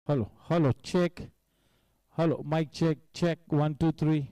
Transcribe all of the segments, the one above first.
Hello, check. Hello, mic check, check, 1, 2, 3.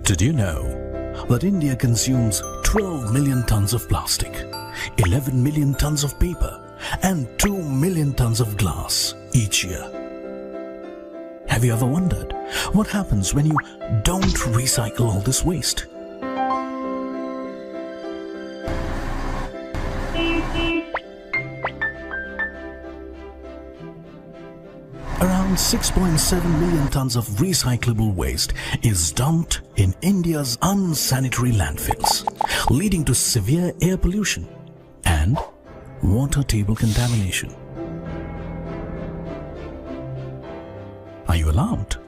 Did you know that India consumes 12 million tons of plastic, 11 million tons of paper, and 2 million tons of glass each year? Have you ever wondered what happens when you don't recycle all this waste? Around 6.7 million tons of recyclable waste is dumped in India's unsanitary landfills, leading to severe air pollution and water table contamination. Are you alarmed?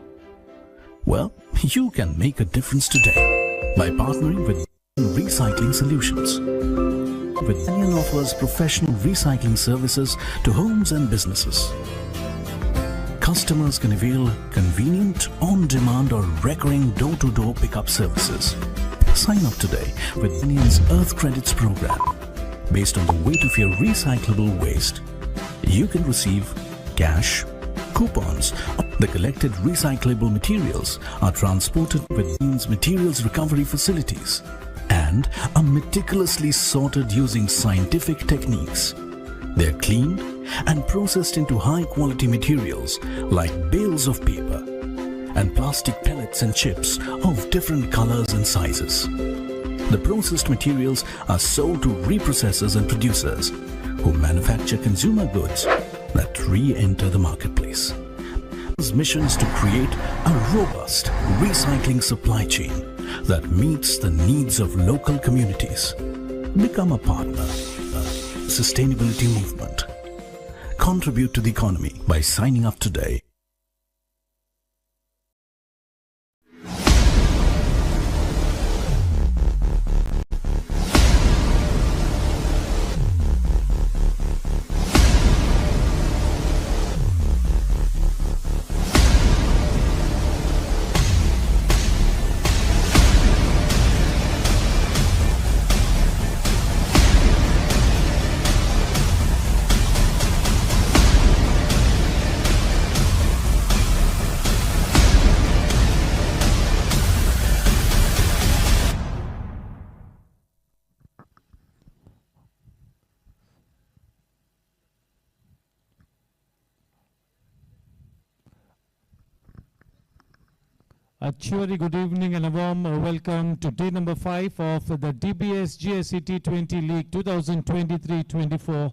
Well, you can make a difference today by partnering with Recycling Solutions. With Banyan offers professional recycling services to homes and businesses. Customers can avail convenient, on-demand or recurring door-to-door pickup services. Sign up today with Banyan's Earth Credits program. Based on the weight of your recyclable waste, you can receive cash, coupons. The collected recyclable materials are transported with Banyan's materials recovery facilities and are meticulously sorted using scientific techniques. They are cleaned and processed into high-quality materials like bales of paper and plastic pellets and chips of different colors and sizes. The processed materials are sold to reprocessors and producers who manufacture consumer goods that re-enter the marketplace. His mission is to create a robust recycling supply chain that meets the needs of local communities. Become a partner. Sustainability movement. Contribute to the economy by signing up today. A cheery good evening and a warm welcome to day number 5 of the DBS GSC T20 League 2023-24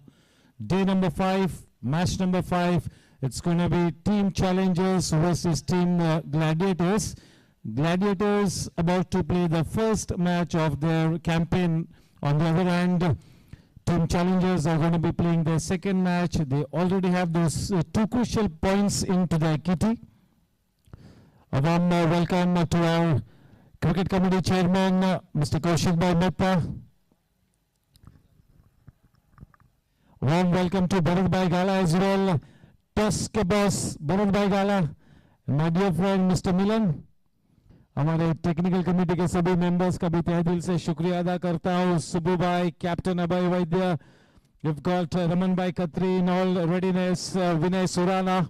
Day number 5, match number 5. It's going to be Team Challengers versus Team Gladiators. Gladiators about to play the first match of their campaign. On the other hand, Team Challengers are going to be playing their second match. They already have those 2 crucial points into their kitty. A warm welcome to our Cricket Committee Chairman, Mr. Kaushik Bhai Mehta. Warm welcome to Bharat Bhai Gala as well. Toss ke boss Bharat Bhai Gala. My dear friend Mr. Milan. हमारे technical committee के सभी members का भी तहे दिल से शुक्रिया अदा करता हूँ. सुबू भाई, captain Abhay Vaidya, you've got Raman Bhai Khatri in all readiness, Vinay Surana.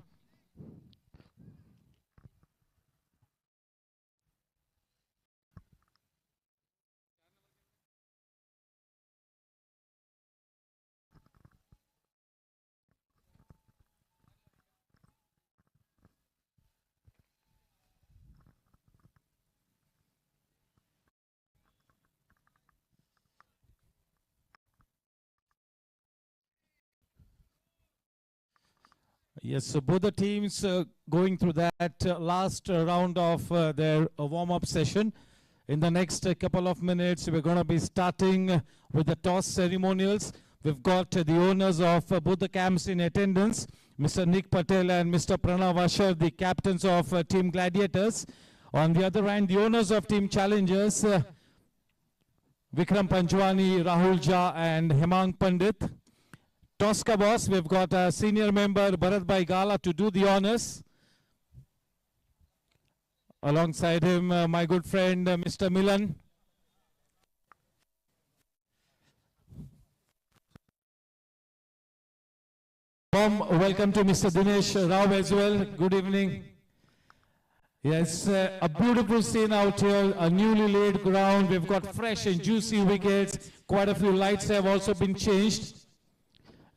Yes, so both the teams going through that last round of their warm-up session. In the next couple of minutes, we're going to be starting with the toss ceremonials. We've got the owners of both the camps in attendance, Mr. Nick Patel and Mr. Pranav Asher, the captains of Team Gladiators. On the other hand, the owners of Team Challengers, Vikram Panchwani, Rahul Jha and Hemang Pandit. Toss ka boss, we've got a senior member Bharat Bhai Gala to do the honors. Alongside him, my good friend Mr. Milan. Warm welcome to Mr. Dinesh Rao as well. Good evening. Yes, a beautiful scene out here, a newly laid ground. We've got fresh and juicy wickets. Quite a few lights have also been changed.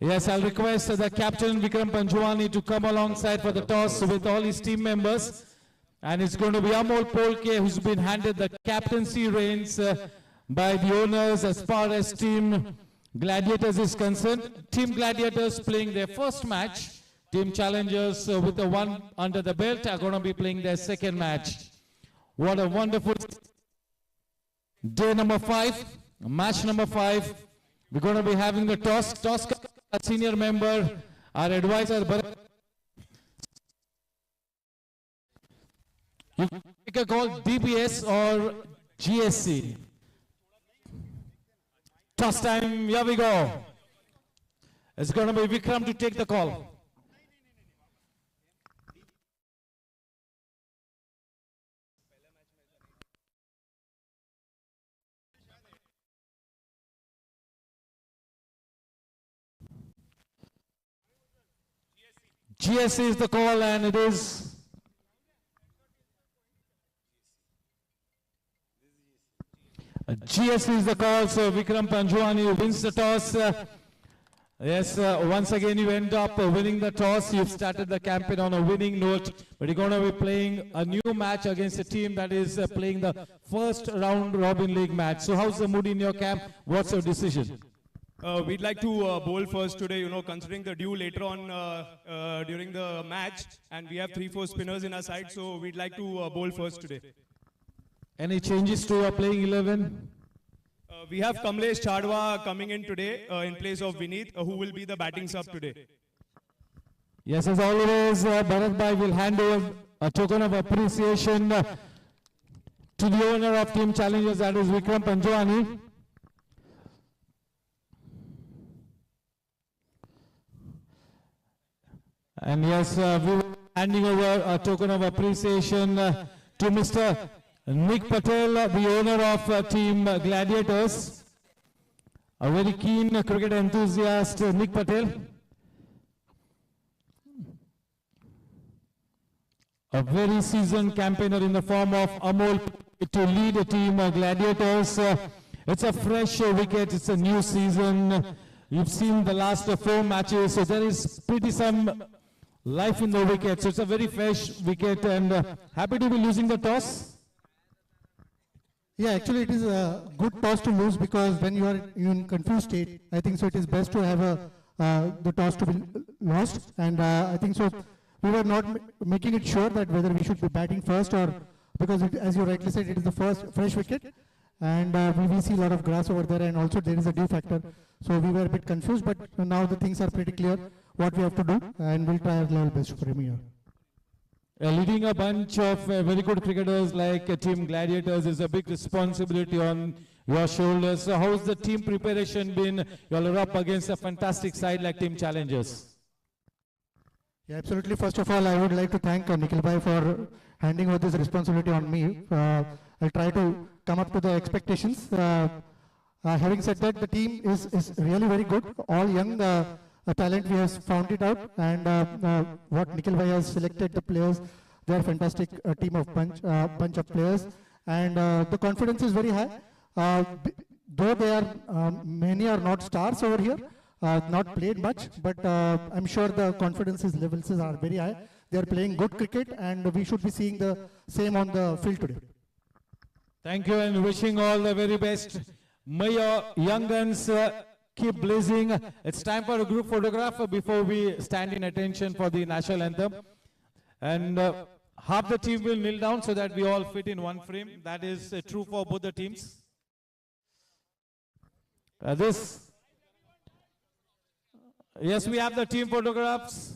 Yes, I'll request the captain Vikram Panchwani to come alongside for the toss with all his team members. And it's going to be Amol Polke who's been handed the captaincy reins by the owners as far as Team Gladiators is concerned. Team Gladiators playing their first match. Team Challengers with the one under the belt are going to be playing their second match. What a wonderful day number 5, match number 5. We're going to be having the toss. Toss senior member, our advisor. You take a call, DBS or GSC. Toss time, here we go. It's going to be Vikram to take the call. GSC is the call and it is GSC is the call, so Vikram Panchwani wins the toss. Yes, once again you end up winning the toss. You've started the campaign on a winning note, but you're going to be playing a new match against a team that is playing the first round Robin League match. So how's the mood in your camp? What's your decision? We'd like to bowl first today, considering the due later on during the match, and we have 3-4 spinners in our side, so we'd like to bowl first today. Any changes to your playing 11? We have Kamlesh Chadwa coming in today in place of Vineet, who will be the batting sub today. Yes, as always, Bharat Bhai will hand over a token of appreciation to the owner of Team Challengers, that is Vikram Panchwani. And yes, we will be handing over a token of appreciation to Mr. Nick Patel, the owner of Team Gladiators. A very keen cricket enthusiast, Nick Patel. A very seasoned campaigner in the form of Amol to lead a Team Gladiators. It's a fresh wicket, it's a new season. You've seen the last 4 matches, so there is pretty some life in the wicket. So it's a very fresh wicket, and happy to be losing the toss. Yeah, actually it is a good toss to lose, because when you are in confused state, I think so it is best to have a the toss to be lost, and I think so. We were not making it sure that whether we should be batting first or, because as you rightly said, it is the first fresh wicket, and we will see a lot of grass over there, and also there is a dew factor. So we were a bit confused, but now the things are pretty clear what we have to do, and we'll try our level best for him here. Leading a bunch of very good cricketers like Team Gladiators is a big responsibility on your shoulders. So how's the team preparation been? You are up against a fantastic side like Team Challengers. Yeah, absolutely. First of all, I would like to thank Nikhil Bhai for handing over this responsibility on me. I'll try to come up to the expectations. Having said that, the team is really very good. All young talent we have found it out, and what Nikhil Bhai has selected the players, they are fantastic team of bunch of players, and the confidence is very high. Though they are many are not stars over here, not played much, but I'm sure the confidence levels are very high. They are playing good cricket, and we should be seeing the same on the field today. Thank you, and wishing all the very best. May your young guns keep blazing. It's time for a group photograph before we stand in attention for the national anthem. And half the team will kneel down so that we all fit in one frame. That is true for both the teams. Yes, we have the team photographs.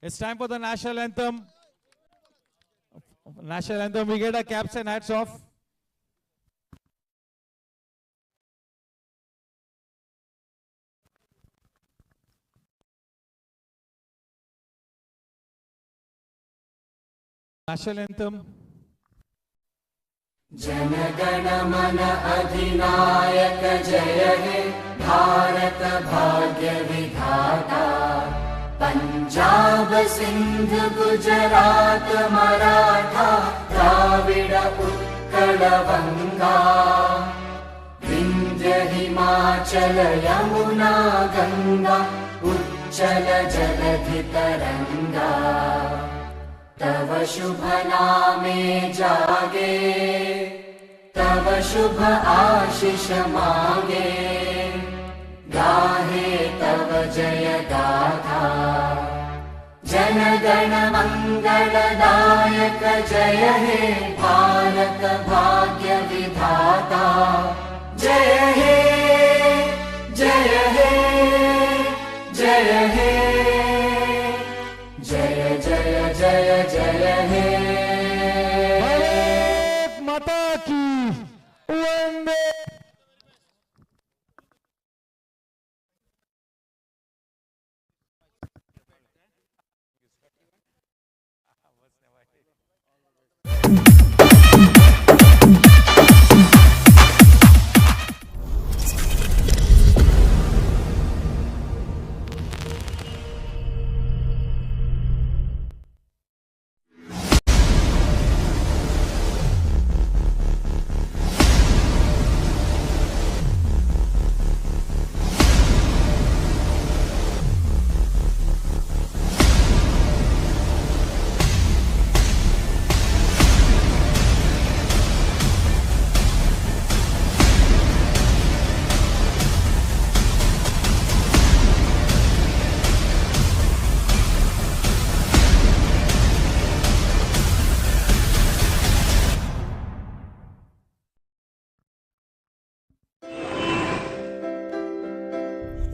It's time for the national anthem. National anthem, we get our caps and hats off. National anthem. जनगण मन अधिनायक जय हे भारत भाग्य विधाता पंजाब सिंध गुजरात मराठा द्राविड उत्कल गंगा विंध्य हिमाचल यमुना गंगा उच्चल जलधि तरंगा तव शुभ नामे जागे तव शुभ आशीष मांगे गाहे तव जय गाथा जन गण मंगलदायक जय हे भारत भाग्य विधाता जय हे जय हे जय हे जय जय जय जय हे भारत माता की वंदे।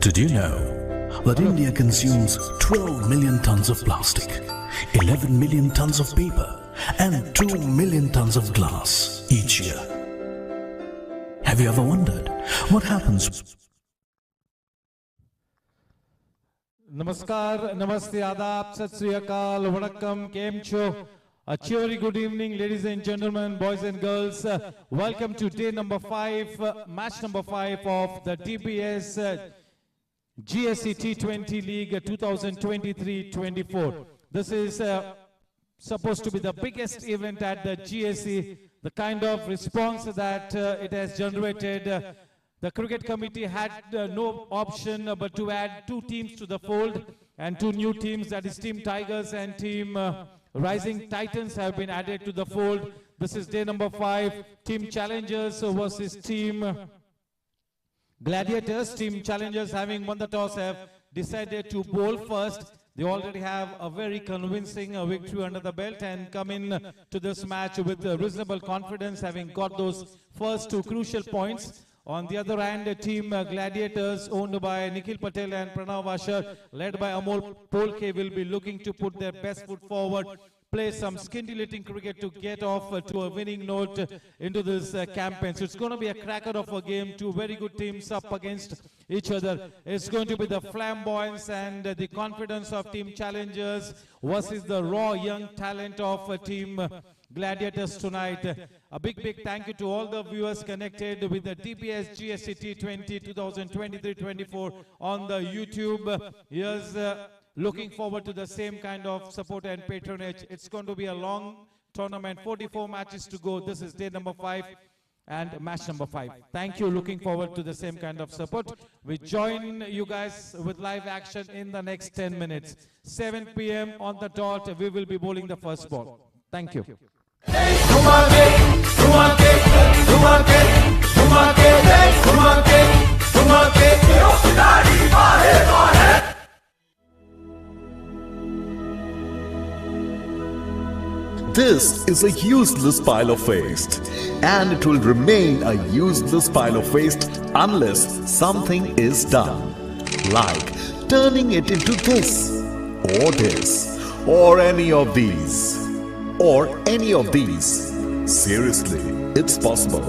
Did you know that India consumes 12 million tons of plastic, 11 million tons of paper, and 2 million tons of glass each year? Have you ever wondered what happens Namaskar, Namaste, Adab, Sat Sri Akal, Vanakkam, Kem Cho. A cheery good evening, ladies and gentlemen, boys and girls. Welcome to day number 5, match number 5 of the DBS GSC T20 League 2023-24. This is supposed to be the biggest event at the GSC. The kind of response that it has generated. The cricket committee had no option but to add 2 teams to the fold, and 2 new teams, that is Team Tigers and Team Rising Titans, have been added to the fold. This is day number 5. Team Challengers versus Team Gladiators. Team Challengers, having won the toss, have decided to bowl first. They already have a very convincing victory under the belt and come in to this match with reasonable confidence, having got those first 2 crucial points. On the other hand, Team Gladiators, owned by Nikhil Patel and Pranav Ashar, led by Amol Polke, will be looking to put their best foot forward, play some scintillating cricket to get off to a winning note into this campaign. So it's going to be a cracker of a game, 2 very good teams up against each other. It's going to be the flamboyance and the confidence of Team Challengers versus the raw young talent of Team Gladiators tonight. A big thank you to all the viewers connected with the DBS GSC T20 2023-24 on the YouTube. Here's looking forward to the same kind of support and patronage. It's going to be a long tournament, 44 matches to go. This is day number 5 and match number 5. Thank you. Looking forward to the same kind of support. We join you guys with live action in the next 10 minutes. 7 p.m. on the dot, we will be bowling the first ball. Thank you. This is a useless pile of waste, and it will remain a useless pile of waste unless something is done, like turning it into this, or any of these, Seriously, it's possible.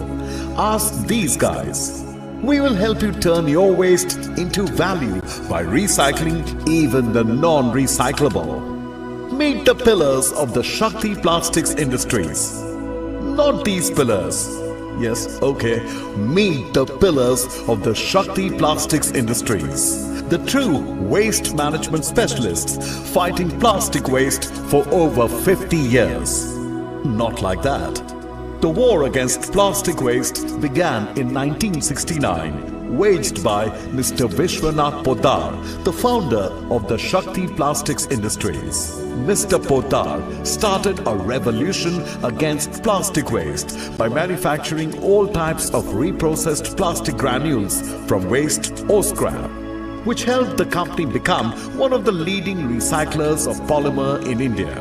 Ask these guys. We will help you turn your waste into value by recycling even the non-recyclable. Meet the pillars of the Shakti Plastics Industries. Not these pillars. Yes, okay. Meet the pillars of the Shakti Plastics Industries. The true waste management specialists fighting plastic waste for over 50 years. Not like that. The war against plastic waste began in 1969, waged by Mr. Vishwanath Poddar, the founder of the Shakti Plastics Industries. Mr. Poddar started a revolution against plastic waste by manufacturing all types of reprocessed plastic granules from waste or scrap, which helped the company become one of the leading recyclers of polymer in India.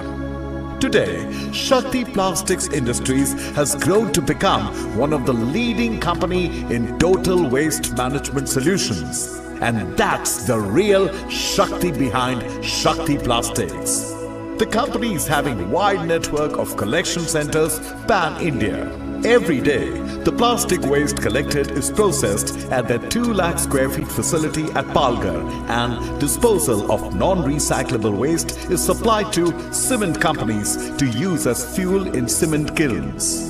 Today, Shakti Plastics Industries has grown to become one of the leading company in total waste management solutions. And that's the real Shakti behind Shakti Plastics. The company is having a wide network of collection centers pan-India. Every day, the plastic waste collected is processed at their 2 lakh square feet facility at Palghar, and disposal of non-recyclable waste is supplied to cement companies to use as fuel in cement kilns.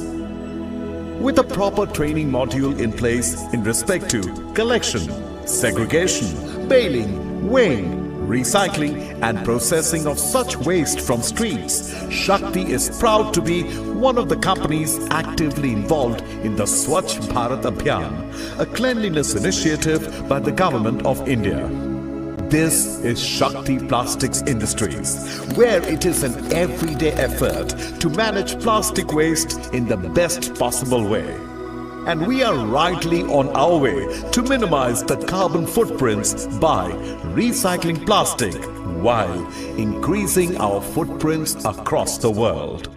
With a proper training module in place in respect to collection, segregation, baling, weighing, recycling and processing of such waste from streets, Shakti is proud to be one of the companies actively involved in the Swachh Bharat Abhiyan, a cleanliness initiative by the Government of India. This is Shakti Plastics Industries, where it is an everyday effort to manage plastic waste in the best possible way. And we are rightly on our way to minimize the carbon footprints by recycling plastic while increasing our footprints across the world.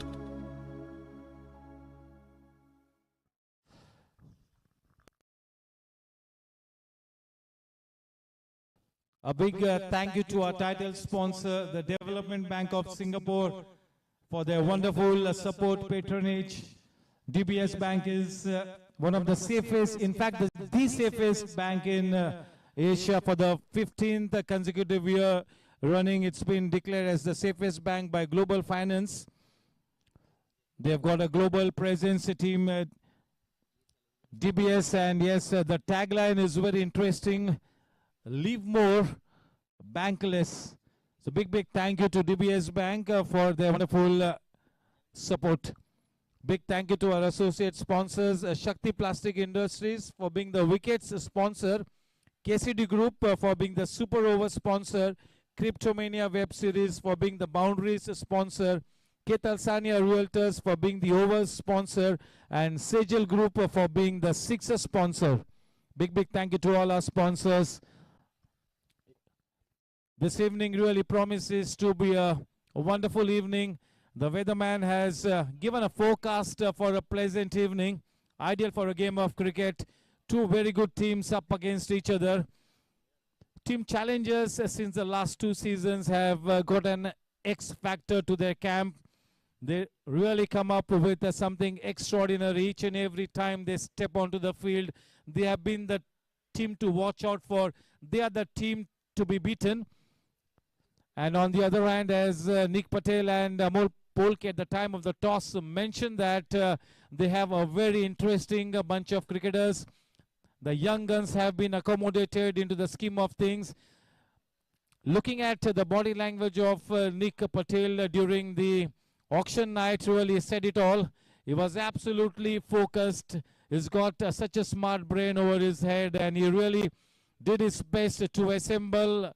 A big thank you to our title sponsor, the Development Bank of Singapore, for their wonderful support, patronage. DBS Bank is one of the safest, in fact, the safest bank in Asia for the 15th consecutive year running. It's been declared as the safest bank by Global Finance. They've got a global presence, a team DBS, and yes, the tagline is very interesting. Leave more, bankless. So big thank you to DBS Bank for their wonderful support. Big thank you to our associate sponsors, Shakti Plastic Industries for being the wickets sponsor, KCD Group for being the Super Over sponsor, Cryptomania Web Series for being the Boundaries sponsor, Ketalsania Realtors for being the Overs sponsor, and Sejal Group for being the Sixer sponsor. Big thank you to all our sponsors. This evening really promises to be a wonderful evening. The weatherman has given a forecast for a pleasant evening, ideal for a game of cricket. Two very good teams up against each other. Team Challengers since the last 2 seasons have got an X factor to their camp. They really come up with something extraordinary each and every time they step onto the field. They have been the team to watch out for. They are the team to be beaten. And on the other hand, as Nick Patel and Amol Polke at the time of the toss mentioned that they have a very interesting bunch of cricketers. The young guns have been accommodated into the scheme of things. Looking at the body language of Nick Patel during the auction night really said it all. He was absolutely focused. He's got such a smart brain over his head, and he really did his best to assemble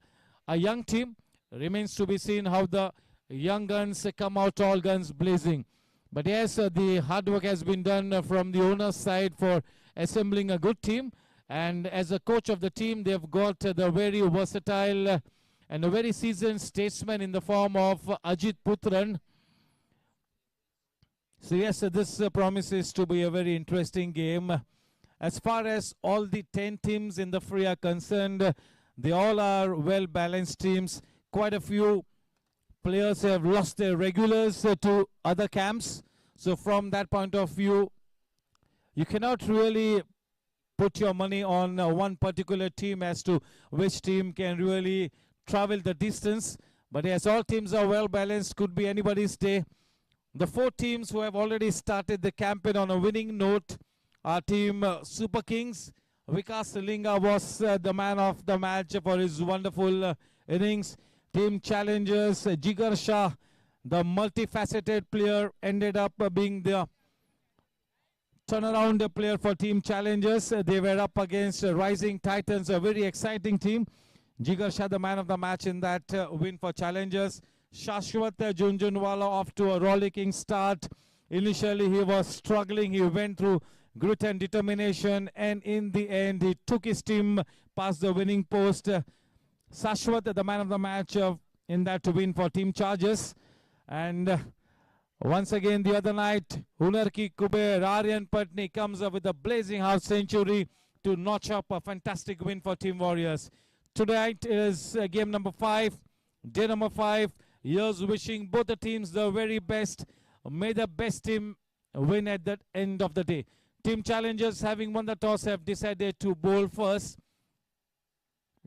a young team. Remains to be seen how the young guns come out all guns blazing. But yes, the hard work has been done from the owner's side for assembling a good team. And as a coach of the team, they've got the very versatile and a very seasoned statesman in the form of Ajit Putran. So yes, this promises to be a very interesting game. As far as all the 10 teams in the fray are concerned, they all are well-balanced teams. Quite a few players have lost their regulars to other camps. So from that point of view, you cannot really put your money on one particular team as to which team can really travel the distance. But as all teams are well balanced, could be anybody's day. The 4 teams who have already started the campaign on a winning note are team Super Kings. Vikas Linga was the man of the match for his wonderful innings. Team Challengers, Jigar Shah, the multifaceted player, ended up being the turnaround player for Team Challengers. They were up against Rising Titans, a very exciting team. Jigar Shah, the man of the match in that win for Challengers. Shashwat Junjunwala off to a rollicking start. Initially, he was struggling. He went through grit and determination, and in the end, he took his team past the winning post. Shashwat, the man of the match in that win for Team Chargers. And once again, the other night, Hunar Ki Kuber, Aryan Patni comes up with a blazing half century to notch up a fantastic win for Team Warriors. Tonight is game number 5, day number 5. Here's wishing both the teams the very best. May the best team win at the end of the day. Team Challengers, having won the toss, have decided to bowl first.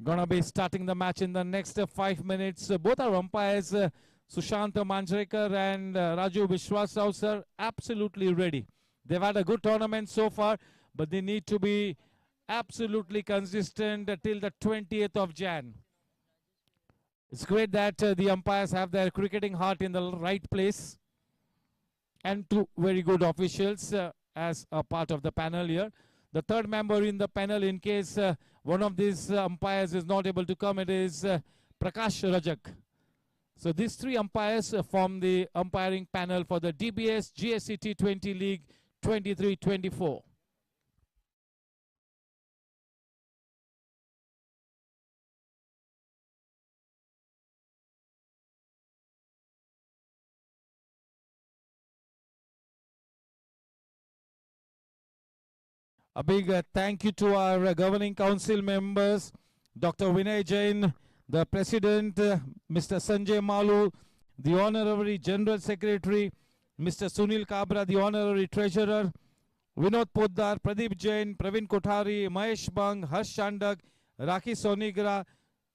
Gonna be starting the match in the next 5 minutes. Both our umpires, Sushant Manjrekar and Raju Vishwasrao, sir, absolutely ready. They've had a good tournament so far, but they need to be absolutely consistent till the 20th of Jan. It's great that the umpires have their cricketing heart in the right place. And 2 very good officials as a part of the panel here. The third member in the panel, in case one of these umpires is not able to come, it is Prakash Rajak. So these 3 umpires form the umpiring panel for the DBS GSC T20 League 23-24. A big thank you to our governing council members, Dr. Vinay Jain, the president, Mr. Sanjay Malu, the honorary general secretary, Mr. Sunil Kabra, the honorary treasurer, Vinod Poddar, Pradeep Jain, Praveen Kothari, Mahesh Bang, Harsh Chandak, Rakhi Sonigra,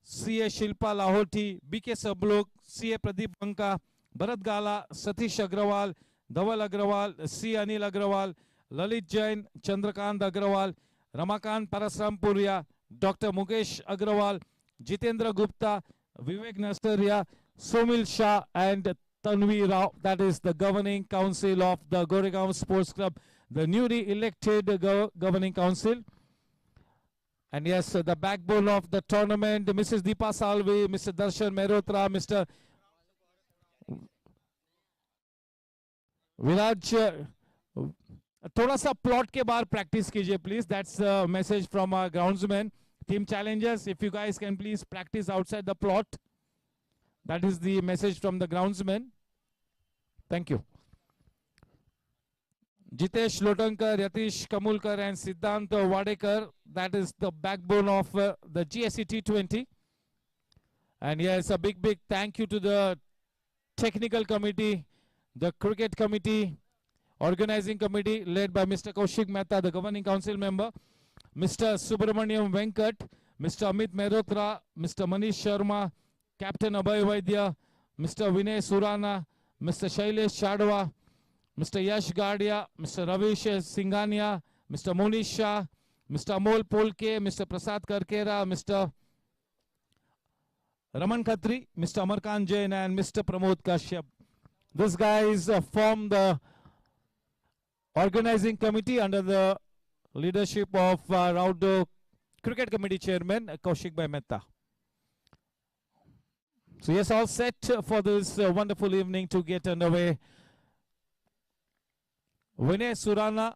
CA Shilpa Lahoti, BK Sablok, CA Pradeep Banka, Bharat Gala, Satish Agrawal, Dhaval Agrawal, C. Anil Agrawal, Lalit Jain, Chandrakant Agrawal, Ramakant Parasrampuria, Dr. Mukesh Agrawal, Jitendra Gupta, Vivek Nasaria, Somil Shah, and Tanvi Rao. That is the governing council of the Goregaon Sports Club, the newly elected governing council. And yes, the backbone of the tournament, Mrs. Deepa Salvi, Mr. Darshan Mehrotra, Mr. विराज थोड़ा सा plot के बाहर practice कीजिए please. That's message from our groundsman. Team challengers, if you guys can please practice outside the plot. That is the message from the groundsman. Thank you. Jitesh Lotankar, Yatish Kamulkar, and Siddhant Wadekar. That is the backbone of the GSC T20. And yes, a big thank you to the technical committee, the cricket committee, organizing committee led by Mr. Kaushik Mehta, the governing council member, Mr. Subramaniam Venkat, Mr. Amit Mehrotra, Mr. Manish Sharma, Captain Abhay Vaidya, Mr. Vinay Surana, Mr. Shailesh Chadwa, Mr. Yash Gadia, Mr. Ravish Singhania, Mr. Monish Shah, Mr. Amol Polke, Mr. Prasad Karkera, Mr. Raman Khatri, Mr. Amarkant Jain, and Mr. Pramod Kashyap. These guys form the organizing committee under the leadership of Raudo Cricket Committee Chairman Kaushik Bhai Mehta. So yes, all set for this wonderful evening to get underway. Vinay Surana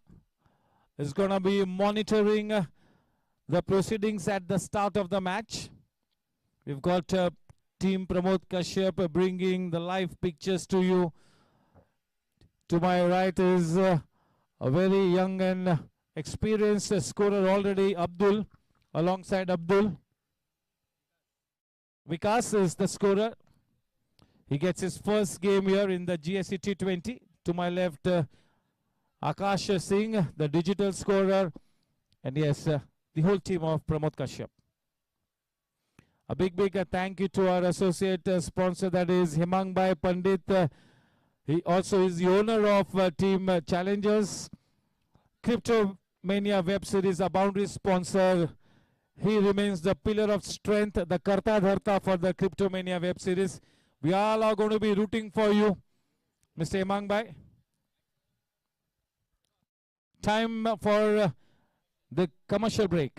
is going to be monitoring the proceedings at the start of the match. We've got Team Pramod Kashyap bringing the live pictures to you. To my right is a very young and experienced scorer already, Abdul, alongside Abdul. Vikas is the scorer. He gets his first game here in the GSC T20. To my left, Akash Singh, the digital scorer, and yes, the whole team of Pramod Kashyap. A big thank you to our associate sponsor, that is Himang Bhai Pandit. He also is the owner of Team Challengers. Crypto Mania web series, a boundary sponsor. He remains the pillar of strength, the Karta Dharta for the Crypto Mania web series. We all are going to be rooting for you, Mr. Himang Bhai. Time for the commercial break.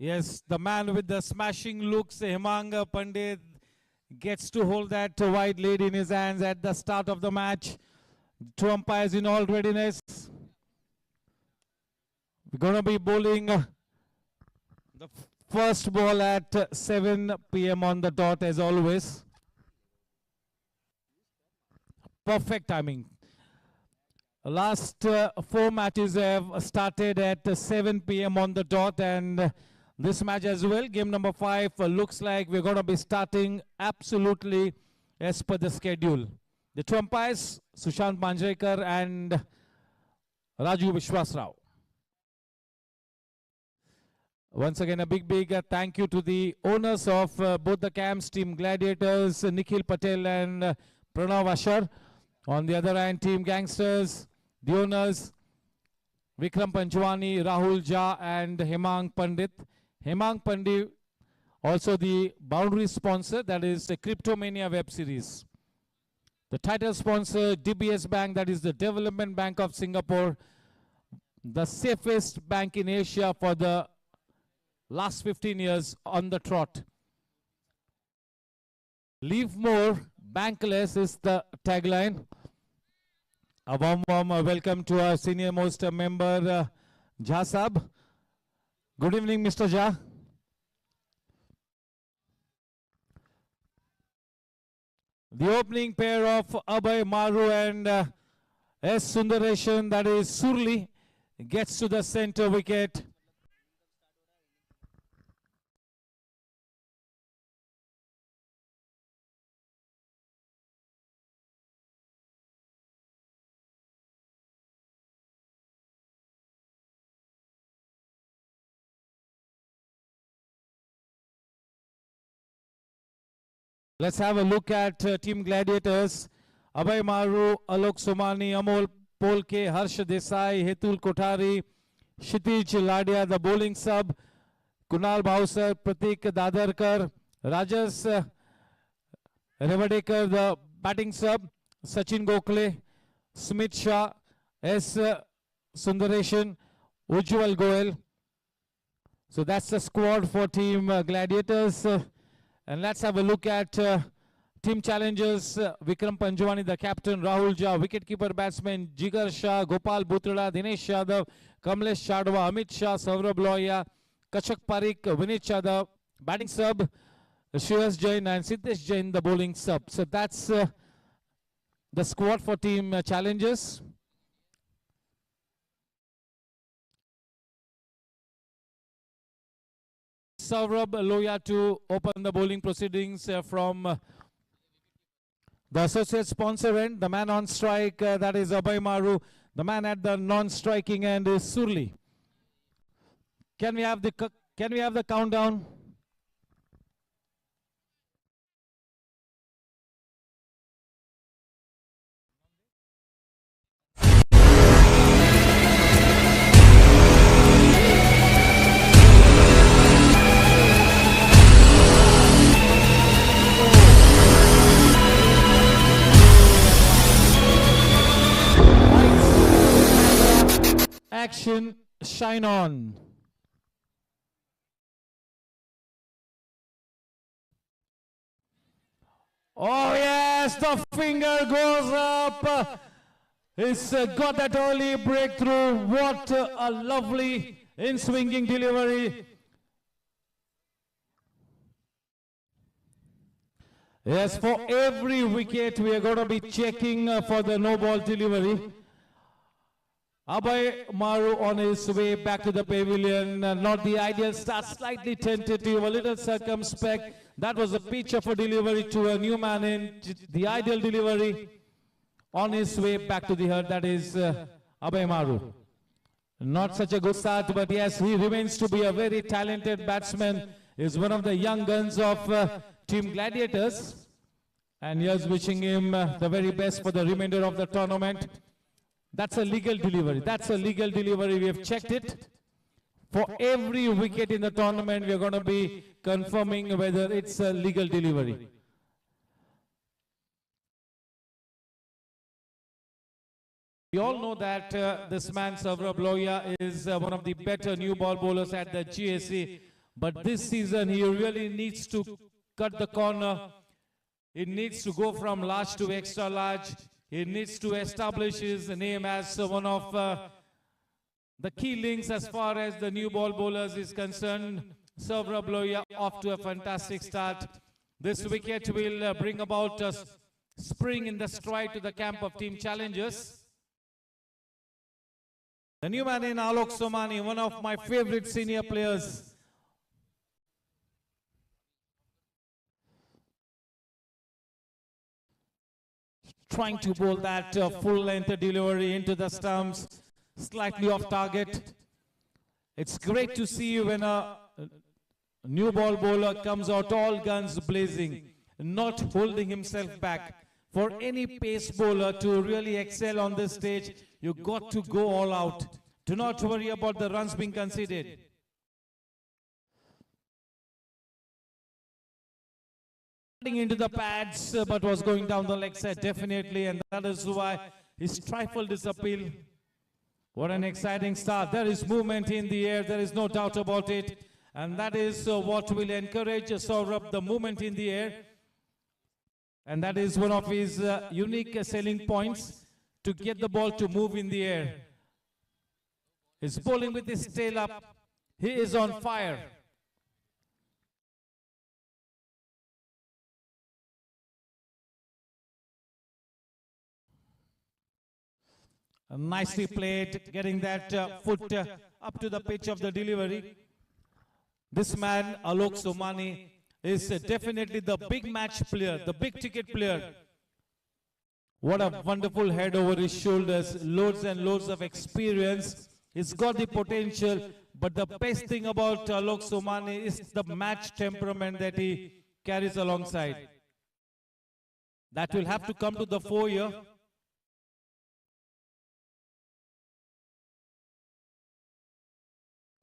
Yes, the man with the smashing looks, Hemang Pandit, gets to hold that white lead in his hands at the start of the match. Two umpires in all readiness. We're going to be bowling the first ball at 7 p.m. on the dot as always. Perfect timing. Last 4 matches have started at 7 p.m. on the dot, and this match as well, game number 5, looks like we're going to be starting absolutely as per the schedule. The two umpires, Sushant Manjrekar and Raju Vishwasrao. Once again, a big thank you to the owners of both the camps, Team Gladiators, Nikhil Patel and Pranav Ashar. On the other hand, Team Gangsters, the owners, Vikram Panchwani, Rahul Jha and Hemang Pandit. Hemang Pandit, also the boundary sponsor, that is the Cryptomania web series. The title sponsor, DBS Bank, that is the Development Bank of Singapore, the safest bank in Asia for the last 15 years on the trot. Leave more, bank less is the tagline. A warm welcome to our senior most member, Jha Sahab. Good evening, Mr. Jha. The opening pair of Abhay Maru and S. Sundareshan, that is Surli, gets to the center wicket. Let's have a look at Team Gladiators. Abhay Maru, Alok Somani, Amol Polke, Harsh Desai, Hetul Kothari, Kshitij Ladia, the bowling sub, Kunal Bhausar, Pratik Dadarkar, Rajas Revadekar, the batting sub, Sachin Gokhale, Smith Shah, S. Sundareshan, Ujjwal Goel. So that's the squad for Team Gladiators. And let's have a look at team challengers. Vikram Panjwani, the captain, Rahul Jha, wicketkeeper batsman, Jigar Shah, Gopal Butrada, Dinesh Yadav, Kamlesh Chadwa, Amit Shah, Saurabh Lohia, Kachak Parikh, Vinit Chadha, batting sub, Shreyas Jain and Siddesh Jain, the bowling sub. So that's the squad for team challengers. Saurabh Lohia to open the bowling proceedings from the associate sponsor end. The man on strike, that is Abhay Maru. The man at the non-striking end is Surli. Can we have the countdown? Action, shine on. Oh yes, the finger goes up. He's got that early breakthrough. What a lovely in-swinging delivery. Yes, for every wicket we are going to be checking for the no ball delivery. Abhay Maru on his way back to the pavilion. Not the ideal start, slightly tentative, a little circumspect. That was a pitch of a delivery to a new man in. The ideal delivery on his way back to the herd, that is Abhay Maru. Not such a good start, but yes, he remains to be a very talented batsman. Is one of the young guns of Team Gladiators. And here's wishing him the very best for the remainder of the tournament. That's a legal delivery. That's a legal delivery. We have checked it. For every wicket in the tournament, we are going to be confirming whether it's a legal delivery. We all know that this man, Saurabh Lohia, is one of the better new ball bowlers at the GSC But this season, he really needs to cut the corner. He needs to go from large to extra large. He needs to establish his name as one of the key links as far as the new ball bowlers is concerned. Saurabh Lohia off to a fantastic start. This wicket will bring about a spring in the stride to the camp of team challengers. The new man in Alok Somani, one of my favorite senior players. Trying to bowl that full length delivery into the stumps, slightly off target. It's great to see when a new ball bowler comes out all guns blazing, not holding himself back. For any pace bowler to really excel on this stage, you got to go all out. Do not worry about the runs being conceded. Into the pads, but was going down the leg side definitely, and that is why he stifled his appeal. What an exciting start. There is movement in the air, there is no doubt about it, and that is what will encourage Saurabh, the movement in the air, and that is one of his unique selling points, to get the ball to move in the air. He's bowling with his tail up. He is on fire. Nicely played, getting that foot up to the pitch of the delivery. This man, Alok Somani, is definitely the big match player, the big ticket player. What a wonderful head over his shoulders, loads and loads of experience. He's got the potential, but the best thing about Alok Somani is the match temperament that he carries alongside. That will have to come to the fore here.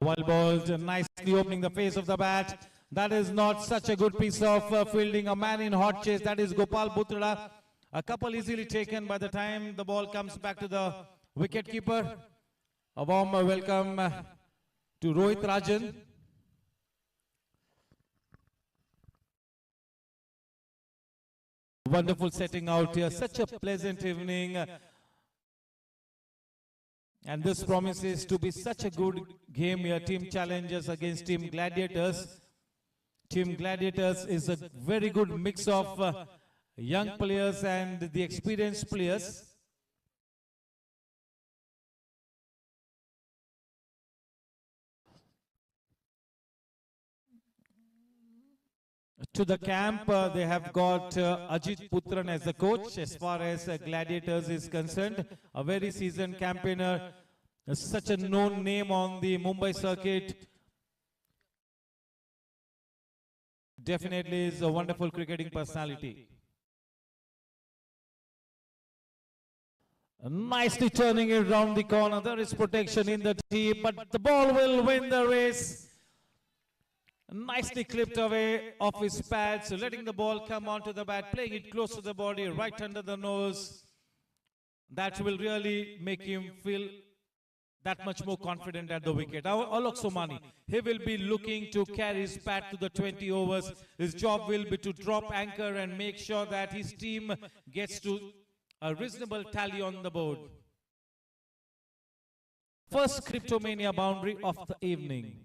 Well bowled, nicely opening the face of the bat. That is not such a good piece of fielding. A man in hot chase, that is Gopal Bhutra. A couple easily taken by the time the ball comes back to the wicketkeeper. A warm welcome to Rohit Rajan. Wonderful setting out here, such a pleasant evening. And this promises to be such a good game here. Team Challengers against Team Gladiators. Team Gladiators is a very good mix of young players and the experienced players. To the camp, they have got Ajit Putran as the coach as far as Gladiators is concerned. A very seasoned campaigner, such a known name on the Mumbai circuit. Definitely is a wonderful cricketing personality. Nicely turning it round the corner. There is protection in the tee, but the ball will win the race. Nicely clipped away off his pads, letting the ball come onto the bat, playing it close to the body, right under the nose. That will really make him feel that much more confident at the wicket. Alok Somani, he will be looking to carry his bat to the 20 overs. His job will be to drop anchor and make sure that his team gets to a reasonable tally on the board. First Cryptomania boundary of the evening.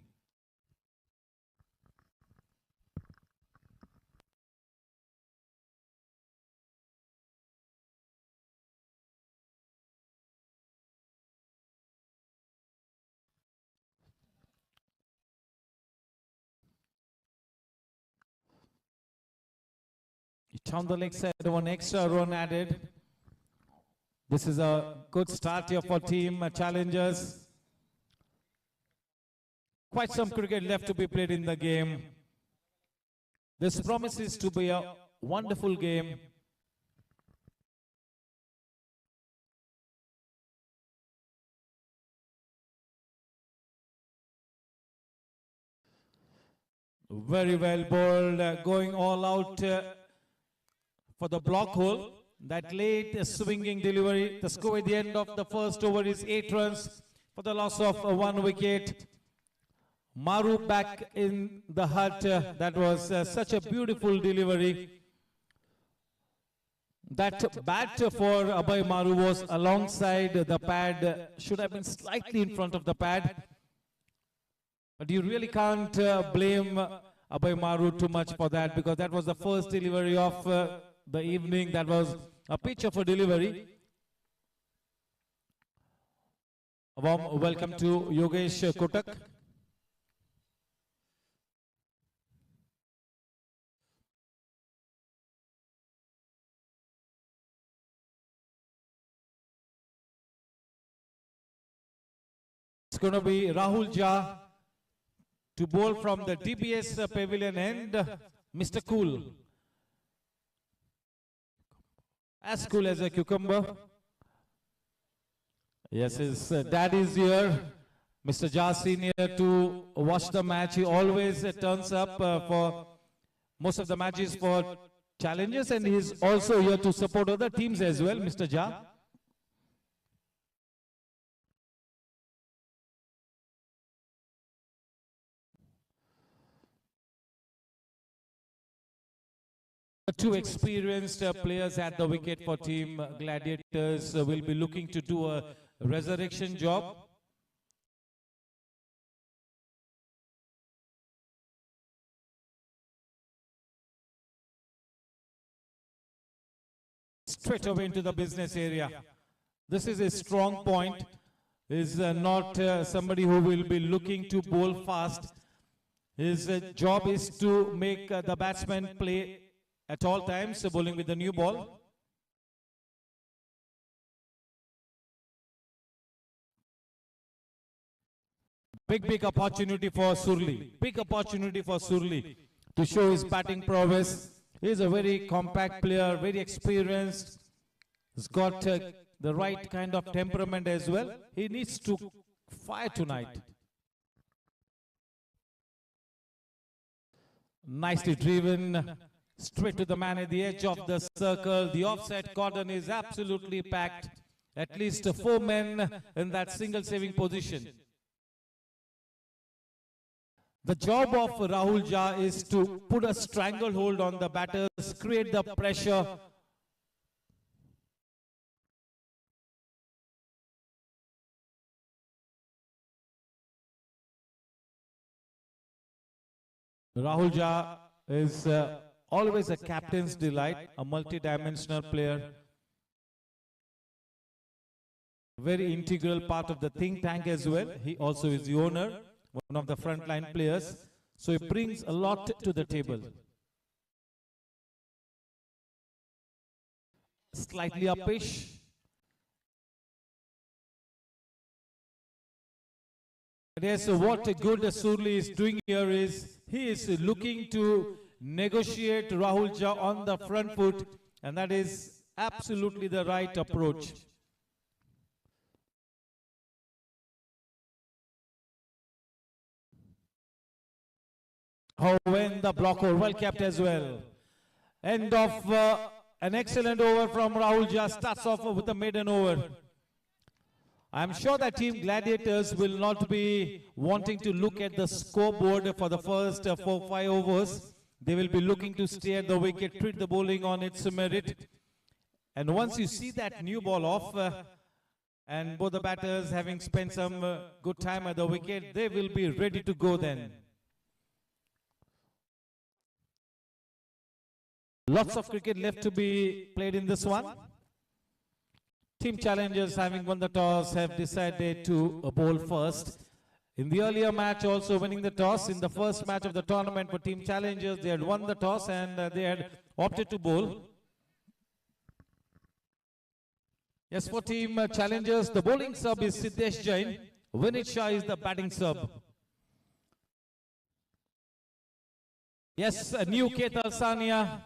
On the leg side, one extra run added. This is a good start here for Team Challengers. Quite some cricket left to be played in the game. This promises to be a wonderful game. Very well bowled, going all out for the block hole. That late swinging delivery. The score at the end of the first over is 8 runs for the loss of 1 wicket. Maru back in the hut. That was such a beautiful delivery. That bat for Abhay Maru was alongside the pad, should have been slightly in front of the pad. But you really can't blame Abhay Maru too much for that, because that was the first delivery of the evening. That was a pitch of a delivery. A warm welcome to Yogesh Kotak. It's going to be Rahul Jha to bowl from the DBS pavilion end. Mr. Cool. As cool as a cucumber. Yes, his dad is here. Mr. Jha Senior to watch the match. He always turns up for most of the matches for challenges, and he's also here to support other teams as well, Mr. Jha. Two experienced players at the wicket for team Gladiators will be looking to do a resurrection job. Straight away into the business area. This is a strong point. Is not somebody who will be looking to bowl fast. His job is to make the batsman play at all times, bowling with the new ball. Big opportunity for Surli. Big opportunity for Surli to show his batting prowess. He is a very compact player, very experienced. He's got the right kind of temperament as well. He needs to fire tonight. Nicely driven. Straight to the man at the edge of the circle. The offside cordon is absolutely packed. At least 4 men in that single saving position. The job of Rahul Jha is to put a stranglehold on the batters, create the pressure. Rahul Jha is always a captain's delight, a multi-dimensional player. Very integral part of the think tank as well. He also is the owner, one of the frontline players. So he brings a lot to the table. Slightly uppish. Yes, so what good Surli is doing here is, he is looking to negotiate Rahul Jha on the front foot, and that is absolutely the right approach. Oh, when the blocker, well kept as well. End of an excellent over from Rahul Jha, starts off with the maiden over. I'm sure that team Gladiators will not be wanting to look at the scoreboard for the first 4-5 overs. They will be looking to stay at the wicket, treat the bowling on its merit. And once you see that new ball off, and both the batters having spent some good time at the wicket, they will be ready to go then. Lots of cricket left to be played in this one. Team challengers, having won the toss, have decided to bowl first. In the earlier match, also winning the toss. In the first match of the tournament for team challengers, they had won the toss and they had opted to bowl. Yes, for team challengers, the bowling sub is Siddesh Jain. Vinit Shah is the batting sub. Yes, a new Ketal Sania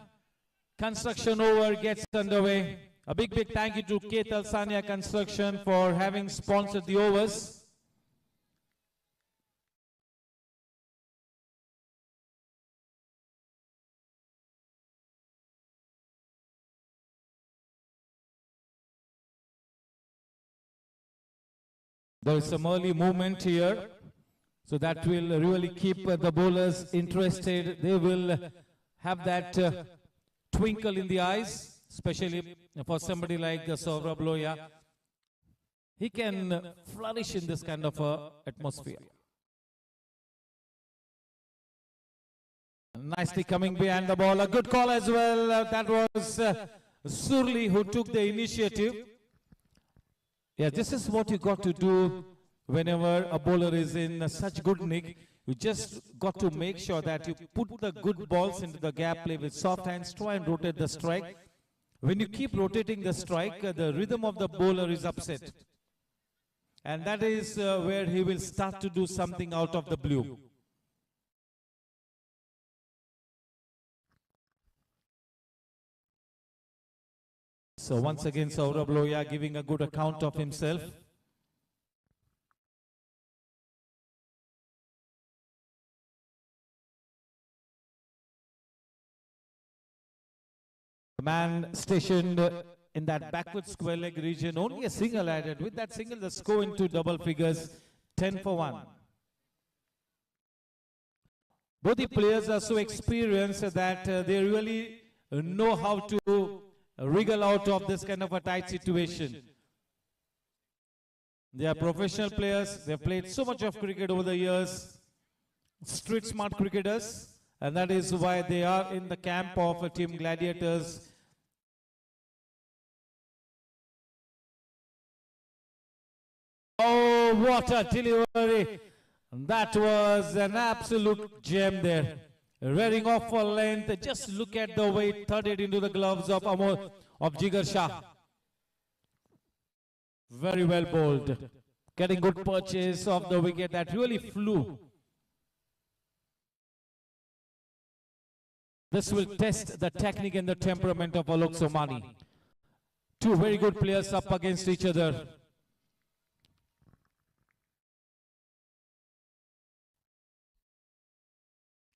construction over gets underway. A big thank you to Ketal Sania Construction for having sponsored the overs. There is some early movement here. So that will really keep the bowlers interested. They will have that twinkle in the eyes, especially for somebody like Saurabh Lohia. He can flourish in this kind of atmosphere. Nicely coming behind the ball. A good call as well. That was Surli who took the initiative. Yeah, this is what you got to do whenever a bowler is in such good nick. You just got to make sure that you put the good balls into the gap, play with soft hands, try and rotate the strike. When you keep rotating the strike, the rhythm of the bowler is upset. And that is where he will start to do something out of the blue. So once again, Saurabh Lohia giving a good account of himself. The man stationed in that backward square leg region, only a single added. With that single, the score into double figures, 10 for 1. Both the players are so experienced that they really know how to wriggle out of this kind of a tight situation. They are professional players. They have played so much of cricket over the years. Street smart cricketers. And that is why they are in the camp of Team Gladiators. Oh, what a delivery. That was an absolute gem there. Rearing off for length. Just look at the way it thudded into the gloves of Jigar Shah. Very well bowled. Getting good purchase of the wicket that really flew. This will test the technique and the temperament of Alok Somani. Two very good players up against each other.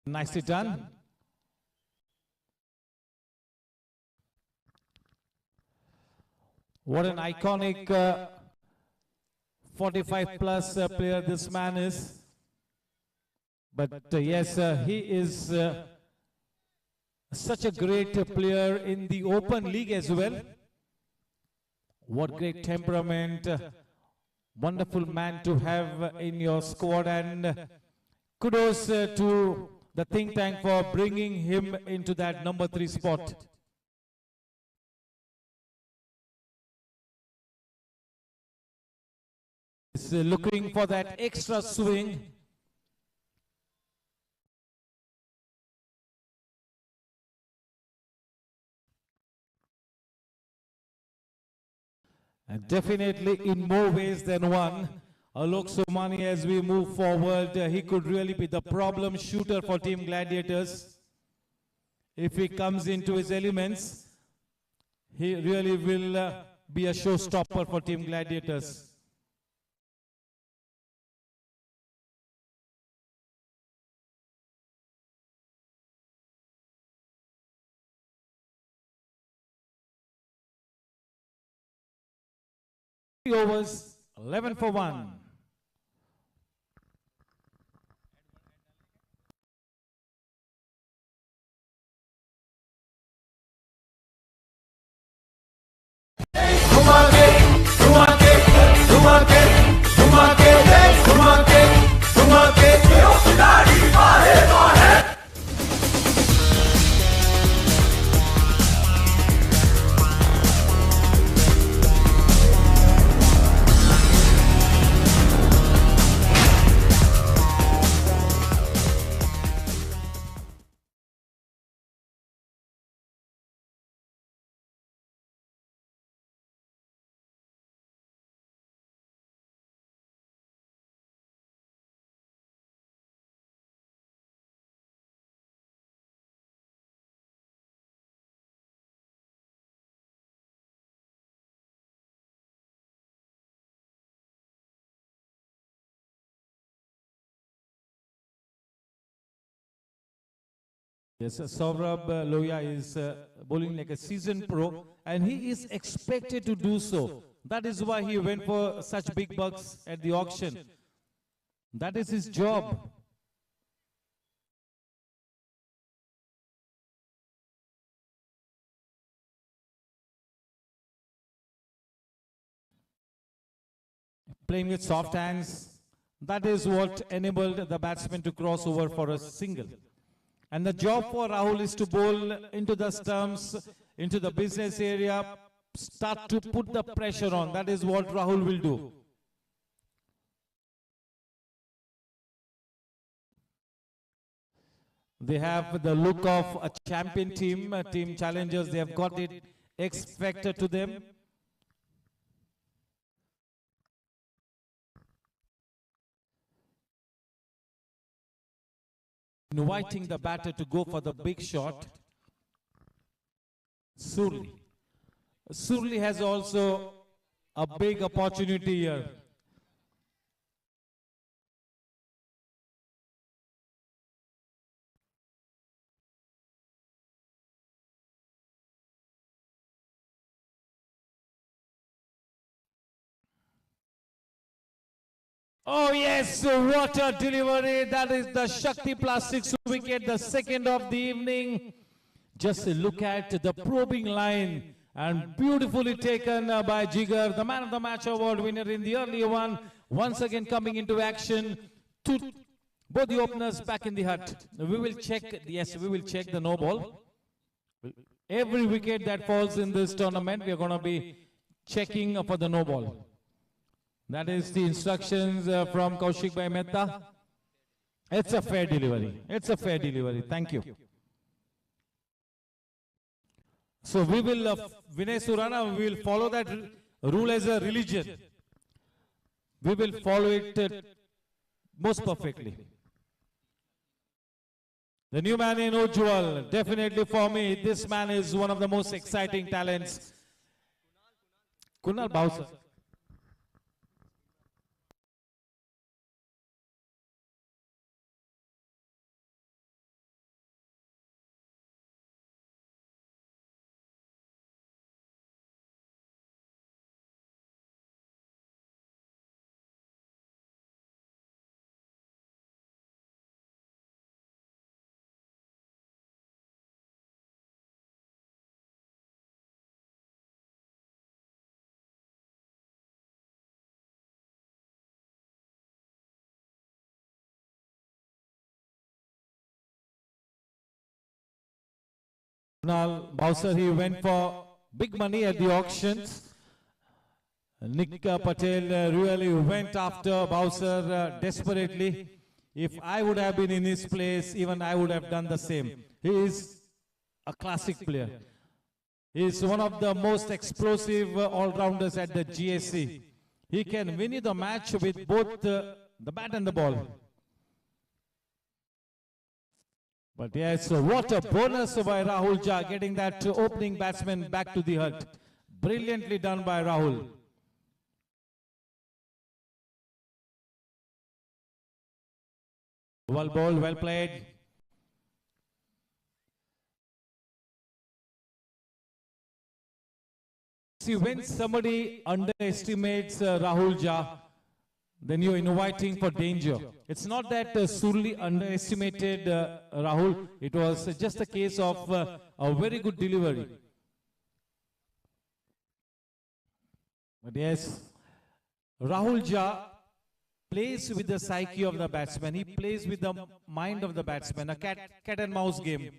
Nicely done. What an iconic 45 plus player this man is. But yes, he is such a great player in the Open League as well. What great temperament, wonderful man to have in your squad, and kudos to the think tank for bringing him into that number 3 spot. He's looking for that extra swing. And definitely in more ways than one, Alok Somani, as we move forward, he could really be the problem shooter for Team Gladiators. If he comes into his elements, he really will be a showstopper for Team Gladiators. Overs, 11 for 1. Yes, Saurabh Lohia is bowling like a seasoned pro, and he is expected to do so. That is why he went for such big bucks at the auction. That is his job. Playing with soft hands, that is what enabled the batsman to cross over for a single. And the job for Rahul is to bowl into the stumps, into the business area, start to put the pressure on. That is what Rahul will do. They have the look of a champion team, team challengers. They have got it X factor to them. Inviting the batter to go for the big shot. Surli. Surli has also a big opportunity here. Oh yes, what a delivery. That is the Shakti Plastics wicket, the second of the evening. Just look at the probing line and beautifully taken by Jigar, the man of the match award winner in the earlier one. Once again coming into action. Both the openers back in the hut. We will check, yes, we will check the no ball. Every wicket that falls in this tournament, we are going to be checking for the no ball. That is the instructions from Kaushik Bhai Mehta. It's a fair delivery. It's a fair delivery. Thank you. So we will, Vinay Surana, we will follow that rule as a religion. We will follow it most perfectly. The new man in Ujjwal, definitely for me, this man is one of the most exciting talents. Kunal Bowser. Kunal Bowser, he went for big money at the auctions. Nick Patel really went after Bowser desperately. If I would have been in his place, even I would have done the same. He is a classic player. He is one of the most explosive all-rounders at the GSC. He can win you the match with both the bat and the ball. But yes, what a bonus by Rahul Jha, getting that opening batsman back to the hut. Brilliantly done by Rahul. Well bowled, well played. See, when somebody underestimates Rahul Jha, then you're inviting for danger. It's not that Surli underestimated Rahul. It was just a case of a very good delivery. But yes, Rahul Jha plays with the psyche of the batsman. He plays with the mind of the batsman, a cat and mouse game.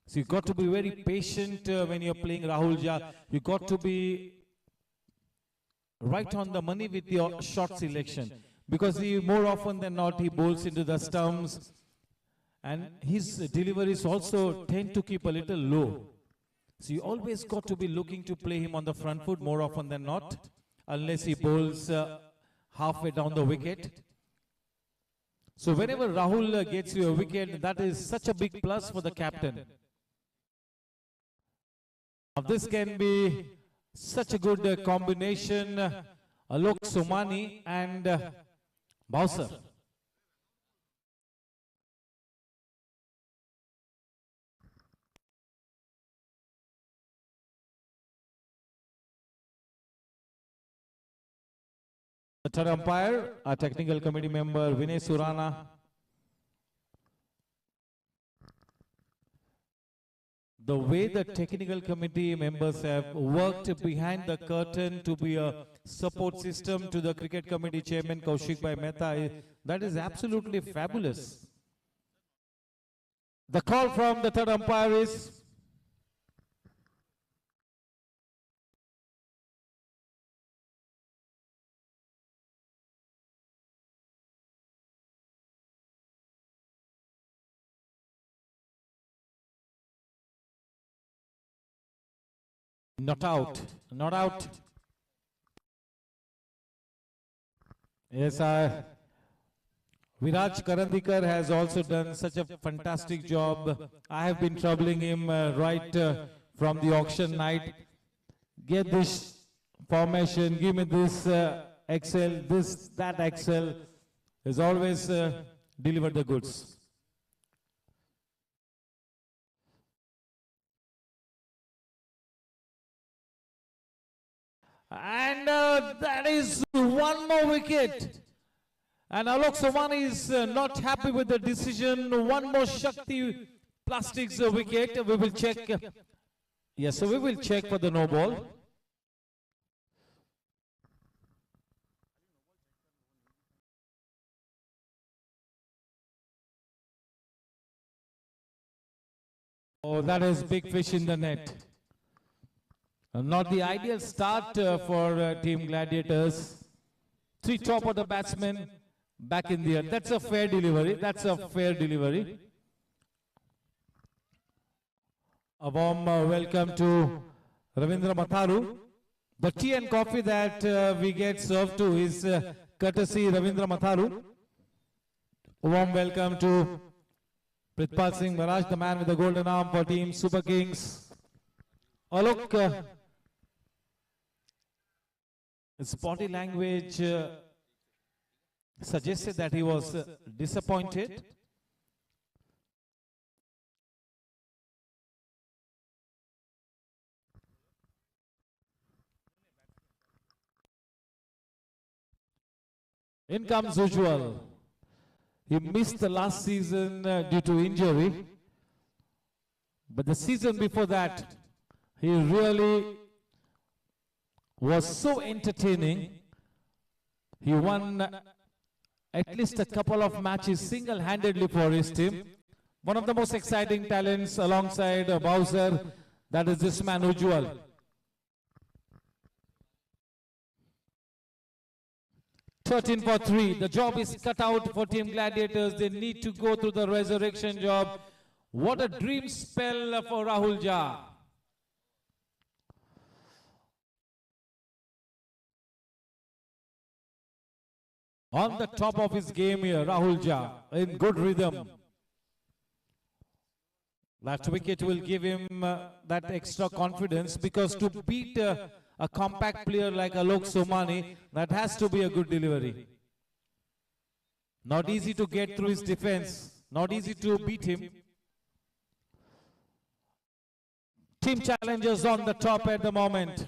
So you've got to be very patient when you're playing Rahul Jha. You've got to be right on the money with your shot selection, because he more often than not he bowls into the stumps, and his deliveries also tend to keep a little low. So you always got to be looking to play him on the front foot more often than not, unless he bowls halfway down the wicket. So whenever Rahul gets you a wicket, that is such a big plus for the captain. Now this can be such a good combination, Alok Somani and Bowser. The third umpire, our technical committee member Vinay Surana. The way the technical committee members have worked behind the curtain to be a support system to the cricket committee chairman Kaushik Bhai Mehta, that is absolutely fabulous. The call from the third umpire is not out, not out. Yes, Viraj Karandikar has also done such a fantastic job. I have been troubling him right from the auction night. Get this formation, give me this Excel, this, that Excel. Has always delivered the goods. And that is one more wicket. And Alok Somani is not happy with the decision. One more Shakti Plastics wicket. We will check. Yes, so we will check for the no ball. Oh, that is big fish in the net. Not the ideal start for Team Gladiators. Three top of the batsmen back in the air. That's a fair delivery. That's a fair delivery. A warm welcome to Ravindra Matharu. The tea and coffee that we get served to is courtesy Ravindra Matharu. A warm welcome to Pritpal Singh Maharaj, the man with the golden arm for Team Super Kings. Alok, his body language suggested that he was disappointed. In comes Ujjwal. He missed the last season due to injury. But the season before that, he really was so entertaining. He won at least a couple of matches single-handedly for his team. One of the most exciting talents alongside Bowser, that is this man Ujjwal. Thirteen for 3. The job is cut out for Team Gladiators. They need to go through the resurrection job. What a dream spell for Rahul Jha. On the top of his game here, Rahul Jha, in good rhythm. That wicket will give him that extra confidence, because to beat a compact player like Alok Somani, that has to be a good delivery. Not easy to get through his defense, not easy to beat him. Team challengers on the top at the moment.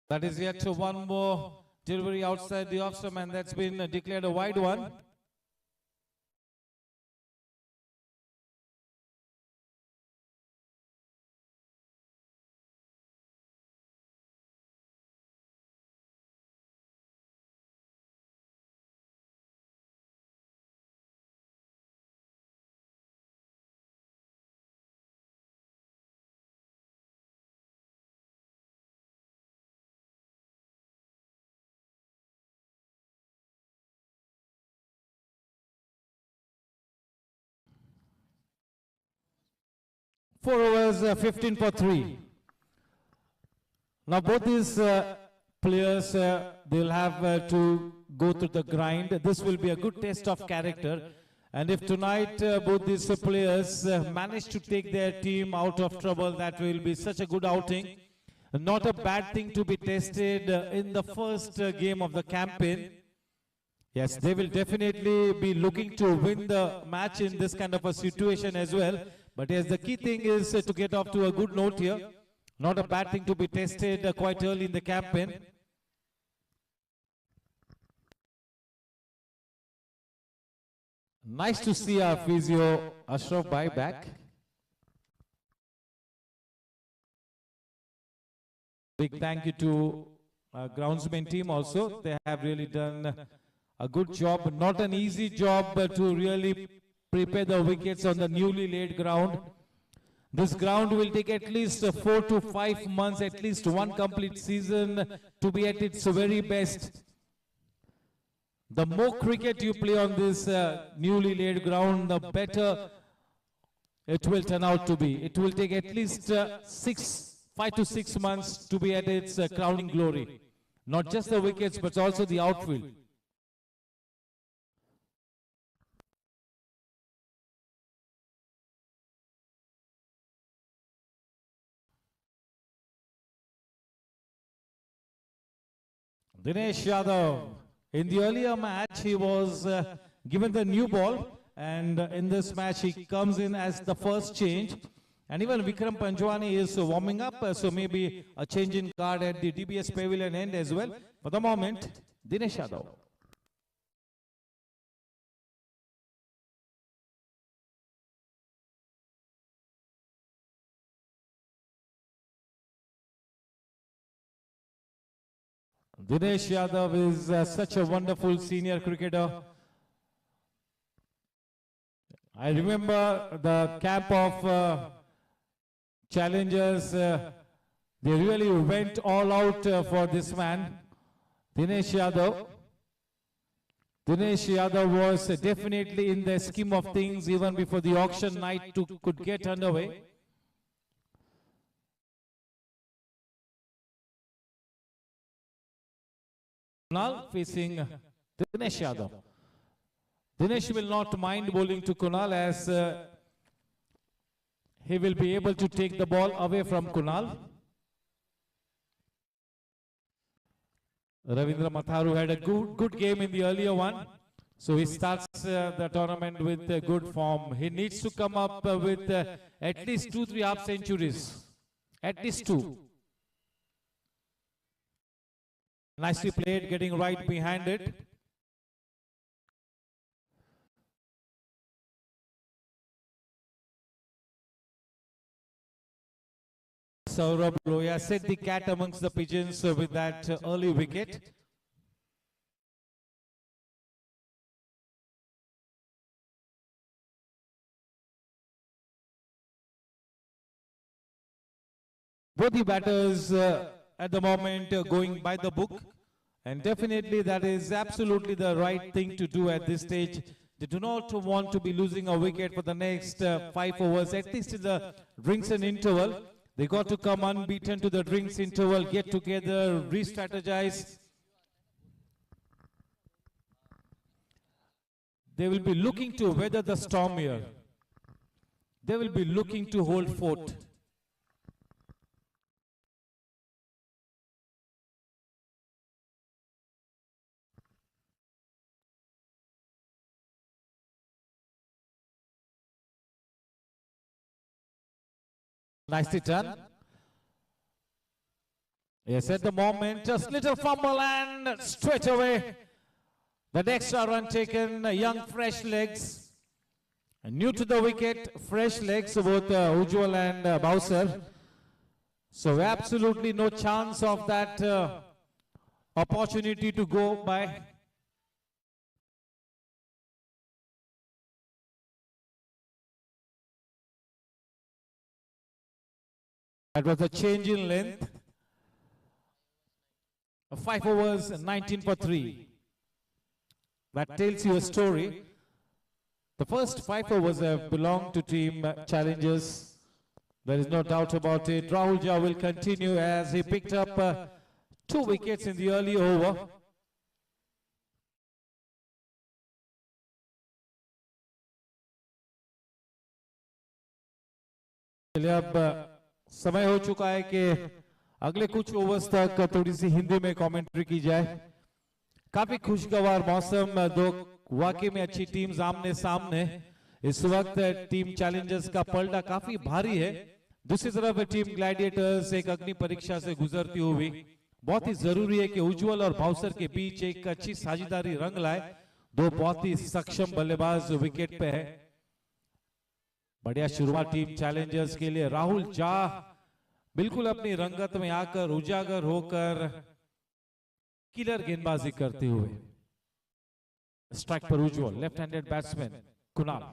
That is yet one more delivery outside the off stump, and that's been declared a wide one. Four overs, 15 for 3. Now both these players, they'll have to go through the grind. This will be a good test of character. And if tonight both these players manage to take their team out of trouble, that will be such a good outing. Not a bad thing to be tested in the first game of the campaign. Yes, they will definitely be looking to win the match in this kind of a situation as well. But yes, the key thing is to get off to a good note here. Not a bad thing to be tested quite early in the campaign. Nice to see our physio Ashraf Bhai back. Big thank you to our groundsman team also. They have really done a good job. Not an easy job to really prepare the wickets on the newly laid ground. This ground will take at least 4 to 5 months, at least one complete season to be at its very best. The more cricket you play on this newly laid ground, the better it will turn out to be. It will take at least 5 to 6 months to be at its crowning glory. Not just the wickets, but also the outfield. Dinesh Yadav, in the earlier match, he was given the new ball, and in this match, he comes in as the first change. And even Vikram Panjwani is warming up, so maybe a change in guard at the DBS Pavilion end as well. For the moment, Dinesh Yadav. Dinesh Yadav is such a wonderful senior cricketer. I remember the camp of challengers, they really went all out for this man, Dinesh Yadav. Dinesh Yadav was definitely in the scheme of things even before the auction night could get underway. Kunal facing Dinesh Yadav. Dinesh will not mind bowling to Kunal as he will be able to take the ball away from Kunal. Ravindra Matharu had a good game in the earlier one. So he starts the tournament with good form. He needs to come up with at least 2-3 half centuries. At least 2. Nicely played, getting right behind it. Saurabh Loya set the cat amongst the pigeons with that early wicket. Both the batters at the moment going by the book, and definitely that is absolutely the right thing to do at this stage. They do not want to be losing a wicket for the next 5 overs, at least in the drinks and interval. They got to come unbeaten to the drinks interval, get together, re-strategize. They will be looking to weather the storm here. They will be looking to hold fort. Nicely done. Yes, at the moment, just little fumble and straight away that extra run taken, young fresh legs. New to the wicket, fresh legs, both Ujjwal and Bowser. So absolutely no chance of that opportunity to go by. That was a change in length. 5 overs, 19 for 3. That tells you a story. The first 5 overs have belonged to team challengers. There is no doubt about it. Rahul Jha will continue as he picked up 2 wickets in the early over. अब समय हो चुका है कि अगले कुछ overs तक थोड़ी सी हिंदी में कमेंट्री की जाए. काफी खुशगवार मौसम, दो वाकई में अच्छी टीम्स आमने सामने। इस वक्त टीम चैलेंजर्स का पलड़ा काफी भारी है। दूसरी तरफ टीम ग्लैडिएटर्स एक अग्नि परीक्षा से गुजरती हुई। बहुत ही जरूरी है कि उज्जवल और भावसर के बीच एक अच्छी साझेदारी रंग लाए। दो बहुत ही सक्षम बल्लेबाज विकेट पे है। बढ़िया शुरुआत टीम चैलेंजर्स के लिए। राहुल झा बिल्कुल अपनी रंगत में आकर उजागर होकर किलर गेंदबाजी करते हुए। स्ट्राइक पर Ujjwal, left handed batsman Kunal.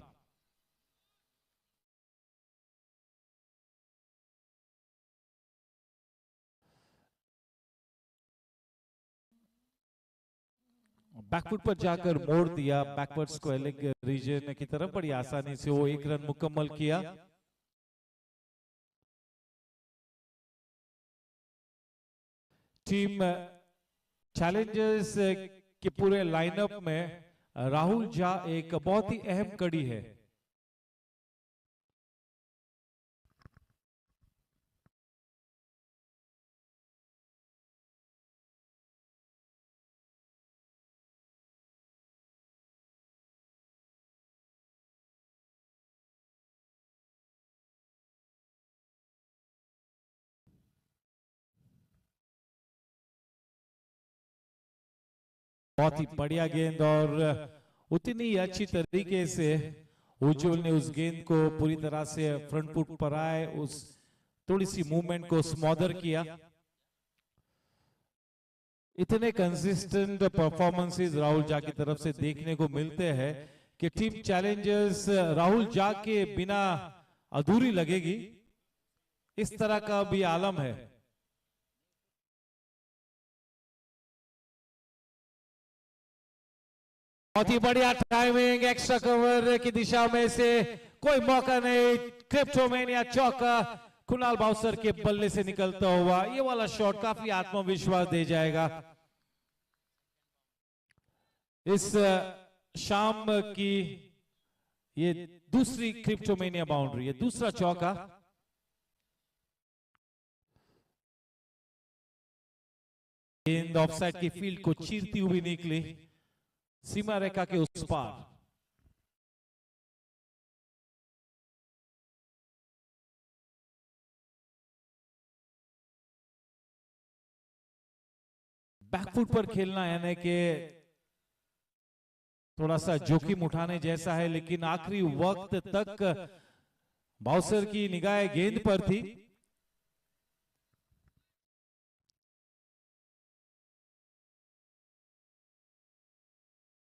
Back foot पर जाकर मोड़ दिया बैकवर्ड स्क्वायर लेग रीजन की तरफ। बड़ी आसानी से वो एक रन मुकम्मल किया। टीम चैलेंजर्स के पूरे लाइनअप में राहुल झा एक बहुत ही अहम कड़ी है। बहुत ही बढ़िया गेंद और उतनी ही अच्छी तरीके से उज्जवल ने उस गेंद को पूरी तरह से फ्रंट फुट पर आए, उस थोड़ी सी मूवमेंट को स्मॉदर किया। इतने कंसिस्टेंट परफॉर्मेंसेस राहुल झा की तरफ से देखने को मिलते हैं कि टीम चैलेंजर्स राहुल झा के बिना अधूरी लगेगी, इस तरह का भी आलम है। बहुत ही बढ़िया टाइमिंग, एक्स्ट्रा कवर की दिशा में से कोई मौका नहीं। क्रिप्टोमेनिया चौका कुणाल बाउसर के बल्ले से निकलता हुआ। ये वाला शॉट काफी आत्मविश्वास दे जाएगा। इस शाम की ये दूसरी क्रिप्टोमेनिया बाउंड्री है, दूसरा चौका। गेंद ऑफसाइड की फील्ड को चीरती हुई निकली सीमा रेखा के उस पार। बैकफुट पर खेलना यानी कि थोड़ा सा जोखिम उठाने जैसा है, लेकिन आखिरी वक्त तक बाउसर की निगाह गेंद पर थी।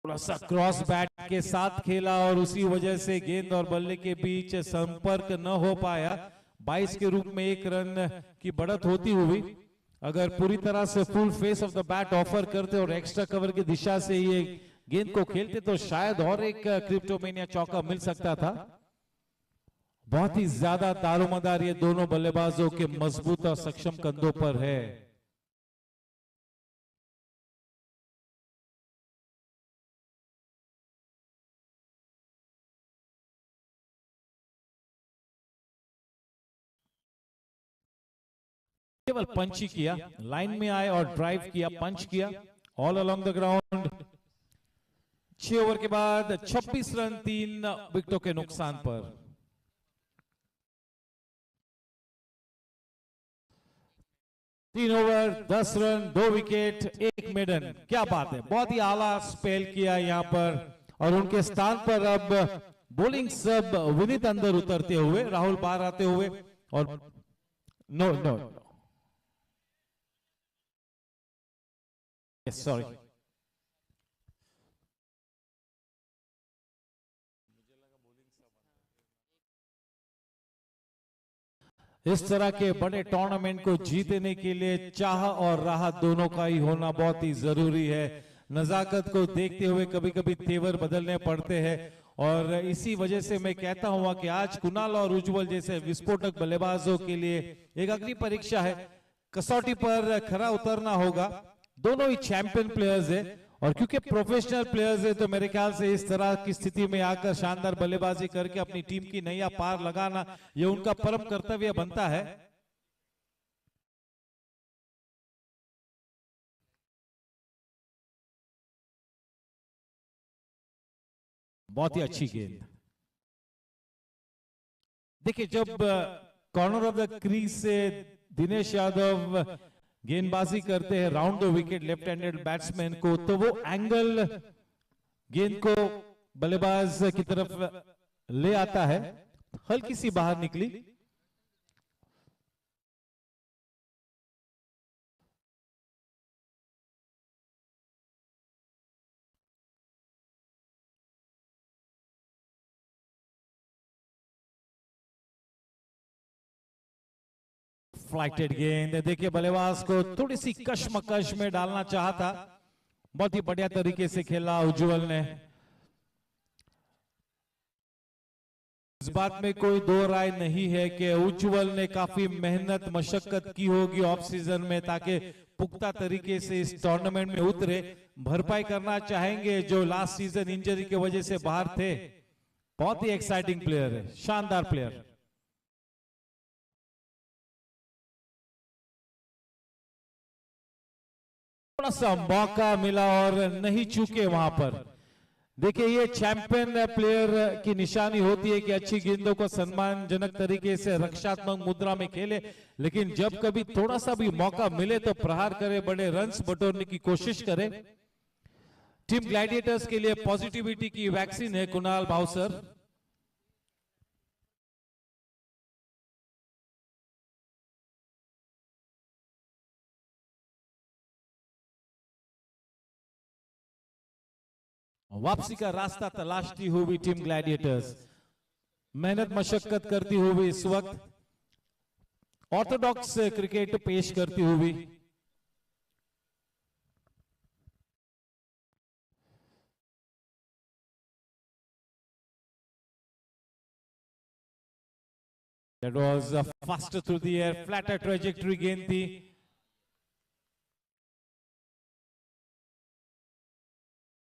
थोड़ा सा क्रॉस बैट के साथ खेला और उसी वजह से गेंद और बल्ले के बीच संपर्क न हो पाया। 22 के रूप में एक रन की बढ़त होती हुई अगर पूरी तरह से full face of the bat offer करते और एक्स्ट्रा कवर की दिशा से ये गेंद को खेलते तो शायद और एक क्रिप्टोमेनिया चौका मिल सकता था। बहुत ही ज्यादा दारोमदार ये दोनों बल्लेबाजों के मजबूत और सक्षम कंधों पर है। केवल पंच ही किया, लाइन में आए और ड्राइव किया, पंच किया all along the ground. 6 over के बाद 26 रन 3 विकेटों के नुकसान पर। तीन ओवर 10 रन 2 विकेट 1 मेडन। क्या बात है, बहुत ही आला स्पेल किया यहां पर। और उनके स्थान पर अब बॉलिंग सब विनीत अंदर उतरते हुए, राहुल बाहर आते हुए और नो नो सॉरी इस तरह के बड़े टूर्नामेंट को जीतने के लिए चाह और राह दोनों का ही होना बहुत ही जरूरी है। नजाकत को देखते हुए कभी कभी तेवर बदलने पड़ते हैं और इसी वजह से मैं कहता हूं कि आज कुणाल और उज्जवल जैसे विस्फोटक बल्लेबाजों के लिए एक अग्नि परीक्षा है। कसौटी पर खरा उतरना होगा। दोनों ही चैंपियन प्लेयर्स है और क्योंकि प्रोफेशनल प्लेयर्स है तो मेरे ख्याल से इस तरह की स्थिति में आकर शानदार बल्लेबाजी करके अपनी टीम की नैया पार लगाना ये उनका परम कर्तव्य बनता है। बहुत ही अच्छी गेंद। देखिए जब कॉर्नर ऑफ द क्रीज से दिनेश यादव गेंदबाजी करते हैं round the wicket left handed batsman को, तो वो एंगल गेंद को बल्लेबाज की तरफ ले आता है, हल्की सी बाहर निकली। फ्लाइटेड गेंद, देखिए बल्लेबाज को थोड़ी सी कश्मकश में डालना चाहा था, बहुत ही बढ़िया तरीके से खेला उज्जवल ने। इस बात में कोई दो राय नहीं है कि उज्जवल ने काफी मेहनत मशक्कत की होगी ऑफ सीजन में ताकि पुख्ता तरीके से इस टूर्नामेंट में उतरे, भरपाई करना चाहेंगे जो लास्ट सीजन इंजरी की वजह से बाहर थे। बहुत ही एक्साइटिंग प्लेयर है, शानदार प्लेयर। थोड़ा सा मौका मिला और नहीं चूके वहां पर। देखिए ये चैंपियन प्लेयर की निशानी होती है कि अच्छी गेंदों को सम्मानजनक तरीके से रक्षात्मक मुद्रा में खेले, लेकिन जब कभी थोड़ा सा भी मौका मिले तो प्रहार करे, बड़े रन्स बटोरने की कोशिश करे। टीम ग्लैडिएटर्स के लिए पॉजिटिविटी की वैक्सीन है कुणाल भावसर। वापसी का रास्ता तलाशती हुई टीम ग्लैडिएटर्स, मेहनत मशक्कत करती हुई इस वक्त ऑर्थोडॉक्स क्रिकेट पेश करती हुई। That was a faster through the air, flatter trajectory गेंद थी।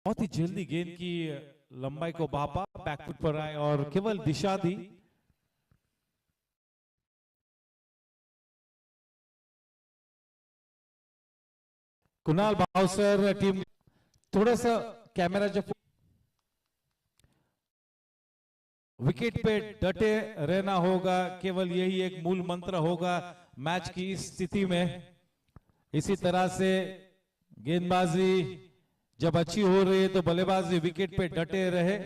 बहुत ही जल्दी गेंद की लंबाई को भापा, बैकफुट पर आए और केवल दिशा दी। कुणाल भावसर टीम, थोड़ा सा कैमरा जब विकेट पे डटे रहना होगा, केवल यही एक मूल मंत्र होगा मैच की इस स्थिति में। इसी तरह से गेंदबाजी जब अच्छी हो रही है तो बल्लेबाजी विकेट पे डटे रहे,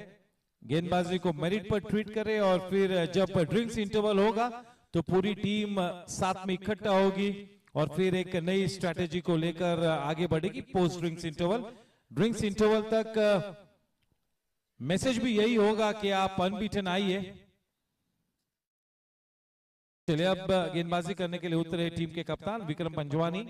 गेंदबाजी को मेरिट पर ट्रीट करे और फिर जब ड्रिंक्स इंटरवल होगा तो पूरी टीम साथ में इकट्ठा होगी और फिर एक नई स्ट्रैटेजी को लेकर आगे बढ़ेगी post drinks interval. Drinks interval तक मैसेज भी यही होगा कि आप अनबीटन आइए। चलिए अब गेंदबाजी करने के लिए उतरे टीम के कप्तान Vikram Panjwani.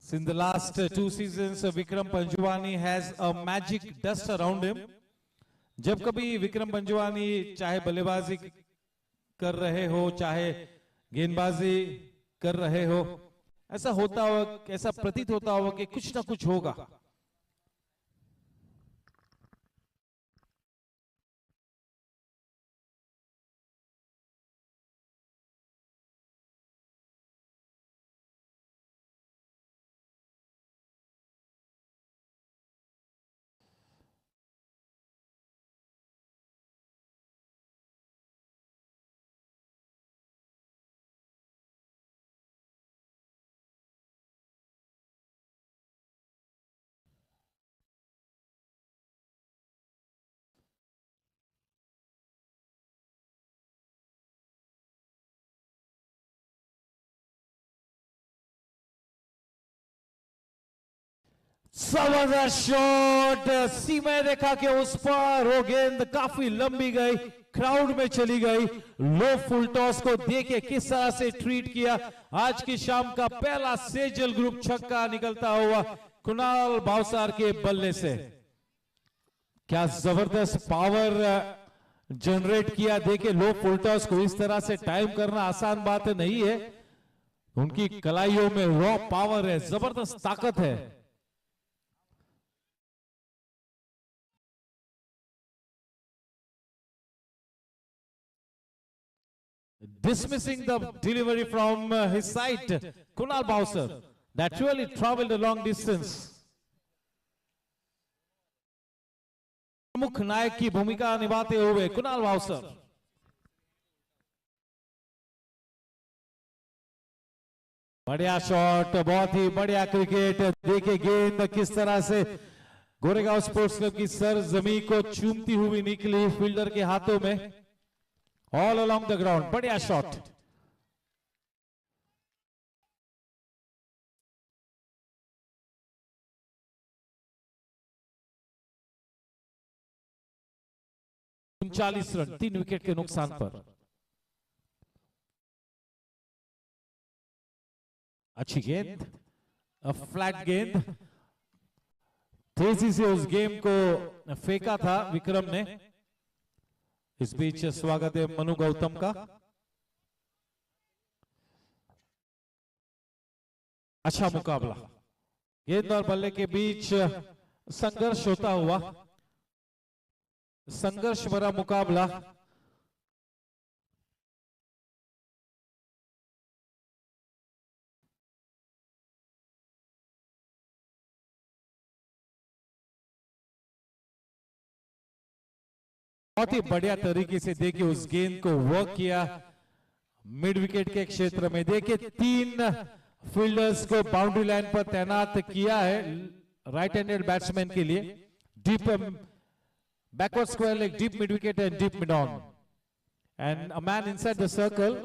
Since the last 2 seasons, Vikram Panjwani has a magic dust around him. जब कभी विक्रम पंजवानी चाहे बल्लेबाजी कर रहे हो चाहे गेंदबाजी कर रहे हो, ऐसा होता हो, ऐसा प्रतीत होता हो कि कुछ ना कुछ होगा। जबरदस्त शॉट, सीमा रेखा के उस पार वो गेंद काफी लंबी गई, क्राउड में चली गई। लो फुल टॉस को देखे किस तरह से ट्रीट किया। आज की शाम का पहला सेजल ग्रुप छक्का निकलता हुआ कुणाल भावसार के बल्ले से। क्या जबरदस्त पावर जनरेट किया। देखे लो फुल टॉस को इस तरह से टाइम करना आसान बात नहीं है। उनकी कलाइयों में रॉ पावर है, जबरदस्त ताकत है। Dismissing the delivery from his side, Kunal Bowser. that really traveled a long distance. प्रमुख नायक की भूमिका निभाते हुए कुणाल भावसर। बढ़िया शॉट, बहुत ही बढ़िया क्रिकेट। देखिए गेंद किस तरह से गोरेगांव स्पोर्ट्स क्लब की सर जमीन को चूमती हुई निकली फील्डर के हाथों में, ऑल अलोंग द ग्राउंड। बढ़िया शॉट। उनचालीस रन 3 विकेट के नुकसान पर। अच्छी गेंद, फ्लैट गेंद, तेजी से उस गेम को फेंका था विक्रम ने। इस बीच स्वागत है मनु गौतम का। अच्छा मुकाबला, गेंद और बल्ले के बीच संघर्ष होता हुआ, संघर्ष भरा मुकाबला। बहुत ही बढ़िया तरीके से देखिए उस गेंद को वर्क किया मिड विकेट के क्षेत्र में। देखिए 3 फील्डर्स को बाउंड्री लाइन पर तैनात किया है राइट हैंडेड बैट्समैन के लिए। Deep backward square leg, deep mid wicket and deep mid on, and a man inside the circle,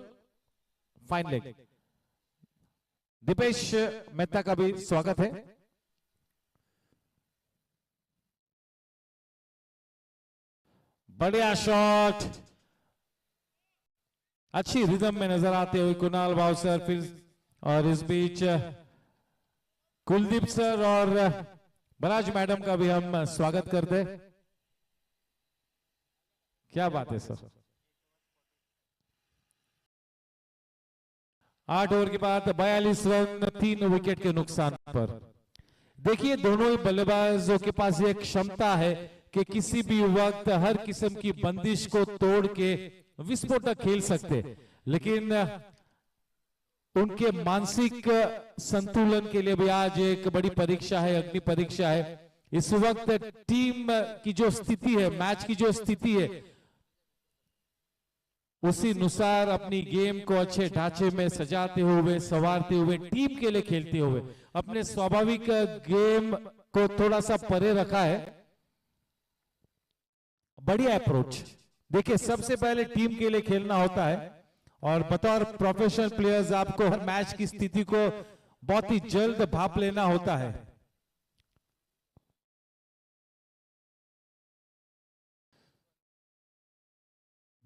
fine leg. Deepesh Mehta का भी स्वागत है। बढ़िया शॉट, अच्छी रिदम में नजर आते हुए कुणाल भावसर। फिर और इस बीच कुलदीप सर और बराज मैडम का भी हम स्वागत करते। क्या बात है सर। 8 ओवर के बाद 42 रन 3 विकेट के नुकसान पर। देखिए दोनों ही बल्लेबाजों के पास ये क्षमता है कि किसी भी वक्त हर किस्म की बंदिश को तोड़ के विस्फोटक खेल सकते, लेकिन उनके मानसिक संतुलन के लिए भी आज एक बड़ी परीक्षा है, अग्नि परीक्षा है। इस वक्त टीम की जो स्थिति है, मैच की जो स्थिति है, उसी अनुसार अपनी गेम को अच्छे ढांचे में सजाते हुए, संवारते हुए, टीम के लिए खेलते हुए अपने स्वाभाविक गेम को थोड़ा सा परे रखा है। बढ़िया अप्रोच। देखिए सबसे पहले टीम के लिए खेलना होता है और बतौर प्रोफेशनल प्लेयर्स आपको हर मैच की स्थिति को बहुत ही जल्द भाप लेना होता है।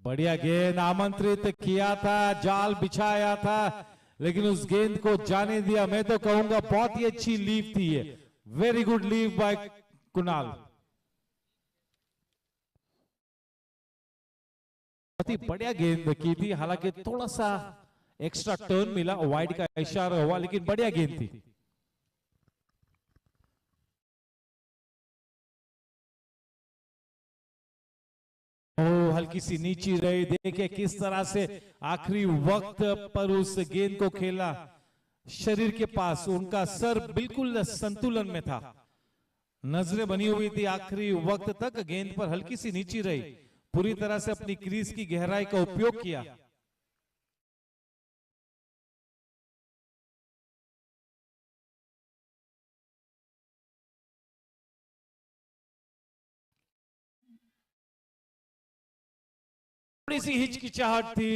बढ़िया गेंद, आमंत्रित किया था, जाल बिछाया था, लेकिन उस गेंद को जाने दिया। मैं तो कहूंगा बहुत ही अच्छी लीव थी ये, very good leave by Kunal. बहुत ही बढ़िया गेंद की थी, हालांकि थोड़ा सा एक्स्ट्रा टर्न मिला, वाइड का इशारा हुआ, लेकिन बढ़िया गेंद थी। हल्की सी नीची रही। देखे किस तरह से आखिरी वक्त पर उस गेंद को खेला। शरीर के पास उनका सर बिल्कुल संतुलन में था, नजरें बनी हुई थी आखिरी वक्त तक। गेंद पर हल्की सी नीची रही, पूरी तरह से अपनी क्रीज की गहराई का उपयोग किया। थोड़ी सी हिचकिचाहट थी।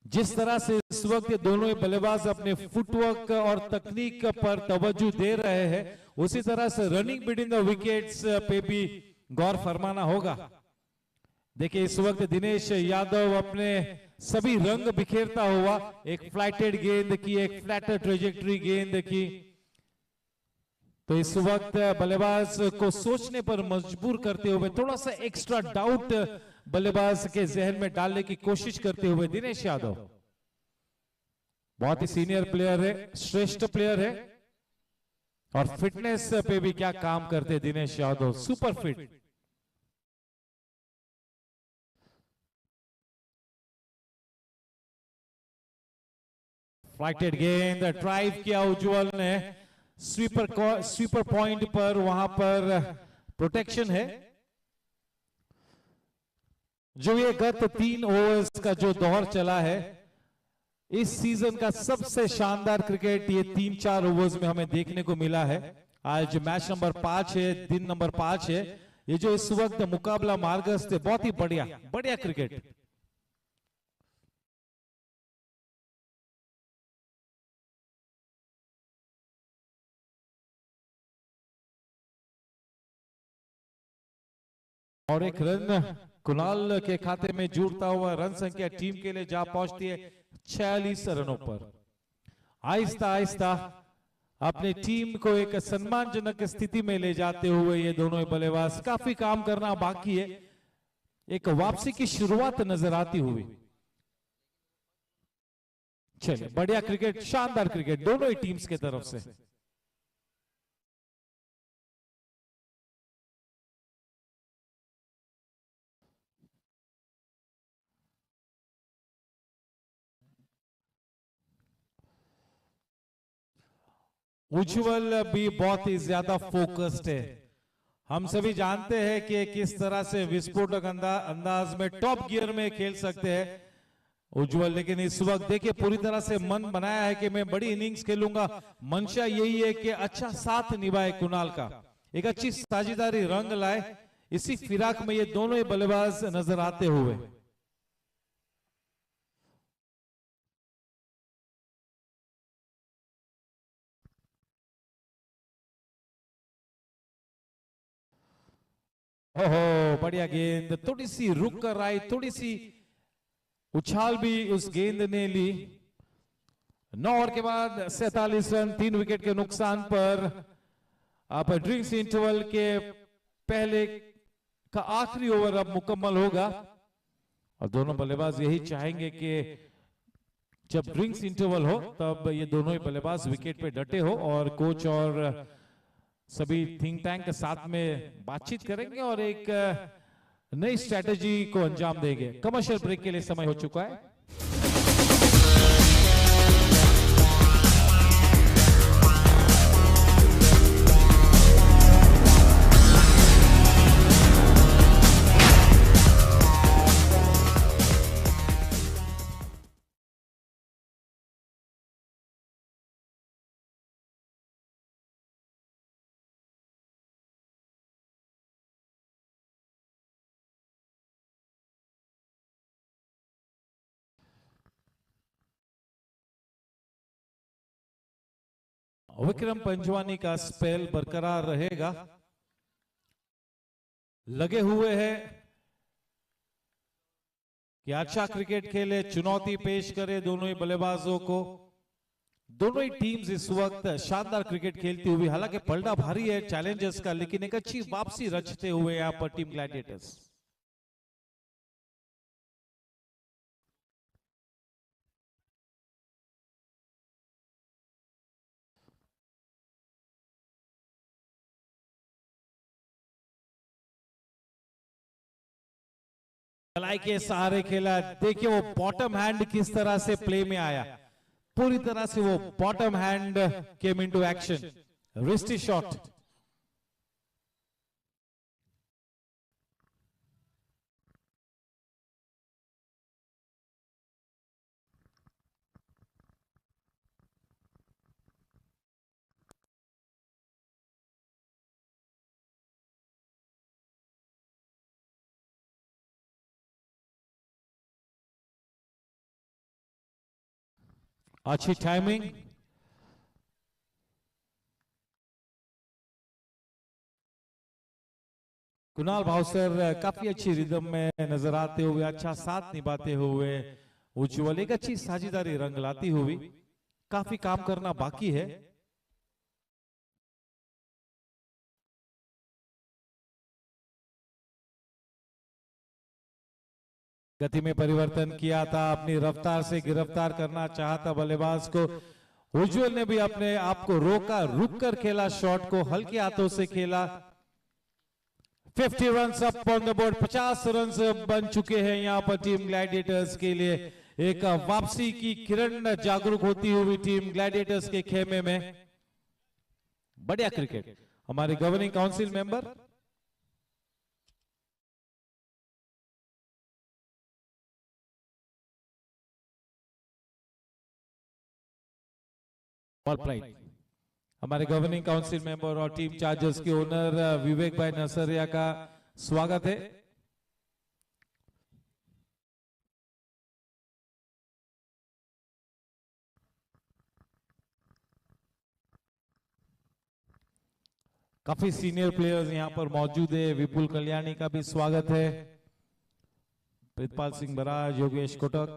जिस तरह से इस वक्त ये दोनों ही बल्लेबाज अपने फुटवर्क और तकनीक पर तवज्जो दे रहे हैं, उसी तरह से रनिंग बिटवीन द विकेट्स पे भी गौर फरमाना होगा। देखिए इस वक्त दिनेश यादव अपने सभी रंग बिखेरता हुआ, एक फ्लैटेड गेंद की, एक फ्लैटर ट्रेजेक्टरी गेंद की, तो इस वक्त बल्लेबाज को सोचने पर मजबूर करते हुए, थोड़ा सा एक्स्ट्रा डाउट बल्लेबाज के जहन में डालने की कोशिश करते हुए दिनेश यादव। बहुत ही सीनियर प्लेयर है, श्रेष्ठ प्लेयर है, और फिटनेस पे भी क्या काम करते Dinesh Yadav, super fit. Righted गेंद ड्राइव किया उज्जवल ने, स्वीपर पॉइंट पर, वहां पर प्रोटेक्शन है। जो ये गत 3 ओवर्स का जो दौर चला है, इस सीजन का सबसे शानदार क्रिकेट ये 3-4 ओवर्स में हमें देखने को मिला है। आज मैच नंबर 5 है, दिन नंबर 5 है। ये जो इस वक्त मुकाबला मार्गस्थ है, बहुत ही बढ़िया क्रिकेट। और एक रन कुणाल के खाते में जुड़ता हुआ रन संख्या टीम के लिए जा पहुंचती है 46 रनों पर। आहिस्ता आहिस्ता अपने टीम को एक सम्मानजनक स्थिति में ले जाते हुए ये दोनों बल्लेबाज, काफी काम करना बाकी है। एक वापसी की शुरुआत नजर आती हुई। चलिए, बढ़िया क्रिकेट, शानदार क्रिकेट दोनों ही टीम्स के तरफ से। उज्जवल भी बहुत ही ज्यादा फोकस्ड है। हम सभी जानते हैं कि किस तरह से विस्फोटक अंदाज में टॉप गियर में खेल सकते हैं उज्जवल, लेकिन इस वक्त देखिए पूरी तरह से मन बनाया है कि मैं बड़ी इनिंग्स खेलूंगा। मंशा यही है कि अच्छा साथ निभाए कुणाल का, एक अच्छी साझेदारी रंग लाए। इसी फिराक में ये दोनों ही बल्लेबाज नजर आते हुए। ओहो, बढ़िया गेंद, थोड़ी सी रुक कर आई, थोड़ी सी उछाल भी उस गेंद ने ली। 9 ओवर के बाद 47 रन, 3 विकेट के नुकसान पर अब ड्रिंक्स इंटरवल के पहले का आखिरी ओवर अब मुकम्मल होगा और दोनों बल्लेबाज यही चाहेंगे कि जब ड्रिंक्स इंटरवल हो तब ये दोनों ही बल्लेबाज विकेट पे डटे हो और कोच और सभी थिंक टैंक के साथ में बातचीत करेंगे और एक नई स्ट्रेटजी को अंजाम देंगे। कमर्शियल ब्रेक के लिए समय हो चुका है। विक्रम पंजवानी का स्पेल बरकरार रहेगा, लगे हुए हैं कि अच्छा क्रिकेट खेले, चुनौती पेश करे दोनों ही बल्लेबाजों को। दोनों ही टीम्स इस वक्त शानदार क्रिकेट खेलती हुई, हालांकि पलड़ा भारी है चैलेंजर्स का, लेकिन एक अच्छी वापसी रचते हुए यहां पर टीम ग्लैडिएटर्स। कलाई के सहारे खेला, देखिए वो बॉटम हैंड किस तरह से प्ले में आया, पूरी तरह से वो bottom hand came into action, wristy shot. अच्छी टाइमिंग, कुणाल भावसर काफी अच्छी रिदम में नजर आते हुए, अच्छा साथ निभाते हुए, उज्जवल एक अच्छी साझेदारी रंग लाती हुई। काफी काम करना बाकी है। गति में परिवर्तन किया था, अपनी रफ्तार से गिरफ्तार करना चाहता बल्लेबाज को। उज्जवल ने भी अपने आप को रोका, रुक कर खेला, शॉट को हल्के हाथों से खेला। 50 run up on the board, 50 run बन चुके हैं यहां पर टीम ग्लैडिएटर्स के लिए। एक वापसी की किरण जागरूक होती हुई टीम ग्लैडिएटर्स के खेमे में। बढ़िया क्रिकेट। हमारे गवर्निंग काउंसिल मेंबर और प्राइड, हमारे गवर्निंग काउंसिल मेंबर और टीम चार्जर्स के ओनर विवेक भाई नरसरिया का स्वागत है। काफी सीनियर प्लेयर्स यहां पर मौजूद है। विपुल कल्याणी का भी स्वागत है। प्रीतपाल सिंह बराज, योगेश कोटक,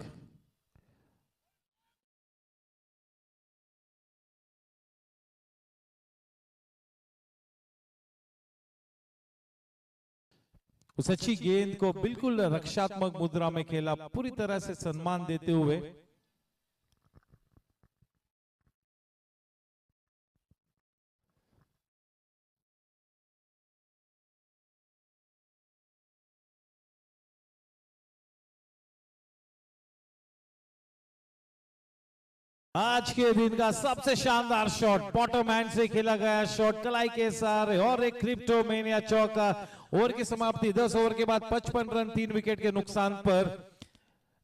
उस अच्छी गेंद को बिल्कुल रक्षात्मक मुद्रा में खेला, पूरी तरह से सम्मान देते हुए। आज के दिन का सबसे शानदार शॉट, बॉटम हैंड से खेला गया शॉट, कलाई के सारे और एक क्रिप्टोमेनिया चौका। ओवर की समाप्ति 10 ओवर के बाद 55 रन 3 विकेट के नुकसान पर।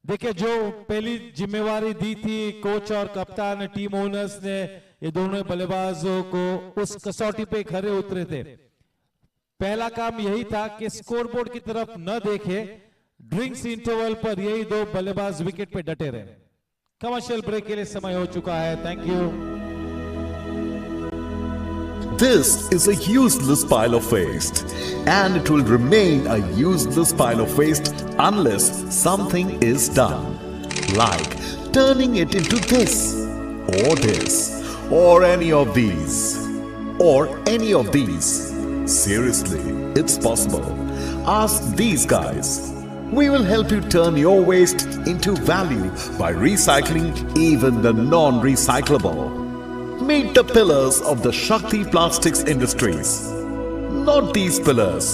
देखिए, जो पहली जिम्मेवारी दी थी कोच और कप्तान टीम ओनर्स ने, ये दोनों बल्लेबाजों को उस कसौटी पे खड़े उतरे थे। पहला काम यही था कि स्कोरबोर्ड की तरफ न देखे, ड्रिंक्स इंटरवल पर यही दो बल्लेबाज विकेट पे डटे रहे। कमर्शियल ब्रेक के लिए समय हो चुका है। Thank you. This is a useless pile of waste, and it will remain a useless pile of waste unless something is done, like turning it into this, or any of these, or any of these. Seriously, it's possible. Ask these guys. We will help you turn your waste into value by recycling even the non-recyclable. Meet the pillars of the Shakti Plastics Industries. Not these pillars.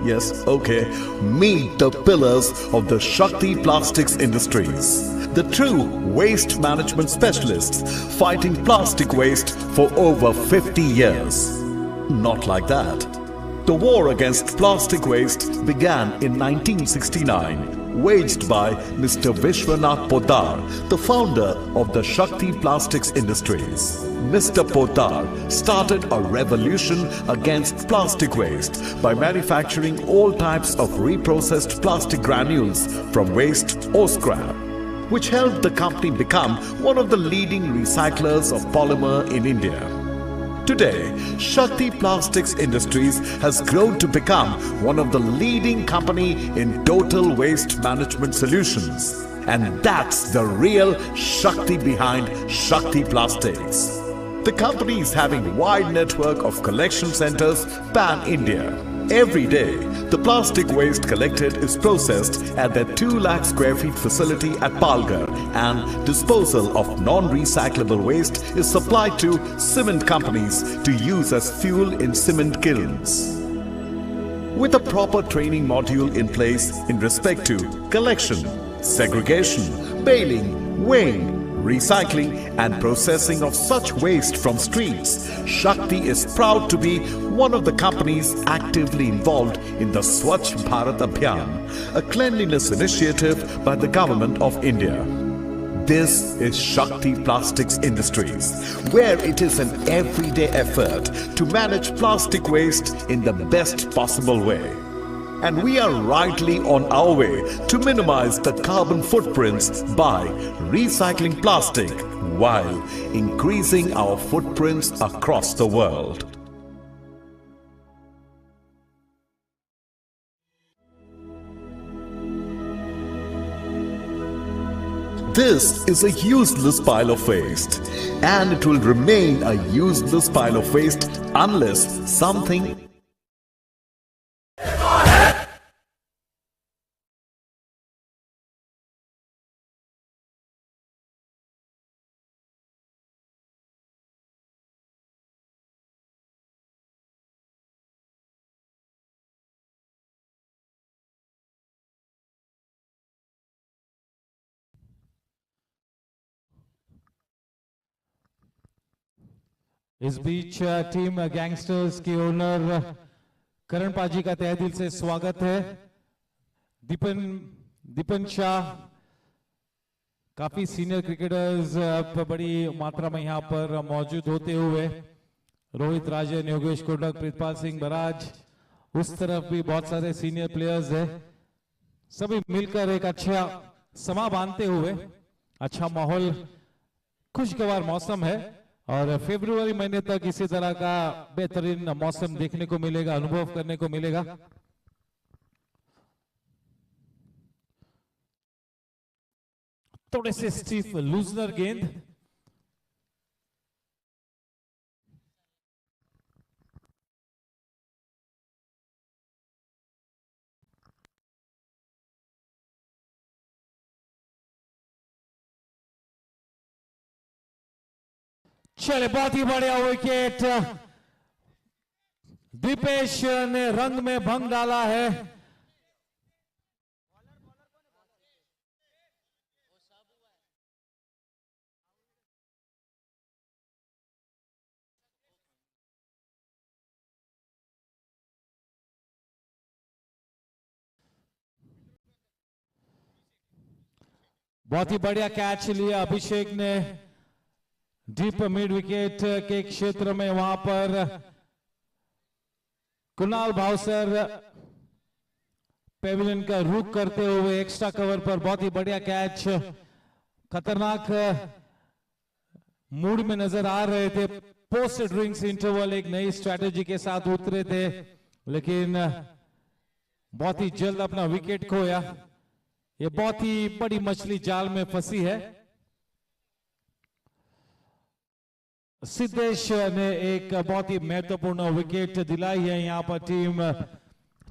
Yes, okay. Meet the pillars of the Shakti Plastics Industries. The true waste management specialists fighting plastic waste for over 50 years. Not like that. The war against plastic waste began in 1969, waged by Mr. Vishwanath Poddar, the founder of the Shakti Plastics Industries. Mr. Poddar started a revolution against plastic waste by manufacturing all types of reprocessed plastic granules from waste or scrap, which helped the company become one of the leading recyclers of polymer in India. Today, Shakti Plastics Industries has grown to become one of the leading company in total waste management solutions. And that's the real Shakti behind Shakti Plastics. The company is having wide network of collection centers pan-India. Every day, the plastic waste collected is processed at their 2 lakh square feet facility at Palghar, and disposal of non-recyclable waste is supplied to cement companies to use as fuel in cement kilns. With a proper training module in place in respect to collection, segregation, baling, weighing, recycling and processing of such waste from streets, Shakti is proud to be one of the companies actively involved in the Swachh Bharat Abhiyan, a cleanliness initiative by the Government of India. This is Shakti Plastics Industries, where it is an everyday effort to manage plastic waste in the best possible way. And we are rightly on our way to minimize the carbon footprints by recycling plastic while increasing our footprints across the world. This is a useless pile of waste, and it will remain a useless pile of waste unless something इस बीच team gangsters के owner करण पाजी का तहे दिल से स्वागत है। दीपन शाह, काफी सीनियर क्रिकेटर्स अब बड़ी मात्रा में यहाँ पर मौजूद होते हुए, रोहित राजन, योगेश कोटक, प्रीतपाल सिंह बराज, उस तरफ भी बहुत सारे सीनियर प्लेयर्स हैं। सभी मिलकर एक अच्छा समा बांधते हुए, अच्छा माहौल, खुशगवार मौसम है और फरवरी महीने तक इसी तरह का बेहतरीन मौसम देखने को मिलेगा, अनुभव करने को मिलेगा। थोड़े से स्टीफ लूजनर गेंद, चले बहुत ही बढ़िया विकेट। दीपेश ने रंग में भंग डाला है। बहुत ही बढ़िया कैच लिया अभिषेक ने डीप मिड विकेट के क्षेत्र में। वहां पर कुणाल भावसर पेविलियन का रुख करते हुए एक्स्ट्रा कवर पर बहुत ही बढ़िया कैच, खतरनाक मूड में नजर आ रहे थे। पोस्ट ड्रिंक्स इंटरवल एक नई स्ट्रैटेजी के साथ उतरे थे, लेकिन बहुत ही जल्द अपना विकेट खोया। ये बहुत ही बड़ी मछली जाल में फंसी है। सिद्धेश ने एक बहुत ही महत्वपूर्ण विकेट दिलाई है यहाँ पर टीम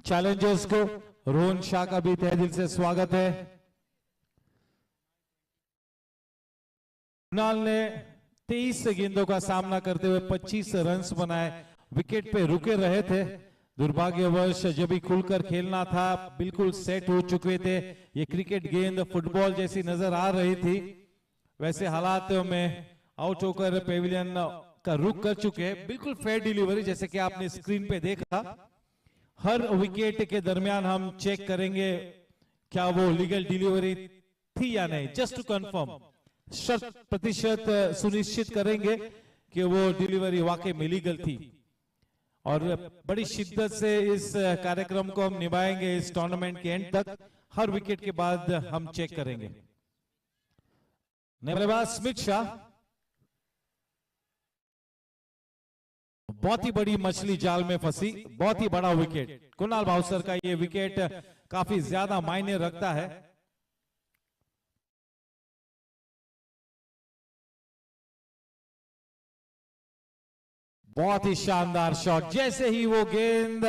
चैलेंजर्स को। रोहन शाह का भी तहे दिल से स्वागत है। कुणाल ने 23 गेंदों का सामना करते हुए 25 रन्स बनाए, विकेट पे रुके रहे थे। दुर्भाग्यवश जब भी खुलकर खेलना था, बिल्कुल सेट हो चुके थे। ये क्रिकेट गेंद फुटबॉल जैसी नजर आ रही थी। वैसे हालात में आउट होकर पेविलियन का रुख कर चुके हैं। बिल्कुल फेयर डिलीवरी, जैसे कि आपने स्क्रीन पे देखा। हर विकेट के दरमियान हम चेक करेंगे क्या वो लीगल डिलीवरी थी या नहीं, जस्ट टू कंफर्म, 100% सुनिश्चित करेंगे कि वो डिलीवरी वाकई में लीगल थी। और बड़ी शिद्दत से इस कार्यक्रम को हम निभाएंगे इस टूर्नामेंट के एंड तक। हर विकेट के बाद हम चेक करेंगे। बल्लेबाज स्मिथ शाह, बहुत ही बड़ी मछली जाल में फंसी, बहुत ही बड़ा विकेट। कुणाल भावसर का ये विकेट काफी ज्यादा मायने रखता है। बहुत ही शानदार शॉट, जैसे ही वो गेंद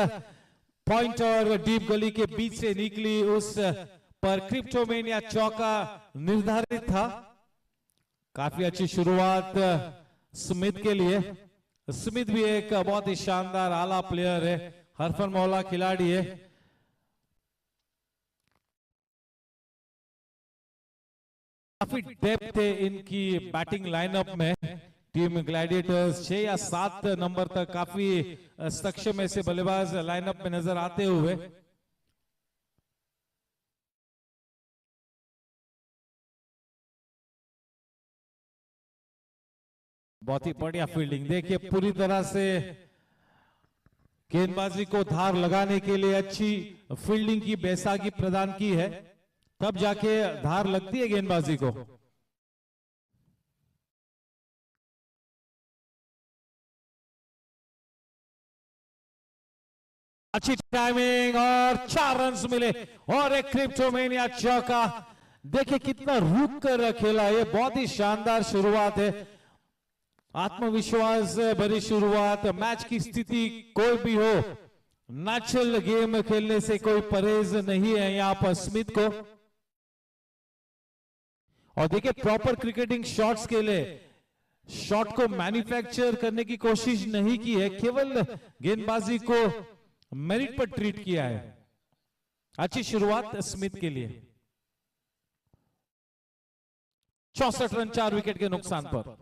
पॉइंट और डीप गली के बीच से निकली, उस पर क्रिप्टोमेनिया चौका निर्धारित था। काफी अच्छी शुरुआत स्मिथ के लिए। स्मिथ भी एक बहुत ही शानदार आला प्लेयर है, हरफन मौला खिलाड़ी है। काफी डेप्थ है इनकी बैटिंग लाइनअप में। टीम ग्लैडिएटर्स 6 या 7 नंबर तक काफी सक्षम ऐसे बल्लेबाज लाइनअप में नजर आते हुए। बहुत ही बढ़िया फील्डिंग, देखिए पूरी तरह से गेंदबाजी को धार लगाने के लिए अच्छी फील्डिंग की बैसाखी प्रदान की है, तब जाके धार लगती है गेंदबाजी को। अच्छी टाइमिंग और 4 रन्स मिले और एक क्रिप्टोमेनिया चौका। देखिए कितना रुक कर खेला, ये बहुत ही शानदार शुरुआत है। आत्मविश्वास भरी शुरुआत। मैच की स्थिति कोई भी हो, नेचुरल गेम खेलने से कोई परहेज नहीं है यहाँ पर स्मिथ को। और देखिए प्रॉपर क्रिकेटिंग शॉट्स के लिए शॉट को मैन्युफैक्चर करने की कोशिश नहीं की है, केवल गेंदबाजी को मेरिट पर ट्रीट किया है। अच्छी शुरुआत स्मिथ के लिए। 64 रन 4 विकेट के नुकसान पर।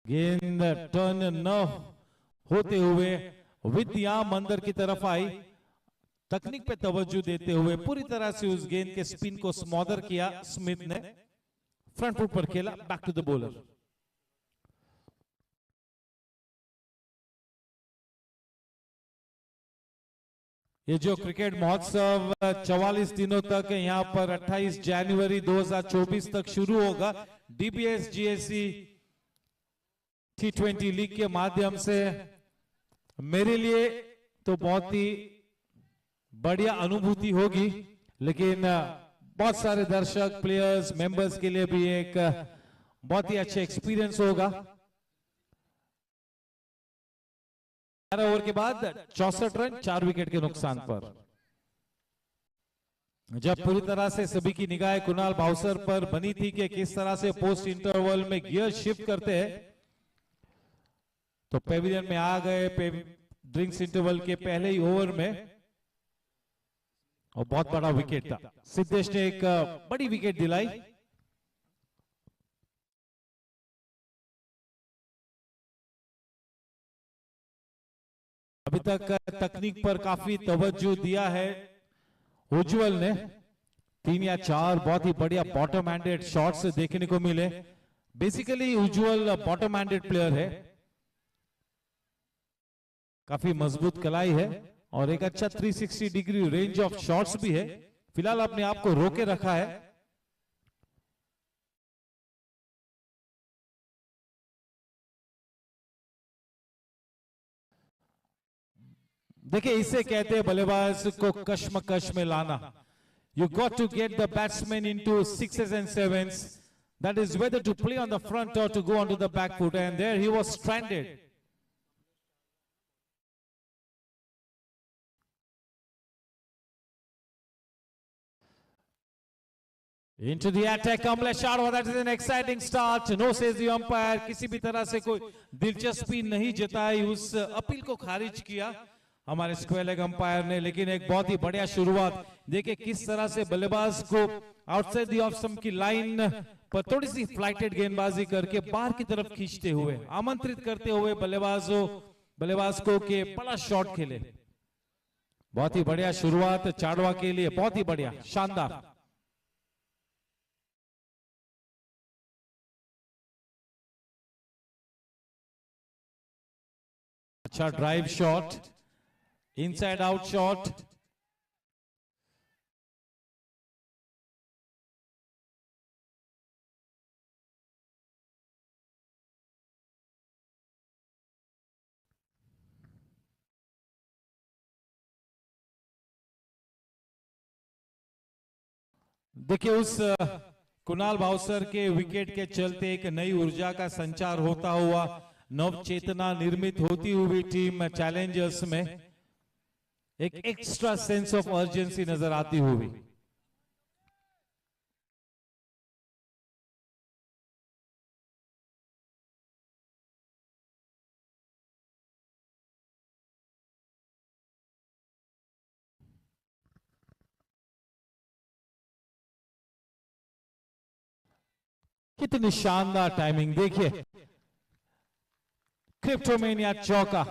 गेंद टर्न न होते हुए विद्याम अंदर की तरफ आई, तकनीक पे तवज्जो देते हुए पूरी तरह से उस गेंद के स्पिन को स्मॉदर किया स्मिथ ने, फ्रंट फुट पर खेला, बैक टू द बॉलर। ये जो क्रिकेट महोत्सव 44 दिनों तक यहाँ पर 28 जनवरी 2024 तक शुरू होगा, डीबीएस जीएससी T20 लीग के माध्यम से, मेरे लिए तो बहुत ही बढ़िया अनुभूति होगी, लेकिन बहुत सारे दर्शक, प्लेयर्स, मेंबर्स के लिए भी एक बहुत ही अच्छा एक्सपीरियंस होगा। 11 ओवर के बाद 64 रन 4 विकेट के नुकसान पर। जब पूरी तरह से सभी की निगाहें कुणाल भावसर पर बनी थी कि किस तरह से पोस्ट इंटरवल में गियर शिफ्ट करते हैं, तो पेविलियन में आ गए ड्रिंक्स इंटरवल के पहले ही ओवर में, और बहुत बड़ा विकेट था। सिद्धेश ने एक बड़ी विकेट दिलाई। अभी तक तकनीक पर काफी तवज्जो दिया है उज्जवल ने, 3 या 4 बहुत ही बढ़िया बॉटम हैंडेड शॉट्स देखने को मिले। बेसिकली उज्जवल बॉटम हैंडेड प्लेयर है, काफी मजबूत कलाई है और एक अच्छा 360 डिग्री रेंज ऑफ शॉट्स भी है। फिलहाल अपने आप को रोके रखा है। देखिए, इसे कहते हैं बल्लेबाज को कश्मकश में लाना। You got to get the batsman into 6s and 7s. That is whether to play on the front or to go onto the back foot, and there he was stranded. Into the attack, Kamlesh Sharma. That is an exciting start. No says the umpire. किसी भी तरह से कोई दिलचस्पी नहीं जताई, उस appeal को खारिज किया हमारे स्क्वायर लेग अंपायर ने। लेकिन एक बहुत ही बढ़िया शुरुआत, देखिए किस तरह से बल्लेबाज को आउटसाइड द ऑफ स्टंप की लाइन पर थोड़ी सी फ्लाइटेड गेंदबाजी करके बाहर की तरफ खींचते हुए, आमंत्रित करते हुए बल्लेबाज को के बड़ा शॉट खेले। बहुत ही बढ़िया शुरुआत चाड़वा के लिए, बहुत ही बढ़िया, शानदार। अच्छा drive shot, inside out shot, देखिए उस कुणाल भावसर के विकेट के चलते एक नई ऊर्जा का संचार होता हुआ, नव चेतना निर्मित होती हुई टीम चैलेंजर्स में एक एक्स्ट्रा सेंस ऑफ अर्जेंसी नजर आती हुई। कितनी शानदार टाइमिंग, देखिए क्रिप्टोमेनिया चौका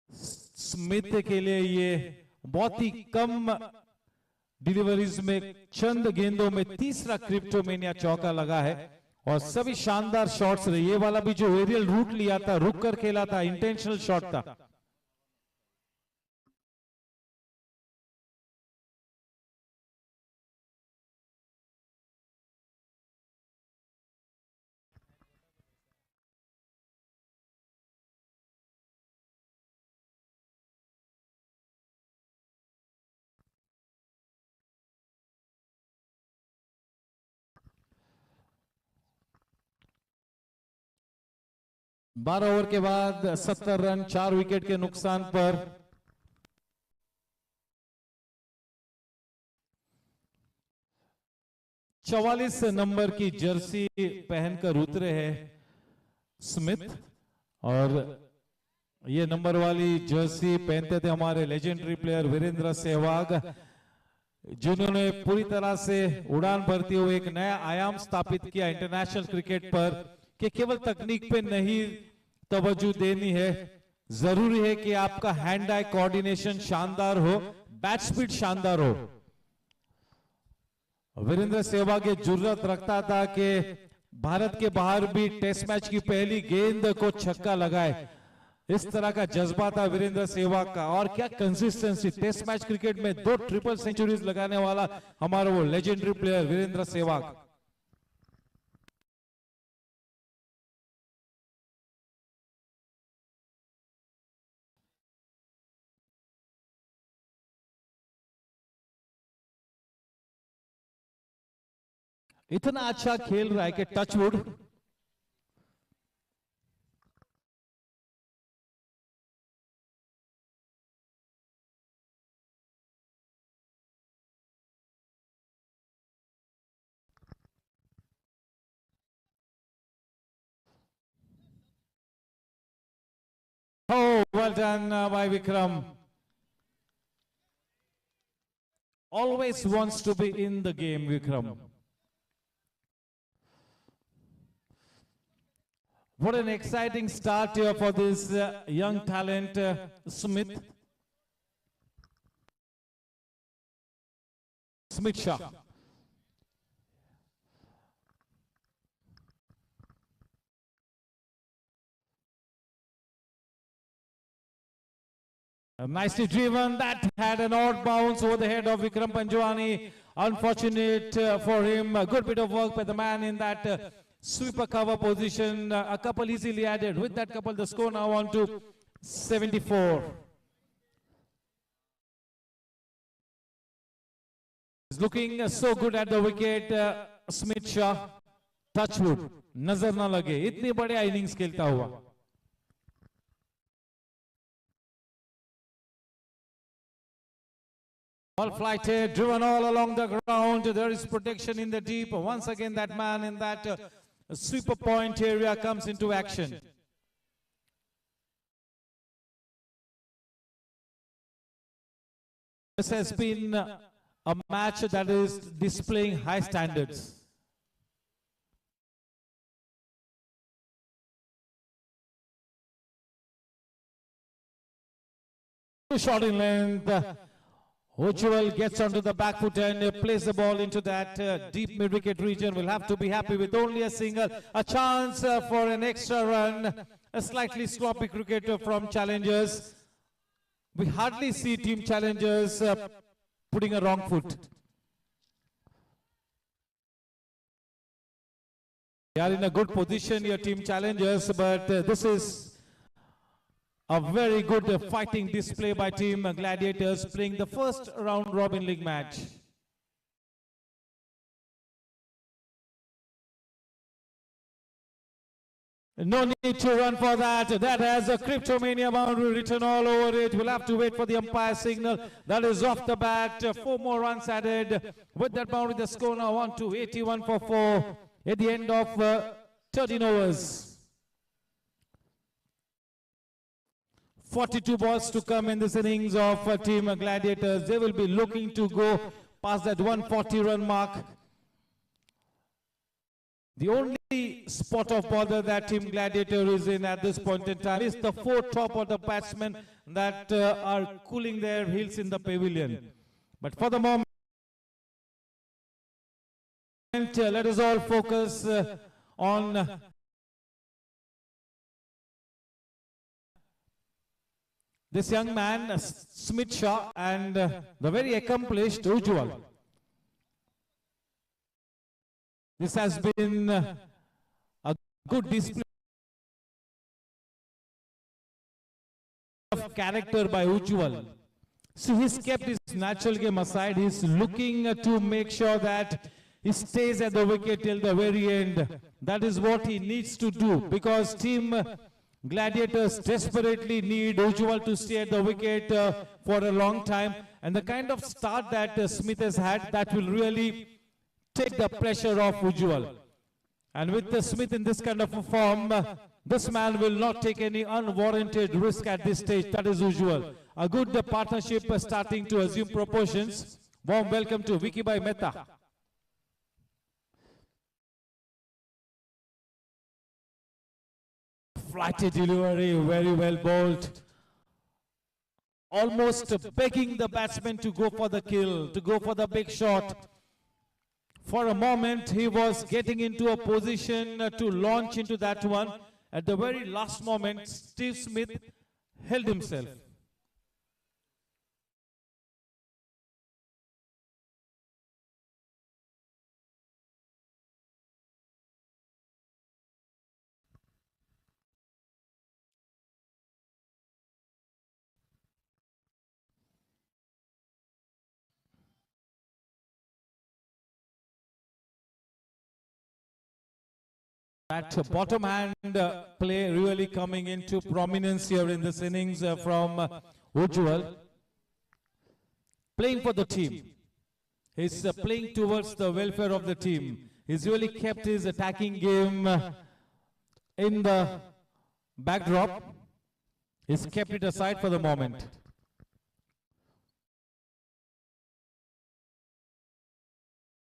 स्मिथ के लिए। ये बहुत ही कम डिलीवरीज में, चंद गेंदों में तीसरा क्रिप्टोमेनिया चौका लगा है और सभी शानदार शॉट्स रहे। ये वाला भी जो एरियल रूट लिया था, रुक कर खेला था, इंटेंशनल शॉट था। बारह ओवर के बाद 70 रन 4 विकेट के नुकसान पर। चवालीस नंबर की जर्सी पहनकर उतरे हैं स्मिथ, और ये नंबर वाली जर्सी पहनते थे हमारे लेजेंडरी प्लेयर वीरेंद्र सहवाग। जिन्होंने पूरी तरह से उड़ान भरते हुए एक नया आयाम स्थापित किया इंटरनेशनल क्रिकेट पर कि केवल तकनीक पे नहीं तवज्जो देनी है, जरूरी है कि आपका हैंड आई कोऑर्डिनेशन शानदार हो, बैट स्पीड शानदार हो। वीरेंद्र सहवाग ये जुर्रत रखता था कि भारत के बाहर भी टेस्ट मैच की पहली गेंद को छक्का लगाए, इस तरह का जज्बा था वीरेंद्र सहवाग का। और क्या कंसिस्टेंसी, टेस्ट मैच क्रिकेट में 2 ट्रिपल सेंचुरीज लगाने वाला हमारा वो लेजेंडरी प्लेयर वीरेंद्र सहवाग। इतना अच्छा खेल रहा है कि touchwood Oh, well done by Vikram. Always wants to be in the game, Vikram. What an exciting start here for this young talent, Smith Shah. Nicely driven, that had an odd bounce over the head of Vikram Panjwani. Unfortunate for him. A good bit of work by the man in that sweeper cover position. A couple easily added. With that couple, the score now on to 74. He's looking so good at the wicket. Smith Shah, touchwood, nazar na lage. Itni बढ़िया innings खेलता हुआ. Ball flighted, driven all along the ground. There is protection in the deep. Once again, that man in that sweeper point area comes into action. This has been a match that is displaying high standards. Shot in length. Ujjwal gets onto the back foot and plays the ball into that deep mid-wicket region. Will have to be happy with only a single. A chance for an extra run. A slightly sloppy cricketer from challengers. We hardly see team challengers putting a wrong foot. They are in a good position, your team challengers, but this is a very good fighting display by team Gladiators playing the first round robin league match. No need to run for that. That has a Cryptomania boundary written all over it. We'll have to wait for the umpire signal. That is off the bat. 4 more runs added. With that boundary, the score now on to 81 for 4 at the end of 13 overs. 42 balls to come in this innings of team Gladiators. They will be looking to go past that 140 run mark. The only spot of bother that team Gladiator is in at this point in time is the 4 top order batsmen that are cooling their heels in the pavilion. But for the moment, let us all focus on this young man, Smith Shah, and the very accomplished Ujjwal. This has been a good display of character by Ujjwal. So he's kept his natural game aside. He's looking to make sure that he stays at the wicket till the very end. That is what he needs to do, because team Gladiators desperately need Ujjwal to stay at the wicket for a long time. And the kind of start that Smith has had, that will really take the pressure off Ujjwal. And with the Smith in this kind of a form, this man will not take any unwarranted risk at this stage. That is Ujjwal. A good partnership starting to assume proportions. Warm welcome to Vicky Bhai Mehta. Flighty delivery, very well bowled. Almost begging the batsman to go for the kill, to go for the big shot. For a moment, he was getting into a position to launch into that one. At the very last moment, Steve Smith held himself. That bottom hand play really coming into prominence here in this innings from Ujjwal. Playing for the team. He's playing towards the welfare of the team. He's really kept his attacking game in the backdrop. He's kept it aside for the moment.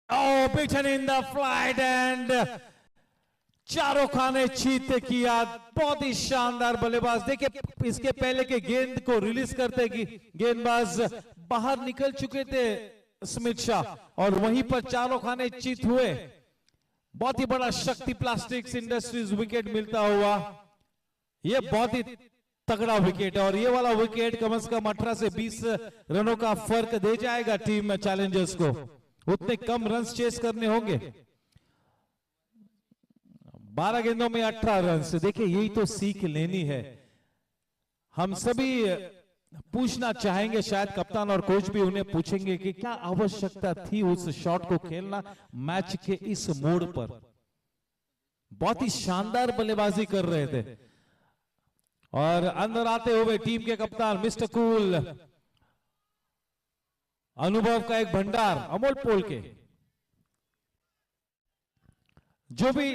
Oh, beaten in the flight and चारों खाने चीते किया. बहुत ही शानदार बल्लेबाज. देखिए इसके पहले के गेंद को रिलीज करते कि गेंदबाज बाहर निकल चुके थे स्मिथ शाह और वहीं पर चारों खाने चीत हुए. बहुत ही बड़ा शक्ति प्लास्टिक्स इंडस्ट्रीज विकेट मिलता हुआ. ये बहुत ही तगड़ा विकेट है और ये वाला विकेट कम से कम 18 से 20 रनों का फर्क दे जाएगा टीम चैलेंजर्स को. उतने कम रन चेस करने होंगे. 12 गेंदों में 18 रन से. देखिए यही तो सीख लेनी है. हम सभी पूछना चाहेंगे, शायद कप्तान और कोच भी उन्हें पूछेंगे कि क्या आवश्यकता थी उस शॉट को खेलना मैच के इस मोड़ पर. बहुत ही शानदार बल्लेबाजी कर रहे थे और अंदर आते हुए टीम के कप्तान मिस्टर कूल, अनुभव का एक भंडार अमोल पोल के, जो भी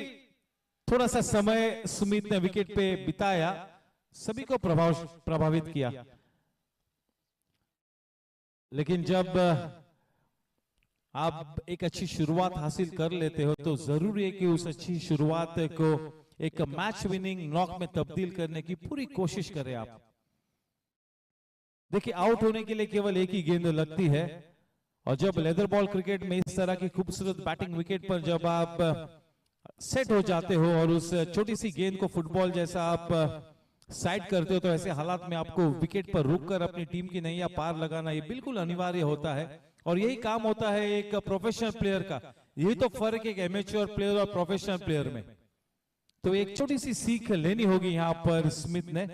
थोड़ा सा समय स्मिथ ने विकेट पे बिताया सभी को प्रभावित किया. लेकिन जब आप एक अच्छी शुरुआत हासिल कर लेते हो तो जरूरी है कि उस अच्छी शुरुआत को एक मैच विनिंग नॉक में तब्दील करने की पूरी कोशिश करें आप. देखिए आउट होने के लिए केवल एक ही गेंद लगती है और जब लेदर बॉल क्रिकेट में इस तरह की खूबसूरत बैटिंग विकेट पर जब आप सेट हो जाते हो और उस छोटी सी गेंद को फुटबॉल जैसा आप साइड करते हो तो ऐसे हालात में आपको विकेट पर रुककर अपनी टीम की नैया पार लगाना ये बिल्कुल अनिवार्य होता है और यही काम होता है एक प्रोफेशनल प्लेयर का. यही तो फर्क है एक एमेच्योर प्लेयर और प्रोफेशनल प्लेयर में. तो एक छोटी सी सीख लेनी होगी यहाँ पर स्मिथ ने.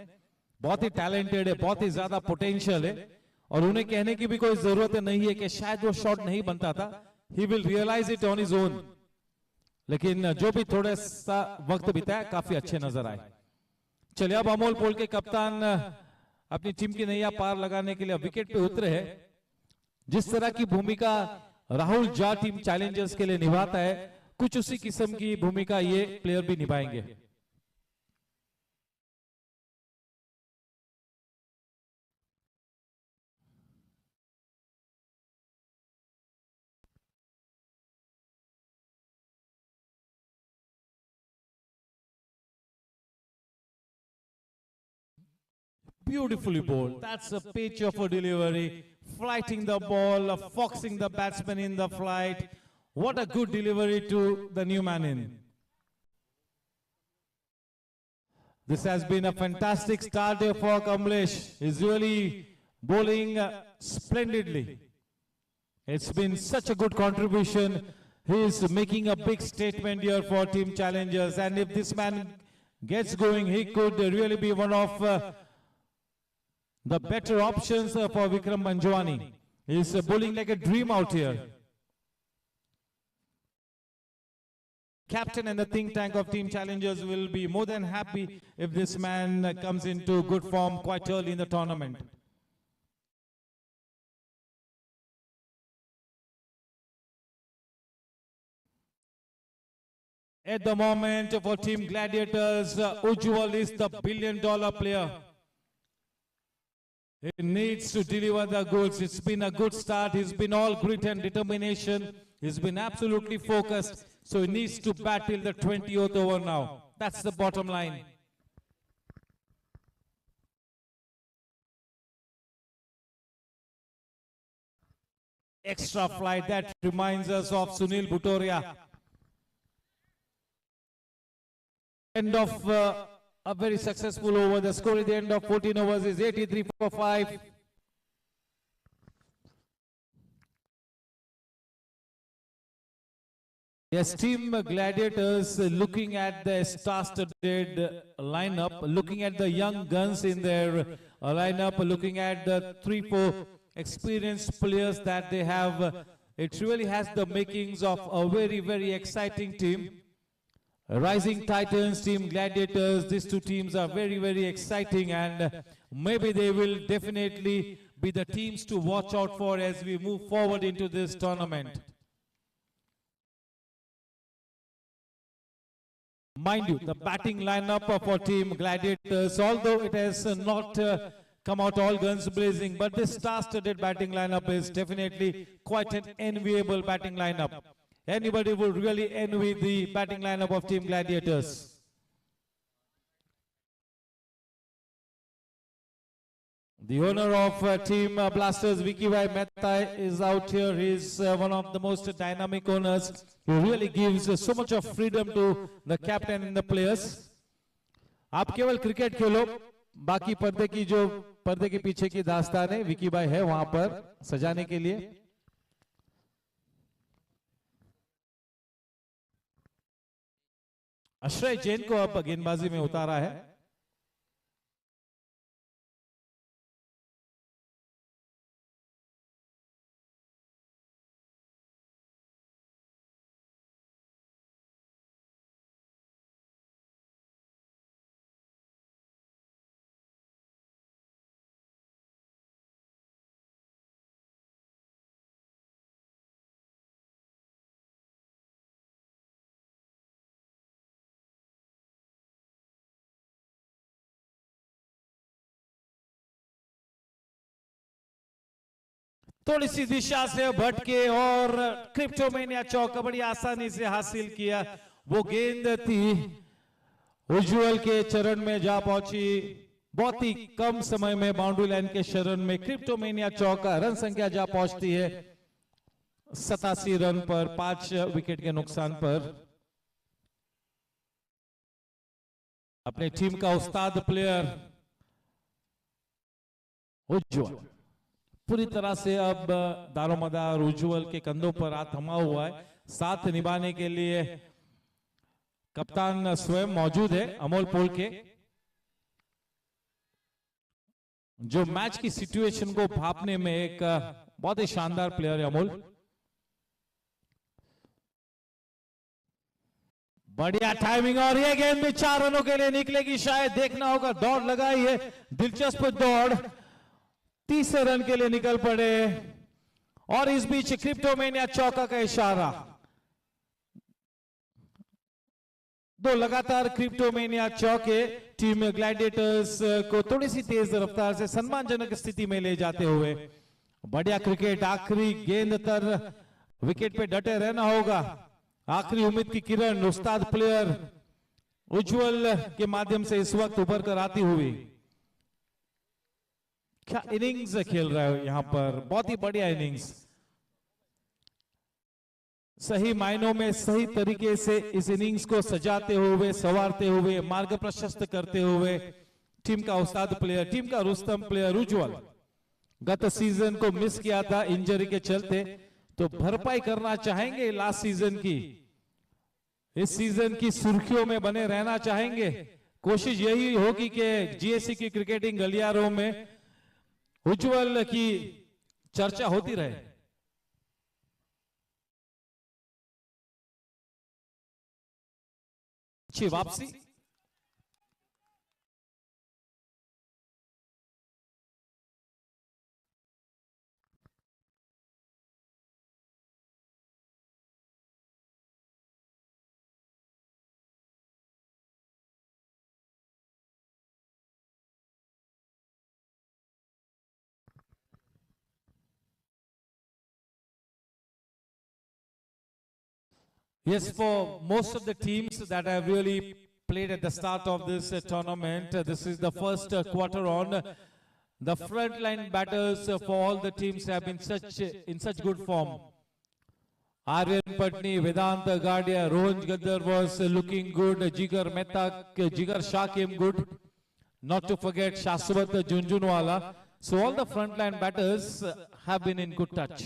बहुत ही टैलेंटेड है, बहुत ही ज्यादा पोटेंशियल है और उन्हें कहने की भी कोई जरूरत नहीं है कि शायद वो शॉट नहीं बनता था. He will realise it on his own. लेकिन जो भी थोड़ा सा वक्त बिताया काफी अच्छे नजर आए. चलिए अब अमोल पोल के कप्तान अपनी टीम की नैया पार लगाने के लिए विकेट पे उतरे हैं. जिस तरह की भूमिका राहुल जा टीम चैलेंजर्स के लिए निभाता है कुछ उसी किस्म की भूमिका ये प्लेयर भी निभाएंगे. Beautifully bowled. That's a pitch of a delivery. Flighting the ball, foxing the batsman in the flight. What a good delivery to the new man in. This has been a fantastic start for Kamlesh. He's really bowling splendidly. It's been such a good contribution. He is making a big statement here for Team Challengers. And if this man gets going, he could really be one of the better options for Vikram Manjwani. He's bowling like a dream out here. Captain and the think tank of Team Challengers will be more than happy if this man comes into good form quite early in the tournament. At the moment for Team Gladiators, Ujjwal is the $1 billion player. He needs to deliver the goods. It's been a good start. He's been all grit and determination. He's been absolutely focused. So he needs to bat till the 20th over now. That's the bottom line. Extra flight, that reminds us of Sunil Bhutoria. End of a very successful over. The score at the end of 14 overs is 83 for 5. Yes, Team Gladiators looking at the star-studded lineup, looking at the young guns in their lineup, looking at the 3-4 experienced players that they have. It really has the makings of a very, very exciting team. Rising Titans, Team Gladiators, these two teams are very, very exciting, and maybe they will definitely be the teams to watch out for as we move forward into this tournament. Mind you, the batting lineup for Team Gladiators, although it has not come out all guns blazing, but this star-studded batting lineup is definitely quite an enviable batting lineup. Anybody will really envy the batting lineup of Team Gladiators. The owner of Team Blasters, Vicky Mehta, is out here. He is one of the most dynamic owners. He really gives so much of freedom to the captain and the players. आप केवल cricket खेलो, बाकी पर्दे के पीछे की दास्तान है, विकी भाई है वहां पर सजाने के लिए. आश्रय जैन को अब गेंदबाजी में उतारा है. थोड़ी सी दिशा से भटके और क्रिप्टोमेनिया चौक बड़ी आसानी से हासिल किया. वो गेंद थी उज्जवल के चरण में जा पहुंची. बहुत ही कम समय में बाउंड्री लाइन के शरण में क्रिप्टोमेनिया चौक का रन संख्या जा पहुंचती है 87 रन पर 5 विकेट के नुकसान पर. अपने टीम का उस्ताद प्लेयर उज्जवल पूरी तरह से अब दारोमदार उज्जवल के कंधों पर हाथ थमा हुआ है. साथ निभाने के लिए कप्तान स्वयं मौजूद है अमोल पोल के, जो मैच की सिचुएशन को भापने में एक बहुत ही शानदार प्लेयर है अमोल. बढ़िया टाइमिंग और ये गेंद भी 4 रनों के लिए निकलेगी. शायद देखना होगा, दौड़ लगाई है, दिलचस्प दौड़. 30 रन के लिए निकल पड़े और इस बीच क्रिप्टोमेनिया चौका का इशारा. 2 लगातार क्रिप्टोमेनिया चौके टीम ग्लैडिएटर्स को थोड़ी सी तेज रफ्तार से सम्मानजनक स्थिति में ले जाते हुए. बढ़िया क्रिकेट, आखिरी गेंद तर विकेट पे डटे रहना होगा. आखिरी उम्मीद की किरण उस्ताद प्लेयर उज्जवल के माध्यम से इस वक्त उभर कर आती हुई. क्या इनिंग्स खेल रहा है यहां पर, बहुत ही बढ़िया इनिंग्स. सही मायनों में सही तरीके से इस इनिंग्स को सजाते हुए, संवारते हुए, मार्ग प्रशस्त करते हुए टीम का उस्ताद प्लेयर, टीम का रुस्तम प्लेयर उज्जवल. गत सीजन को मिस किया था इंजरी के चलते, तो भरपाई करना चाहेंगे लास्ट सीजन की. इस सीजन की सुर्खियों में बने रहना चाहेंगे. कोशिश यही होगी कि जीएससी की क्रिकेटिंग गलियारों में उज्जवल की चर्चा होती रहे. अच्छी वापसी. Yes, for most of the teams that have really played at the start of this tournament, this is the first quarter on. The frontline batters for all the teams have been in such good form. Aryan Patni, Vedant Gadia, Rohan Gaddar was looking good. Jigar Mehta, Jigar Shah came good. Not to forget Shashwat Junjunwala. So all the frontline batters have been in good touch.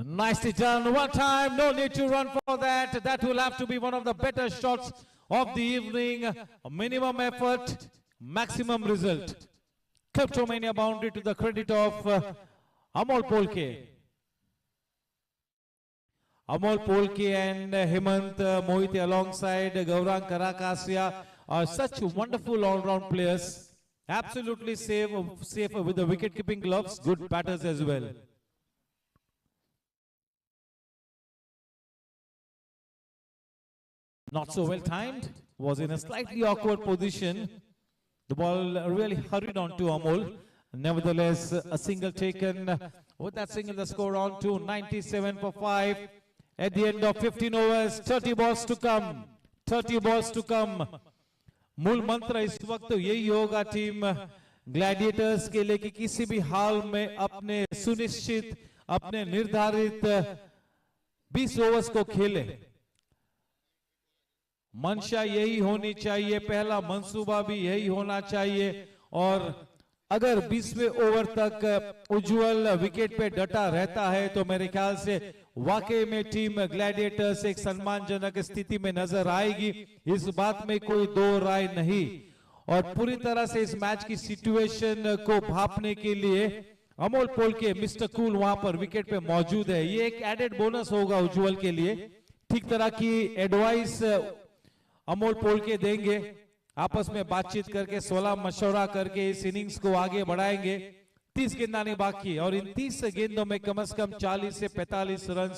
Nicely done. One time, no need to run for that. That will have to be one of the better shots of the evening. A minimum effort, maximum result. Kleptomania boundary to the credit of Amol Polke. Amol Polke and Hemant Mohite alongside Gaurang Karakasia are such wonderful all-round players. Absolutely safe with the wicket-keeping gloves. Good batters as well. Not so well timed, was in a slightly awkward position. The ball really hurried on to Amol. Nevertheless, a single taken. With that single, the score on to 97 for 5. At the end of 15 overs, 30 balls to come. 30 balls to come. मूल मंत्र इस वक्त यही होगा team Gladiators के लिए कि किसी भी हाल में अपने सुनिश्चित, अपने निर्धारित 20 ओवर्स को खेले. मंशा यही होनी चाहिए, पहला मंसूबा भी यही होना चाहिए. और अगर 20वें ओवर तक उज्जवल विकेट पे डटा रहता है तो मेरे ख्याल से वाकई में टीम ग्लैडिएटर्स एक सम्मानजनक स्थिति में नजर आएगी. इस बात में कोई दो राय नहीं. और पूरी तरह से इस मैच की सिचुएशन को भांपने के लिए अमोल पोलके मिस्टर कूल वहां पर विकेट पे मौजूद है. ये एक एडेड बोनस होगा उज्जवल के लिए. ठीक तरह की एडवाइस अमोल पोलके देंगे. आपस में बातचीत करके 16 मशवरा करके इस इनिंग्स को आगे बढ़ाएंगे. 30 गेंदानी बाकी और इन 30 गेंदों में कम से कम 40 से 45 रन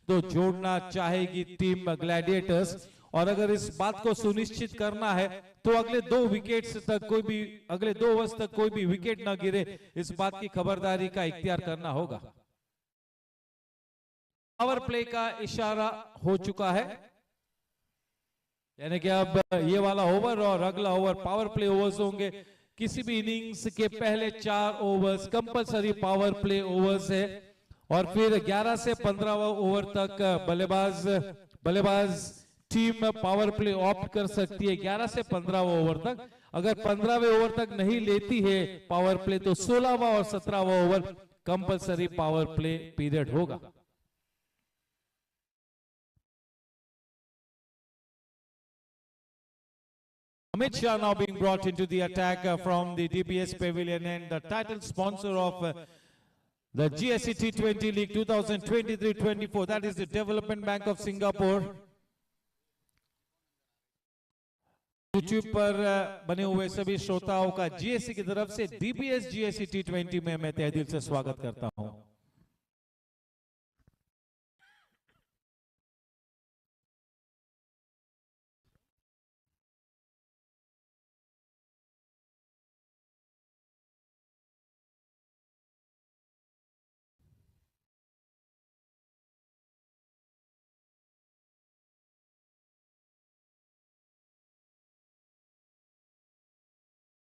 तो जोड़ना चाहेगी टीम ग्लैडिएटर्स. और अगर इस बात को सुनिश्चित करना है तो अगले 2 विकेट्स तक कोई भी, अगले 2 ओवर्स तक कोई भी विकेट ना गिरे, इस बात की खबरदारी का इख्तियार करना होगा. पावर प्ले का इशारा हो चुका है, यानी कि अब ये वाला ओवर और अगला ओवर पावर प्ले ओवर्स होंगे. किसी भी इनिंग्स के पहले 4 overs compulsory power play overs है. और फिर 11 से 15 ओवर तक बल्लेबाज टीम पावर प्ले ऑप्ट कर सकती है 11 से 15 ओवर तक. अगर 15वें ओवर तक नहीं लेती है पावर प्ले तो 16वां और 17वां over compulsory power play period होगा. Amit Shah now being brought into the attack from the DBS Pavilion, and the title sponsor of the GSC T20 League 2023-24, that is the Development Bank of Singapore. YouTube पर बने हुए सभी श्रोताओं का GSC की तरफ से DBS GSC T20 में मैं तहे दिल से स्वागत करता हूं.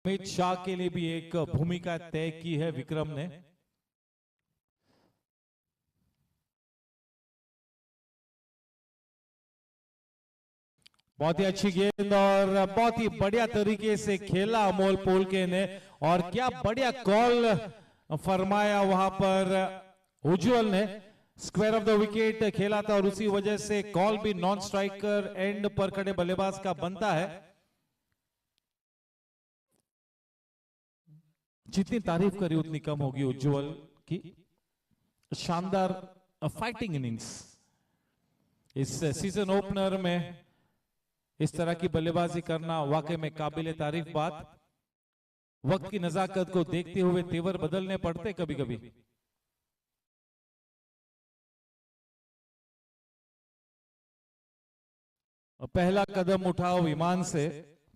अमित शाह के लिए भी एक भूमिका तय की है विक्रम ने. बहुत ही अच्छी गेंद और बहुत ही बढ़िया तरीके से खेला अमोल पोलके ने. और क्या बढ़िया कॉल फरमाया वहां पर उज्जवल ने. स्क्वायर ऑफ द विकेट खेला था और उसी वजह से कॉल भी नॉन स्ट्राइकर एंड पर खड़े बल्लेबाज का बनता है. जितनी तारीफ करी उतनी कम होगी उज्जवल की. शानदार फाइटिंग इनिंग्स. इस सीजन ओपनर में इस तरह की बल्लेबाजी करना वाकई में काबिल तारीफ बात. वक्त की नजाकत को देखते हुए तेवर बदलने पड़ते कभी कभी. पहला कदम उठाओ विमान से,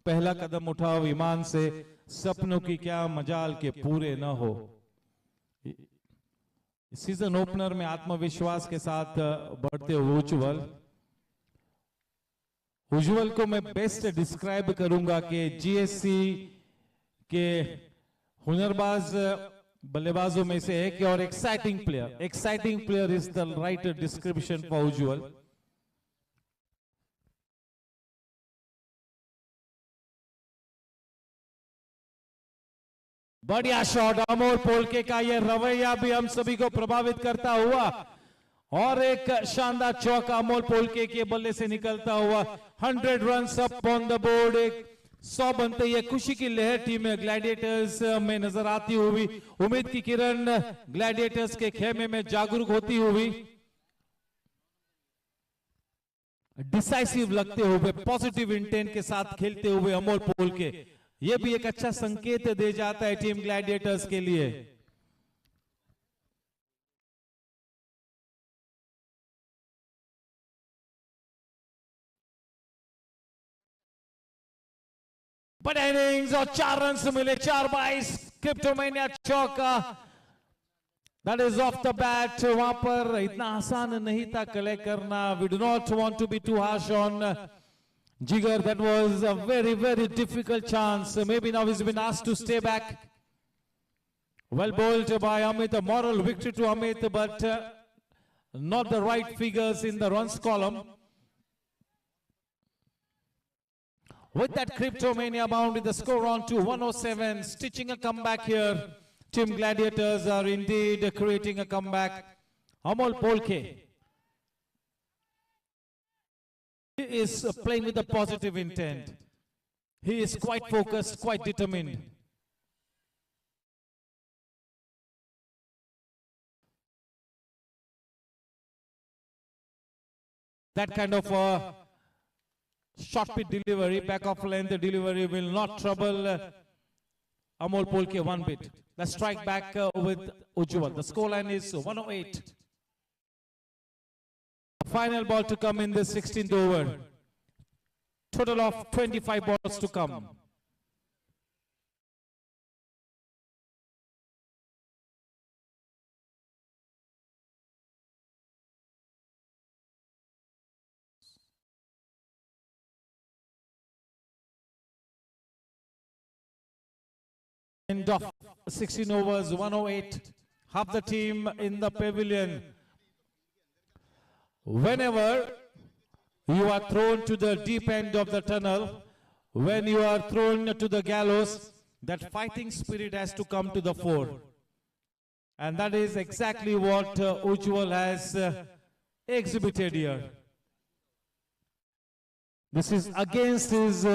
पहला कदम उठाओ विमान से, सपनों की क्या मजाल के पूरे न हो. सीजन ओपनर में आत्मविश्वास के साथ बढ़ते हुए उज्जवल को मैं बेस्ट डिस्क्राइब करूंगा कि जीएससी के हुनरबाज बल्लेबाजों में से एक और exciting player is the right description for Ujjwal. बढ़िया शॉट अमोल पोलके का, ये रवैया भी हम सभी को प्रभावित करता हुआ, और एक शानदार चौका अमोल पोलके के बल्ले से निकलता हुआ। 100 runs up on the board, एक 100 बनते ही खुशी की लहर टीम ग्लैडिएटर्स में नजर आती हुई। उम्मीद की किरण ग्लैडिएटर्स के खेमे में जागरूक होती हुई, डिसाइसिव लगते हुए, पॉजिटिव इंटेंट के साथ खेलते हुए अमोल पोलके, यह भी एक अच्छा संकेत दे जाता है टीम ग्लैडिएटर्स के लिए। बड़े इनिंग्स और 4 रन्स मिले, 4/22 क्रिप्टोमेनिया चौका, that is off the bat. वहां पर इतना आसान नहीं था कलेक्ट करना। We do not want to be too harsh on Jigar. That was a very, very difficult chance. Maybe now he's been asked to stay back. Well bowled by Amit. A moral victory to Amit, but not the right figures in the runs column. With that Cryptomania bound with the score on to 107, stitching a comeback here. Team Gladiators are indeed creating a comeback. Amol Polke. He is playing with a positive intent. He is quite focused, quite determined. That kind of short pitch delivery, back of length delivery will not trouble Amol Polke one bit. Let's strike back with Ujjwal. The scoreline is 108. Final ball to come in the 16th over. Total of 25 balls to come. End of 16 overs, 108. Half the team in the pavilion. Whenever you are thrown to the deep end of the tunnel, when you are thrown to the gallows, that fighting spirit has to come to the fore. And that is exactly what Ujjwal has exhibited here. This is against his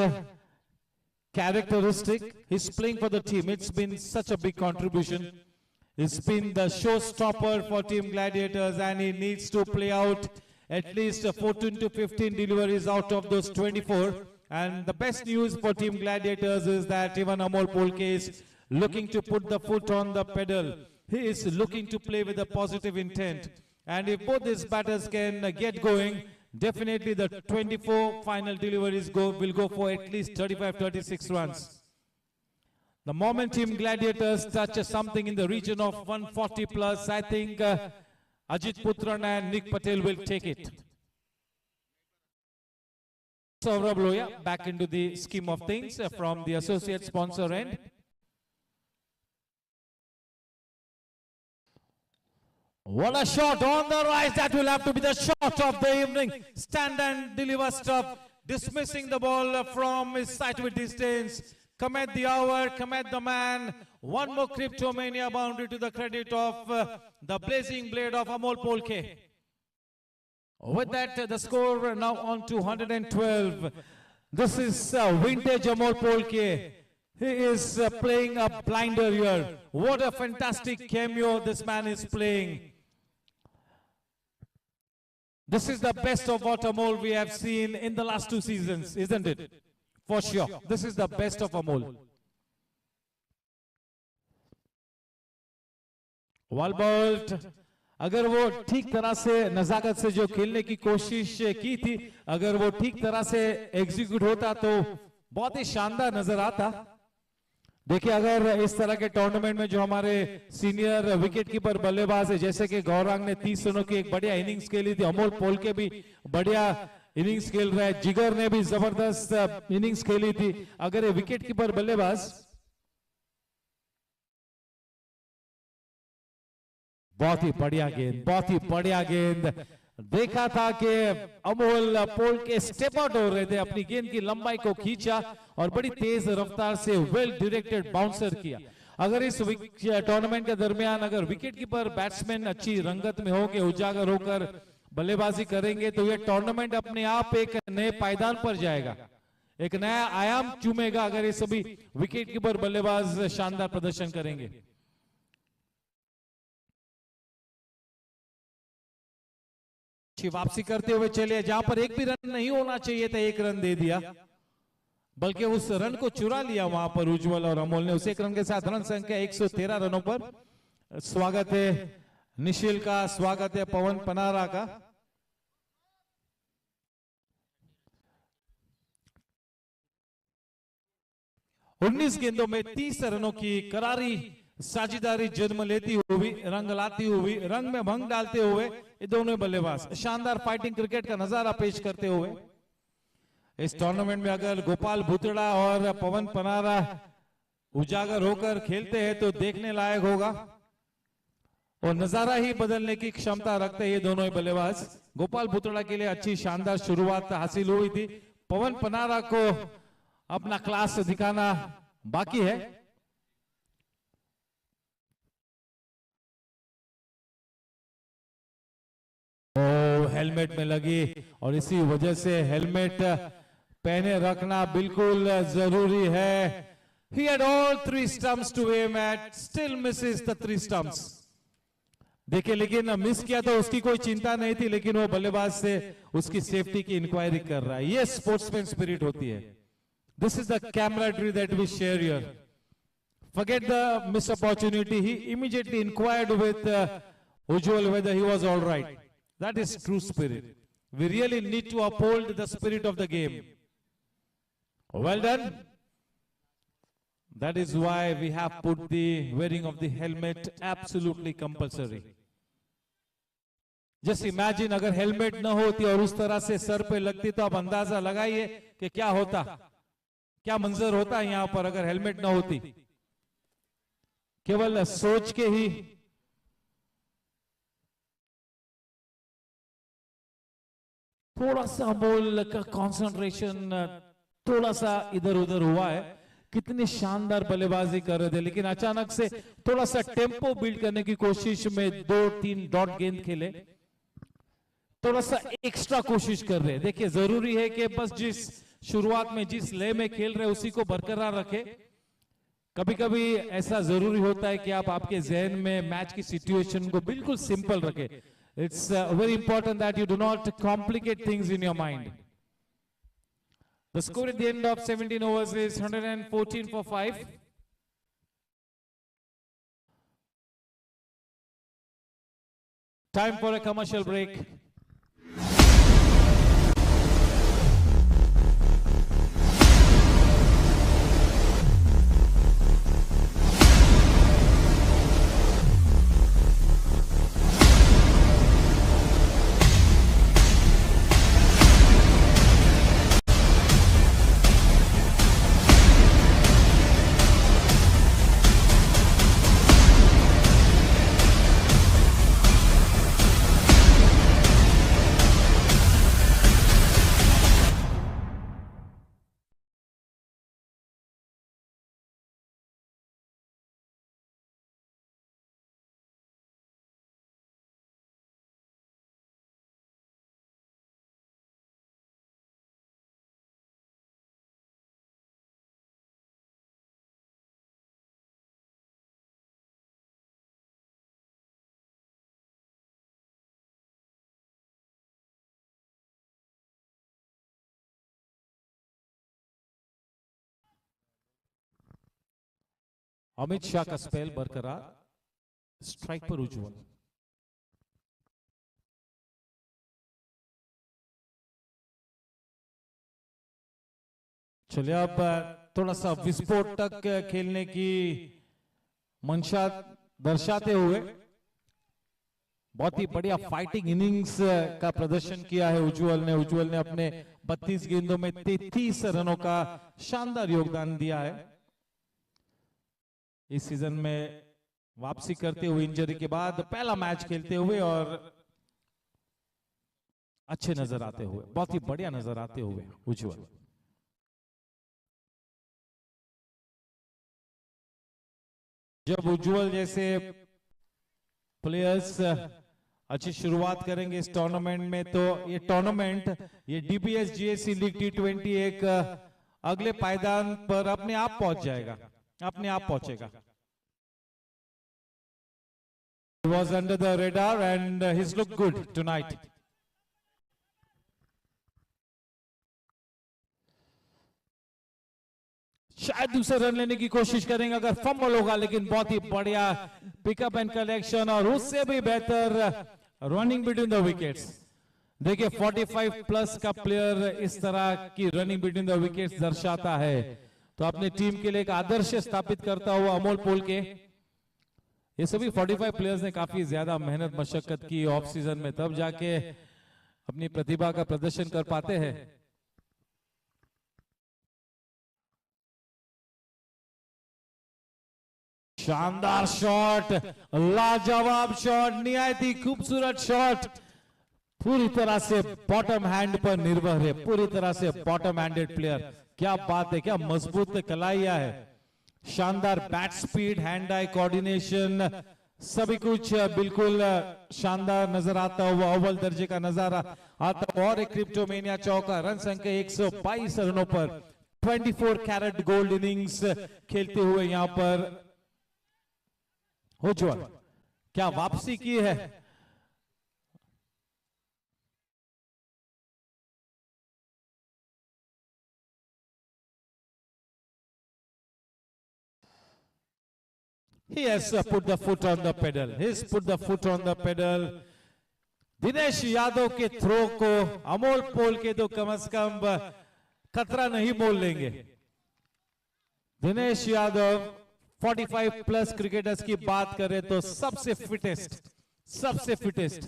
characteristic. He's playing for the team. It's been such a big contribution. It's been the showstopper for Team Gladiators, and he needs to play out at least 14 to 15 deliveries out of those 24. And the best news for Team Gladiators is that even Amol Polke is looking to put the foot on the pedal. He is looking to play with a positive intent. And if both these batters can get going, definitely the 24 final deliveries will go for at least 35-36 runs. The moment Team Gladiators touch something in the region of 140 plus, I think Ajit Putran and Nick Patel will take it. Saurabh Loya back into the scheme of things from the associate sponsor end. What a shot on the rise. That will have to be the shot of the evening. Stand and deliver stuff. Dismissing the ball from his sight with distance. Come at the hour, come at the man. One more Cryptomania boundary to the credit of the blazing blade of Amol Polke. With that, the score now on to 112. This is vintage Amol Polke. He is playing a blinder here. What a fantastic cameo this man is playing. This is the best of what Amol we have seen in the last 2 seasons, isn't it? For sure. This is the best of Amol. Walbolt, अगर वो ठीक तरह से नजाकत से जो खेलने की कोशिश की थी, अगर वो ठीक तरह से एग्जीक्यूट होता तो बहुत ही शानदार नजर आता. देखिए, अगर इस तरह के टूर्नामेंट में जो हमारे सीनियर विकेट कीपर बल्लेबाज है, जैसे कि गौरांग ने 30 रनों की एक बढ़िया इनिंग्स खेली थी, अमोल पोल के भी बढ़िया इनिंग्स खेल रहा है, जिगर ने भी जबरदस्त इनिंग्स खेली थी, अगर ये विकेट कीपर बल्लेबाज बहुत ही बढ़िया गेंद, बहुत ही बढ़िया गेंद, देखा था कि अमोल पोल के स्टेप आउट हो रहे थे, अपनी गेंद की लंबाई को खींचा और बड़ी तेज रफ्तार से वेल डायरेक्टेड बाउंसर किया। अगर इस टूर्नामेंट के दरमियान अगर विकेट कीपर बैट्समैन अच्छी रंगत में होकर उजागर होकर बल्लेबाजी करेंगे तो यह टूर्नामेंट अपने आप एक नए पायदान पर जाएगा, एक नया आयाम चूमेगा अगर ये सभी विकेट कीपर बल्लेबाज शानदार प्रदर्शन करेंगे। वापसी करते हुए चले, जहां पर एक भी रन नहीं होना चाहिए था, एक रन दे दिया, बल्कि उस रन को चुरा लिया वहां पर उज्जवल और अमोल ने। उस एक रन के साथ रन संख्या 113 रनों पर। स्वागत है निशिल का, स्वागत है पवन पनारा का। उन्नीस गेंदों में 30 रनों की करारी साझेदारी जन्म लेती हुई, रंग लाती हुई, रंग में भंग डालते हुए ये दोनों बल्लेबाज शानदार फाइटिंग क्रिकेट का नजारा पेश करते हुए इस टूर्नामेंट में अगर गोपाल भुतड़ा और पवन पनारा उजागर होकर खेलते हैं तो देखने लायक होगा और नजारा ही बदलने की क्षमता रखते हैं ये दोनों ही बल्लेबाज। गोपाल भुतड़ा के लिए अच्छी शानदार शुरुआत हासिल हुई थी, पवन पनारा को अपना क्लास दिखाना बाकी है। हेलमेट में लगी और इसी वजह से हेलमेट पहने रखना बिल्कुल जरूरी है। He had all 3 stumps to aim at, still misses the 3 stumps. देखिए, लेकिन मिस किया तो उसकी कोई चिंता नहीं थी, लेकिन वो बल्लेबाज से उसकी सेफ्टी की इंक्वायरी कर रहा है। ये स्पोर्ट्समैन स्पिरिट होती है। This is the camaraderie that we share here. Forget the missed opportunity. He immediately inquired with Ujjwal whether he was all right. That is true spirit. We really need to uphold the spirit of the game. Well done. That is why we have put the wearing of the helmet absolutely compulsory. Just imagine अगर helmet न होती और उस तरह से sir पे लगती तो आप अंदाजा लगाइए कि क्या होता, क्या मंजर होता है यहां पर अगर हेलमेट न होती। केवल सोच के ही थोड़ा सा बॉल का कंसंट्रेशन थोड़ा सा इधर उधर हुआ है। कितनी शानदार बल्लेबाजी कर रहे थे, लेकिन अचानक से थोड़ा सा टेम्पो बिल्ड करने की कोशिश में 2-3 डॉट गेंद खेले, थोड़ा सा एक्स्ट्रा कोशिश कर रहे हैं। देखिए, जरूरी है कि बस जिस शुरुआत में जिस लय में खेल रहे उसी को बरकरार रखे। कभी कभी ऐसा जरूरी होता है कि आप आपके जहन में मैच की सिचुएशन को बिल्कुल सिंपल रखें। It's very important that you do not complicate things in your mind. The score at the end of 17 overs is 114 for 5. Time for a commercial break. Amit Shah का स्पेल बरकरार, स्ट्राइक पर उज्जवल। चलिए अब थोड़ा सा विस्फोटक खेलने की मंशा दर्शाते हुए बहुत ही बढ़िया फाइटिंग इनिंग्स का प्रदर्शन किया है उज्जवल ने अपने 32 गेंदों में 33 रनों का शानदार योगदान दिया है। इस सीजन में वापसी करते हुए इंजरी के बाद पहला मैच खेलते हुए और अच्छे नजर आते हुए, बहुत ही बढ़िया नजर आते हुए उज्जवल। जब उज्जवल जैसे प्लेयर्स अच्छी शुरुआत करेंगे इस टूर्नामेंट में, तो ये टूर्नामेंट, ये डीपीएस जीएससी लीग T20 एक अगले पायदान पर अपने आप पहुंच जाएगा, अपने आप पहुंचेगा। He was under the radar and he's looked good tonight. शायद दूसरा रन लेने की कोशिश करेंगे अगर फंबल होगा, लेकिन बहुत ही बढ़िया पिकअप एंड कलेक्शन और उससे भी बेहतर रनिंग बिटवीन द विकेट्स। देखिए 45 प्लस का प्लेयर इस तरह की रनिंग बिटवीन द विकेट्स दर्शाता है, तो अपने टीम के लिए एक आदर्श स्थापित करता हुआ अमोल पोल के ये सभी 45 प्लेयर्स ने काफी ज्यादा मेहनत मशक्कत की ऑफ सीजन में, तब जाके अपनी प्रतिभा का प्रदर्शन कर पाते हैं। शानदार शॉट, लाजवाब शॉट, निहायती खूबसूरत शॉट, पूरी तरह से बॉटम हैंड पर निर्भर है, पूरी तरह से बॉटम हैंडेड प्लेयर। क्या बात है, क्या मजबूत कलाइया है। शानदार bat speed, hand eye coordination, सभी कुछ बिल्कुल शानदार नजर आता हुआ, अव्वल दर्जे का नजारा आता हुआ। और एक क्रिप्टोमेनिया चौका, रन संख्या 122 रनों पर 24 कैरेट गोल्ड इनिंग्स खेलते हुए यहां पर उज्जवल क्या वापसी की है। He has put the foot on the pedal. He's put the foot on the pedal. Dinesh Yadav के थ्रो को अमोल पोल के तो कम से कम खतरा नहीं बोल लेंगे। दिनेश यादव 45 प्लस क्रिकेटर्स की बात करें तो सबसे फिटेस्ट।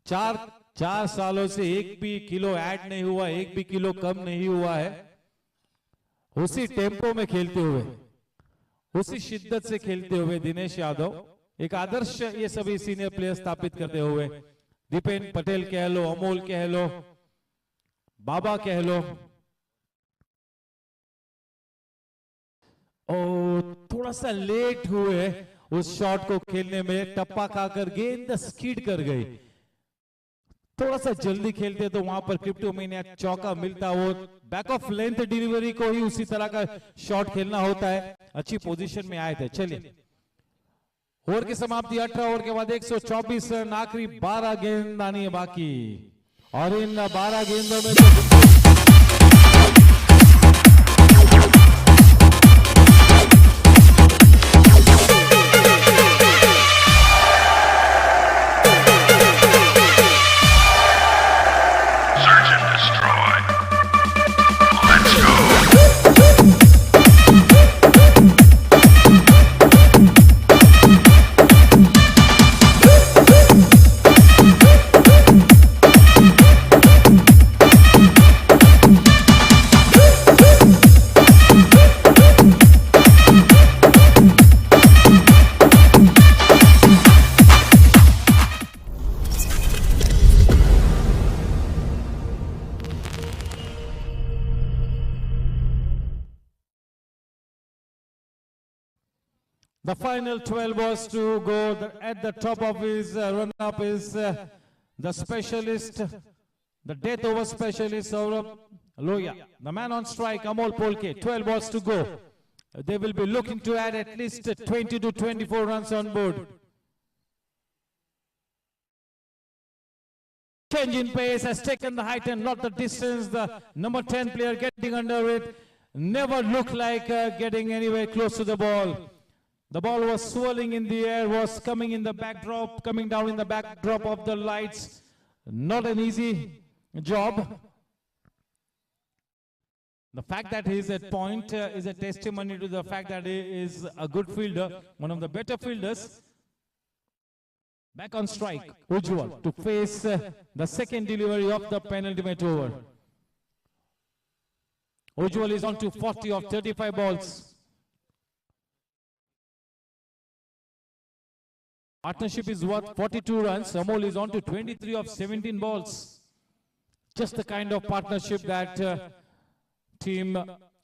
चार सालों से एक भी किलो ऐड नहीं हुआ, एक भी किलो कम नहीं हुआ है। उसी टेम्पो में खेलते हुए, उसी शिद्दत से खेलते हुए दिनेश यादव एक आदर्श ये सभी सीनियर प्लेयर स्थापित करते हुए, दीपेन पटेल कह लो, अमोल कह लो, बाबा कह लो, और थोड़ा सा लेट हुए उस शॉट को खेलने में, टप्पा खाकर गेंद स्कीड कर गई। थोड़ा सा जल्दी खेलते तो वहां पर क्रिप्टोमेनिया चौका मिलता, वो बैक ऑफ लेंथ डिलीवरी को ही उसी तरह का शॉट खेलना होता है। अच्छी पोजीशन में आए थे। चलिए ओवर की समाप्ति, 18 ओवर के बाद 124 रन, आखिरी 12 गेंद आनी है बाकी, और इन 12 गेंदों में the final 12 was to go. At the top of his run-up is the specialist, the death over specialist, Saurabh Loya. The man on strike, Amol Polke. 12 balls to go. They will be looking to add at least 20 to 24 runs on board. Change in pace has taken the height and not the distance. The number 10 player getting under it. Never looked like getting anywhere close to the ball. The ball was swirling in the air, was coming in the backdrop, coming down in the backdrop of the lights. Not an easy job. The fact that he is at point is a testimony to the fact that he is a good fielder, one of the better fielders. Back on strike, Ujjwal to face the second delivery of the penultimate over. Ujjwal is on to 40 of 35 balls. Partnership is worth 42 runs. Amol is on to 23 of 17 balls. Just the kind of partnership that team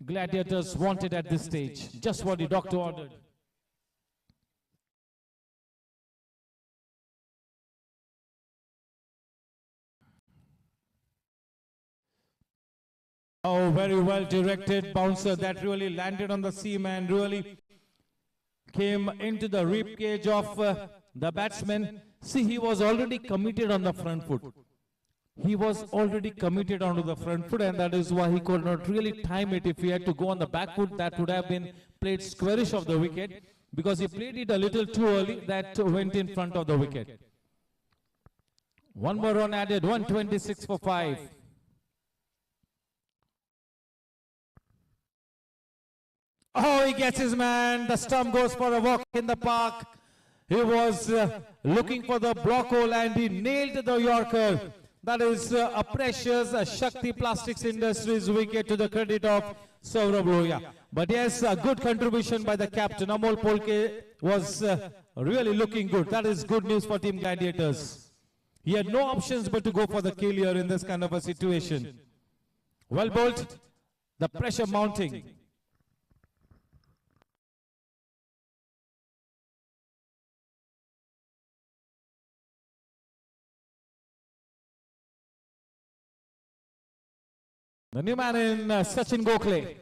Gladiators wanted at this stage. Just what the doctor ordered. Oh, very well directed bouncer that really landed on the seam and really came into the rib cage of the batsman. See, he was already committed on the front foot. He was already committed onto the front foot, and that is why he could not really time it. If he had to go on the back foot, that would have been played squarish of the wicket, because he played it a little too early. That went in front of the wicket. One more run added, 126 for 5. Oh, he gets his man. The stump goes for a walk in the park. He was looking for the block hole and he nailed the Yorker. That is a precious Shakti Plastics Industries wicket, to the credit of Saurabh Lohia. But yes, a good contribution by the captain. Amol Polke was really looking good. That is good news for Team Gladiators. He had no options but to go for the kill here in this kind of a situation. Well bowled, the pressure mounting. The new man in Sachin Gokhale.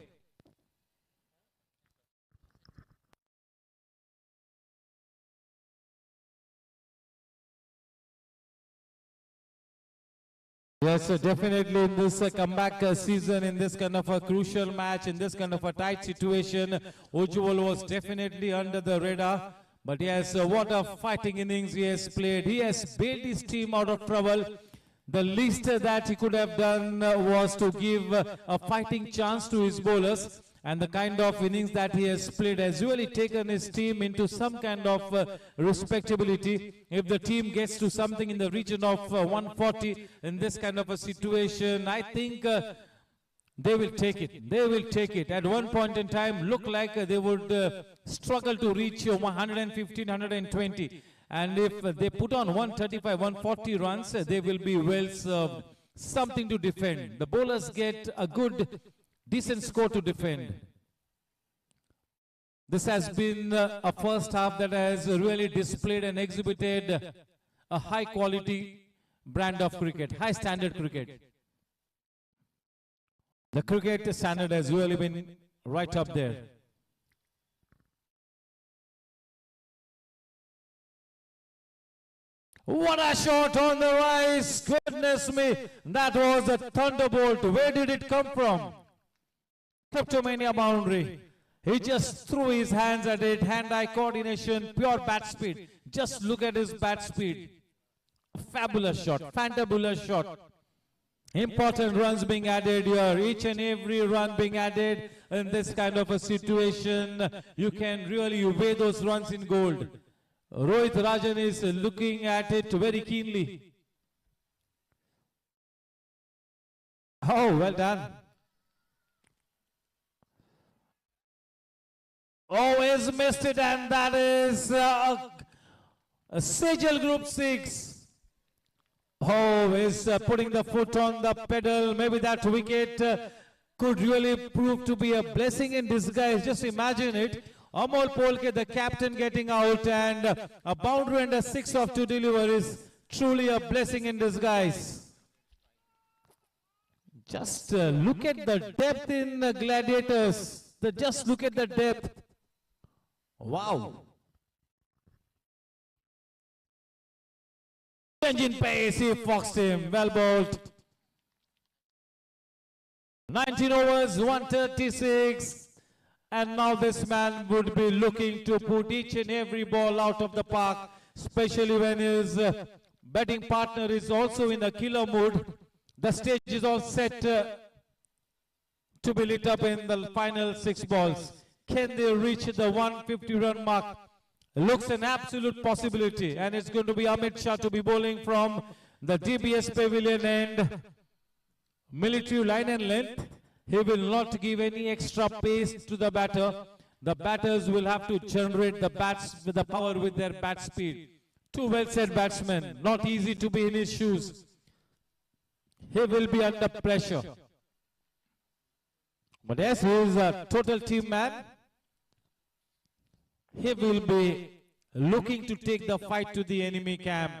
Yes, definitely in this comeback season, in this kind of a crucial match, in this kind of a tight situation, Ujjwal was definitely under the radar. But yes, what a fighting innings he has played. He has bailed his team out of trouble. The least that he could have done was to give a fighting chance to his bowlers, and the kind of innings that he has played has really taken his team into some kind of respectability. If the team gets to something in the region of 140 in this kind of a situation, I think they will take it. They will take it. At one point in time, look like they would struggle to reach 115, 120. And if they put on 135, 140 runs, they will be well served. Something to defend. The bowlers get a good, decent score to defend. This has been a first half that has really displayed and exhibited a high quality brand of cricket, high standard cricket. The cricket standard has really been right up there. What a shot on the rise, goodness me, that was a thunderbolt. Where did it come from? Kleptomania boundary. He just threw his hands at it, hand-eye coordination, pure bat speed. Just look at his bat speed. Fabulous shot, fantabulous shot. Important runs being added here, each and every run being added in this kind of a situation. You can really weigh those runs in gold. Rohit Rajan is looking at it very keenly. Oh, well done. Always missed it, and that is a Sejal Group 6. Oh, is putting the foot on the pedal. Maybe that wicket could really prove to be a blessing in disguise. Just imagine it. Amol Polke, the captain, getting out, and a boundary and a 6 of 2 deliver is truly a blessing in disguise. Just look at the depth in the Gladiators. Just look at the depth. Wow. Engine pace, he foxed him. Well bowled. 19 overs, 136. And now this man would be looking to put each and every ball out of the park, especially when his batting partner is also in a killer mood. The stage is all set to be lit up in the final 6 balls. Can they reach the 150 run mark? Looks an absolute possibility, and it's going to be Amit Shah to be bowling from the DBS pavilion and military line and length. He will not give any extra pace to the batter. The batters will have to generate the bats with the power with their bat speed. Two well said batsmen, not easy to be in his shoes. He will be under pressure. But yes, he is a total team man. He will be looking to take the fight to the enemy camp.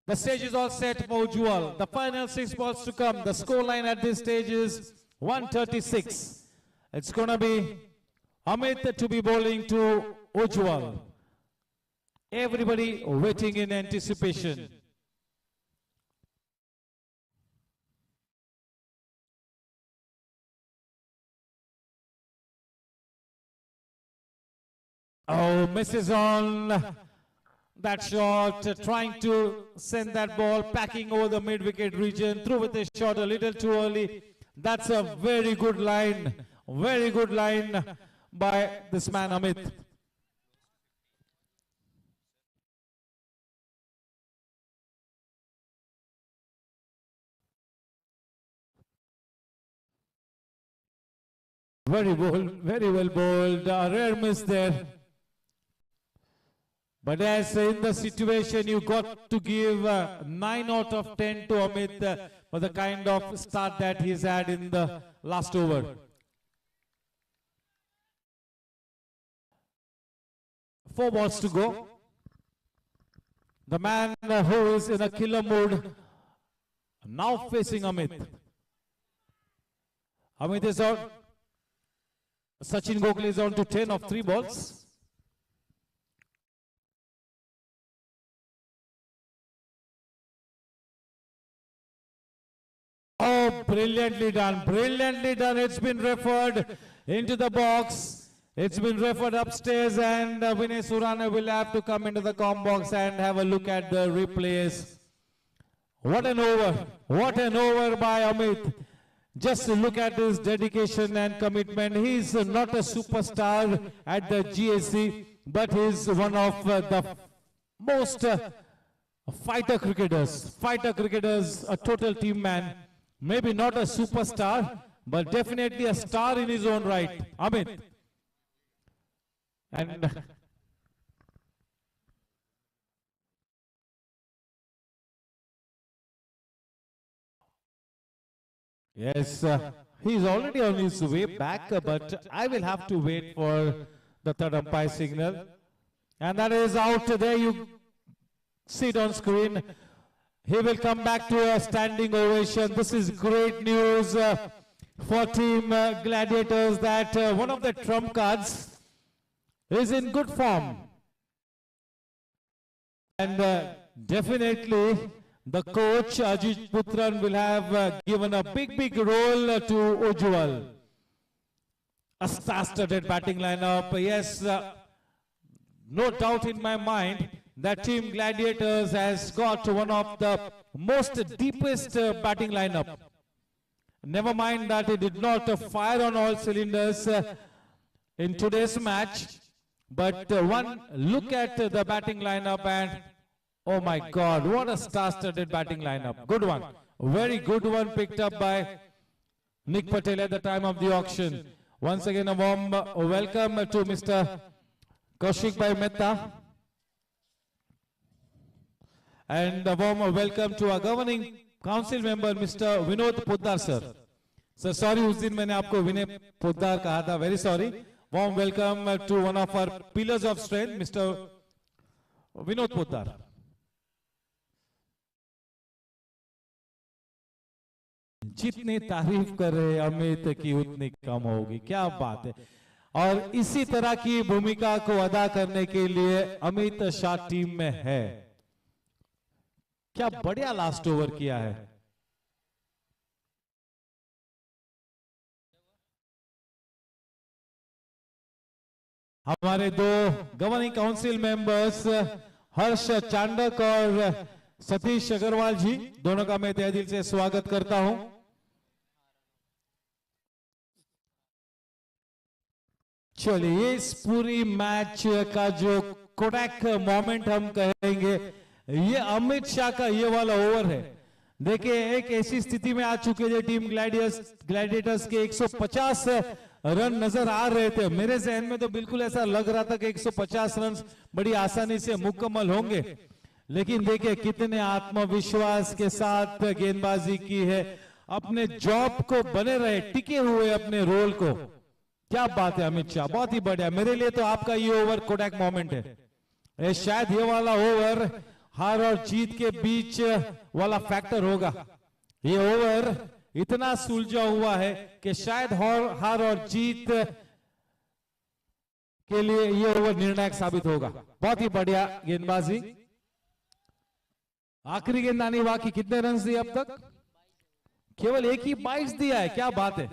The stage is all set for Ujwal. The final 6 balls to come. The score line at this stage is 136. It's going to be Amit to be bowling to Ujwal. Everybody waiting in anticipation. Oh, misses on that shot, trying to send that ball packing over the mid-wicket region, through with a shot a little too early. That's a very good line by this man Amit. Very well bowled, a rare miss there. But as in the situation, you got to give 9 out of 10 to Amit for the kind of start that he's had in the last over. 4 balls to go. The man who is in a killer mood now facing Amit. Amit is out. Sachin Gokhale is on to 10 of 3 balls. Oh, brilliantly done, brilliantly done. It's been referred into the box. It's been referred upstairs, and Vinay Surana will have to come into the comm box and have a look at the replays. What an over by Amit. Just look at his dedication and commitment. He's not a superstar at the GSC, but he's one of the most fighter cricketers, a total team man. Maybe not a superstar, but definitely a star in his own right, Amit. And yes, he's already on his way back, but I will have to wait for the third umpire signal. And that is out there. You see it on screen. He will come back to a standing ovation. This is great news for Team Gladiators, that one of the trump cards is in good form. And definitely the coach Ajit Putran will have given a big role to Ujwal. A star-studded batting lineup. Yes, no doubt in my mind that Team Gladiators has got one of the most deepest batting lineup. Never mind that it did not fire on all cylinders in today's match, but one look at the batting lineup and oh my God, what a star-studded batting lineup. Good one. Very good one picked up by Nick Patel at the time of the auction. Once again, a warm welcome to Mr. Kaushik Bhai Mehta. And a warm welcome to our governing council member, Mr. Vinod Poddar, sir. Sir, sorry, उस दिन मैंने आपको विनय पोद्दार कहा था. Very sorry. Warm welcome to one of our pillars of strength, Mr. Vinod Poddar. जितनी तारीफ कर रहे अमित की उतनी कम होगी. क्या बात है. और इसी तरह की भूमिका को अदा करने के लिए अमित शाह टीम में है. क्या बढ़िया लास्ट ओवर किया है. हमारे दो गवर्निंग काउंसिल मेंबर्स हर्ष चांडक और सतीश अग्रवाल जी, दोनों का मैं तहे दिल से स्वागत करता हूं. चलिए इस पूरी मैच का जो कोडैक मोमेंट हम कहेंगे, ये अमित शाह का ये वाला ओवर है। देखिए एक ऐसी स्थिति में आ चुके थे टीम ग्लैडिएटर्स के 150 रन नजर आ रहे थे। मेरे जहन में तो बिल्कुल ऐसा लग रहा था कि 150 रन बड़ी आसानी से मुकम्मल होंगे, लेकिन देखिए कितने आत्मविश्वास के साथ गेंदबाजी की है, अपने जॉब को बने रहे, टिके हुए अपने रोल को। क्या बात है अमित शाह, बहुत ही बढ़िया। मेरे लिए तो आपका ये ओवर कोडैक मोमेंट है। शायद ये वाला ओवर हार और जीत के बीच वाला फैक्टर होगा। ये ओवर इतना सुलझा हुआ है कि शायद हार और जीत के लिए ये ओवर निर्णायक साबित होगा। बहुत ही बढ़िया गेंदबाजी। आखिरी गेंद आने वाकी कितने रन दिए अब तक? केवल एक ही 22 दिया है। क्या बात है।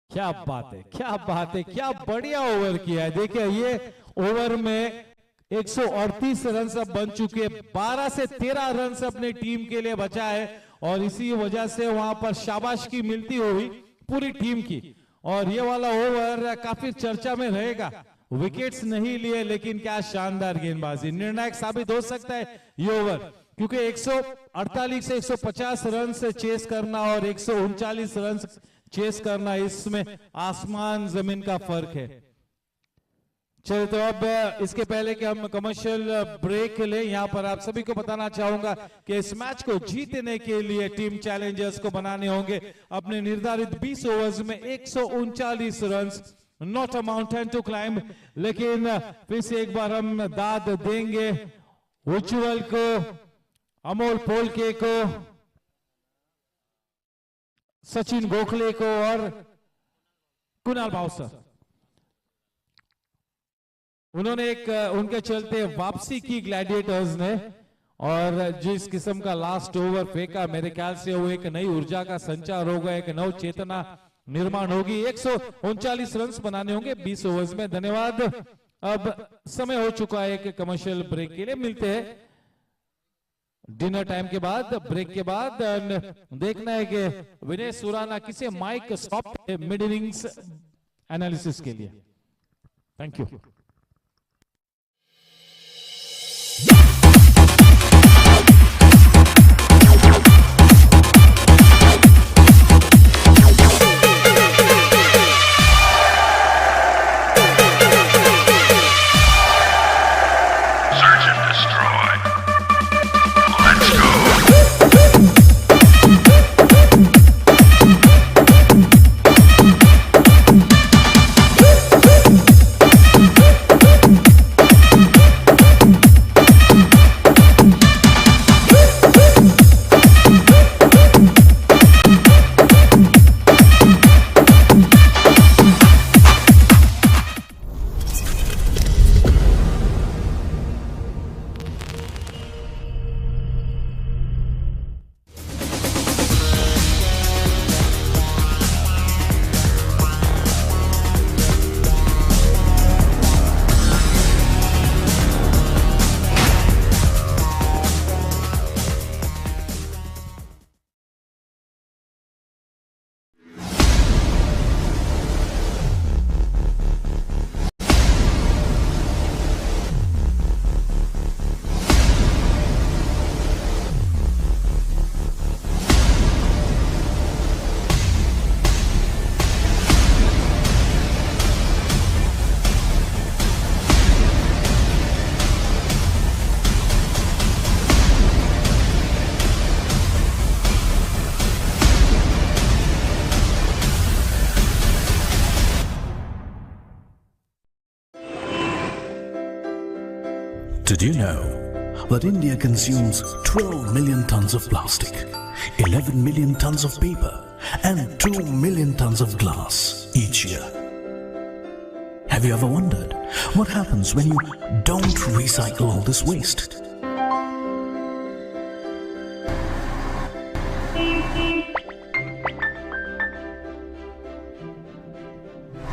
क्या बात है, क्या बात है, क्या बढ़िया ओवर किया है। देखिए ये ओवर में 138 रन अब बन चुके, 12 से 13 रन अपने टीम के लिए बचा है और इसी वजह से वहां पर शाबाशी मिलती हुई पूरी टीम की। और ये वाला ओवर काफी चर्चा में रहेगा। विकेट्स नहीं लिए लेकिन क्या शानदार गेंदबाजी, निर्णायक साबित हो सकता है ये ओवर, क्योंकि 148 से 150 रन से चेस करना और 139 रन चेस करना, इसमें आसमान जमीन का फर्क है। चलिए तो अब इसके पहले कि हम कमर्शियल ब्रेक लें, यहां पर आप सभी को बताना चाहूंगा कि इस मैच को जीतने के लिए टीम चैलेंजर्स को बनाने होंगे अपने निर्धारित 20 ओवर्स में 139 run. Not a mountain to climb, लेकिन फिर से एक बार हम दाद देंगे उज्जवल को, अमोल पोलके को, सचिन गोखले को और कुणाल भावसर। उन्होंने एक उनके चलते वापसी की ग्लैडिएटर्स ने, और जिस किस्म का लास्ट ओवर फेंका, मेरे ख्याल से वो एक नई ऊर्जा का संचार होगा, एक नव चेतना निर्माण होगी। 139 रन बनाने होंगे 20 ओवर्स में। धन्यवाद। अब समय हो चुका है एक कमर्शियल ब्रेक के लिए। मिलते हैं डिनर टाइम के बाद, ब्रेक के बाद। देखना है कि विनय सुराना किसे mike stop mid innings analysis के लिए। Thank you. Did you know that India consumes 12 million tons of plastic, 11 million tons of paper, and 2 million tons of glass each year? Have you ever wondered what happens when you don't recycle all this waste?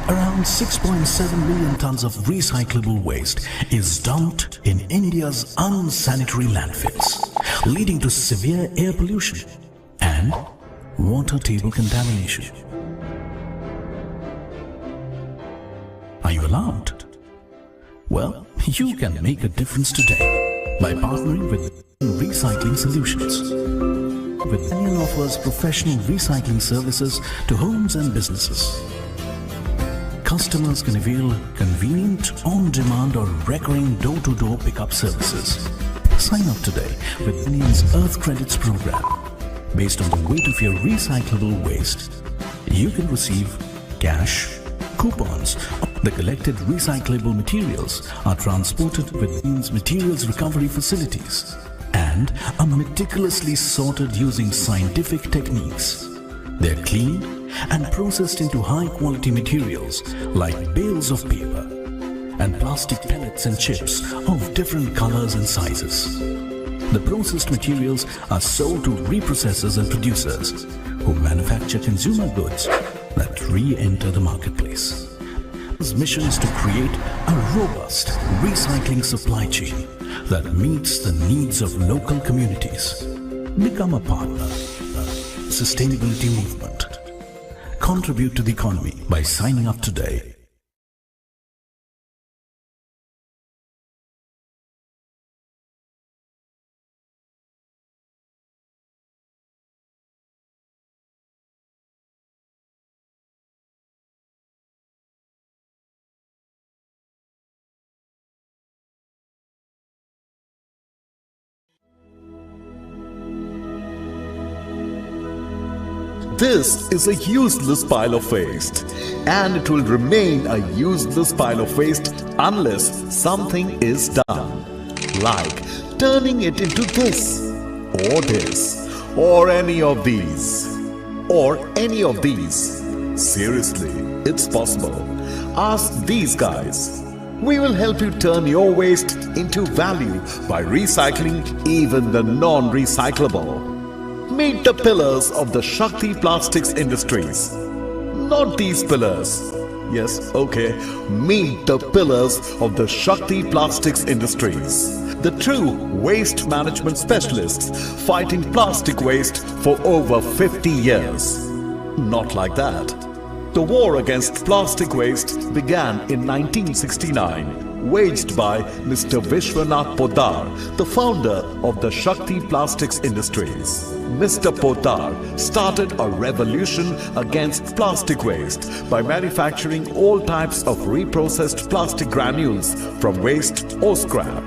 Around Around 6.7 million tons of recyclable waste is dumped in India's unsanitary landfills, leading to severe air pollution and water table contamination. Are you alarmed? Well, you can make a difference today by partnering with Recycling Solutions. With Daniel offers professional recycling services to homes and businesses. Customers can avail convenient, on-demand or recurring door-to-door pickup services. Sign up today with Daniel's Earth Credits program. Based on the weight of your recyclable waste, you can receive cash, coupons. The collected recyclable materials are transported with Daniel's materials recovery facilities and are meticulously sorted using scientific techniques. They are cleaned and processed into high-quality materials like bales of paper and plastic pellets and chips of different colors and sizes. The processed materials are sold to reprocessors and producers who manufacture consumer goods that re-enter the marketplace. His mission is to create a robust recycling supply chain that meets the needs of local communities. Become a partner in the sustainability movement. Contribute to the economy by signing up today. This is a useless pile of waste, and it will remain a useless pile of waste unless something is done, like turning it into this, or any of these, Seriously, it's possible. Ask these guys. We will help you turn your waste into value by recycling even the non-recyclable. Meet the pillars of the Shakti Plastics Industries. Not these pillars. Yes, okay. Meet the pillars of the Shakti Plastics Industries. The true waste management specialists fighting plastic waste for over 50 years. Not like that. The war against plastic waste began in 1969, waged by Mr. Vishwanath Poddar, the founder of the Shakti Plastics Industries. Mr. Poddar started a revolution against plastic waste by manufacturing all types of reprocessed plastic granules from waste or scrap,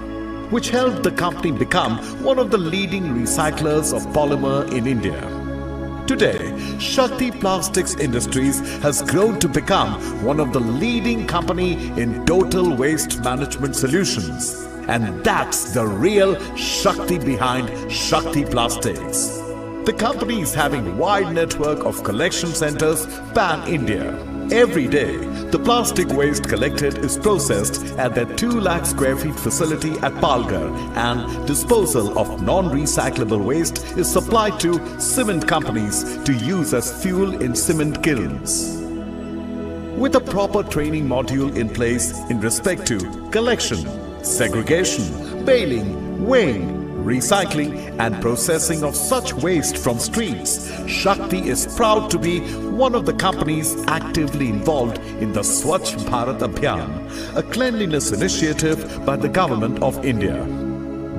which helped the company become one of the leading recyclers of polymer in India. Today, Shakti Plastics Industries has grown to become one of the leading company in total waste management solutions. And that's the real Shakti behind Shakti Plastics. The company is having a wide network of collection centers pan-India. Every day, the plastic waste collected is processed at their 2 lakh square feet facility at Palghar, and disposal of non-recyclable waste is supplied to cement companies to use as fuel in cement kilns. With a proper training module in place in respect to collection, segregation, baling, weighing, recycling and processing of such waste from streets, Shakti is proud to be one of the companies actively involved in the Swachh Bharat Abhiyan, a cleanliness initiative by the Government of India.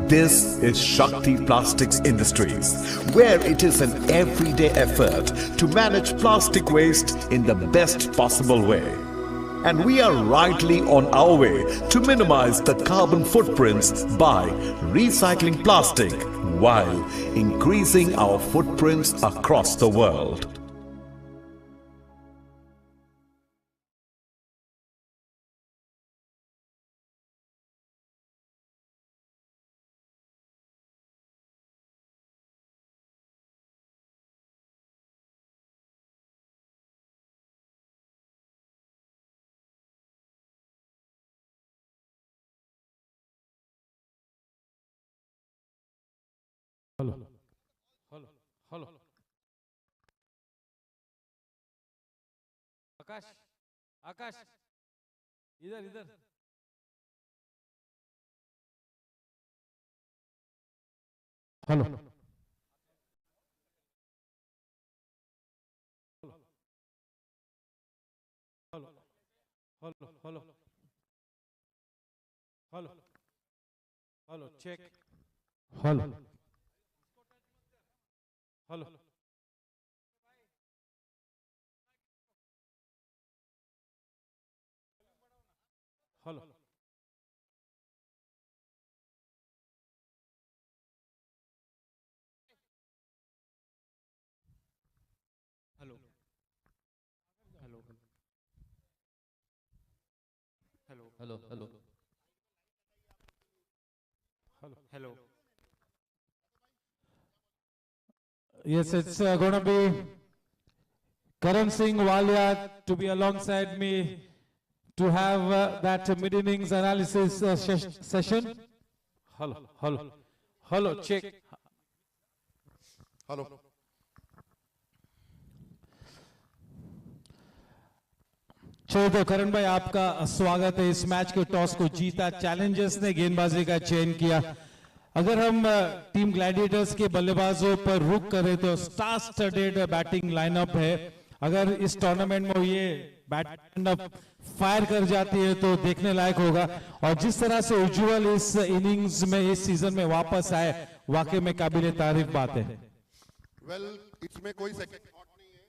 This is Shakti Plastics Industries, where it is an everyday effort to manage plastic waste in the best possible way. And we are rightly on our way to minimize the carbon footprints by recycling plastic while increasing our footprints across the world. Hello. Hello. Hello. Akash. Akash. इधर इधर hello hello hello hello hello hello check hello hello hello hello hello hello hello hello hello Yes, it's going to be Karan Singh Walia to be alongside me to have that mid-innings analysis session. Hello, hello, hello, check. Hello चलो तो करण भाई आपका स्वागत है। इस match के toss को जीता, चैलेंजर्स ने गेंदबाजी का चयन किया। अगर हम टीम ग्लैडिएटर्स के बल्लेबाजों पर रुक करें तो स्टार स्टडेड बैटिंग लाइनअप है। अगर इस टूर्नामेंट में ये बैटिंग फायर कर जाती है तो देखने लायक होगा। और जिस तरह से उज्जवल इस इनिंग्स में इस सीजन में वापस आए, वाकई में काबिले तारीफ बात है। वेल इसमें कोई सेकंड थॉट नहीं है,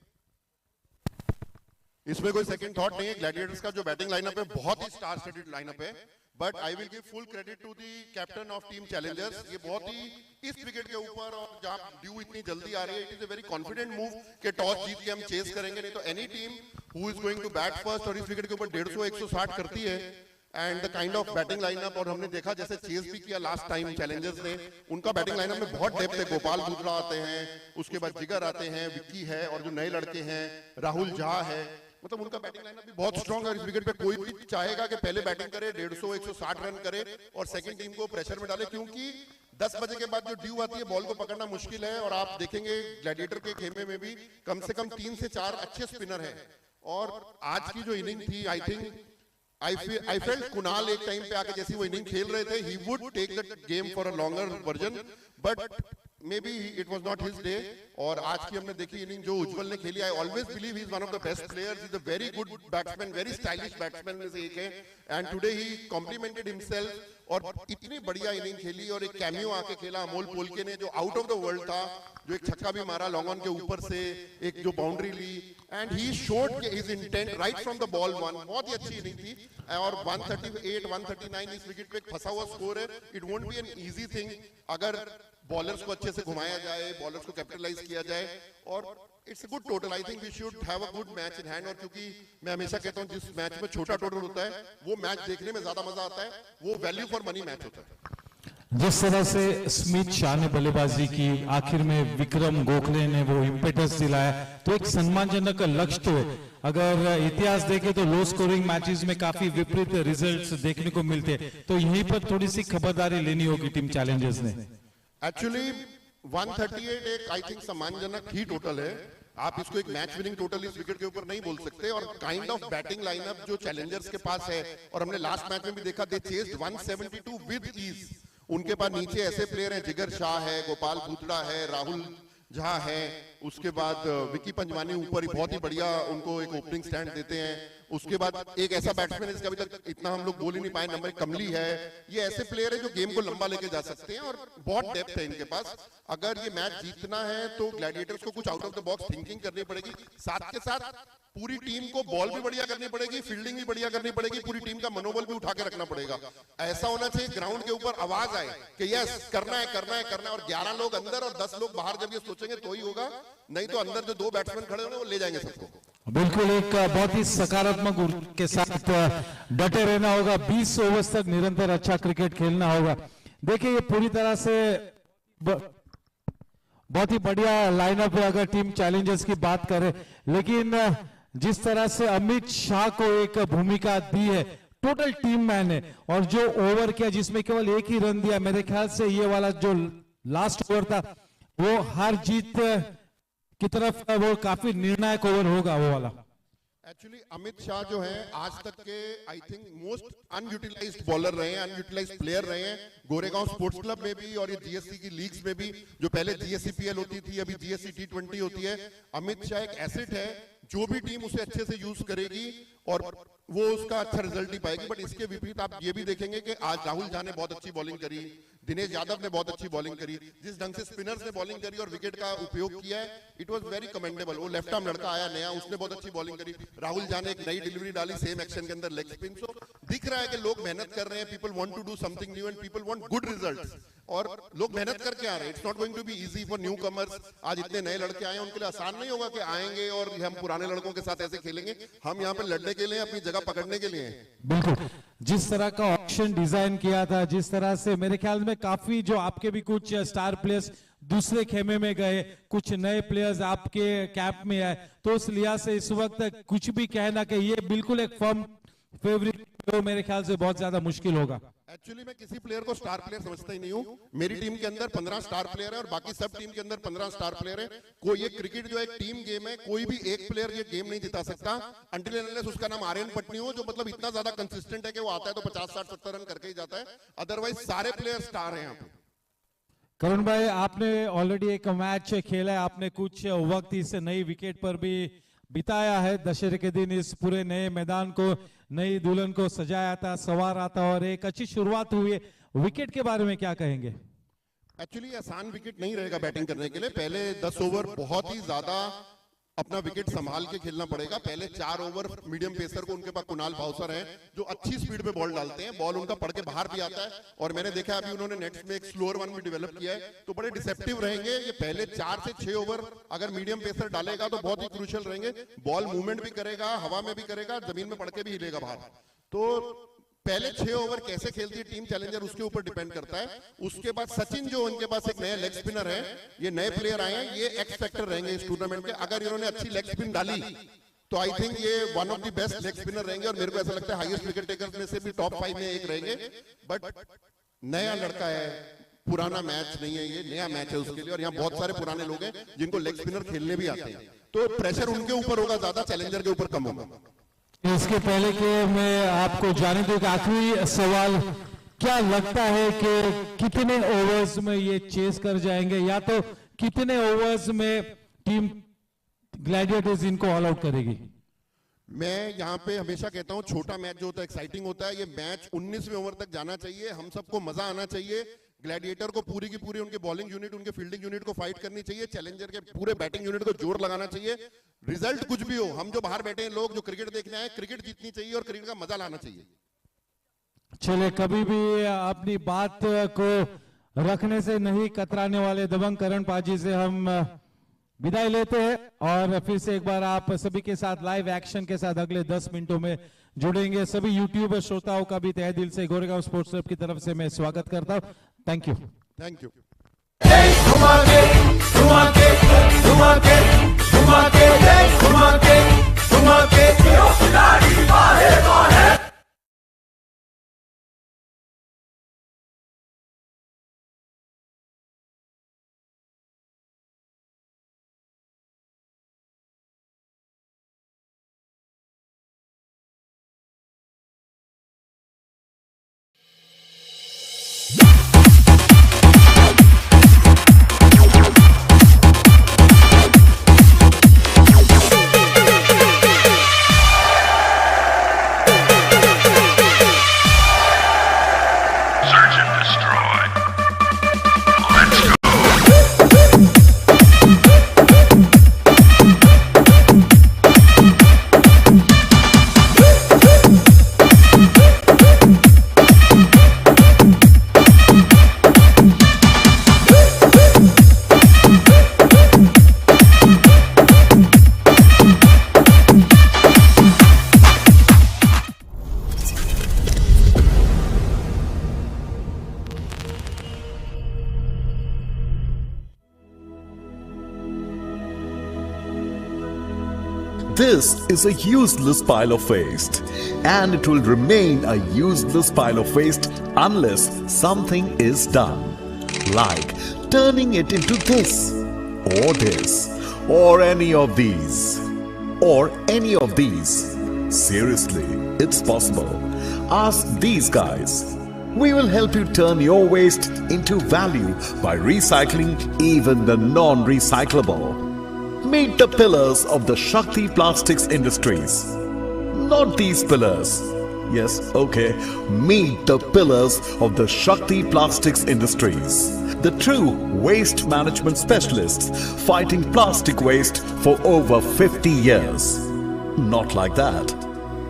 इसमें कोई सेकंड थॉट नहीं है। ग्लैडिएटर्स का जो बैटिंग लाइनअप है बहुत ही स्टार स्टडेड लाइनअप है, but I will give full credit to the captain of team challengers. ये बहुत ही इस विकेट के ऊपर और जहां ड्यू इतनी जल्दी आ रही है, it is a very confident move कि टॉस जीत के हम चेस करेंगे। नहीं तो any team who is going to bat first और इस विकेट के ऊपर 150-160 करती है and the kind of batting lineup, और हमने देखा जैसे चेस भी किया लास्ट टाइम चैलेंजर्स ने, उनका बैटिंग लाइनअप में बहुत डेप्थ है। गोपाल बुद्रा आते हैं, उसके बाद जिगर आते हैं, विक्की है, और जो नए लड़के हैं राहुल झा है, मतलब उनका बैटिंग लाइनअप भी बहुत स्ट्रांग है। इस विकेट पे कोई भी चाहेगा कि पहले बैटिंग करे, 150-160 रन करे और सेकंड टीम को प्रेशर में डाले, क्योंकि 10 बजे के बाद जो ड्यू आती है बॉल को पकड़ना मुश्किल है। और आप देखेंगे ग्लैडिएटर के खेमे में भी कम से कम 3 से 4 अच्छे स्पिनर हैं। और आज की जो इनिंग थी, I think I felt Kunal एक टाइम पे आके जैसी वो इनिंग खेल रहे थे, he would take the game for a longer version, but maybe it was not his day. और आज की हमने देखी इनिंग जो उज्जवल ने खेली, I always believe he is one of the best players. He is a very good batsman, very stylish batsman में से एक है, and today he complimented himself और इतनी बढ़िया इनिंग खेली। और एक कैमियो आके खेला अमोल पोलके ने, जो आउट ऑफ द वर्ल्ड था, जो एक छक्का भी मारा लॉन्ग ऑन के ऊपर से, एक जो बाउंड्री ली, and he showed his intent right from the ball one. बहुत ही अच्छी इनिंग थी। और 138-139 इस विकेट पे एक फंसा हुआ स्कोर है। It won't be an easy thing अगर बॉलर्स को अच्छे से घुमाया जाए, बॉलर्स को कैपिटलाइज किया जाए, और it's a good total. I think we should have a good match in hand. और क्योंकि मैं हमेशा कहता हूं जिस मैच में छोटा टोटल होता है वो मैच देखने में ज्यादा मजा आता है, वो वैल्यू फॉर मनी मैच होता है। जिस तरह से स्मिथ शाह ने बल्लेबाजी की, आखिर में विक्रम गोखले ने वो इम्पेटस दिलाया, तो एक सम्मानजनक लक्ष्य तो है। अगर इतिहास देखें तो लो स्कोरिंग मैचेस में काफी विपरीत रिजल्ट्स देखने को मिलते हैं, तो यहीं पर थोड़ी सी खबरदारी लेनी होगी टीम चैलेंजर्स ने। एक्चुअली 138 एक आई थिंक सम्मानजनक ही टोटल है। आप इसको एक मैच विनिंग टोटल इस विकेट के ऊपर नहीं बोल सकते। और काइंड ऑफ बैटिंग लाइनअप जो चैलेंजर्स के पास है, और हमने लास्ट मैच में भी देखा, दे चेस्ड 172 विद ईज। उनके पास नीचे ऐसे प्लेयर हैं, जिगर शाह है, गोपाल बुद्रा है, राहुल झा है, उसके बाद विकी पंजवानी ऊपर ही बहुत ही बढ़िया उनको एक ओपनिंग स्टैंड देते हैं। उसके बाद एक ऐसा बैट्समैन है जिसका अभी तक इतना हम लोग बोल ही नहीं पाए, नंबर कमली है। ये ऐसे प्लेयर है जो गेम को लंबा लेके जा सकते हैं और बहुत डेप्थ है इनके पास। अगर ये मैच जीतना है तो ग्लैडिएटर्स को कुछ out of the box thinking करनी पड़ेगी, साथ के साथ पूरी टीम को बॉल भी बढ़िया करनी पड़ेगी, फील्डिंग भी बढ़िया करनी पड़ेगी, पूरी टीम का मनोबल भी उठा के रखना पड़ेगा। ऐसा होना चाहिए ग्राउंड के ऊपर आवाज आए कि यस करना है करना है करना है, और 11 लोग अंदर और 10 लोग बाहर जब ये सोचेंगे तो ही होगा, नहीं तो अंदर जो 2 बैट्समैन खड़े होंगे वो ले जाएंगे सबको। बिल्कुल एक बहुत ही सकारात्मक ऊर्जा के साथ डटे रहना होगा, 20 ओवर्स तक निरंतर अच्छा क्रिकेट खेलना होगा। देखिए ये पूरी तरह से बहुत ही बढ़िया लाइनअप है अगर टीम चैलेंजर्स की बात करें, लेकिन जिस तरह से अमित शाह को एक भूमिका दी है, टोटल टीम मैन है, और जो ओवर किया जिसमें केवल 1 ही रन दिया, मेरे ख्याल से ये वाला जो लास्ट ओवर था वो हार जीत की तरफ वो काफी निर्णायक ओवर होगा वो वाला। एक्चुअली अमित शाह जो है आज तक के I think most unutilised bowler रहे हैं, अनयूटिलाइज्ड प्लेयर रहे हैं गोरेगांव स्पोर्ट्स क्लब में भी और ये जीएससी की लीग्स में भी। जो पहले जीएससीपीएल होती थी, अभी जीएससी T20 होती है। अमित शाह एक एसेट है, जो भी टीम उसे अच्छे से यूज करेगी और वो उसका अच्छा रिजल्ट ही पाएगी। बट इसके विपरीत आप ये भी देखेंगे कि आज राहुल झा ने बहुत अच्छी बॉलिंग करी, दिनेश यादव ने बहुत अच्छी बॉलिंग करी, जिस ढंग से स्पिनर्स ने बॉलिंग करी और विकेट का उपयोग किया है, इट वाज वेरी कमेंडेबल। वो लेफ्ट आर्म लड़का आया नया, उसने बहुत अच्छी बॉलिंग करी। राहुल झा ने एक नई डिलीवरी डाली सेम एक्शन के अंदर, लेग स्पिन। सो दिख रहा है कि लोग मेहनत कर रहे हैं, people want to do something new and people want good results, और लोग मेहनत करके आ रहे हैं। It's not going to be easy for newcomers. आज इतने नए लड़के आए हैं, उनके लिए आसान नहीं होगा कि आएंगे और हम पुराने लड़कों के साथ ऐसे खेलेंगे। हम यहाँ पे लड़ने के लिए, अपनी जगह पकड़ने के लिए। बिल्कुल, जिस तरह का ऑप्शन डिजाइन किया था, जिस तरह से मेरे ख्याल में काफी जो आपके भी कुछ स्टार प्लेयर्स दूसरे खेमे में गए, कुछ नए प्लेयर्स आपके कैंप में आए, तो उस लिहाज से इस वक्त कुछ भी कहना कि ये बिल्कुल एक फर्म फेवरेट, तो मेरे ख्याल से बहुत ज्यादा मुश्किल होगा। एक्चुअली मैं किसी प्लेयर को स्टार प्लेयर समझता ही नहीं हूँ। मेरी टीम के अंदर 15 स्टार प्लेयर है और बाकी सब टीम के अंदर 15 स्टार प्लेयर है। कोई ये क्रिकेट जो एक टीम गेम है, कोई भी एक प्लेयर ये गेम नहीं जिता सकता अंटिल एंड अनलेस उसका नाम आर्यन पटनी हो, जो मतलब इतना ज्यादा कंसिस्टेंट है कि वो आता है तो 50, 60, 70 रन करके ही जाता है। अदरवाइज सारे प्लेयर स्टार हैं यहाँ पे। करुण भाई, आपने ऑलरेडी एक मैच खेला है, आपने कुछ वक्त इस नई विकेट पर भी बिताया है। दशहरे के दिन इस पूरे नए मैदान को, नई दुल्हन को सजाया था, संवारा था और एक अच्छी शुरुआत हुई है। विकेट के बारे में क्या कहेंगे? एक्चुअली आसान विकेट नहीं रहेगा बैटिंग करने के लिए। पहले 10 ओवर बहुत ही ज्यादा अपना विकेट संभाल के खेलना पड़ेगा। पहले 4 ओवर मीडियम पेसर को, उनके पास कुणाल भावसर हैं जो अच्छी स्पीड पे बॉल डालते हैं, बॉल उनका पड़ के बाहर भी आता है। और मैंने देखा अभी उन्होंने नेट्स में एक स्लोअर वन भी डेवलप किया है, तो बड़े डिसेप्टिव रहेंगे। ये पहले 4 से 6 ओवर अगर मीडियम पेसर डालेगा तो बहुत ही क्रूशियल रहेंगे। बॉल मूवमेंट भी करेगा, हवा में भी करेगा, जमीन में पड़ के भी हिलेगा बाहर। तो पहले 6 ओवर कैसे खेलती है टीम चैलेंजर, उसके ऊपर डिपेंड करता है। उसके बाद सचिन जो उनके पास एक नया लेग स्पिनर है, ये नए प्लेयर आए हैं, ये एक्स फैक्टर रहेंगे इस टूर्नामेंट के। अगर इन्होंने अच्छी लेग स्पिन डाली तो आई थिंक ये one of the best leg spinner रहेंगे और मेरे को ऐसा लगता है हाईएस्ट विकेट टेकर्स में से भी टॉप 5 में एक रहेंगे। बट नया लड़का है, पुराना मैच नहीं है, ये नया मैच है उसके लिए। और यहाँ बहुत सारे पुराने लोग हैं जिनको लेग स्पिनर खेलने भी आते हैं, तो प्रेशर उनके ऊपर होगा ज्यादा, चैलेंजर के ऊपर कम होगा। इसके पहले कि मैं आपको जाने दूं, एक आखिरी सवाल, क्या लगता है कि कितने ओवर्स में ये चेस कर जाएंगे, या तो कितने ओवर्स में टीम ग्लैडिएटर्स इनको ऑल आउट करेगी? मैं यहाँ पे हमेशा कहता हूँ छोटा मैच जो होता है एक्साइटिंग होता है। ये मैच 19वें ओवर तक जाना चाहिए, हम सबको मजा आना चाहिए। ग्लैडिएटर को पूरी की पूरी उनके बॉलिंग यूनिट, उनके फील्डिंग यूनिट को फाइट करनी चाहिए, चैलेंजर के पूरे बैटिंग यूनिट को जोर लगाना चाहिए। रिजल्ट कुछ भी हो, हम जो बाहर बैठे हैं लोग, जो क्रिकेट देखने आए, क्रिकेट जीतनी चाहिए और क्रिकेट का मजा लाना चाहिए। चले, कभी भी अपनी बात को रखने से नहीं कतराने वाले दबंग करण पाजी से हम विदाई लेते हैं और फिर से एक बार आप सभी के साथ लाइव एक्शन के साथ अगले 10 मिनटों में जुड़ेंगे। सभी यूट्यूब श्रोताओं का भी तहे दिल से गोरेगांव स्पोर्ट्स क्लब की तरफ से मैं स्वागत करता हूं। Thank you. Thank you. This is a useless pile of waste, and it will remain a useless pile of waste unless something is done, like turning it into this, or any of these. or any of these? Seriously, it's possible. Ask these guys. We will help you turn your waste into value by recycling even the non-recyclable. Meet the pillars of the Shakti Plastics Industries. Not these pillars. Yes, okay. Meet the pillars of the Shakti Plastics Industries. The true waste management specialists fighting plastic waste for over 50 years. Not like that.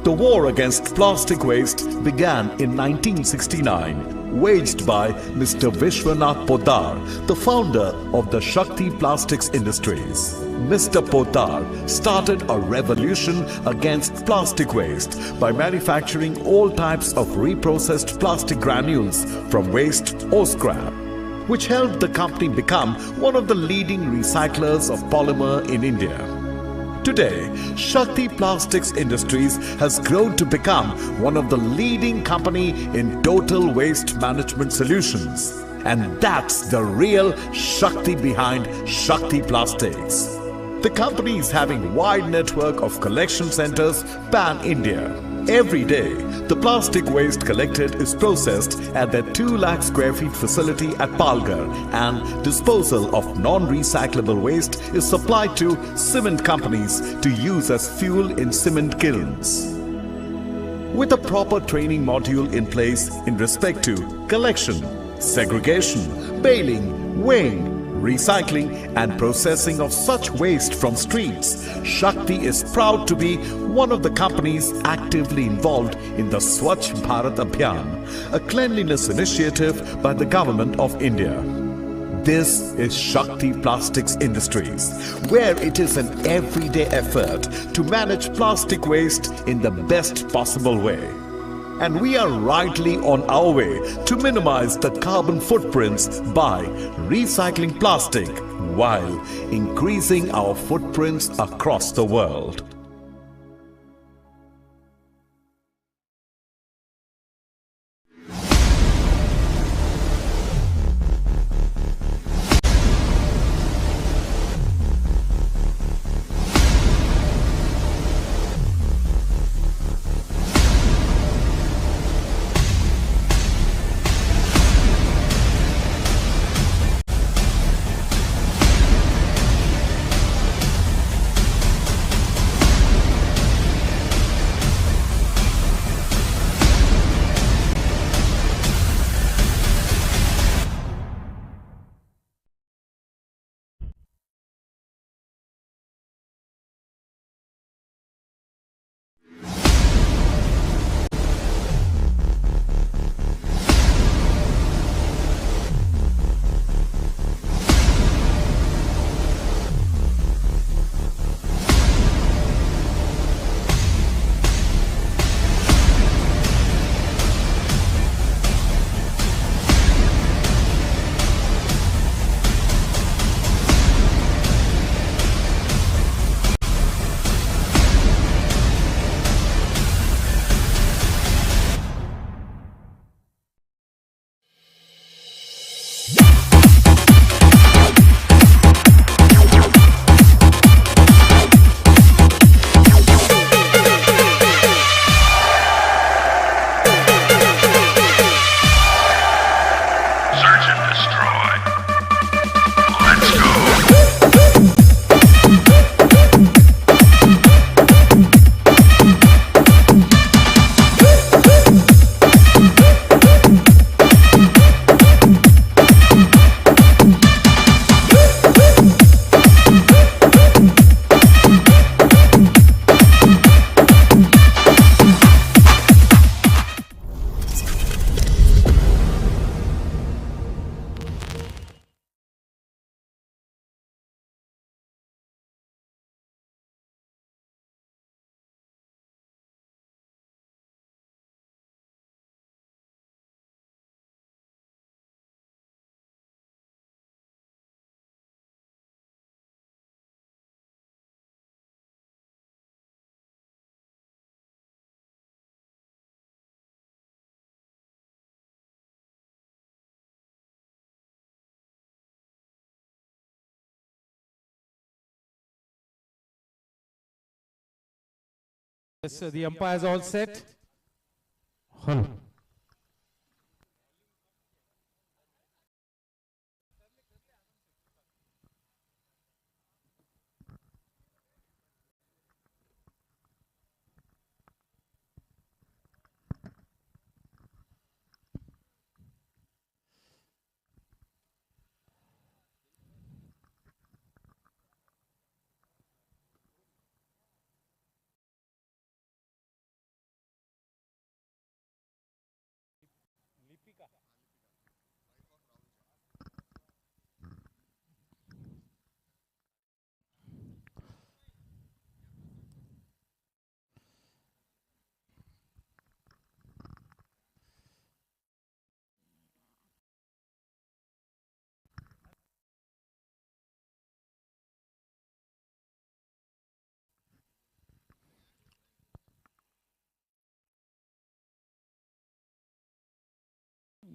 The war against plastic waste began in 1969, waged by Mr. Vishwanath Poddar, the founder of the Shakti Plastics Industries. Mr. Poddar started a revolution against plastic waste by manufacturing all types of reprocessed plastic granules from waste or scrap, which helped the company become one of the leading recyclers of polymer in India. Today, Shakti Plastics Industries has grown to become one of the leading company in total waste management solutions. And that's the real Shakti behind Shakti Plastics. The company is having wide network of collection centers pan-India. Every day, the plastic waste collected is processed at their 2 lakh square feet facility at Palghar, and disposal of non-recyclable waste is supplied to cement companies to use as fuel in cement kilns. With a proper training module in place in respect to collection, segregation, baling, weighing, recycling and processing of such waste from streets, Shakti is proud to be one of the companies actively involved in the Swachh Bharat Abhiyan, a cleanliness initiative by the Government of India. This is Shakti Plastics Industries, where it is an everyday effort to manage plastic waste in the best possible way. And we are rightly on our way to minimize the carbon footprints by recycling plastic while increasing our footprints across the world. Yes, sir, the umpires all set. Hello.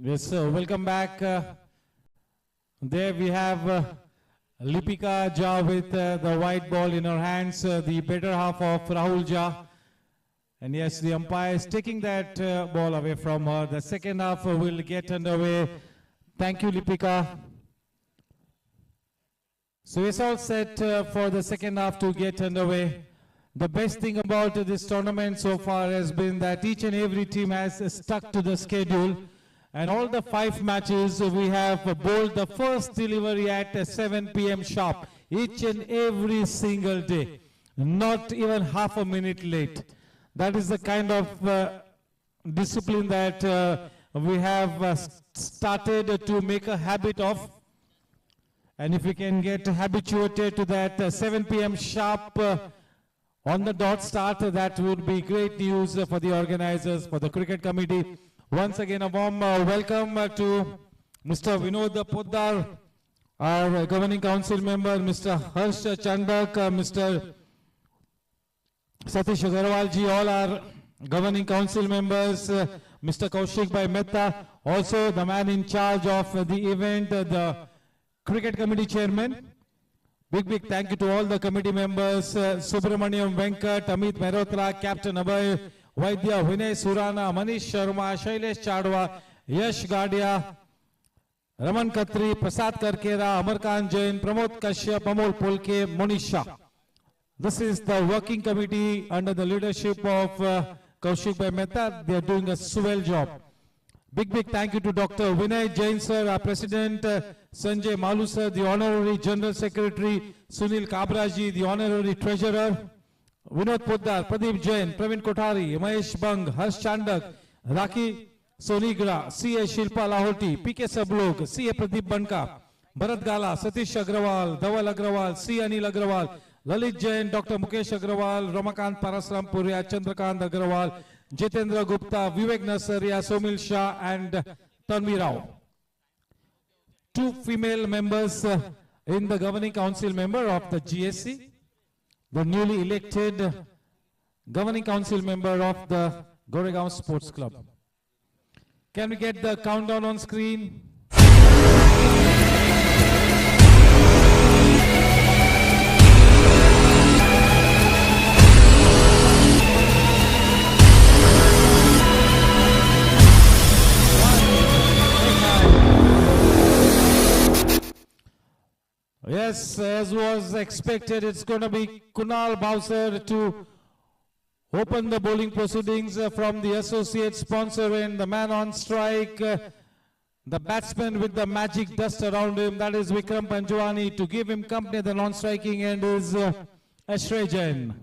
Yes, sir. Welcome back. There we have Lipika Jha with the white ball in her hands, the better half of Rahul Jha. And yes, the umpire is taking that ball away from her. The second half will get underway. Thank you, Lipika. So it's all set for the second half to get underway. The best thing about this tournament so far has been that each and every team has stuck to the schedule. And all the 5 matches we have bowled the first delivery at 7 p.m. sharp each and every single day. Not even half a minute late. That is the kind of discipline that we have started to make a habit of. And if we can get habituated to that 7 p.m. sharp on the dot start, that would be great news for the organizers, for the cricket committee. Once again, a warm welcome to Mr. Vinod Poddar, our governing council member, Mr. Harsh Chandak, Mr. Satish Agarwal ji, all our governing council members, Mr. Kaushik Bhai Mehta, also the man in charge of the event, the cricket committee chairman. Big thank you to all the committee members, Subramaniam Venkat, Amit Mehrotra, Captain Abhay, Vaidya, Vinay Surana, Manish Sharma, Shailesh Chadwa, Yash Gadia, Raman Khatri, Prasad Karkera, Amarkan Jain, Pramod Kashyap, Amol Polke, Monisha. This is the working committee under the leadership of Kaushik Bhai Mehta. They are doing a swell job. Big thank you to Dr. Vinay Jain sir, our president, Sanjay Malu sir, the honorary general secretary, Sunil Kabraji, the honorary treasurer, Vinod Poddar, Pradeep Jain, Praveen Kothari, Mahesh Bang, Harsh Chandak, Raki Sonigra, C.A. Shilpa Lahoti, P.K. Sablok, C.A. Pradeep Banka, Bharat Gala, Satish Agrawal, Dhaval Agrawal, C. Anil Agrawal, Lalit Jain, Dr. Mukesh Agrawal, Ramakant Parasram Puria, Chandrakant Agrawal, Jitendra Gupta, Vivek Nasaria, Somil Shah and Tanvi Rao. 2 female members in the governing council member of the GSC. The newly elected governing council member of the Goregaon Sports Club. Can we get the countdown on screen? Yes, as was expected, it's going to be Kunal Bowser to open the bowling proceedings from the associate sponsor and the man on strike, the batsman with the magic dust around him, that is Vikram Panjwani, to give him company at the non-striking end is Ashray Jain.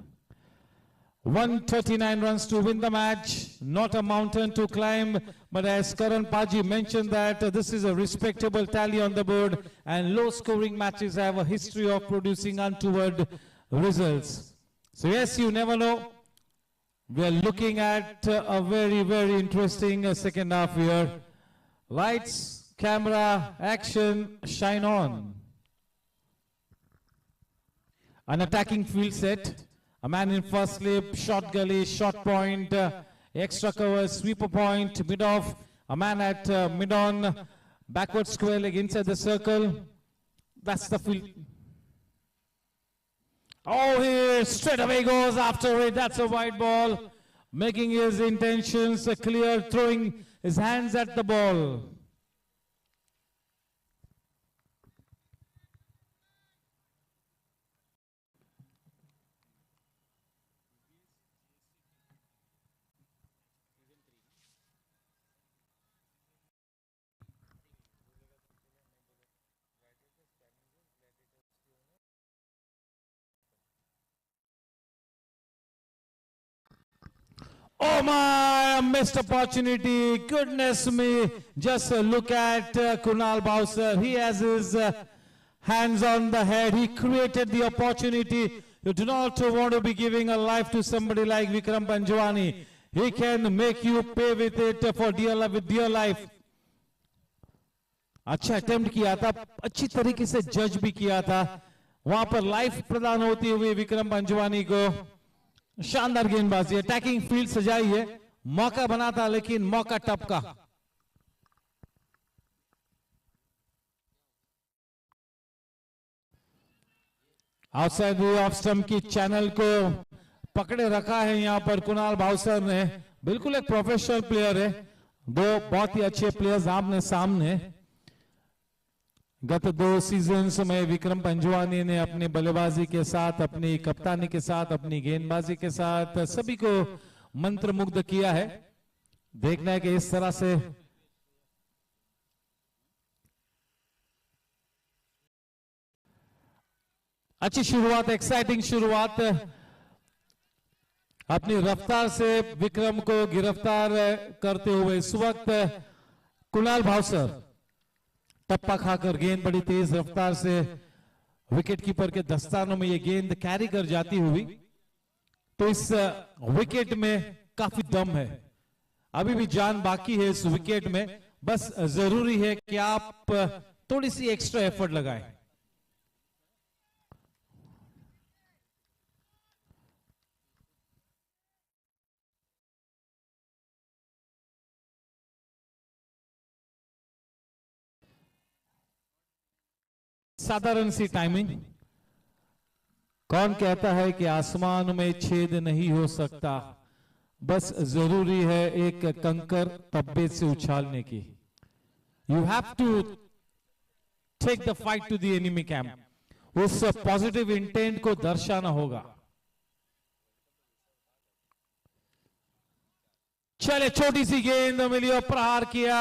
139 runs to win the match, not a mountain to climb, but as Karan Paji mentioned that this is a respectable tally on the board and low scoring matches have a history of producing untoward results. So yes, you never know. We are looking at a very interesting second half here. Lights, camera, action, shine on. An attacking field set. A man in first slip, short gully, short point, extra cover, sweeper point, mid-off. A man at mid-on, backward square leg inside the circle. That's the field. Oh, he straight away goes after it. That's a white ball. Making his intentions clear, throwing his hands at the ball. Oh my, missed opportunity. Goodness me. Just look at Kunal Bowser. He has his hands on the head. He created the opportunity. You do not want to be giving a life to somebody like Vikram Panjwani. He can make you pay with it for dear life, with dear life. अच्छा attempt किया था, अच्छी तरीके से जज भी किया था. वहां पर लाइफ प्रदान होती हुई विक्रम पंजवानी को. शानदार गेंदबाजी, अटैकिंग फील्ड सजाई है, मौका बना था लेकिन मौका टपका. आउटसाइड ऑफ स्टंप की चैनल को पकड़े रखा है यहां पर कुणाल भावसर ने. बिल्कुल एक प्रोफेशनल प्लेयर है. दो बहुत ही अच्छे प्लेयर्स आमने सामने. गत 2 सीजन्स में विक्रम पंजवानी ने अपनी बल्लेबाजी के साथ, अपनी कप्तानी के साथ, अपनी गेंदबाजी के साथ सभी को मंत्रमुग्ध किया है. देखना है कि इस तरह से अच्छी शुरुआत, एक्साइटिंग शुरुआत. अपनी रफ्तार से विक्रम को गिरफ्तार करते हुए इस वक्त कुणाल भावसर टप्पा खाकर गेंद बड़ी तेज रफ्तार से विकेट कीपर के दस्तानों में ये गेंद कैरी कर जाती हुई. तो इस विकेट में काफी दम है, अभी भी जान बाकी है इस विकेट में. बस जरूरी है कि आप थोड़ी सी एक्स्ट्रा एफर्ट लगाएं. साधारण सी टाइमिंग. कौन कहता है कि आसमान में छेद नहीं हो सकता, बस जरूरी है एक कंकर तब्बे से उछालने की. You have to take the fight to the enemy camp. उस पॉजिटिव इंटेंट को दर्शाना होगा. चले, छोटी सी गेंद मिली और प्रहार किया.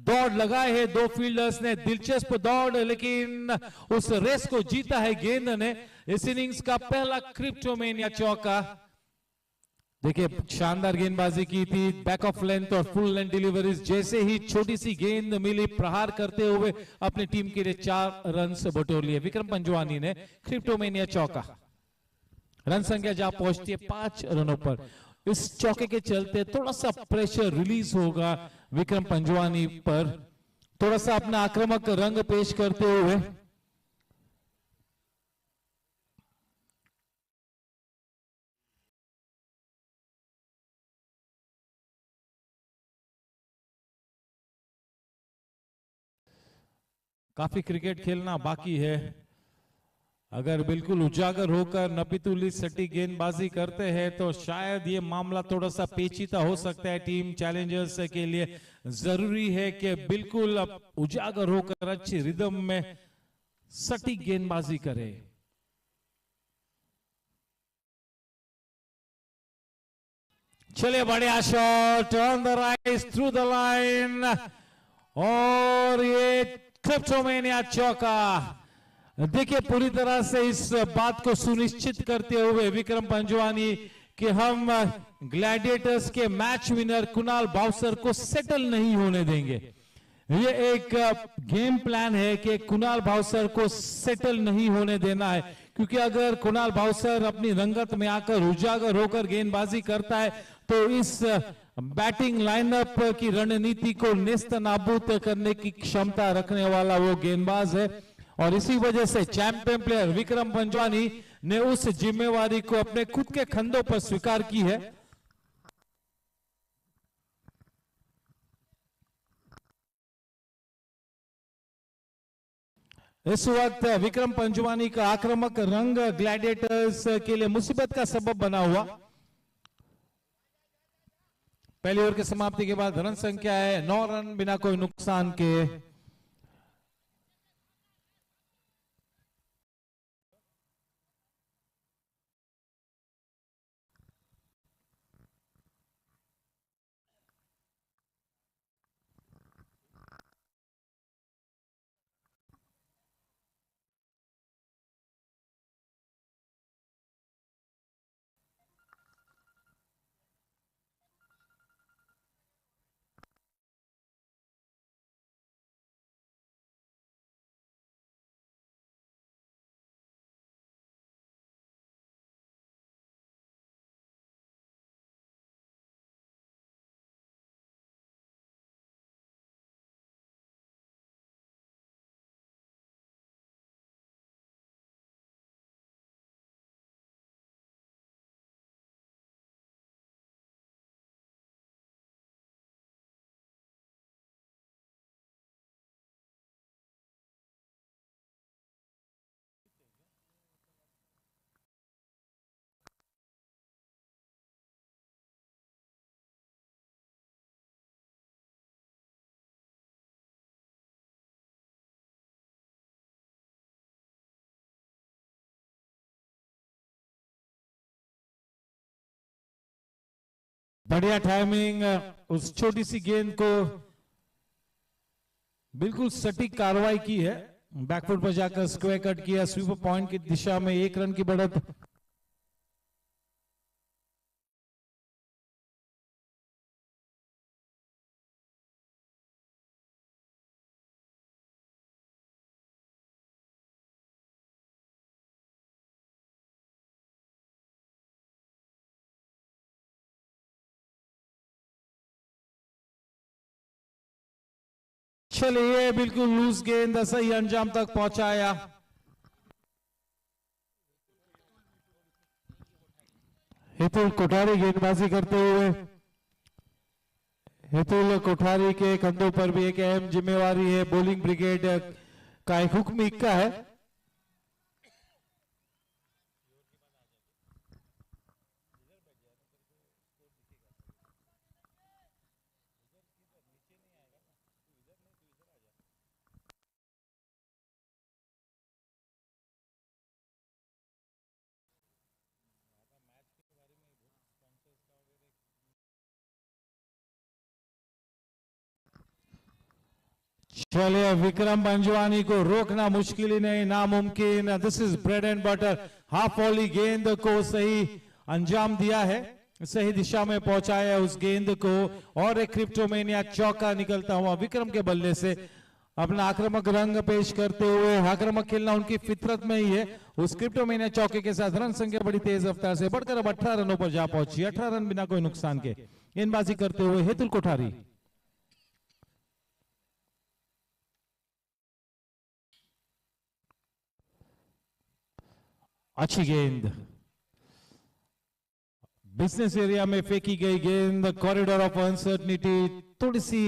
दौड़ लगाए है 2 फील्डर्स ने, दिलचस्प दौड़, लेकिन उस रेस को जीता है गेंद ने. इस इनिंग्स का पहला क्रिप्टोमेनिया चौका. देखिए शानदार गेंदबाजी की थी, बैक ऑफ लेंथ और फुल लेंथ डिलीवरीज. जैसे ही छोटी सी गेंद मिली, प्रहार करते हुए अपनी टीम के लिए 4 रन बटोर लिए विक्रम पंजवानी ने. क्रिप्टोमेनिया चौका. रन संख्या जहां पहुंचती है 5 रनों पर. इस चौके के चलते थोड़ा सा प्रेशर रिलीज होगा विक्रम पंजवानी पर. थोड़ा सा अपना आक्रामक रंग पेश करते हुए काफी क्रिकेट खेलना बाकी है. अगर बिल्कुल उजागर होकर नपीतुली सटी गेंदबाजी करते हैं तो शायद ये मामला थोड़ा सा पेचीदा हो सकता है टीम चैलेंजर्स के लिए. जरूरी है कि बिल्कुल उजागर होकर अच्छी रिदम में सटीक गेंदबाजी करे. चलिए, बढ़िया shot on the right through the line और ये क्रिप्टोमेनिया चौका. देखिए पूरी तरह से इस बात को सुनिश्चित करते हुए विक्रम पंजवानी कि हम ग्लैडिएटर्स के मैच विनर कुणाल भावसर को सेटल नहीं होने देंगे. ये एक गेम प्लान है कि कुणाल भावसर को सेटल नहीं होने देना है, क्योंकि अगर कुणाल भावसर अपनी रंगत में आकर उजागर होकर गेंदबाजी करता है तो इस बैटिंग लाइनअप की रणनीति को नेस्त नाबूद करने की क्षमता रखने वाला वो गेंदबाज है. और इसी वजह से चैंपियन प्लेयर विक्रम पंजवानी ने उस जिम्मेवारी को अपने खुद के कंधों पर स्वीकार की है. इस वक्त विक्रम पंजवानी का आक्रामक रंग ग्लैडिएटर्स के लिए मुसीबत का सबब बना हुआ। पहली ओवर की समाप्ति के बाद रन संख्या है 9 रन बिना कोई नुकसान के। बढ़िया टाइमिंग, उस छोटी सी गेंद को बिल्कुल सटीक कार्रवाई की है। बैकफुट पर जाकर स्क्वायर कट किया, स्वीपर पॉइंट की दिशा में 1 रन की बढ़त। चलिए, बिल्कुल लूज गेंद सही अंजाम तक पहुंचाया। हितुल कोठारी गेंदबाजी करते हुए, हितुल कोठारी के कंधों पर भी एक अहम जिम्मेवारी है। बॉलिंग ब्रिगेड का एक हुक्म इक्का है। चलिए, विक्रम पंजवानी को रोकना मुश्किल ही नहीं, नामुमकिन। This is bread and butter. Half volley गेंद को सही अंजाम दिया है, सही दिशा में पहुंचाया उस गेंद को, और एक क्रिप्टोमेनिया चौका निकलता हुआ विक्रम के बल्ले से अपना आक्रामक रंग पेश करते हुए। आक्रामक खेलना उनकी फितरत में ही है। उस क्रिप्टोमेनिया चौके के साथ रन संख्या बड़ी तेज रफ्तार से बढ़कर अब 18 रनों पर जा पहुंची। 18 रन बिना कोई नुकसान के गेंदबाजी करते हुए हितुल कोठारी। अच्छी गेंद, बिजनेस एरिया में फेंकी गई गेंद, कॉरिडोर ऑफ अनसर्टनिटी, थोड़ी सी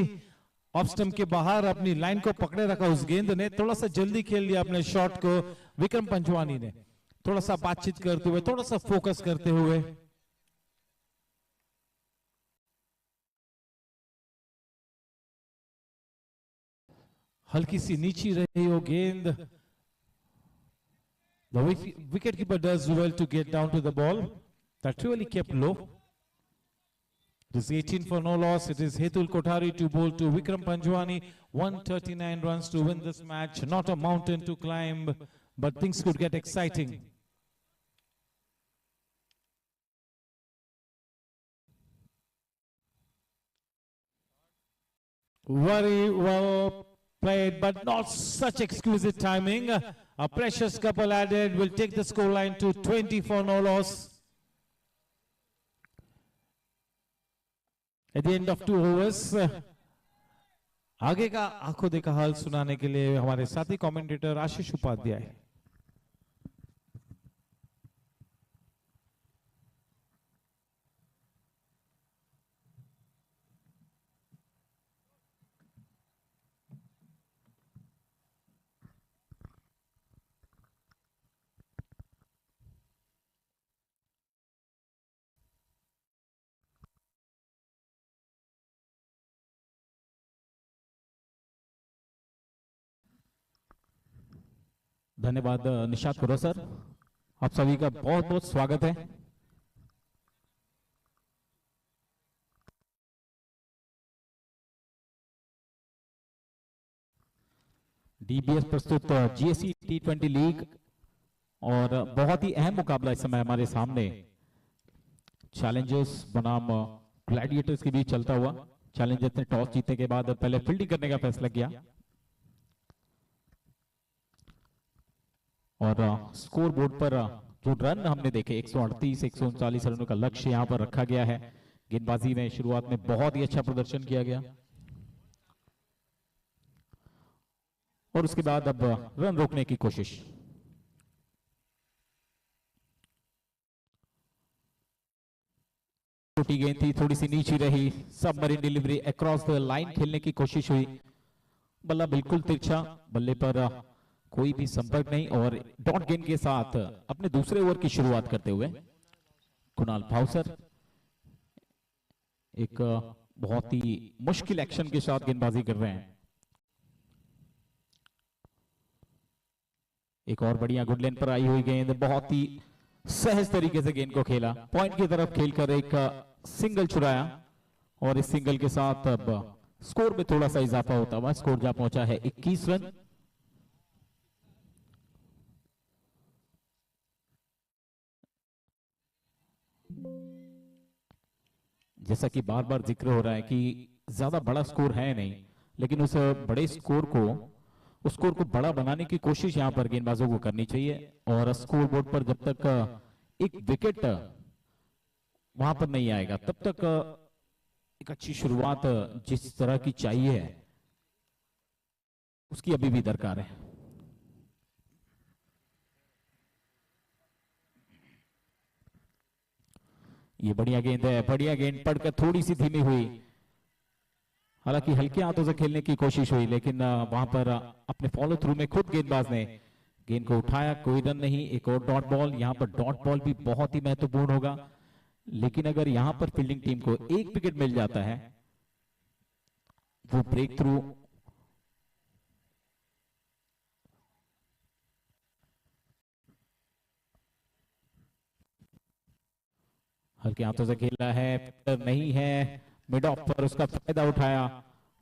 ऑफ स्टंप के बाहर अपनी लाइन को पकड़े रखा उस गेंद ने। थोड़ा सा जल्दी खेल लिया अपने शॉट को विक्रम पंजवानी ने, थोड़ा सा बातचीत करते हुए, थोड़ा सा फोकस करते हुए। हल्की सी नीची रही वो गेंद। The wicketkeeper does well to get down to the ball. That really kept low. It is 18 for no loss. It is Hitul Kothari to bowl to Vikram Panjwani. 139 runs to win this match. Not a mountain to climb, but things could get exciting. Very well played, but not such exquisite timing. A precious couple added will take the scoreline to 20 for no loss. At the end of 2 overs, आगे का आंखों देखा हाल सुनाने के लिए हमारे साथी commentator आशीष उपाध्याय। धन्यवाद निशात करो सर, आप सभी का बहुत बहुत स्वागत है। डीबीएस प्रस्तुत जीएससी T20 लीग और बहुत ही अहम मुकाबला इस समय हमारे सामने चैलेंजर्स बनाम ग्लैडिएटर्स के बीच चलता हुआ। चैलेंजर्स ने टॉस जीतने के बाद पहले फील्डिंग करने का फैसला किया और स्कोर बोर्ड पर जो रन हमने देखे 138 139 रनों का लक्ष्य यहां पर रखा गया है। गेंदबाजी में शुरुआत में बहुत ही अच्छा प्रदर्शन किया गया और उसके बाद अब रन रोकने की कोशिश। छोटी गेंद थी, थोड़ी सी नीची रही, submarine delivery across the line खेलने की कोशिश हुई। बल्ला बिल्कुल तिरछा, बल्ले पर कोई भी संपर्क नहीं और डॉट गेंद के साथ अपने दूसरे ओवर की शुरुआत करते हुए कुणाल भावसर एक बहुत ही मुश्किल एक्शन के साथ गेंदबाजी कर रहे हैं। एक और बढ़िया गुड लेन पर आई हुई गेंद, बहुत ही सहज तरीके से गेंद को खेला, पॉइंट की तरफ खेलकर एक सिंगल चुराया और इस सिंगल के साथ अब स्कोर में थोड़ा सा इजाफा होता हुआ स्कोर जा पहुंचा है 21 रन। जैसा कि बार बार जिक्र हो रहा है कि ज्यादा बड़ा स्कोर है नहीं, लेकिन उस बड़े स्कोर को बड़ा बनाने की कोशिश यहां पर गेंदबाजों को करनी चाहिए और स्कोर बोर्ड पर जब तक एक विकेट वहां पर नहीं आएगा तब तक एक अच्छी शुरुआत जिस तरह की चाहिए उसकी अभी भी दरकार है। ये बढ़िया गेंद है, बढ़िया गेंद पड़कर थोड़ी सी धीमी हुई, हालांकि हल्के हाथों से खेलने की कोशिश हुई लेकिन वहां पर अपने फॉलो थ्रू में खुद गेंदबाज ने गेंद को उठाया, कोई रन नहीं। एक और डॉट बॉल, यहां पर डॉट बॉल भी बहुत ही महत्वपूर्ण होगा, लेकिन अगर यहां पर फील्डिंग टीम को एक विकेट मिल जाता है वो ब्रेक थ्रू हल्के हाथों से खेला है, नहीं है, मिड ऑफ पर उसका फायदा उठाया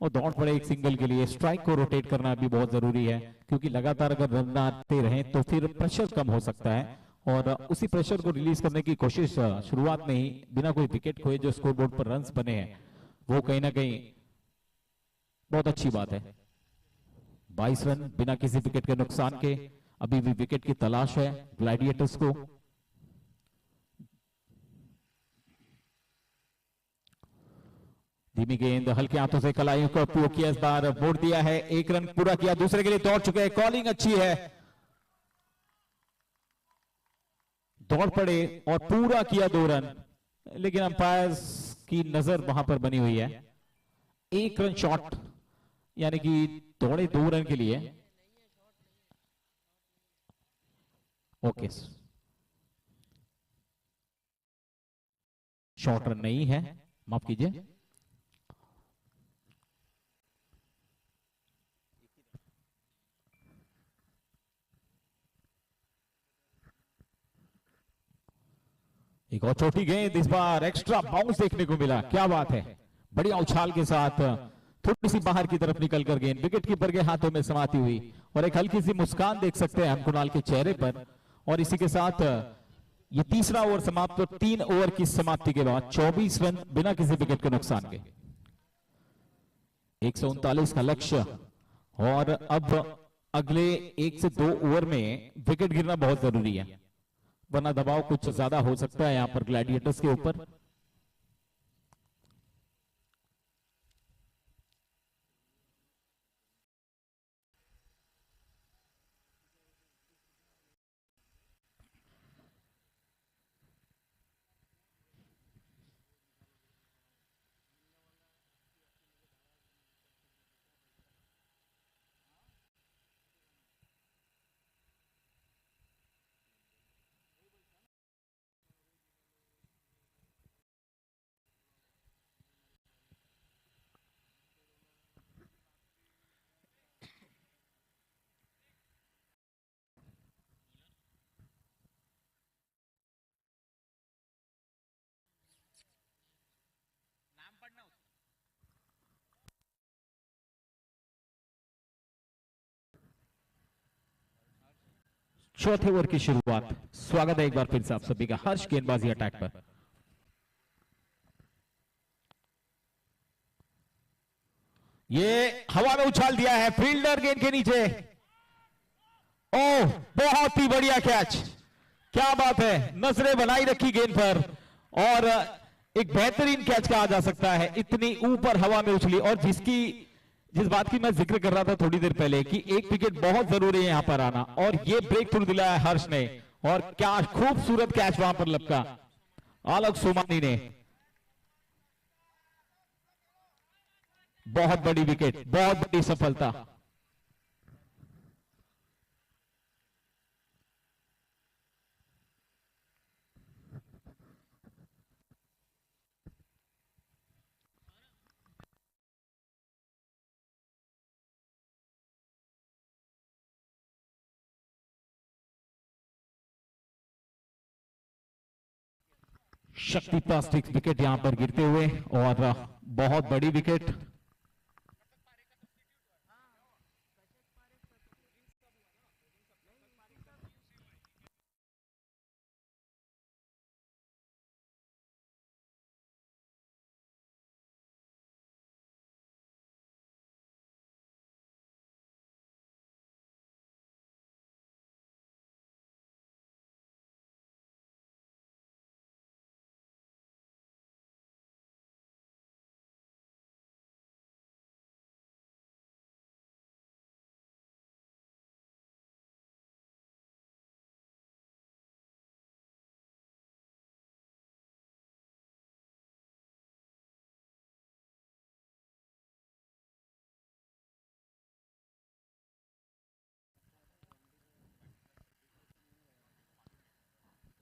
और दौड़ पड़े एक सिंगल के लिए। स्ट्राइक को रोटेट करना भी बहुत जरूरी है क्योंकि लगातार अगर रन आते रहे तो फिर प्रेशर कम हो सकता है और उसी प्रेशर को रिलीज करने की कोशिश शुरुआत में ही बिना कोई विकेट खोए जो स्कोरबोर्ड पर रन्स बने हैं वो कहीं ना कहीं बहुत अच्छी बात है। 22 रन बिना किसी विकेट के नुकसान के, अभी भी विकेट की तलाश है ग्लैडिएटर्स को। धीमी गेंद हल्के हाथों से कलाइयों का उपयोग किया, इस बार मोड़ दिया है, एक रन पूरा किया, दूसरे के लिए दौड़ चुके हैं। कॉलिंग अच्छी है, दौड़ पड़े और पूरा किया 2 रन, लेकिन अंपायर्स की नजर वहां पर बनी हुई है। 1 रन शॉट यानी कि दौड़े 2 रन के लिए। ओके, शॉर्ट रन नहीं है, माफ कीजिए। एक और छोटी गेंद, इस बार एक्स्ट्रा बाउंस देखने को मिला, क्या बात है, बढ़िया उछाल के साथ थोड़ी सी बाहर की तरफ निकलकर गेंद विकेट कीपर के हाथों में समाती हुई और एक हल्की सी मुस्कान देख सकते हैं हम कुणाल के चेहरे पर। और इसी के साथ ये तीसरा ओवर समाप्त, तो 3 ओवर की समाप्ति के बाद 24 रन बिना किसी विकेट के नुकसान के, 139 का लक्ष्य और अब अगले 1 से 2 ओवर में विकेट गिरना बहुत जरूरी है वरना दबाव कुछ ज्यादा हो सकता है यहां पर ग्लैडिएटर्स के ऊपर। चौथे ओवर की शुरुआत। स्वागत है एक बार फिर से आप सभी का हर्ष गेंदबाजी अटैक पर। ये हवा में उछाल दिया है फील्डर गेंद के नीचे। ओह बहुत ही बढ़िया कैच, क्या बात है, नजरें बनाई रखी गेंद पर और एक बेहतरीन कैच कहा जा सकता है, इतनी ऊपर हवा में उछली। और जिस बात की मैं जिक्र कर रहा था थोड़ी देर पहले कि एक विकेट बहुत जरूरी है यहां पर आना, और ये ब्रेक थ्रू दिलाया हर्ष ने, और क्या खूबसूरत कैच वहां पर लपका आलोक सोमानी ने। बहुत बड़ी विकेट, बहुत बड़ी सफलता। शक्ति प्लास्टिक विकेट यहां पर गिरते हुए, और बहुत बड़ी विकेट।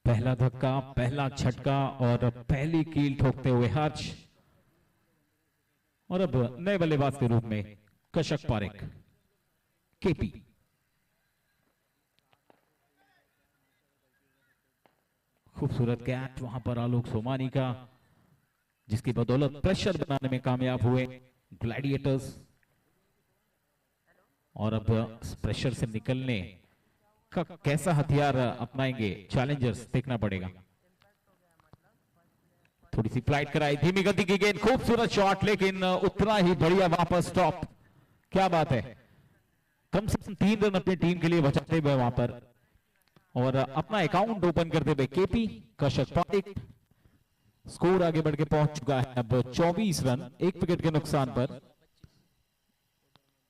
पहला धक्का, पहला झटका और पहली कील ठोकते हुए हर्ष, और अब नए बल्लेबाज के रूप में कशक पारेख केपी। खूबसूरत कैच वहां पर आलोक सोमानी का, जिसकी बदौलत प्रेशर बनाने में कामयाब हुए ग्लैडिएटर्स, और अब प्रेशर से निकलने का कैसा हथियार अपनाएंगे चैलेंजर्स, देखना पड़ेगा। थोड़ी सी फ्लाइट कराई, धीमी गति की गेंद, खूबसूरत शॉट, लेकिन उतना ही बढ़िया वापस स्टॉप। क्या बात है, कम से कम 3 रन अपनी टीम के लिए बचाते हुए वहां पर, और अपना अकाउंट ओपन करते हुए केपी कशक पारेख। स्कोर आगे बढ़ के पहुंच चुका है अब 24 रन, 1 विकेट के नुकसान पर।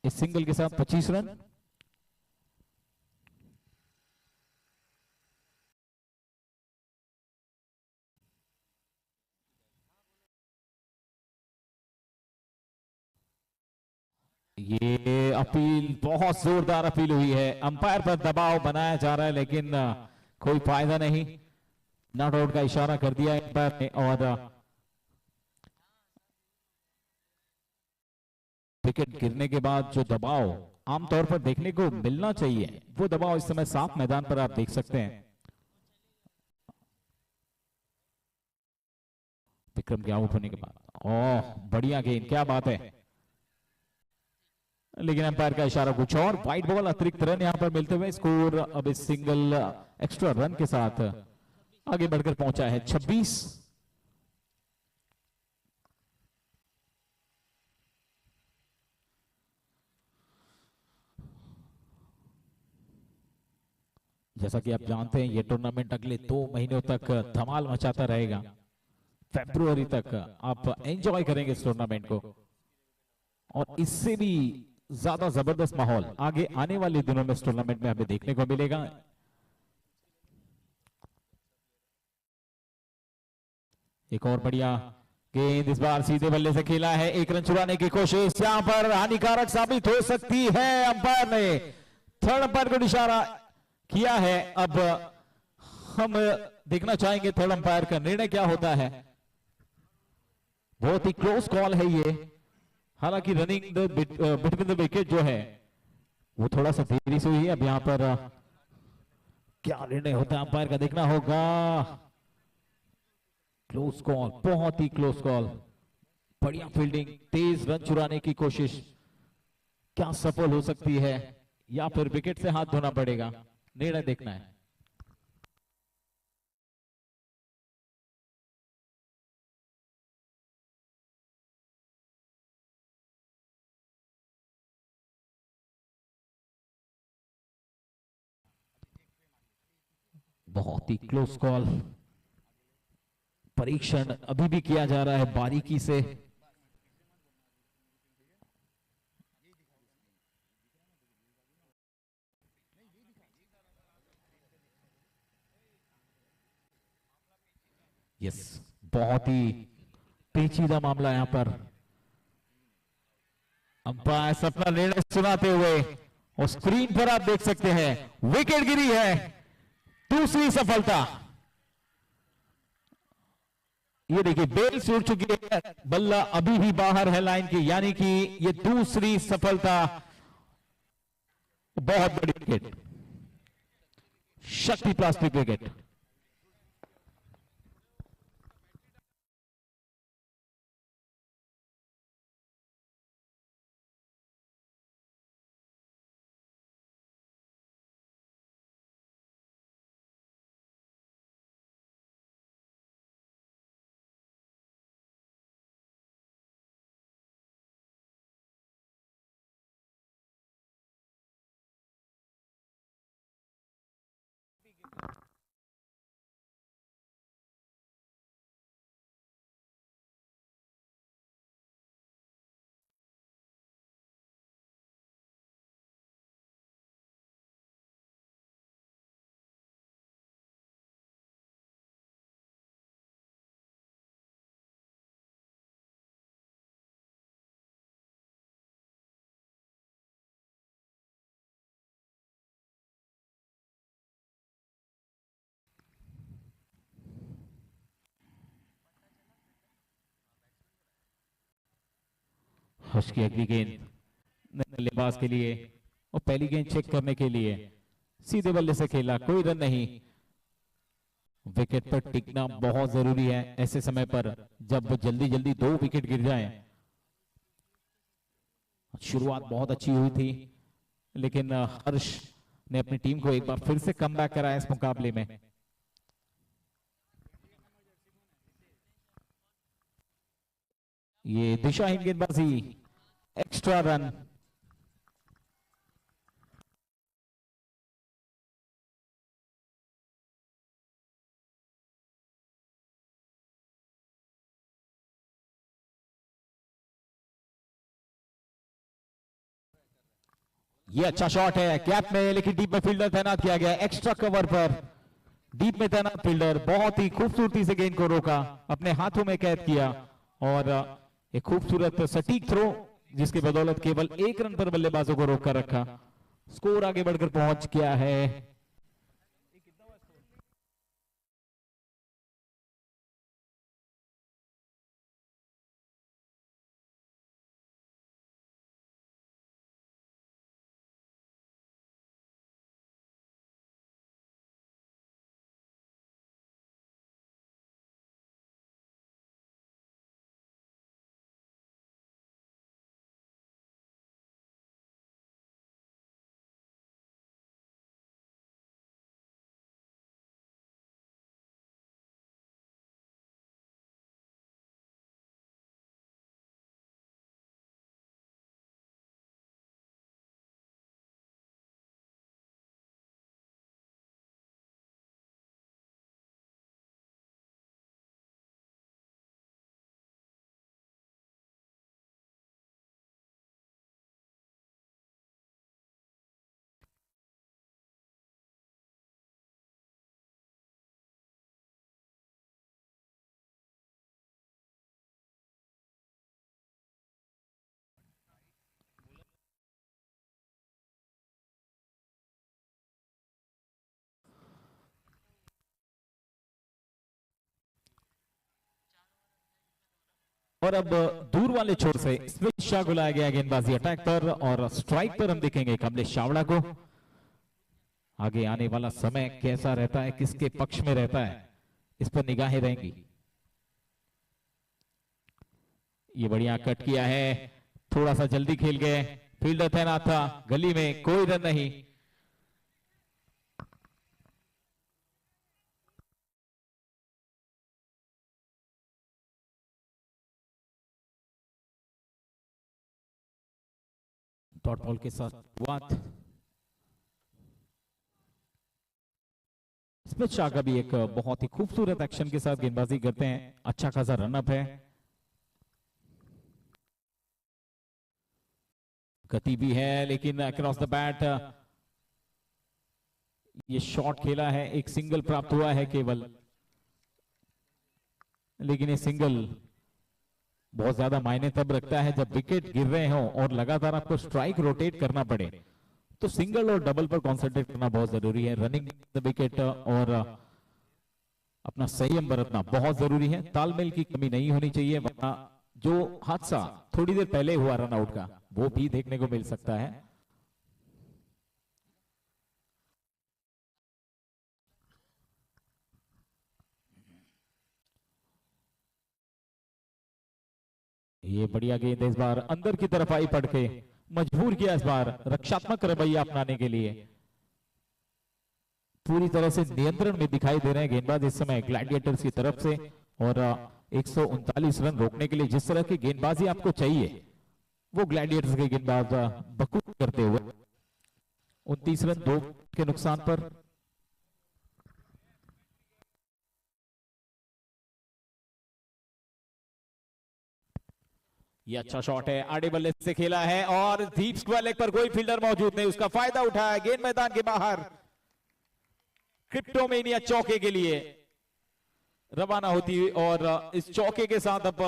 इस सिंगल के साथ 25 रन। ये अपील, बहुत जोरदार अपील हुई है, अंपायर पर दबाव बनाया जा रहा है, लेकिन कोई फायदा नहीं। नॉट आउट का इशारा कर दिया अंपायर ने, और विकेट गिरने के बाद जो दबाव आमतौर पर देखने को मिलना चाहिए, वो दबाव इस समय साफ मैदान पर आप देख सकते हैं। विक्रम के आउट होने के बाद, ओह बढ़िया गेंद, क्या बात है, लेकिन अंपायर का इशारा कुछ और। वाइट बॉल, अतिरिक्त रन यहां पर मिलते हुए स्कोर अब इस सिंगल एक्स्ट्रा रन के साथ आगे बढ़कर पहुंचा है 26। जैसा कि आप जानते हैं, ये टूर्नामेंट अगले 2 महीनों तक धमाल मचाता रहेगा। फरवरी तक आप एंजॉय करेंगे इस टूर्नामेंट को, और इससे भी ज्यादा जबरदस्त माहौल आगे आने वाले दिनों में इस टूर्नामेंट में हमें देखने को मिलेगा। एक और बढ़िया गेंद, इस बार सीधे बल्ले से खेला है, 1 रन चुराने की कोशिश यहां पर हानिकारक साबित हो सकती है। अंपायर ने थर्ड अंपायर को इशारा किया है, अब हम देखना चाहेंगे थर्ड अंपायर का निर्णय क्या होता है। बहुत ही क्लोज कॉल है ये, हालांकि रनिंग बिटवीन द विकेट जो है वो थोड़ा सा देरी से हुई है। अब यहां पर क्या निर्णय होता है अंपायर का देखना होगा। क्लोज कॉल, बहुत ही क्लोज कॉल। बढ़िया फील्डिंग, तेज रन चुराने की कोशिश, क्या सफल हो सकती है या फिर विकेट से हाथ धोना पड़ेगा, निर्णय देखना है। बहुत ही क्लोज कॉल, परीक्षण अभी भी किया जा रहा है बारीकी से। यस, बहुत ही पेचीदा मामला यहां पर। अंपायर अपना निर्णय सुनाते हुए और स्क्रीन पर आप देख सकते हैं विकेट गिरी है, दूसरी सफलता। ये देखिए बेल छूट चुकी है, बल्ला अभी भी बाहर है लाइन की, यानी कि ये दूसरी सफलता। बहुत बड़ी विकेट, शक्ति प्लास्टिक विकेट। उसकी अगली गेंद बल्लेबाज के लिए और पहली गेंद चेक करने के लिए सीधे बल्ले से खेला, कोई रन नहीं। विकेट पर टिकना बहुत जरूरी है ऐसे समय पर जब जल्दी जल्दी 2 विकेट गिर जाएं। शुरुआत बहुत अच्छी हुई थी, लेकिन हर्ष ने अपनी टीम को एक बार फिर से कमबैक कराया इस मुकाबले में। ये दिशाहीन गेंदबाजी, एक्स्ट्रा रन। ये अच्छा शॉट है कैप में, लेकिन डीप में फील्डर तैनात किया गया एक्स्ट्रा कवर पर। डीप में तैनात फील्डर बहुत ही खूबसूरती से गेंद को रोका, अपने हाथों में कैद किया और एक खूबसूरत सटीक थ्रो जिसकी बदौलत केवल 1 रन पर बल्लेबाजों को रोक कर रखा। स्कोर आगे बढ़कर पहुंच गया है। और अब दूर वाले छोर से स्मिथ शाह को लाया गया गेंदबाजी अटैक पर, और स्ट्राइक पर हम देखेंगे कमलेश चावड़ा को। आगे आने वाला समय कैसा रहता है, किसके पक्ष में रहता है, इस पर निगाहें रहेंगी। ये बढ़िया कट किया है, थोड़ा सा जल्दी खेल गए, फील्डर तैनात था, गली में कोई रन नहीं। डॉट बॉल के साथ शुरुआत। स्मिथ शाह का भी एक बहुत ही खूबसूरत एक्शन के साथ गेंदबाजी करते हैं, अच्छा खासा रनअप है, गति भी है, लेकिन अक्रॉस द बैट ये शॉट खेला है, एक सिंगल प्राप्त हुआ है केवल, लेकिन ये सिंगल बहुत ज्यादा मायने तब रखता है जब विकेट गिर रहे हो और लगातार आपको स्ट्राइक रोटेट करना पड़े, तो सिंगल और डबल पर कॉन्सेंट्रेट करना बहुत जरूरी है। रनिंग द विकेट और अपना संयम बरतना बहुत जरूरी है, तालमेल की कमी नहीं होनी चाहिए, वरना जो हादसा थोड़ी देर पहले हुआ रन आउट का वो भी देखने को मिल सकता है। ये बढ़िया गेंद इस बार अंदर की तरफ आई, पड़ के मजबूर किया इस बार रक्षात्मक रवैया अपनाने के लिए। पूरी तरह से नियंत्रण में दिखाई दे रहे हैं गेंदबाज इस समय ग्लैडिएटर्स की तरफ से, और 139 रन रोकने के लिए जिस तरह की गेंदबाजी आपको चाहिए वो ग्लैडिएटर्स के गेंदबाज बखूबी करते हुए 29 रन 2 के नुकसान पर। ये अच्छा शॉट है, आड़े बल्ले से खेला है और डीप स्क्वायर लेग पर कोई फील्डर मौजूद नहीं, उसका फायदा उठाया, गेंद मैदान के बाहर। क्रिप्टोमेनिया चौके के लिए रवाना होती हुई, और इस चौके के साथ अब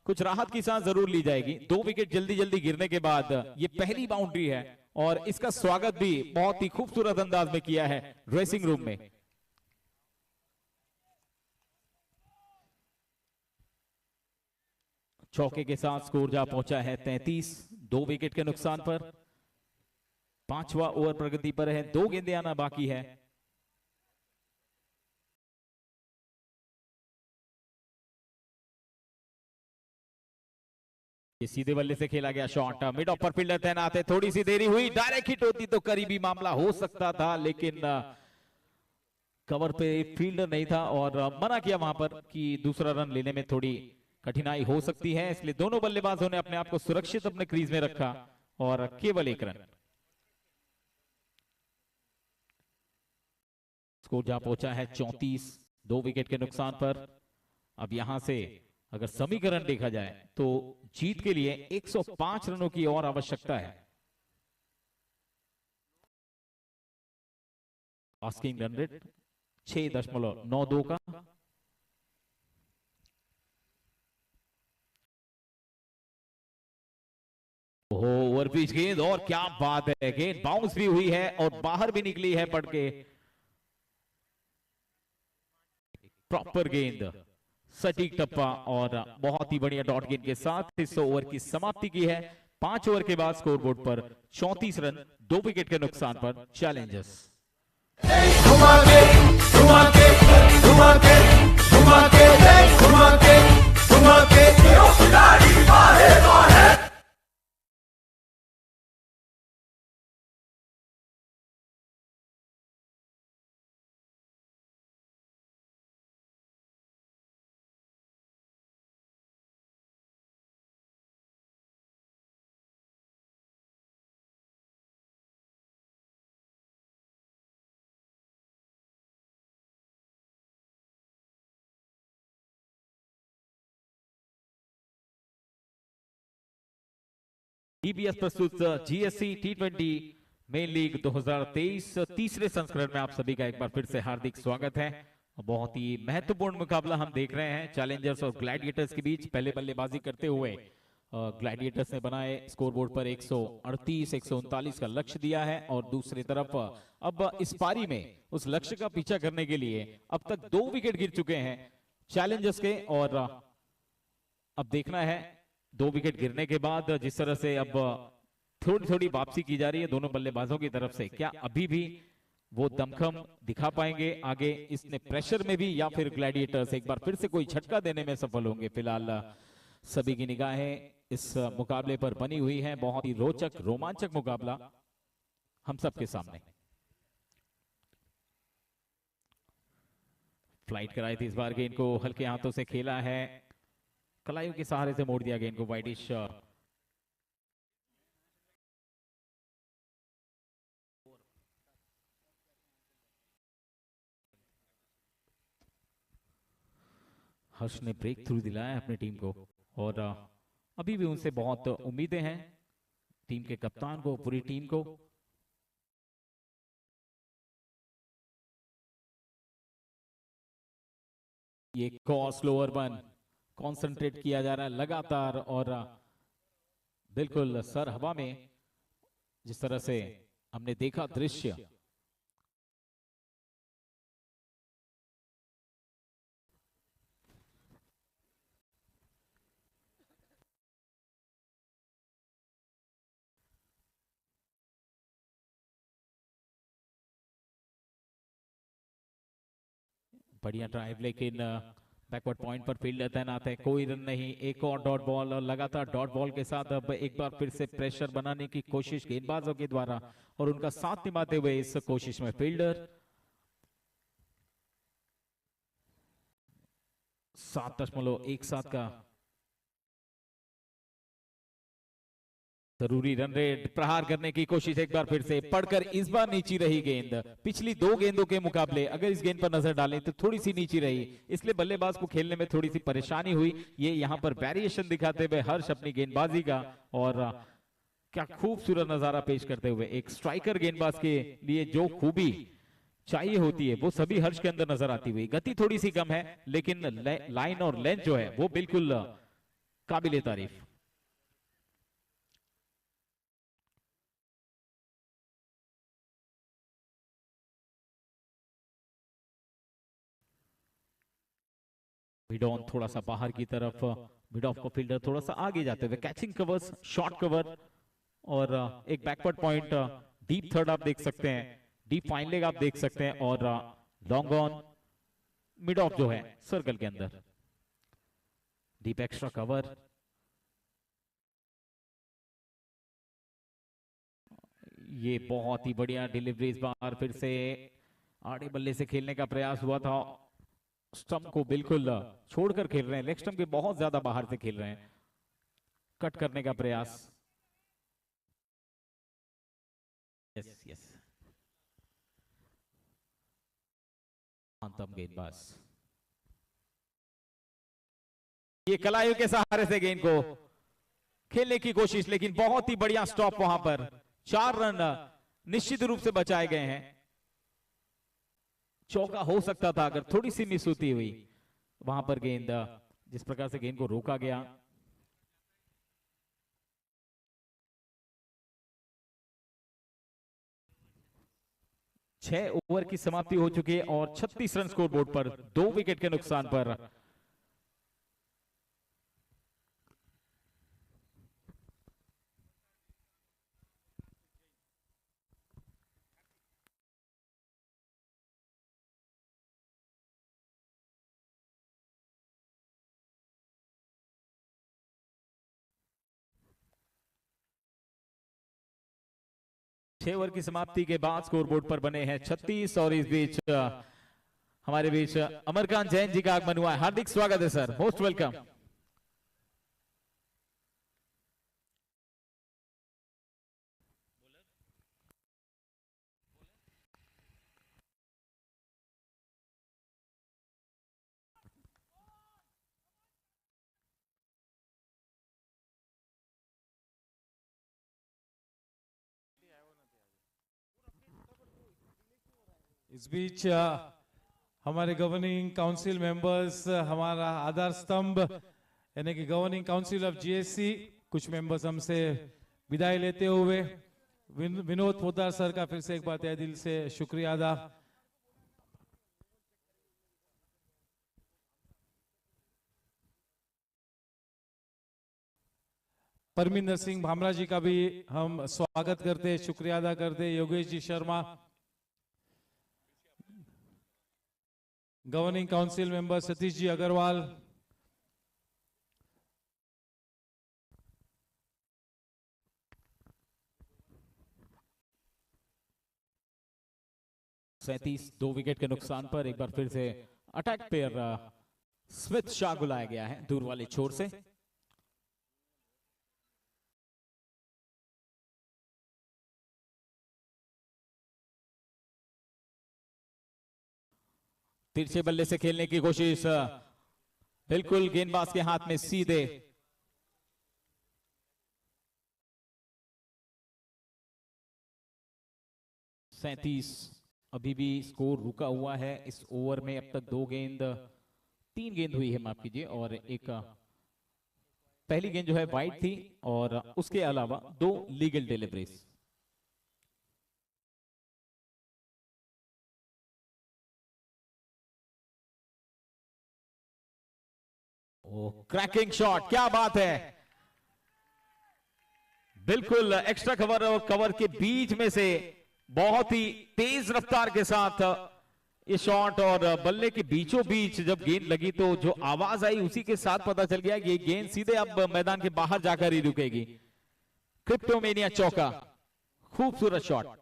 कुछ राहत की सांस जरूर ली जाएगी। 2 विकेट जल्दी जल्दी गिरने के बाद ये पहली बाउंड्री है और इसका स्वागत भी बहुत ही खूबसूरत अंदाज में किया है ड्रेसिंग रूम में। चौके के साथ स्कोर जा पहुंचा है 33, 2 विकेट के नुकसान पर। 5वां ओवर प्रगति पर है, 2 गेंदें आना बाकी है। ये सीधे बल्ले से खेला गया शॉट, मिड ऑफ पर फील्डर तैनात है, थोड़ी सी देरी हुई, डायरेक्ट हिट होती तो करीबी मामला हो सकता था, लेकिन कवर पे फील्डर नहीं था और मना किया वहां पर कि दूसरा रन लेने में थोड़ी कठिनाई हो सकती है, इसलिए दोनों बल्लेबाजों ने अपने आप को सुरक्षित अपने क्रीज में रखा और केवल 1 रन। स्कोर जा पहुंचा है 34, 2 विकेट के नुकसान पर। अब यहां से अगर समीकरण देखा जाए तो जीत के लिए 105 रनों की और आवश्यकता है। आस्किंग रन रेट 6.92 का। ओवर पिच गेंद, और क्या बात है, गेंद बाउंस भी हुई है और बाहर भी निकली है पड़ के। प्रॉपर गेंद, सटीक टप्पा और बहुत ही बढ़िया डॉट गेंद के साथ इस ओवर की समाप्ति की है। 5 ओवर के बाद स्कोरबोर्ड पर 34 रन 2 विकेट के नुकसान पर चैलेंजर्स। टीबीएस प्रस्तुत जीएससी T20 मेन लीग 2023 तीसरे संस्करण में आप सभी का एक बार फिर से हार्दिक स्वागत है। बहुत ही महत्वपूर्ण मुकाबला हम देख रहे हैं चैलेंजर्स और ग्लैडिएटर्स के बीच। पहले बल्लेबाजी करते हुए ग्लैडिएटर्स ने बनाए स्कोरबोर्ड पर 138 139 का लक्ष्य दिया है, और दूसरी तरफ अब इस पारी में उस लक्ष्य का पीछा करने के लिए अब तक 2 विकेट गिर चुके हैं चैलेंजर्स के, और अब देखना है 2 विकेट गिरने के बाद जिस तरह से अब थोड़ी थोड़ी वापसी की जा रही है दोनों बल्लेबाजों की तरफ से, क्या अभी भी वो दमखम दिखा पाएंगे आगे इसने प्रेशर में भी, या फिर ग्लैडिएटर्स एक बार फिर से कोई झटका देने में सफल होंगे। फिलहाल सभी की निगाहें इस मुकाबले पर बनी हुई हैं। बहुत ही रोचक रोमांचक मुकाबला हम सबके सामने। फ्लाइट कराई थी इस बार, गेंद को हल्के हाथों से खेला है, कलाइयों के सहारे से मोड़ दिया गेंद को वाइडिश। हर्ष ने ब्रेक थ्रू दिलाया है अपनी टीम को और अभी भी उनसे बहुत उम्मीदें हैं, टीम के कप्तान को, पूरी टीम को। ये क्रॉस लोअर वन कंसंट्रेट किया जा रहा है लगातार और बिल्कुल सर हवा में, जिस तरह से हमने देखा दृश्य, बढ़िया ड्राइव, लेकिन बैकवर्ड पॉइंट पर फील्डर तैनात है, कोई रन नहीं। एक और डॉट बॉल और लगातार डॉट बॉल के साथ अब एक बार फिर से प्रेशर बनाने की कोशिश गेंदबाजों के द्वारा और उनका साथ निभाते हुए इस कोशिश में फील्डर। 7.17 का जरूरी रन रेट, प्रहार करने की कोशिश एक बार फिर से, पड़कर इस बार नीची रही गेंद। पिछली दो गेंदों के मुकाबले अगर इस गेंद पर नजर डालें तो थोड़ी सी नीची रही, इसलिए बल्लेबाज को खेलने में थोड़ी सी परेशानी हुई। ये यहां पर वेरिएशन दिखाते हुए हर्ष अपनी गेंदबाजी का, और क्या खूबसूरत नजारा पेश करते हुए, एक स्ट्राइकर गेंदबाज के लिए जो खूबी चाहिए होती है वो सभी हर्ष के अंदर नजर आती हुई। गति थोड़ी सी कम है लेकिन लाइन और लेंथ जो है वो बिल्कुल काबिले तारीफ। मिड ऑन थोड़ा सा बाहर की तरफ, मिड ऑफ को फील्डर थोड़ा सा आगे जाते हुए, कैचिंग कवर्स, शॉर्ट कवर और एक बैकवर्ड पॉइंट, डीप थर्ड आप देख सकते हैं, डीप फाइन लेग आप देख सकते हैं, और लॉन्ग ऑन मिड ऑफ जो है सर्कल के अंदर, डीप एक्स्ट्रा कवर। ये बहुत ही बढ़िया डिलीवरी, इस बार फिर से आड़े बल्ले से खेलने का प्रयास हुआ था, स्टंप को बिल्कुल छोड़कर खेल रहे हैं, लेग स्टंप के बहुत ज्यादा बाहर से खेल रहे हैं, कट करने का प्रयास। यस यस, अंतम गेंदबाज, ये कलाइयों के सहारे से गेंद को खेलने की कोशिश, लेकिन बहुत ही बढ़िया स्टॉप वहां पर। 4 रन निश्चित रूप से बचाए गए हैं। चौका हो सकता था अगर थोड़ी सी मिस होती हुई वहां पर गेंद, जिस प्रकार से गेंद को रोका गया। छह ओवर की समाप्ति हो चुकी है और 36 रन स्कोर बोर्ड पर, 2 विकेट के नुकसान पर। ओवर की समाप्ति के बाद स्कोरबोर्ड पर बने हैं 36, और इस बीच हमारे बीच अमरकांत जैन जी का आगमन हुआ है। हार्दिक स्वागत है सर, मोस्ट वेलकम। इस बीच हमारे गवर्निंग काउंसिल मेंबर्स, हमारा आधार स्तंभ यानी कि गवर्निंग काउंसिल ऑफ जीएससी, कुछ मेंबर्स हमसे विदाई लेते हुए, विनोद पोद्दार सर का फिर से एक बार तहे दिल से शुक्रिया अदा। परमिंदर सिंह भामरा जी का भी हम स्वागत करते, शुक्रिया अदा करते। Yogesh ji Sharma, governing council member Satish ji Agarwal, 37 2 wicket के नुकसान पर एक बार फिर से अटैक पेयर स्मिथ शाह बुलाया गया है दूर वाले छोर से। तिरछे बल्ले से खेलने की कोशिश, बिल्कुल गेंदबाज के हाथ में सीधे। सैंतीस अभी भी स्कोर रुका हुआ है इस ओवर में। अब तक 3 गेंद हुई है, माफ कीजिए, और एक पहली गेंद जो है वाइड थी और उसके अलावा 2 लीगल डिलीवरीज। क्रैकिंग शॉट, क्या बात है, बिल्कुल एक्स्ट्रा कवर और कवर के बीच में से बहुत ही तेज रफ्तार के साथ ये शॉट, और बल्ले के बीचों बीच जब गेंद लगी तो जो आवाज आई उसी के साथ पता चल गया कि ये गेंद सीधे अब मैदान के बाहर जाकर ही रुकेगी। क्रिप्टोमेनिया चौका, खूबसूरत शॉट।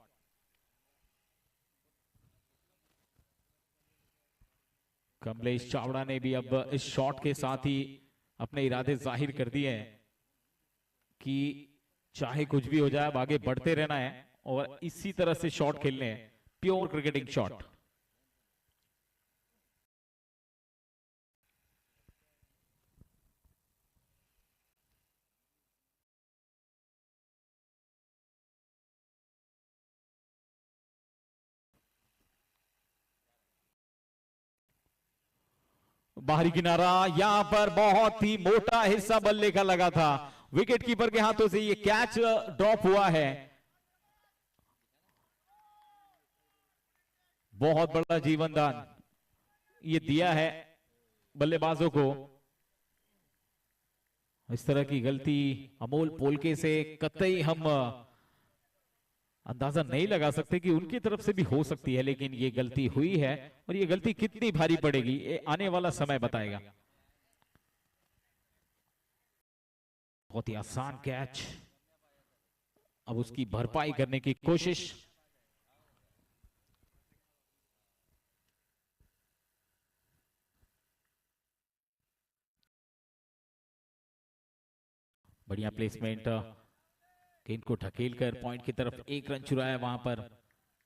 कमलेश चावड़ा ने भी अब इस शॉट के साथ ही अपने इरादे जाहिर कर दिए हैं कि चाहे कुछ भी हो जाए अब आगे बढ़ते रहना है और इसी तरह से शॉट खेलने हैं, प्योर क्रिकेटिंग शॉट। बाहरी किनारा, यहां पर बहुत ही मोटा हिस्सा बल्ले का लगा था, विकेट कीपर के हाथों से ये कैच ड्रॉप हुआ है। बहुत बड़ा जीवन दान ये दिया है बल्लेबाजों को। इस तरह की गलती अमोल पोलके से कतई हम अंदाजा नहीं लगा सकते कि उनकी तरफ से भी हो सकती है, लेकिन ये गलती हुई है और ये गलती कितनी भारी पड़ेगी ये आने वाला समय बताएगा। बहुत ही आसान कैच, अब उसकी भरपाई करने की कोशिश। बढ़िया प्लेसमेंट, गेंद को ढकेलकर पॉइंट की तरफ 1 रन चुराया वहां पर।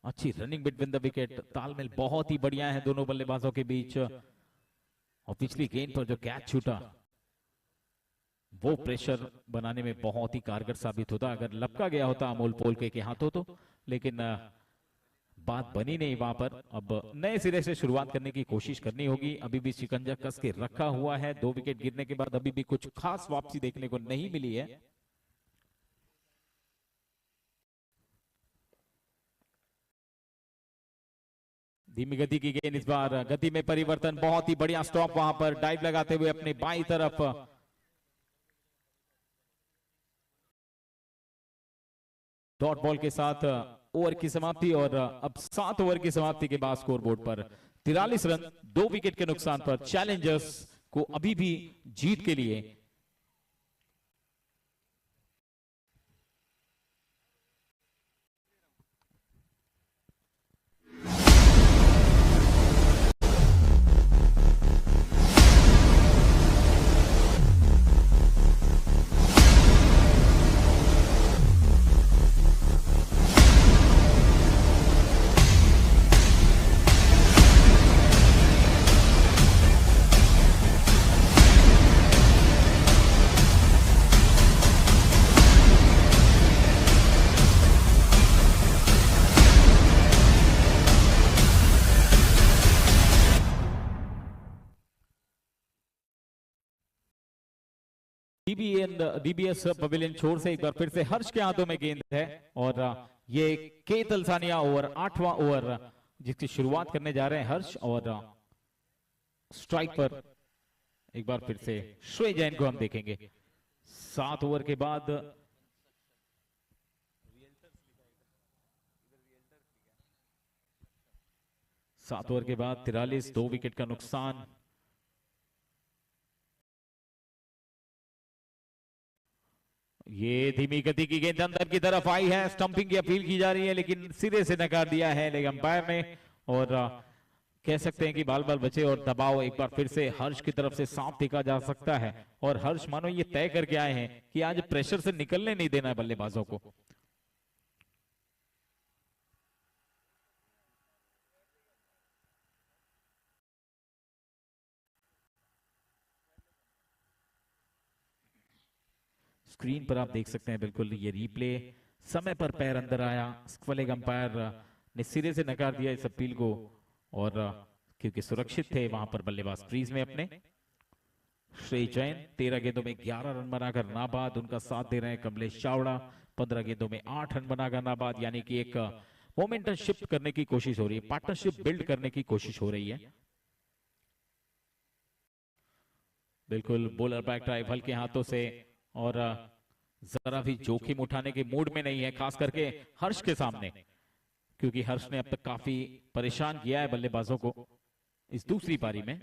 अच्छी रनिंग बिटवीन द विकेट, तालमेल बहुत ही बढ़िया है दोनों बल्लेबाजों के बीच। और पिछली गेंद पर जो कैच छूटा वो प्रेशर बनाने में बहुत ही कारगर साबित होता अगर लपका गया होता अमोल पोलके के हाथों तो, लेकिन बात बनी नहीं वहां पर। अब नए सिरे से शुरुआत करने की कोशिश करनी होगी। अभी भी शिकंजा कस के रखा हुआ है, 2 विकेट गिरने के बाद अभी भी कुछ खास वापसी देखने को नहीं मिली है। धीमी गति की गेंद, इस बार गति में परिवर्तन, बहुत ही बढ़िया स्टॉप वहां पर, डाइव लगाते हुए अपने बाईं तरफ। डॉट बॉल के साथ ओवर की समाप्ति और अब 7 ओवर की समाप्ति के बाद स्कोर बोर्ड पर 43 रन 2 विकेट के नुकसान पर चैलेंजर्स को अभी भी जीत के लिए डीबीएस पवेलियन छोर से एक बार फिर से हर्ष के हाथों में गेंद है और ये के तलसानिया ओवर 8वां ओवर जिसकी शुरुआत करने जा रहे हैं हर्ष। और स्ट्राइक पर एक बार फिर से श्रेय जैन को हम देखेंगे। 7 ओवर के बाद सात ओवर के बाद 43 2 विकेट का नुकसान। ये धीमी गति की गेंद अंदर की तरफ आई है, स्टंपिंग की अपील की जा रही है लेकिन सिरे से नकार दिया है लेग अंपायर ने और कह सकते हैं कि बाल बाल बचे और दबाव एक बार फिर से हर्ष की तरफ से साफ देखा जा सकता है। और हर्ष मानो ये तय करके आए हैं कि आज प्रेशर से निकलने नहीं देना है बल्लेबाजों को। स्क्रीन पर आप देख सकते हैं बिल्कुल ये रीप्ले, समय पर पैर अंदर आया, स्क्वलिंग अंपायर ने सिरे से नकार दिया इस अपील को और क्योंकि सुरक्षित थे वहां पर बल्लेबाज क्रीज में अपने। श्रेय जैन 13 गेंदों में 11 रन बनाकर नाबाद, उनका साथ दे रहे हैं कमलेश चावड़ा 15 गेंदों में 8 रन बनाकर नाबाद, यानी कि एक मोमेंटम शिफ्ट करने की कोशिश हो रही है, पार्टनरशिप बिल्ड करने की कोशिश हो रही है। बिल्कुल बॉलर बैक ड्राइव हल्के हाथों से और जरा भी जोखिम उठाने के मूड में नहीं है, खास करके हर्ष के सामने, क्योंकि हर्ष ने अब तक काफी परेशान किया है बल्लेबाजों को इस दूसरी पारी में।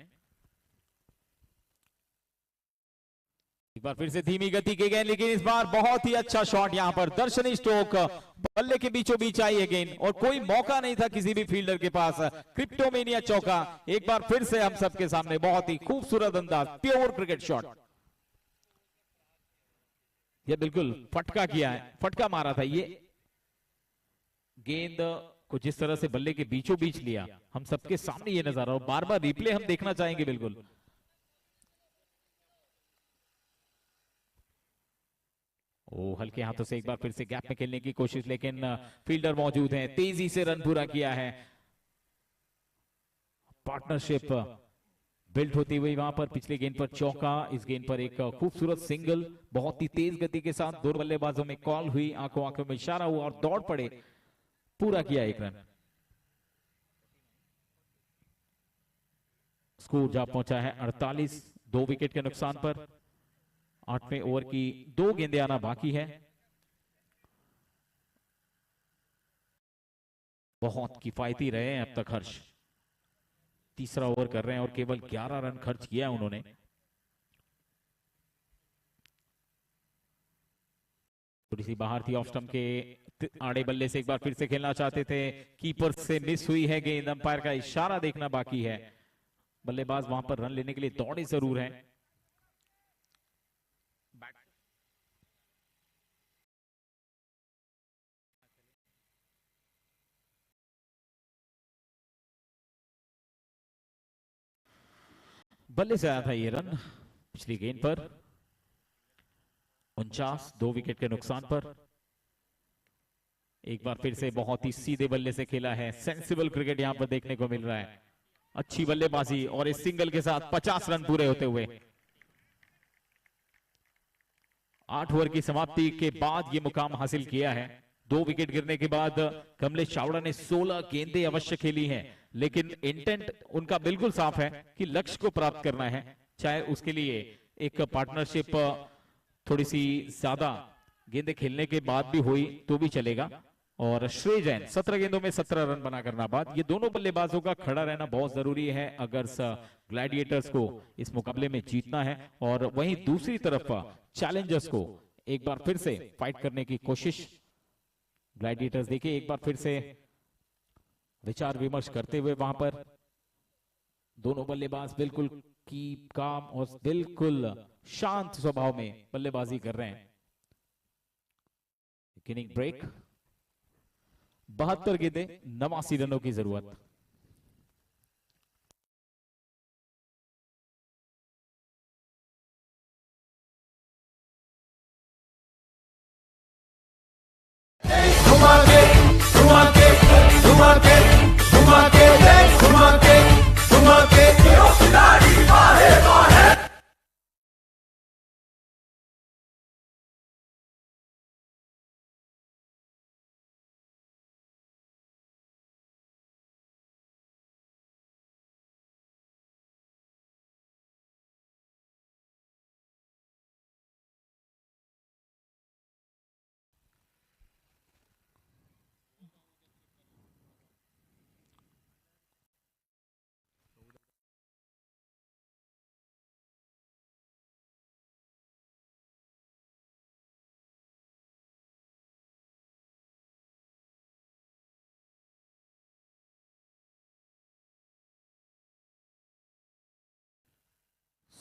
एक बार फिर से धीमी गति की गेंद, लेकिन इस बार बहुत ही अच्छा शॉट यहां पर दर्शनी स्ट्रोक, बल्ले के बीचों बीच आई है गेंद और कोई मौका नहीं था किसी भी फील्डर के पास। क्रिप्टोमेनिया चौका एक बार फिर से हम सबके सामने, बहुत ही खूबसूरत अंदाज, प्योर क्रिकेट शॉट। ये बिल्कुल फटका किया है, फटका मारा था ये, गेंद को जिस तरह से बल्ले के बीचों बीच लिया हम सबके सामने ये नजारा, और बार बार रिप्ले हम देखना चाहेंगे बिल्कुल। ओ हल्के हाथों से एक बार फिर से गैप में खेलने की कोशिश, लेकिन फील्डर मौजूद हैं, तेजी से रन पूरा किया है। पार्टनरशिप बिल्ड होती हुई वहां पर पिछली गेंद पर चौका, इस गेंद पर एक खूबसूरत सिंगल, बहुत ही तेज गति के साथ दो बल्लेबाजों में कॉल हुई, आंखों आंखों में इशारा हुआ और दौड़ पड़े, पूरा किया एक रन। स्कोर जा पहुंचा है 48, 2 विकेट के नुकसान पर। 8वें ओवर की 2 गेंदें आना बाकी है। बहुत किफायती रहे हैं अब तक हर्ष, तीसरा ओवर कर रहे हैं और केवल 11 रन खर्च किया उन्होंने। थोड़ी सी बाहर थी ऑफ स्टंप के, आड़े बल्ले से एक बार फिर से खेलना चाहते थे, कीपर से मिस हुई है गेंद, अंपायर का इशारा देखना बाकी है। बल्लेबाज वहां पर रन लेने के लिए दौड़े जरूर हैं। बल्ले से आया था ये रन पिछली गेंद पर। 49, 2 विकेट के नुकसान पर। एक बार फिर से बहुत ही सीधे बल्ले से खेला है, सेंसिबल क्रिकेट यहां पर देखने को मिल रहा है। अच्छी बल्लेबाजी और इस सिंगल के साथ 50 रन पूरे होते हुए 8 ओवर की समाप्ति के बाद ये मुकाम हासिल किया है। 2 विकेट गिरने के बाद कमलेश चावड़ा ने 16 गेंदें अवश्य खेली हैं, लेकिन इंटेंट उनका बिल्कुल साफ है कि लक्ष्य को प्राप्त करना है, चाहे उसके लिए एक पार्टनरशिप थोड़ी सी ज्यादा गेंदें खेलने के बाद भी हुई तो भी चलेगा। और श्रेय जैन 17 गेंदों में 17 रन बना करना बाद, ये दोनों बल्लेबाजों का खड़ा रहना बहुत जरूरी है अगर ग्लैडिएटर्स को इस मुकाबले में जीतना है। और वहीं दूसरी तरफ चैलेंजर्स को एक बार फिर से फाइट करने की कोशिश। ग्लैडिएटर्स देखिए एक बार फिर से विचार विमर्श करते हुए वहां पर दोनों बल्लेबाज बिल्कुल की काम और बिल्कुल शांत स्वभाव में बल्लेबाजी कर रहे हैं। इनिंग ब्रेक, 72 गेंदें 89 रनों की जरूरत।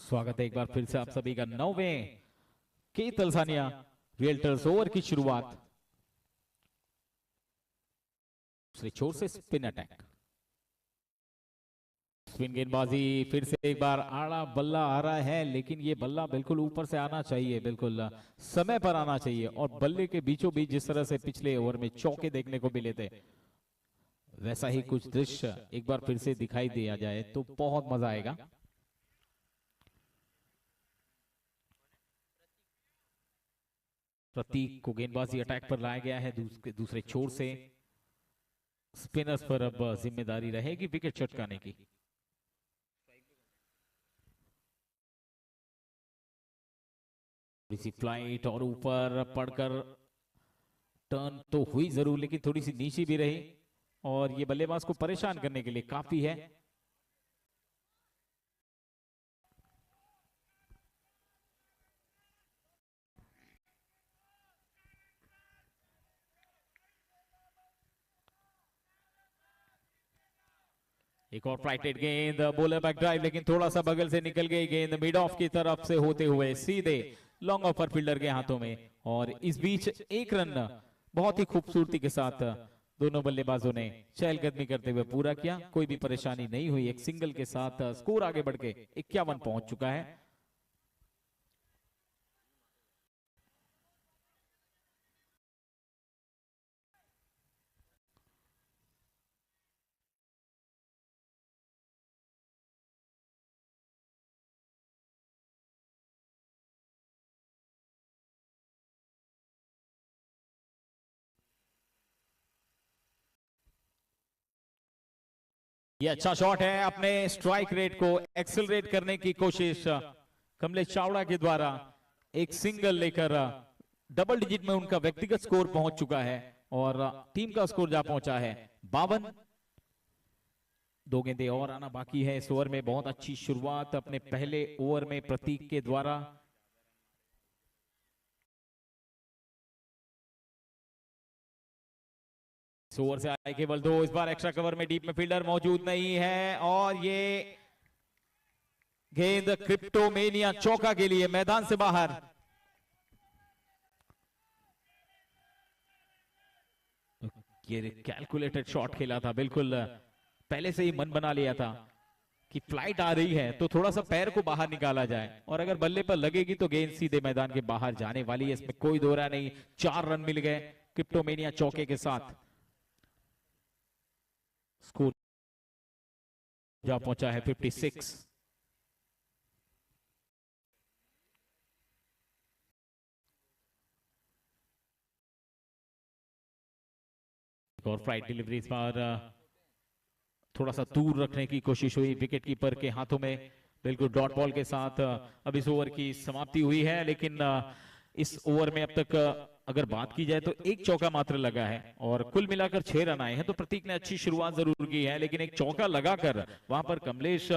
स्वागत है एक बार फिर से आप सभी का 9वें के तलसानिया रियल्टर्स ओवर की शुरुआत। दूसरे छोर से स्पिन अटैक, स्पिन गेंदबाजी फिर से एक बार आड़ा बल्ला आ रहा है, लेकिन ये बल्ला बिल्कुल ऊपर से आना चाहिए, बिल्कुल समय पर आना चाहिए। और बल्ले के बीचों बीच जिस तरह से पिछले ओवर में चौके देखने को मिले थे, वैसा ही कुछ दृश्य एक बार फिर से दिखाई दिया जाए तो बहुत मजा आएगा। प्रतीक को गेंदबाजी अटैक पर लाया गया है दूसरे छोर से। स्पिनर्स पर अब जिम्मेदारी रहेगी विकेट चटकाने की। थोड़ी सी फ्लाइट और ऊपर पड़कर टर्न तो हुई जरूर, लेकिन थोड़ी सी नीचे भी रही और ये बल्लेबाज को परेशान करने के लिए काफी है। एक और फ्लाइटेड गेंद, बॉलर बैक ड्राइव, लेकिन थोड़ा सा बगल से निकल गई गेंद मिड ऑफ की तरफ से होते हुए सीधे लॉन्ग ऑफर फील्डर के हाथों में। और इस बीच एक रन बहुत ही खूबसूरती के साथ दोनों बल्लेबाजों ने चहलकदमी करते हुए पूरा किया। कोई भी परेशानी नहीं हुई, एक सिंगल के साथ स्कोर आगे बढ़ के 51 पहुंच चुका है। ये अच्छा शॉट है, अपने स्ट्राइक रेट को एक्सेलरेट करने की कोशिश कमलेश चावड़ा के द्वारा। एक सिंगल लेकर डबल डिजिट में उनका व्यक्तिगत स्कोर पहुंच चुका है और टीम का स्कोर जा पहुंचा है 52। 2 गेंदें और आना बाकी है इस ओवर में। बहुत अच्छी शुरुआत अपने पहले ओवर में प्रतीक के द्वारा। ओवर से आए केवल 2, इस बार एक्स्ट्रा कवर में डीप में फील्डर मौजूद नहीं है और ये गेंद क्रिप्टोमेनिया चौका के लिए मैदान से बाहर। ये कैलकुलेटेड शॉट खेला था, बिल्कुल पहले से ही मन बना लिया था कि फ्लाइट आ रही है तो थोड़ा सा पैर को बाहर निकाला जाए और अगर बल्ले पर लगेगी तो गेंद सीधे मैदान के बाहर जाने वाली है, इसमें कोई दो राय नहीं। 4 रन मिल गए क्रिप्टोमेनिया चौके के साथ। स्कोर जा पहुंचा है 56। और फ्लाइट डिलीवरी इस बार थोड़ा सा दूर रखने की कोशिश हुई विकेट कीपर के हाथों में, बिल्कुल डॉट बॉल के साथ अब इस ओवर की समाप्ति हुई है। लेकिन इस ओवर में अब तक अगर बात की जाए तो एक चौका मात्र लगा है और कुल मिलाकर 6 रन आए हैं। तो प्रतीक ने अच्छी शुरुआत जरूर की है, लेकिन एक चौका लगाकर वहां पर कमलेश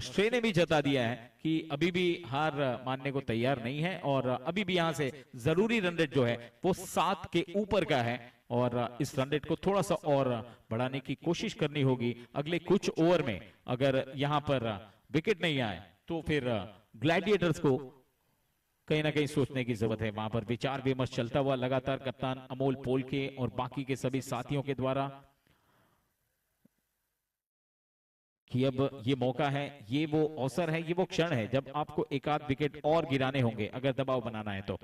श्रे ने भी जता दिया है कि अभी भी हार मानने को तैयार नहीं है और अभी भी यहां से जरूरी रन रेट जो है वो 7 के ऊपर का है और इस रन रेट को थोड़ा सा और बढ़ाने की कोशिश करनी होगी अगले कुछ ओवर में। अगर यहां पर विकेट नहीं आए तो फिर ग्लैडिएटर्स को कहीं ना कहीं सोचने की जरूरत है। वहां पर विचार विमर्श चलता हुआ लगातार कप्तान अमोल पोल के और बाकी के सभी साथियों के द्वारा कि अब ये मौका है, ये वो अवसर है, ये वो क्षण है जब आपको एक आध विकेट और गिराने होंगे अगर दबाव बनाना है तो।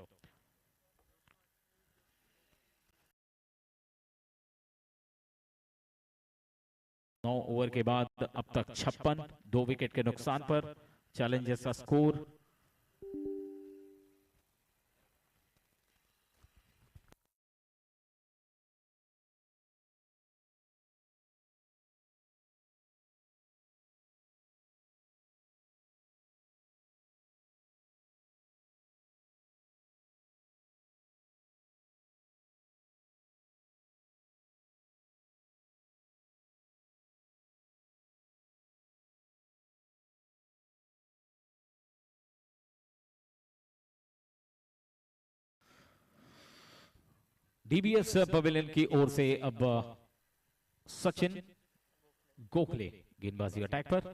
नौ ओवर के बाद अब तक 56, 2 विकेट के नुकसान पर चैलेंजर्स का स्कोर। डीबीएस पवेलियन की ओर से अब सचिन गोखले गेंदबाजी अटैक पर।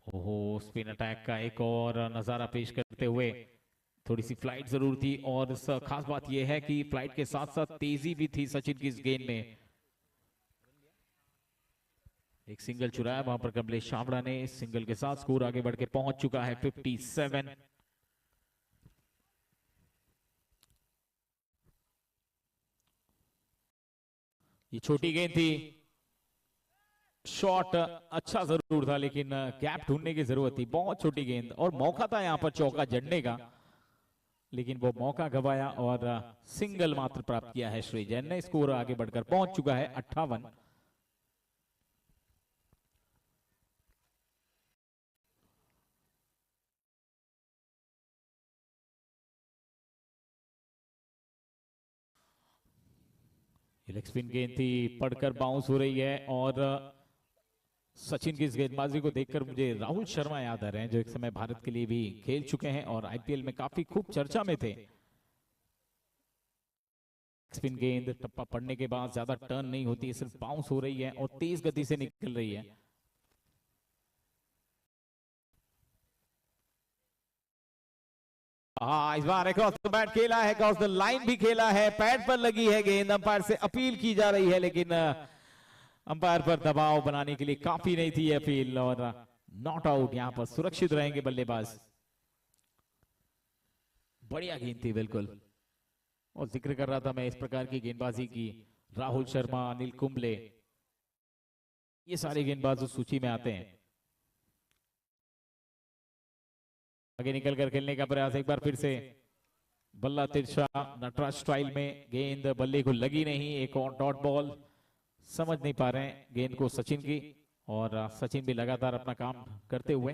ओहो, स्पिन अटैक का एक और नजारा पेश करते हुए थोड़ी सी फ्लाइट जरूर थी, और इस खास बात यह है कि फ्लाइट के साथ साथ तेजी भी थी सचिन की इस गेंद में। एक सिंगल चुराया वहां पर कमलेश छाबड़ा ने, इस सिंगल के साथ स्कोर आगे बढ़ के पहुंच चुका है 57। ये छोटी गेंद थी, शॉट अच्छा जरूर था लेकिन गैप ढूंढने की जरूरत थी। बहुत छोटी गेंद और मौका था यहां पर चौका जड़ने का, लेकिन वो मौका गवाया और सिंगल मात्र प्राप्त किया है श्री जैन ने। स्कोर आगे बढ़कर पहुंच चुका है 58। लेग स्पिन गेंद थी, पड़कर बाउंस हो रही है, और सचिन की इस गेंदबाजी को देखकर मुझे राहुल शर्मा याद आ रहे हैं, जो एक समय भारत के लिए भी खेल चुके हैं और आईपीएल में काफी खूब चर्चा में थे। स्पिन गेंद टप्पा पड़ने के बाद ज्यादा टर्न नहीं होती है, सिर्फ बाउंस हो रही है और तेज गति से निकल रही है। हाँ, इस बार अक्रॉस द बैट खेला है, अक्रॉस द लाइन भी खेला है, पैड पर लगी है गेंद, अंपायर से अपील की जा रही है, लेकिन अंपायर पर दबाव बनाने के लिए काफी नहीं थी अपील, और नॉट आउट। यहां पर सुरक्षित रहेंगे बल्लेबाज। बढ़िया गेंद थी बिल्कुल, और जिक्र कर रहा था मैं इस प्रकार की गेंदबाजी की। राहुल शर्मा, अनिल कुंबले, ये सारे गेंदबाज उस सूची में आते हैं। आगे निकल कर खेलने का प्रयास एक बार फिर से, बल्ला तिरछा नटराज स्टाइल में, गेंद बल्ले को लगी नहीं, एक और डॉट बॉल। समझ नहीं पा रहे हैं गेंद को सचिन की, और सचिन भी लगातार अपना काम करते हुए।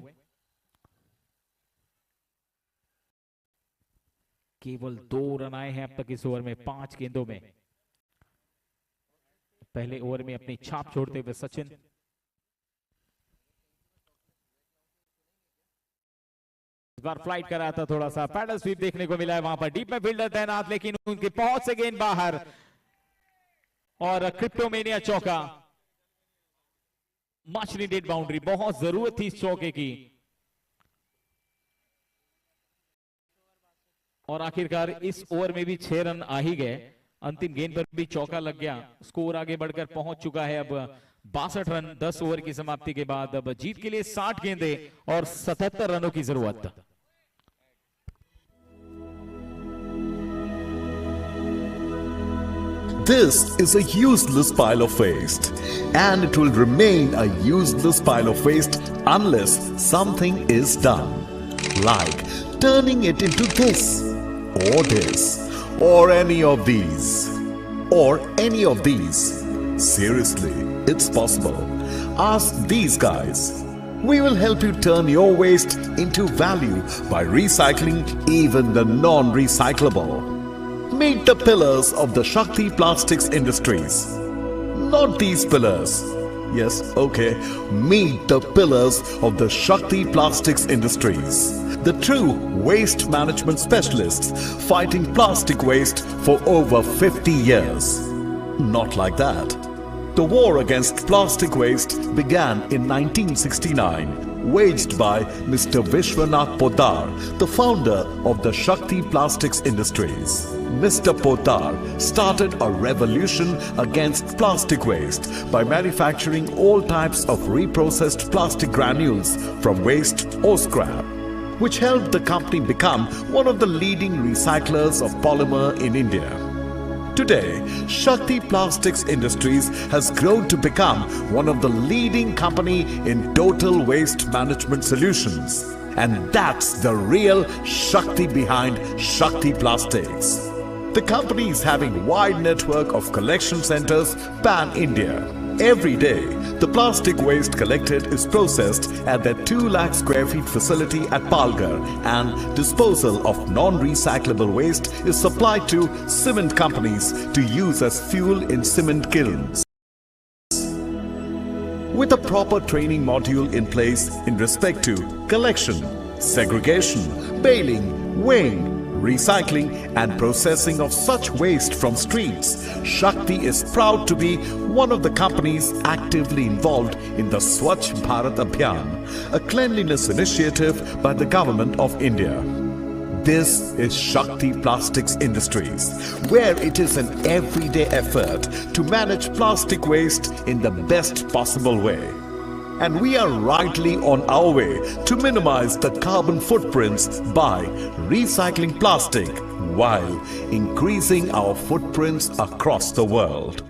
केवल 2 रन आए हैं अब तक इस ओवर में 5 गेंदों में। पहले ओवर में अपनी छाप छोड़ते हुए सचिन। इस बार फ्लाइट कर रहा था, थोड़ा सा पैडल स्वीप देखने को मिला है वहां पर। डीप में फील्डर तैनात, लेकिन उनके पहुंच से गेंद बाहर, और क्रिप्टोमेनिया चौका। मच नीडेड बाउंड्री, बहुत जरूरत थी इस चौके की, और आखिरकार इस ओवर में भी 6 रन आ ही गए। अंतिम गेंद पर भी चौका लग गया। स्कोर आगे बढ़कर पहुंच चुका है अब 62 रन 10 ओवर की समाप्ति के बाद। अब जीत के लिए 60 गेंदें और 77 रनों की जरूरत। This is a useless pile of waste, and it will remain a useless pile of waste unless something is done, like turning it into this, or this, or any of these, or any of these. Seriously, it's possible. Ask these guys. We will help you turn your waste into value by recycling even the non-recyclable. Meet the pillars of the Shakti Plastics Industries. Not these pillars. Yes, okay. Meet the pillars of the Shakti Plastics Industries. The true waste management specialists fighting plastic waste for over 50 years. Not like that. The war against plastic waste began in 1969, waged by Mr. Vishwanath Poddar, the founder of the Shakti Plastics Industries. Mr. Poddar started a revolution against plastic waste by manufacturing all types of reprocessed plastic granules from waste or scrap, which helped the company become one of the leading recyclers of polymer in India. Today, Shakti Plastics Industries has grown to become one of the leading company in total waste management solutions. And that's the real Shakti behind Shakti Plastics. The company is having wide network of collection centers pan-India. Every day, the plastic waste collected is processed at their 2 lakh square feet facility at Palghar, and disposal of non-recyclable waste is supplied to cement companies to use as fuel in cement kilns. With a proper training module in place in respect to collection, segregation, baling, weighing, recycling and processing of such waste from streets, Shakti is proud to be one of the companies actively involved in the Swachh Bharat Abhiyan, a cleanliness initiative by the Government of India. This is Shakti Plastics Industries, where it is an everyday effort to manage plastic waste in the best possible way. And we are rightly on our way to minimize the carbon footprints by recycling plastic while increasing our footprints across the world.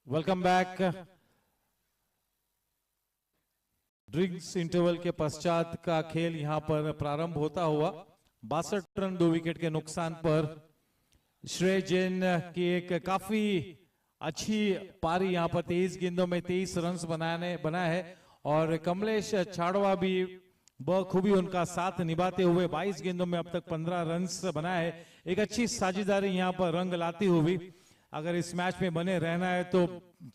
Welcome back. Drinks interval के पश्चात का खेल यहां पर प्रारंभ होता हुआ 62 run 2 wicket के नुकसान पर श्रेय जैन की एक काफी अच्छी पारी यहां पर 23 गेंदों में 23 रन बनाया है और कमलेश छाड़वा भी बखूबी उनका साथ निभाते हुए 22 गेंदों में अब तक 15 रन बनाया है। एक अच्छी साझेदारी यहां पर रंग लाती हुई अगर इस मैच में बने रहना है तो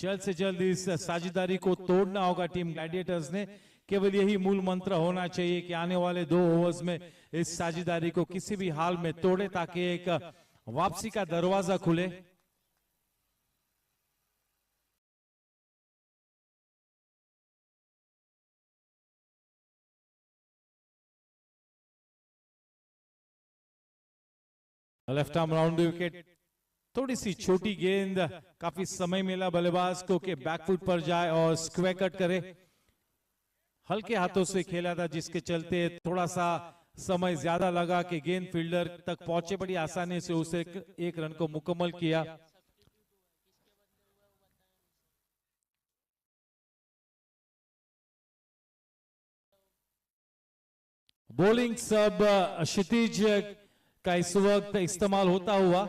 जल्द से जल्द इस साझेदारी को तोड़ना होगा टीम ग्लैडिएटर्स ने। केवल यही मूल मंत्र होना चाहिए कि आने वाले 2 ओवर्स में इस साझेदारी को किसी भी हाल में तोड़े ताकि एक वापसी का दरवाजा खुले। लेफ्ट आर्म राउंड विकेट, थोड़ी सी छोटी गेंद, काफी समय मिला बल्लेबाज को कि बैकफुट पर जाए और स्क्वायर कट करे। हल्के हाथों से खेला था जिसके चलते थोड़ा सा समय ज्यादा लगा कि गेंद फील्डर तक पहुंचे। बड़ी आसानी से उसे एक रन को मुकम्मल किया। बॉलिंग सब क्षितिज का इस वक्त इस्तेमाल होता हुआ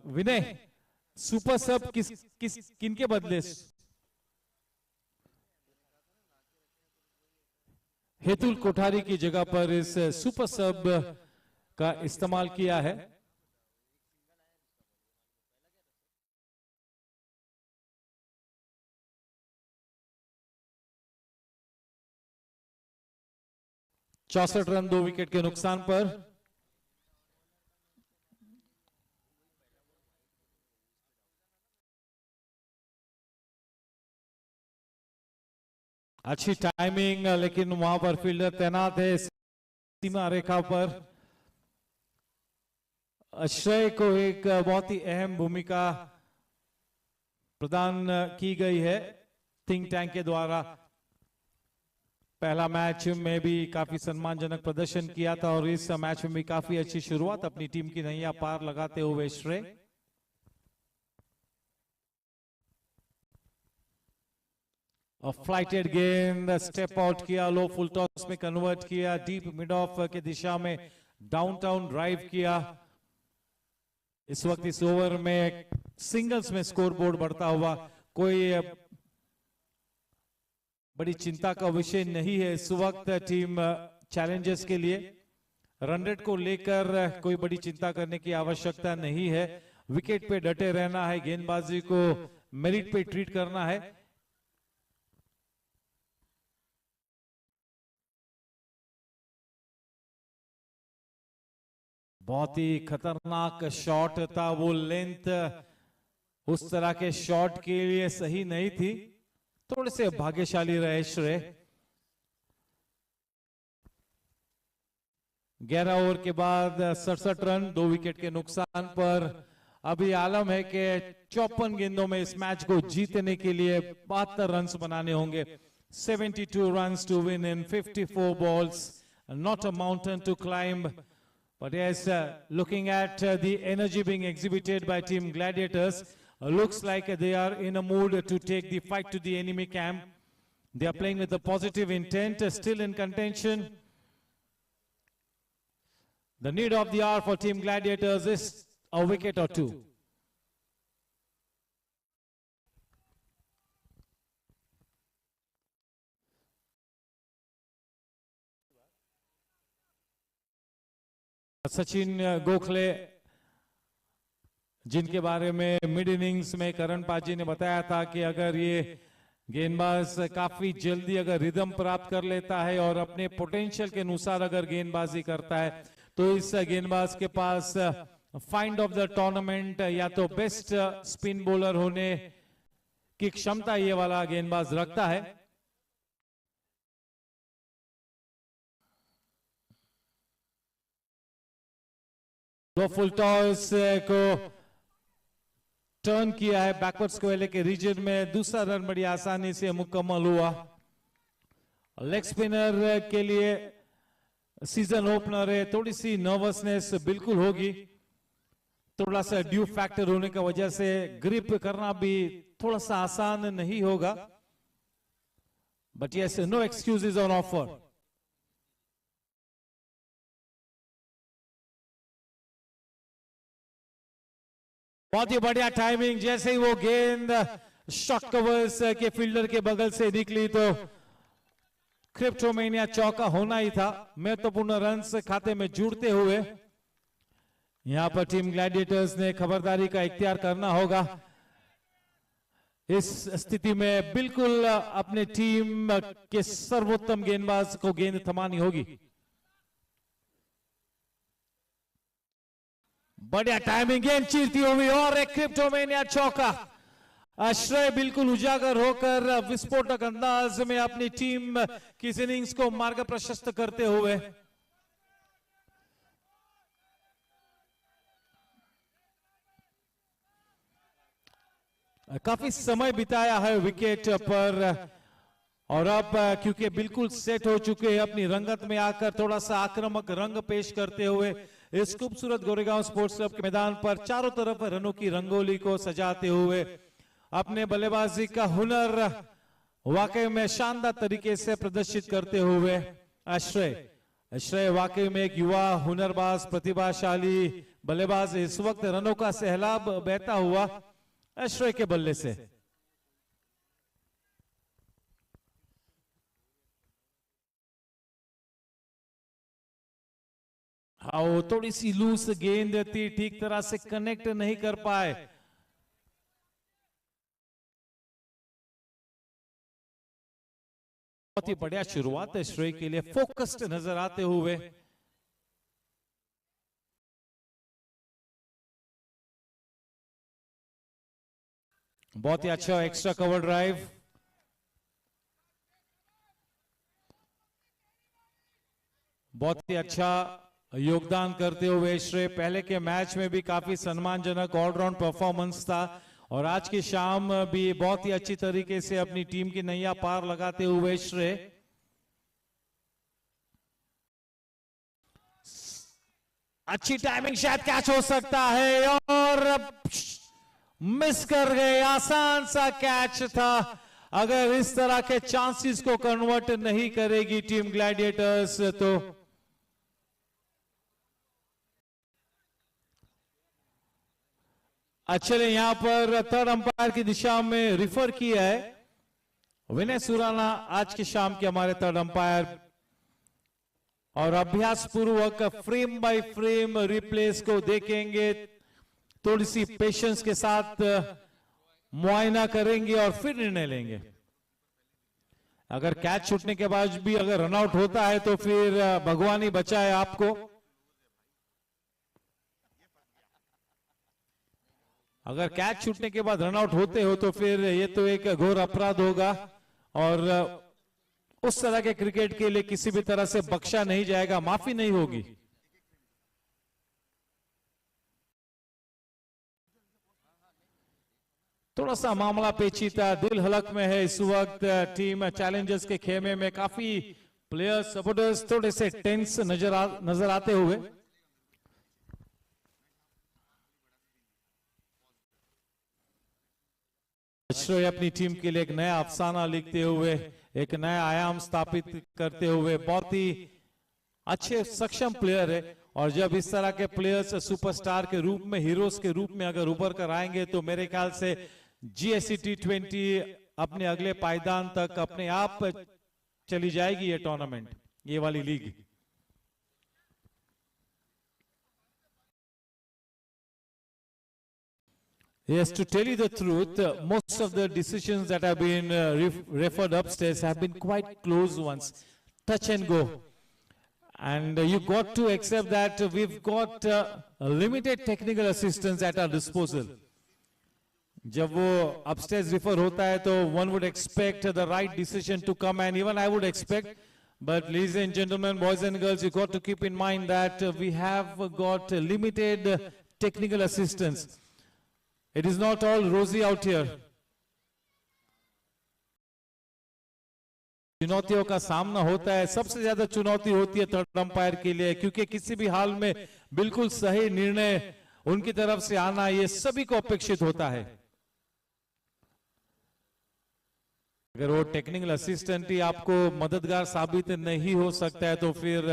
विनय सुपर सब किनके बदले? हेतुल कोठारी की जगह पर इस सुपर सब का इस्तेमाल किया है। चौसठ रन 2 विकेट के नुकसान पर अच्छी टाइमिंग, लेकिन वहां पर फील्डर तैनात है सीमा रेखा पर। श्रेय को एक बहुत ही अहम भूमिका प्रदान की गई है थिंक टैंक के द्वारा। पहला मैच में भी काफी सम्मानजनक प्रदर्शन किया था और इस मैच में भी काफी अच्छी शुरुआत अपनी टीम की नैया पार लगाते हुए श्रेय। फ्लाइटेड गेंद, स्टेप आउट किया, लो फुल टॉस में कन्वर्ट किया, डीप मिड ऑफ के दिशा में डाउनटाउन ड्राइव किया। इस वक्त इस ओवर में सिंगल्स में स्कोरबोर्ड बढ़ता हुआ कोई बड़ी चिंता का विषय नहीं है इस वक्त टीम चैलेंजर्स के लिए। रन रेट को लेकर कोई बड़ी चिंता करने की आवश्यकता नहीं है। विकेट पे डटे रहना है, गेंदबाजी को मेरिट पे ट्रीट करना है। बहुत ही खतरनाक शॉट था, वो लेंथ उस तरह के शॉट के लिए सही नहीं थी। थोड़े से भाग्यशाली रहे श्रेय। 11 ओवर के बाद 67 रन, 2 विकेट के नुकसान पर। अभी आलम है कि 54 गेंदों में इस मैच को जीतने के लिए 72 रन बनाने होंगे। 72 runs to win in 54 balls, not a mountain to climb. But yes, looking at the energy being exhibited by Team Gladiators, looks like they are in a mood to take the fight to the enemy camp. They are playing with a positive intent, still in contention. The need of the hour for Team Gladiators is a wicket or two. Sachin Gokhale, जिनके बारे में mid innings में करण पाजी ने बताया था कि अगर ये गेंदबाज काफी जल्दी अगर रिदम प्राप्त कर लेता है और अपने पोटेंशियल के अनुसार अगर गेंदबाजी करता है तो इस गेंदबाज के पास फाइंड ऑफ द टूर्नामेंट या तो बेस्ट स्पिन बॉलर होने की क्षमता ये वाला गेंदबाज रखता है। दो फुल टॉस को टर्न किया है बैकवर्ड्स कोयले के रीजन में। दूसरा रन बड़ी आसानी से मुकम्मल हुआ। लेग स्पिनर के लिए सीजन ओपनर है, थोड़ी सी नर्वसनेस बिल्कुल होगी। थोड़ा सा ड्यू फैक्टर होने की वजह से ग्रिप करना भी थोड़ा सा आसान नहीं होगा। But yes, no excuses on offer. बहुत ही बढ़िया टाइमिंग, जैसे ही वो गेंद शॉट कवर्स के फील्डर के बगल से निकली तो क्रिप्टोमेनिया चौका होना ही था। महत्वपूर्ण रन खाते में जुड़ते हुए यहां पर टीम ग्लैडिएटर्स ने खबरदारी का इख्तियार करना होगा। इस स्थिति में बिल्कुल अपने टीम के सर्वोत्तम गेंदबाज को गेंद थमानी होगी। बढ़िया टाइमिंग, गेंद चीरती हुई और एक क्रिप्टोमेनिया चौका। श्रेय बिल्कुल उजागर होकर विस्फोटक अंदाज में अपनी टीम की इनिंग्स को मार्ग प्रशस्त करते हुए काफी समय बिताया है विकेट पर और अब क्योंकि बिल्कुल सेट हो चुके हैं अपनी रंगत में आकर थोड़ा सा आक्रामक रंग पेश करते हुए इस खूबसूरत गोरेगांव स्पोर्ट्स क्लब के मैदान पर चारों तरफ रनों की रंगोली को सजाते हुए अपने बल्लेबाजी का हुनर वाकई में शानदार तरीके से प्रदर्शित करते हुए श्रेय वाकई में एक युवा हुनरबाज प्रतिभाशाली बल्लेबाज। इस वक्त रनों का सैलाब बहता हुआ श्रेय के बल्ले से। हाँ, वो थोड़ी सी लूज गेंद थी, ठीक तरह से कनेक्ट नहीं कर पाए। बहुत ही बढ़िया शुरुआत है श्रेय के लिए, फोकस्ड नजर आते हुए। बहुत ही अच्छा एक्स्ट्रा कवर ड्राइव। बहुत ही अच्छा योगदान करते हुए श्रेय पहले के मैच में भी काफी सम्मानजनक ऑलराउंड परफॉर्मेंस था और आज की शाम भी बहुत ही अच्छी तरीके से अपनी टीम की नैया पार लगाते हुए श्रेय अच्छी टाइमिंग, शायद कैच हो सकता है और मिस कर गए। आसान सा कैच था। अगर इस तरह के चांसेस को कन्वर्ट नहीं करेगी टीम ग्लैडिएटर्स तो अच्छे ने यहां पर थर्ड अंपायर की दिशा में रिफर किया है। विनय सुराना आज की शाम के हमारे थर्ड अंपायर और अभ्यास पूर्वक फ्रेम बाय फ्रेम रिप्लेस को देखेंगे, थोड़ी सी पेशेंस के साथ मुआयना करेंगे और फिर निर्णय लेंगे। अगर कैच छूटने के बाद भी अगर रनआउट होता है तो फिर भगवान ही बचाए आपको। अगर कैच छूटने के बाद रनआउट होते हो तो फिर ये तो एक घोर अपराध होगा और उस तरह के क्रिकेट के लिए किसी भी तरह से बख्शा नहीं जाएगा, माफी नहीं होगी। थोड़ा सा मामला पेचीदा, दिल हलक में है इस वक्त टीम चैलेंजर्स के खेमे में। काफी प्लेयर्स सपोर्टर्स थोड़े से टेंस नजर आते हुए। अश्रय अपनी टीम के लिए एक नया अफसाना लिखते हुए, एक नया आयाम स्थापित करते हुए, बहुत ही अच्छे सक्षम प्लेयर है। और जब इस तरह के प्लेयर्स सुपरस्टार के रूप में, हीरोज के रूप में अगर उभर कर आएंगे तो मेरे ख्याल से GSC T20 अपने अगले पायदान तक अपने आप चली जाएगी ये टूर्नामेंट, ये वाली league. Yes, to tell you the truth, most of the decisions that have been referred upstairs have been quite close ones, touch and go. And you got to accept that we've got limited technical assistance at our disposal. जब वो upstairs refer होता है तो one would expect the right decision to come, and even I would expect. But ladies and gentlemen, boys and girls, you got to keep in mind that we have got limited technical assistance. It is not all rosy out here. चुनौतियों का सामना होता है। सबसे ज्यादा चुनौती होती है थर्ड अंपायर के लिए, क्योंकि किसी भी हाल में बिल्कुल सही निर्णय उनकी तरफ से आना ये सभी को अपेक्षित होता है। अगर वो टेक्निकल असिस्टेंट ही आपको मददगार साबित नहीं हो सकता है तो फिर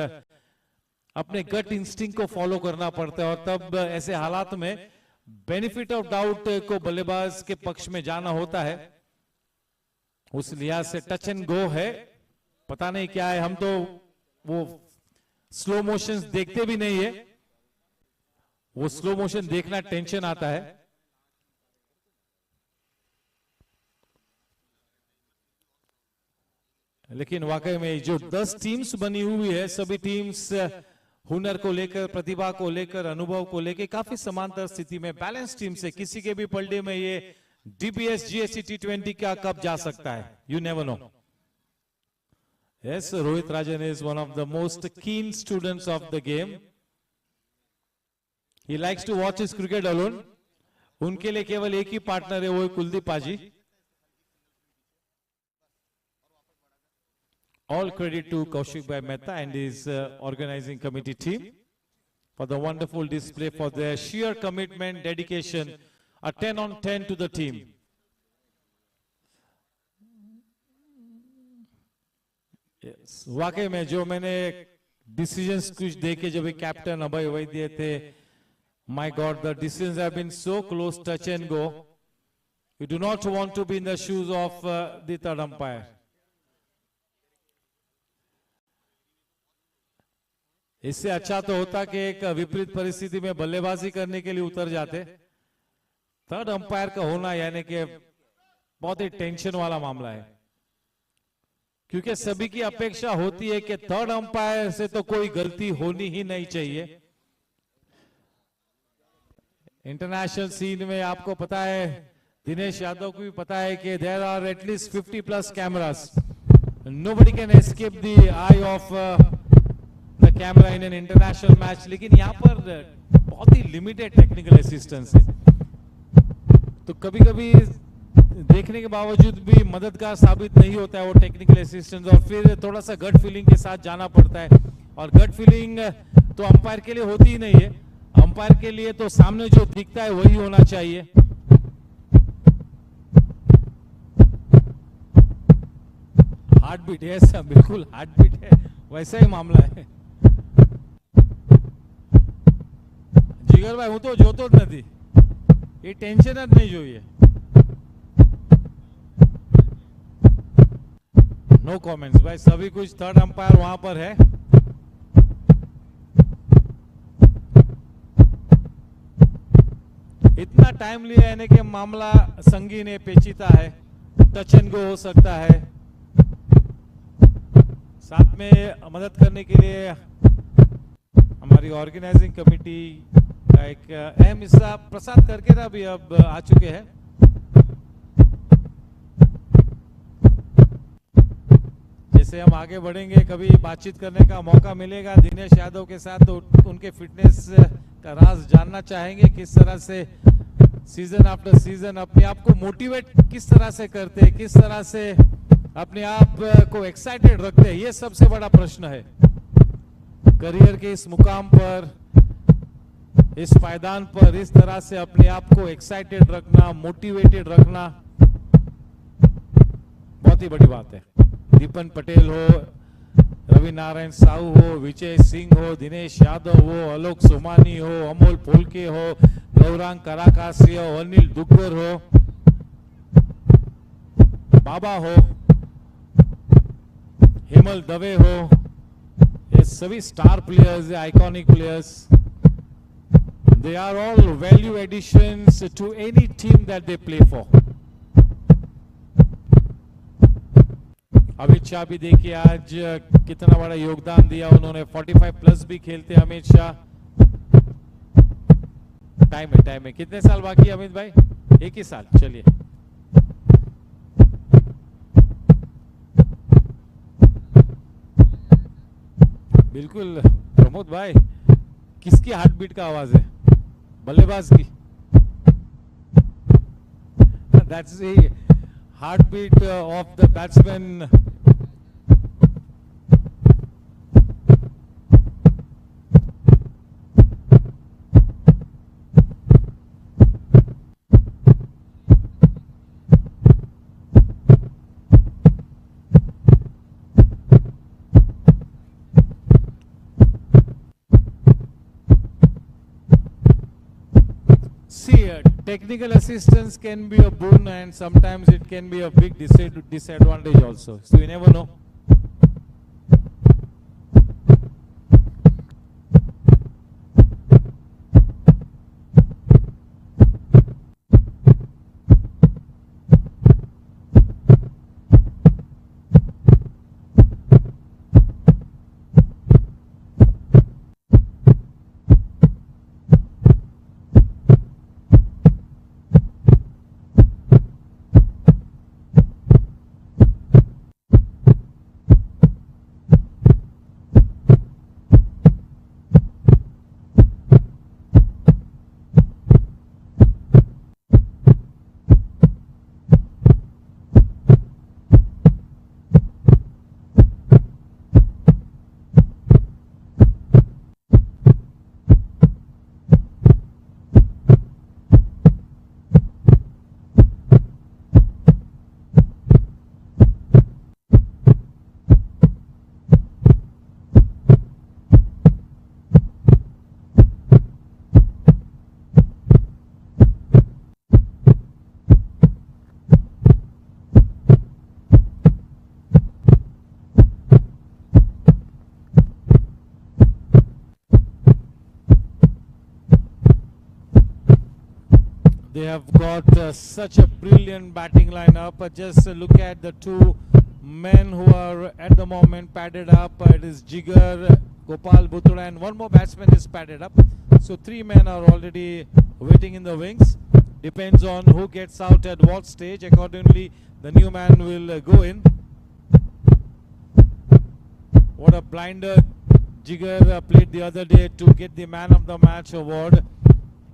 अपने गट इंस्टिंक्ट को फॉलो करना पड़ता है। और तब ऐसे हालात में बेनिफिट ऑफ डाउट को बल्लेबाज के पक्ष में जाना होता है। उस लिहाज से टच एंड गो है, पता नहीं क्या है। हम तो वो स्लो मोशन देखते भी नहीं है, वो स्लो मोशन देखना टेंशन आता है। लेकिन वाकई में जो 10 टीम्स बनी हुई है, सभी टीम्स हुनर को लेकर, प्रतिभा को लेकर, अनुभव को लेकर काफी समांतर स्थिति में बैलेंस टीम से किसी के भी पलड़े में ये DBS GSC T20 का कप जा सकता है। You never know. Yes, Rohit Rajan is one of the most keen students of the game. He likes to watch his cricket alone. उनके लिए केवल एक ही पार्टनर है, वो है कुलदीप पाजी। All credit to Kaushik Bhai Mehta and his organizing committee team for the wonderful display, for their sheer commitment, dedication, a 10 on 10 to the team. Yes. वाकई में जो मैंने डिसीजंस कुछ देखे जब कैप्टन अभय वैद्य थे, my God, the decisions have been so close, touch and go. You do not want to be in the shoes of the third umpire. इससे अच्छा तो होता कि एक विपरीत परिस्थिति में बल्लेबाजी करने के लिए उतर जाते। थर्ड अंपायर का होना यानी कि बहुत ही टेंशन वाला मामला है, क्योंकि सभी की अपेक्षा होती है कि थर्ड अंपायर से तो कोई गलती होनी ही नहीं चाहिए। इंटरनेशनल सीन में आपको पता है, दिनेश यादव को भी पता है कि there are at least 50+ cameras. Nobody can escape the eye of the camera in an international match. लेकिन यहाँ पर बहुत ही लिमिटेड टेक्निकल असिस्टेंस है, तो कभी कभी देखने के बावजूद भी मददगार साबित नहीं होता है वो टेक्निकल असिस्टेंस, और फिर थोड़ा सा गट फीलिंग के साथ जाना पड़ता है। और गट फीलिंग तो अंपायर के लिए होती ही नहीं है, अंपायर के लिए तो सामने जो दिखता है वही होना चाहिए। हार्ट बीट है, ऐसा बिल्कुल हार्ट बीट है, वैसा ही मामला है। जिगर भाई हूं तो जोतो ज नहीं, ये टेंशन ज नहीं જોઈએ। नो कमेंट्स भाई, सभी कुछ थर्ड अंपायर वहां पर है। इतना टाइम लिया यानी कि मामला संगीन है, पेचीदा है, टच एंड गो हो सकता है। साथ में मदद करने के लिए हमारी ऑर्गेनाइजिंग कमेटी का एक अहम हिस्सा प्रसाद करके ना भी अब आ चुके हैं। जैसे हम आगे बढ़ेंगे, कभी बातचीत करने का मौका मिलेगा दिनेश यादव के साथ, तो उनके फिटनेस का राज जानना चाहेंगे, किस तरह से सीजन आफ्टर सीजन अपने आप को मोटिवेट किस तरह से करते हैं, किस तरह से अपने आप को एक्साइटेड रखते हैं, ये सबसे बड़ा प्रश्न है। करियर के इस मुकाम पर, इस पायदान पर इस तरह से अपने आप को एक्साइटेड रखना, मोटिवेटेड रखना बहुत ही बड़ी बात है। दीपन पटेल हो, रवि नारायण साहू हो, विजय सिंह हो, दिनेश यादव हो, आलोक सोमानी हो, अमोल पोलके हो, गौरांग कराकासी हो, अनिल दुग्गर हो, बाबा हो, हेमल दवे हो, ये सभी star players, iconic players, they are all value additions to any team that they play for. Amit Shah भी देखिए आज कितना बड़ा योगदान दिया उन्होंने, 45 प्लस भी खेलते अमित शाह। टाइम है कितने साल बाकी है अमित भाई? एक ही साल, चलिए। बिल्कुल प्रमोद भाई, किसकी हार्ट बीट का आवाज है? बल्लेबाज की। That's the heart beat of the batsman. Technical assistance can be a boon and sometimes it can be a big disadvantage also. So you never know. They have got such a brilliant batting lineup. Just look at the two men who are at the moment padded up. It is Jigar, Gopal Bhutra, and one more batsman is padded up. So 3 men are already waiting in the wings. Depends on who gets out at what stage. Accordingly, the new man will go in. What a blinder Jigar played the other day to get the Man of the Match award.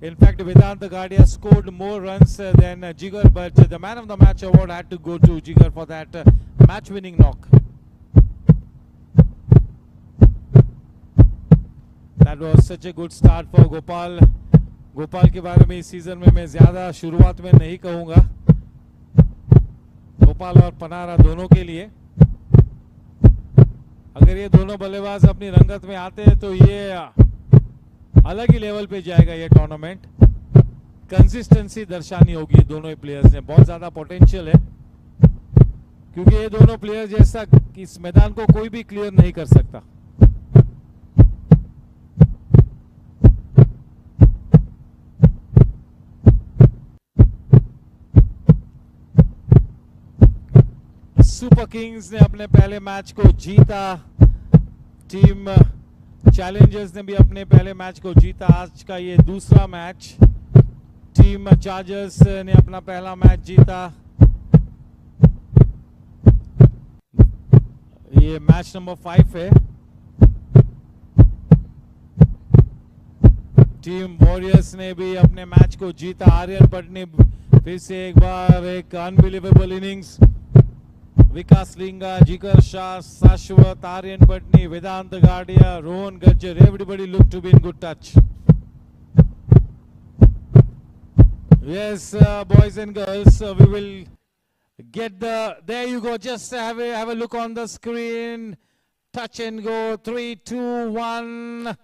In fact, Vedant Gadia scored more runs than Jigar, but the Man of the Match award had to go to Jigar for that match-winning knock. That was such a good start for Gopal. Gopal के बारे में इस season में मैं ज्यादा शुरुआत में नहीं कहूंगा। गोपाल और पनारा दोनों के लिए, अगर ये दोनों बल्लेबाज अपनी रंगत में आते हैं तो ये अलग ही लेवल पे जाएगा ये टूर्नामेंट। कंसिस्टेंसी दर्शानी होगी दोनों ही प्लेयर्स ने, बहुत ज्यादा पोटेंशियल है, क्योंकि ये दोनों प्लेयर जैसा इस मैदान को कोई भी क्लियर नहीं कर सकता। सुपर किंग्स ने अपने पहले मैच को जीता, टीम चैलेंजर्स ने भी अपने पहले मैच को जीता। आज का ये दूसरा मैच, टीम चार्जर्स ने अपना पहला मैच जीता। ये मैच नंबर 5 है। टीम वॉरियर्स ने भी अपने मैच को जीता। आर्यन भट्ट ने फिर से एक बार एक अनबिलीवेबल इनिंग्स। विकास लिंगा, जिगर शाह, शाश्वत, आर्यन भट्टनी, वेदांत गाडिया, Rohan Gajjar, everybody looked to be in good touch. Yes, boys and girls, we will get there you go, just have a look on the screen. Touch and go, 3, 2, 1.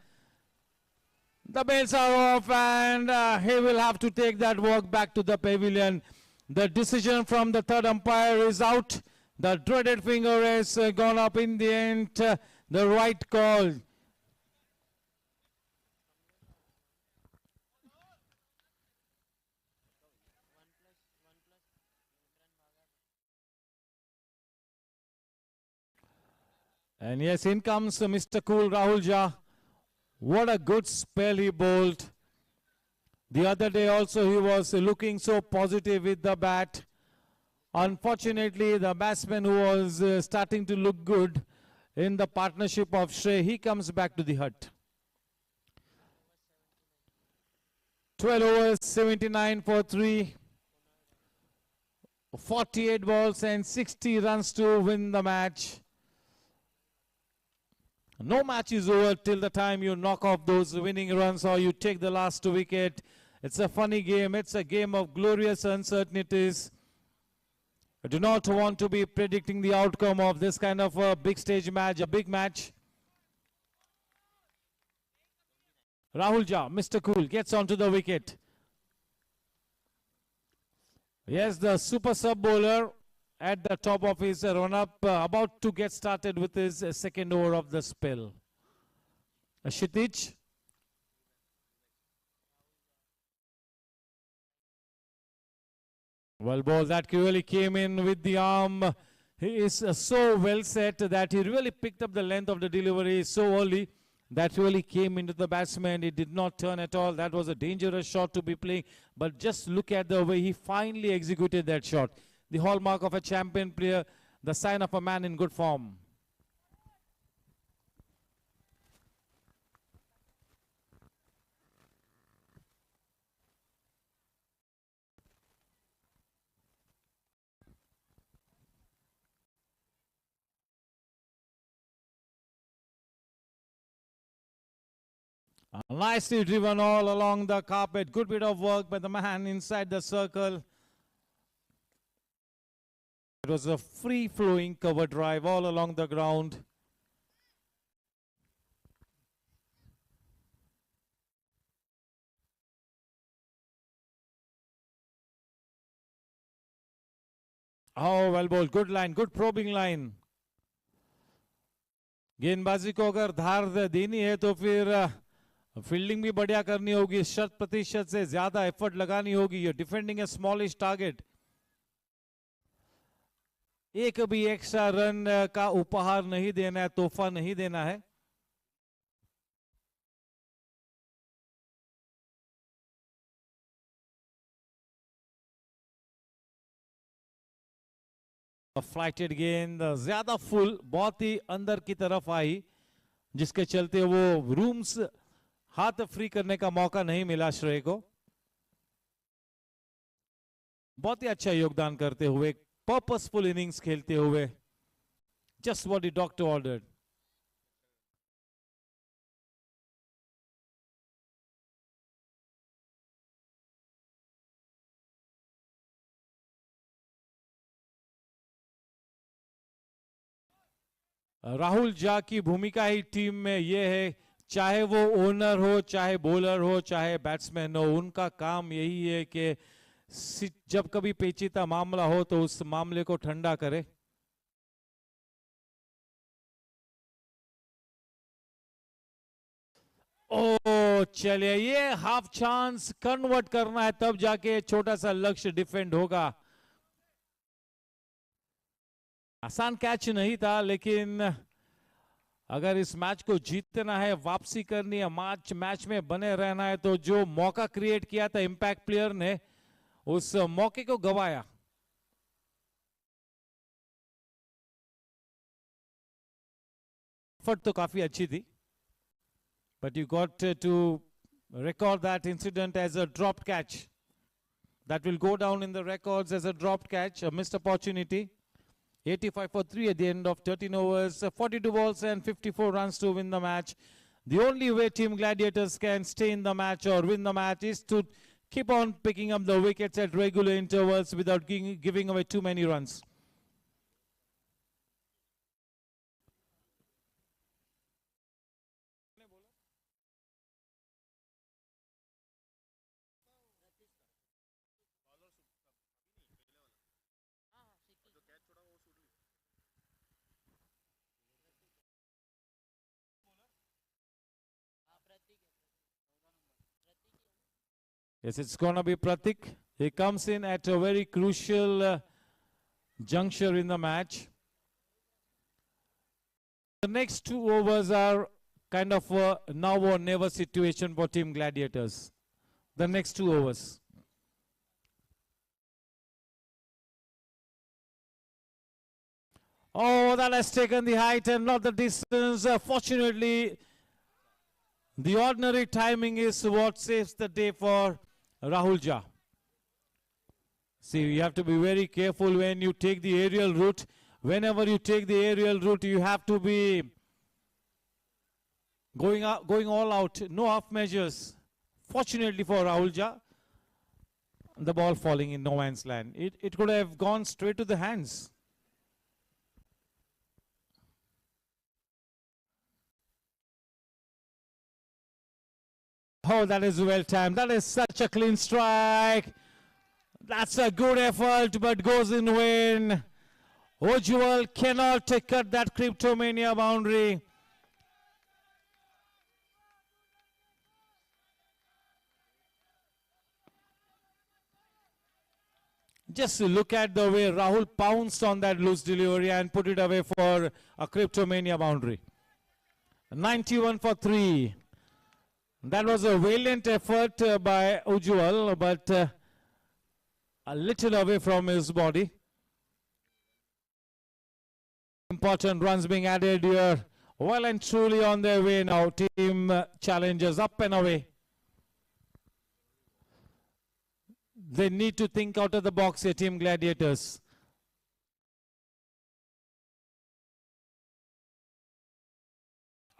The bells are off and he will have to take that walk back to the pavilion. The decision from the third umpire is out. The dreaded finger has gone up in the end. The right call. And yes, in comes Mr. Cool Rahul Jha. What a good spell he bowled. The other day also he was looking so positive with the bat. Unfortunately, the batsman who was starting to look good in the partnership of Shrey, he comes back to the hut. 12 overs, 79 for 3. 48 balls and 60 runs to win the match. No match is over till the time you knock off those winning runs or you take the last wicket. It's a funny game. It's a game of glorious uncertainties. I do not want to be predicting the outcome of this kind of a big stage match, a big match. Rahul Jha, Mr. Cool, gets onto the wicket. Yes, the super sub bowler at the top of his run-up, about to get started with his second over of the spell. Kshitij. Well, ball that really came in with the arm. He is so well set that he really picked up the length of the delivery so early that really came into the batsman. It did not turn at all. That was a dangerous shot to be playing. But just look at the way he finally executed that shot. The hallmark of a champion player, the sign of a man in good form. Nicely driven all along the carpet. Good bit of work by the man inside the circle. It was a free-flowing cover drive all along the ground. Oh, well bowled. Good line, good probing line. गेंदबाजी को अगर धार देनी है तो फिर fielding भी बढ़िया करनी होगी, 100% से ज्यादा एफर्ट लगानी होगी. You're defending a smallish target. एक भी एक्स्ट्रा रन का उपहार नहीं देना है, तोहफा नहीं देना है. फ्लाइटेड गेंद ज्यादा फुल, बहुत ही अंदर की तरफ आई, जिसके चलते वो रूम्स हाथ फ्री करने का मौका नहीं मिला श्रेय को. बहुत ही अच्छा योगदान करते हुए, पर्पसफुल इनिंग्स खेलते हुए. Just what the doctor ordered. Rahul Jha की भूमिका ही टीम में ये है, चाहे वो ओनर हो, चाहे बॉलर हो, चाहे बैट्समैन हो, उनका काम यही है कि जब कभी पेचीदा मामला हो तो उस मामले को ठंडा करे. ओ चलिए, ये हाफ चांस कन्वर्ट करना है, तब जाके छोटा सा लक्ष्य डिफेंड होगा. आसान कैच नहीं था, लेकिन अगर इस मैच को जीतना है, वापसी करनी है, मैच में बने रहना है, तो जो मौका क्रिएट किया था इंपैक्ट प्लेयर ने, उस मौके को गवाया. एफर्ट तो काफी अच्छी थी, but you got to record that incident as a dropped catch. That will go down in the records as a dropped catch, a missed opportunity. 85 for 3 at the end of 13 overs, 42 balls and 54 runs to win the match. The only way Team Gladiators can stay in the match or win the match is to keep on picking up the wickets at regular intervals without giving away too many runs. Yes, it's going to be Pratik. He comes in at a very crucial juncture in the match. The next 2 overs are kind of a now or never situation for Team Gladiators. The next 2 overs. Oh, that has taken the height and not the distance. Fortunately, the ordinary timing is what saves the day for Rahul Jha. See, you have to be very careful when you take the aerial route. Whenever you take the aerial route, you have to be going all out. No half measures. Fortunately for Rahul Jha, the ball falling in no man's land. It could have gone straight to the hands. Oh, that is well timed. That is such a clean strike. That's a good effort, but goes in vain. Ujjwal cannot cut that Cryptomania boundary. Just look at the way Rahul pounced on that loose delivery and put it away for a Cryptomania boundary. 91 for 3. That was a valiant effort by Ujjwal, but a little away from his body. Important runs being added here. Well and truly on their way now. Team challengers up and away. They need to think out of the box here, Team Gladiators.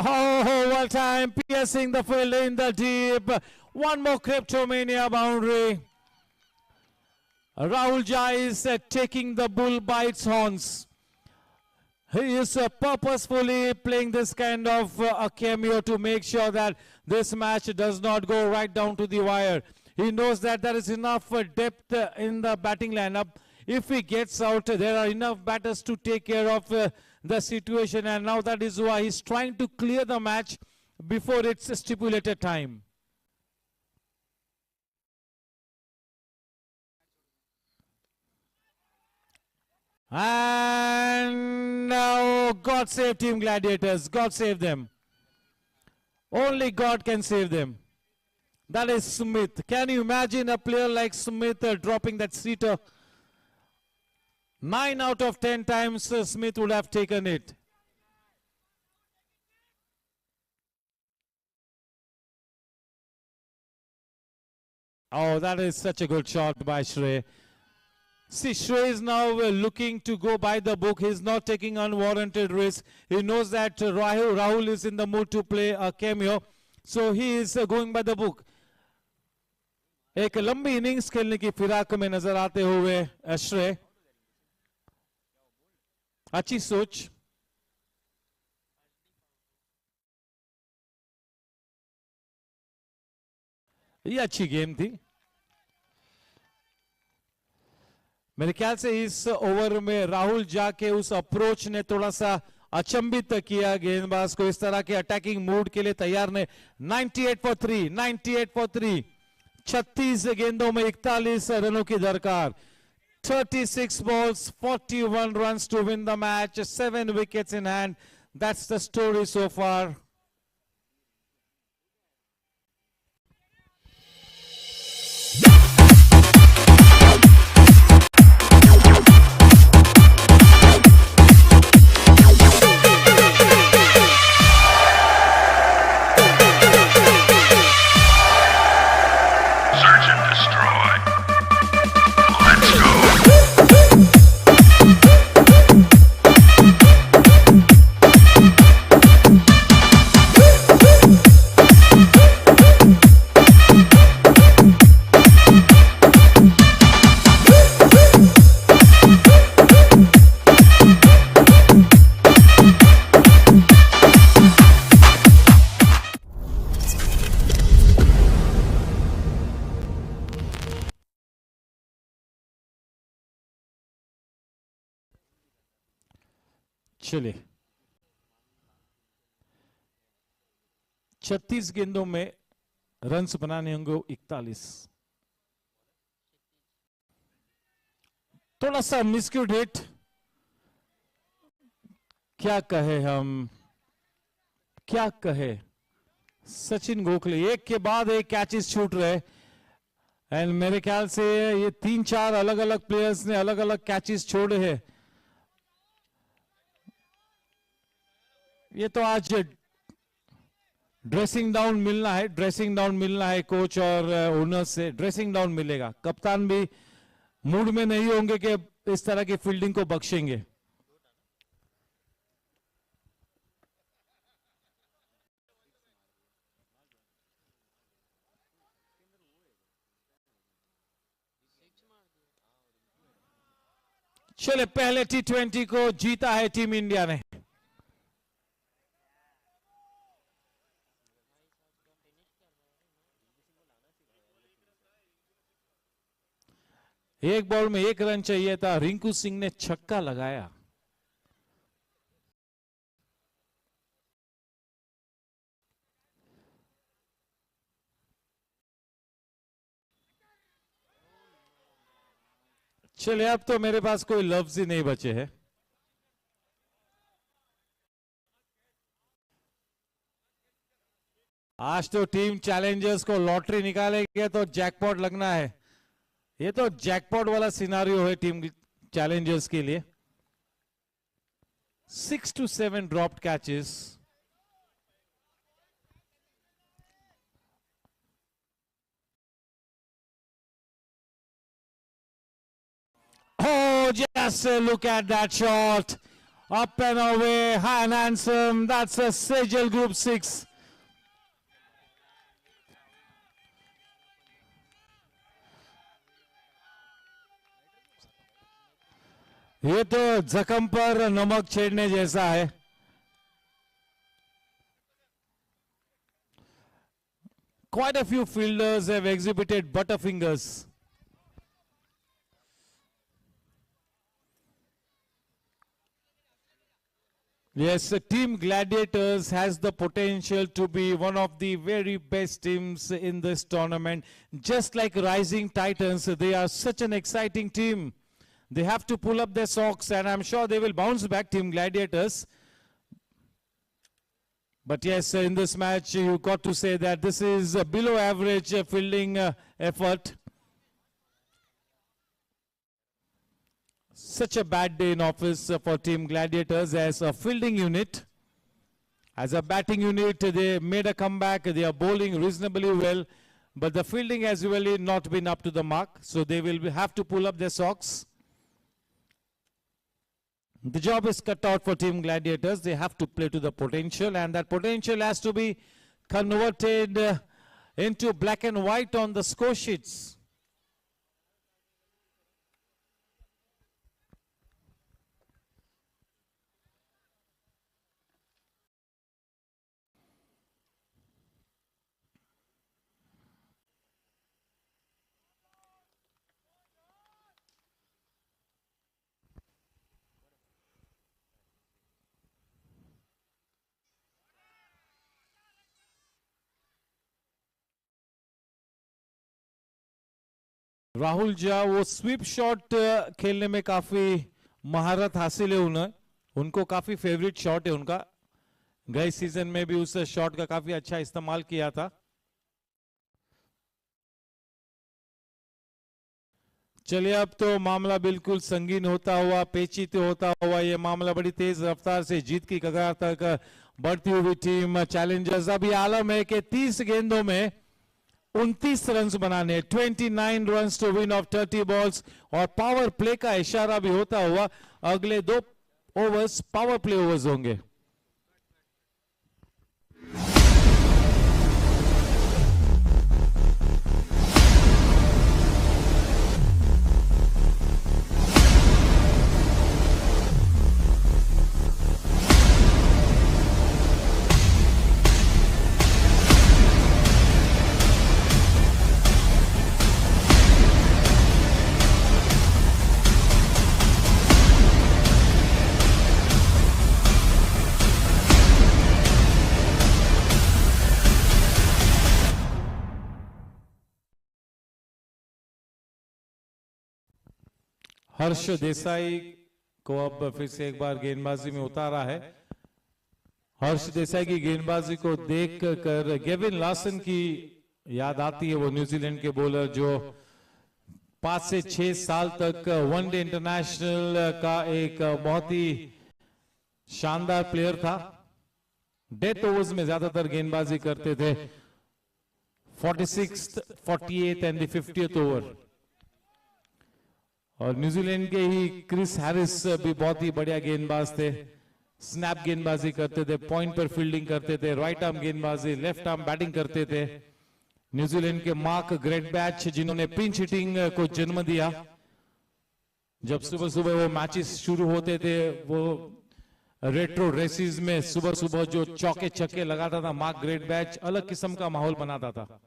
Oh, well time, piercing the field in the deep. One more Cryptomania boundary. Rahul Jha is taking the bull by its horns. He is purposefully playing this kind of a cameo to make sure that this match does not go right down to the wire. He knows that there is enough depth in the batting lineup. If he gets out, there are enough batters to take care of the situation, and now that is why he's trying to clear the match before its stipulated time. And now God save Team Gladiators. God save them. Only God can save them. That is Smith. Can you imagine a player like Smith dropping that seater? 9 out of 10 times Smith would have taken it. Oh, that is such a good shot by Shrey. See, Shrey is now looking to go by the book. He's not taking unwarranted risks. He knows that Rahul is in the mood to play a cameo. So he is going by the book. एक लंबी innings खेलने की फिराक में नजर आते हुए श्रेय. अच्छी सोच. ये अच्छी गेम थी. मेरे ख्याल से इस ओवर में राहुल झा के उस अप्रोच ने थोड़ा सा अचंभित किया गेंदबाज को. इस तरह के अटैकिंग मूड के लिए तैयार ने. 98 for 3, 98 for 3. 36 गेंदों में 41 रनों की दरकार. 36 balls, 41 runs to win the match. 7 wickets in hand. That's the story so far. चलिए 36 गेंदों में रन्स बनाने होंगे 41। थोड़ा सा मिसक्यूट हिट, क्या कहे हम, क्या कहे। सचिन गोखले एक के बाद एक कैचेस छूट रहे, एंड मेरे ख्याल से ये 3-4 अलग अलग प्लेयर्स ने अलग अलग कैचेस छोड़े हैं। ये तो आज ड्रेसिंग डाउन मिलना है, ड्रेसिंग डाउन मिलना है कोच और ओनर से। ड्रेसिंग डाउन मिलेगा, कप्तान भी मूड में नहीं होंगे कि इस तरह की फील्डिंग को बख्शेंगे। चले पहले T20 को जीता है टीम इंडिया ने। एक बॉल में 1 रन चाहिए था, रिंकू सिंह ने छक्का लगाया। चलिए अब तो मेरे पास कोई लफ्ज ही नहीं बचे हैं। आज तो टीम चैलेंजर्स को लॉटरी निकालेंगे तो जैकपॉट लगना है। ये तो जैकपॉट वाला सिनारियो है टीम चैलेंजर्स के लिए। 6 to 7 dropped catches. Oh, just look at that shot. Up and away, high and handsome. That's a Sejal Group 6. ये तो जख्म पर नमक छेड़ने जैसा है। Quite a few fielders have exhibited butterfingers. Yes, Team Gladiators has the potential to be one of the very best teams in this tournament. Just like Rising Titans, they are such an exciting team. They have to pull up their socks, and I'm sure they will bounce back, Team Gladiators. But yes, in this match, you got to say that this is a below average fielding effort. Such a bad day in office for Team Gladiators as a fielding unit. As a batting unit, they made a comeback. They are bowling reasonably well, but the fielding has really not been up to the mark. So they will have to pull up their socks. The job is cut out for Team Gladiators. They have to play to the potential, and that potential has to be converted into black and white on the score sheets. Rahul Jha वो sweep shot खेलने में काफी महारत हासिल है उन्हें, उनको काफी फेवरेट शॉट है उनका। गए सीजन में भी उस शॉट का काफी अच्छा इस्तेमाल किया था। चलिए अब तो मामला बिल्कुल संगीन होता हुआ, पेचीते होता हुआ ये मामला बड़ी तेज रफ्तार से जीत की कगार तक बढ़ती हुई टीम चैलेंजर्स। अभी आलम है कि 30 गेंदों में 29 रन्स बनाने, 29 runs to win off 30 balls, और पावर प्ले का इशारा भी होता हुआ अगले 2 ओवर्स पावर प्ले ओवर्स होंगे। हर्ष देसाई को अब फिर से एक बार गेंदबाजी में उतारा है। हर्ष देसाई की गेंदबाजी को देख कर गेविन लार्सन की याद आती है, वो न्यूजीलैंड के बॉलर जो 5 से 6 साल तक वनडे इंटरनेशनल का एक बहुत ही शानदार प्लेयर था। डेथ ओवर्स में ज्यादातर गेंदबाजी करते थे, 46th, 48th and 50th over. और न्यूजीलैंड के ही क्रिस हैरिस भी बहुत ही बढ़िया गेंदबाज थे, स्नैप गेंदबाजी करते थे, पॉइंट पर फील्डिंग करते थे, राइट आर्म गेंदबाजी, लेफ्ट आर्म बैटिंग करते थे। न्यूजीलैंड के मार्क ग्रेटबैच जिन्होंने पिंच हिटिंग को जन्म दिया, जब सुबह सुबह वो मैचेस शुरू होते थे, वो रेट्रो रेसिस में सुबह सुबह जो चौके छक्के लगाता था मार्क ग्रेटबैच, अलग किस्म का माहौल बनाता था।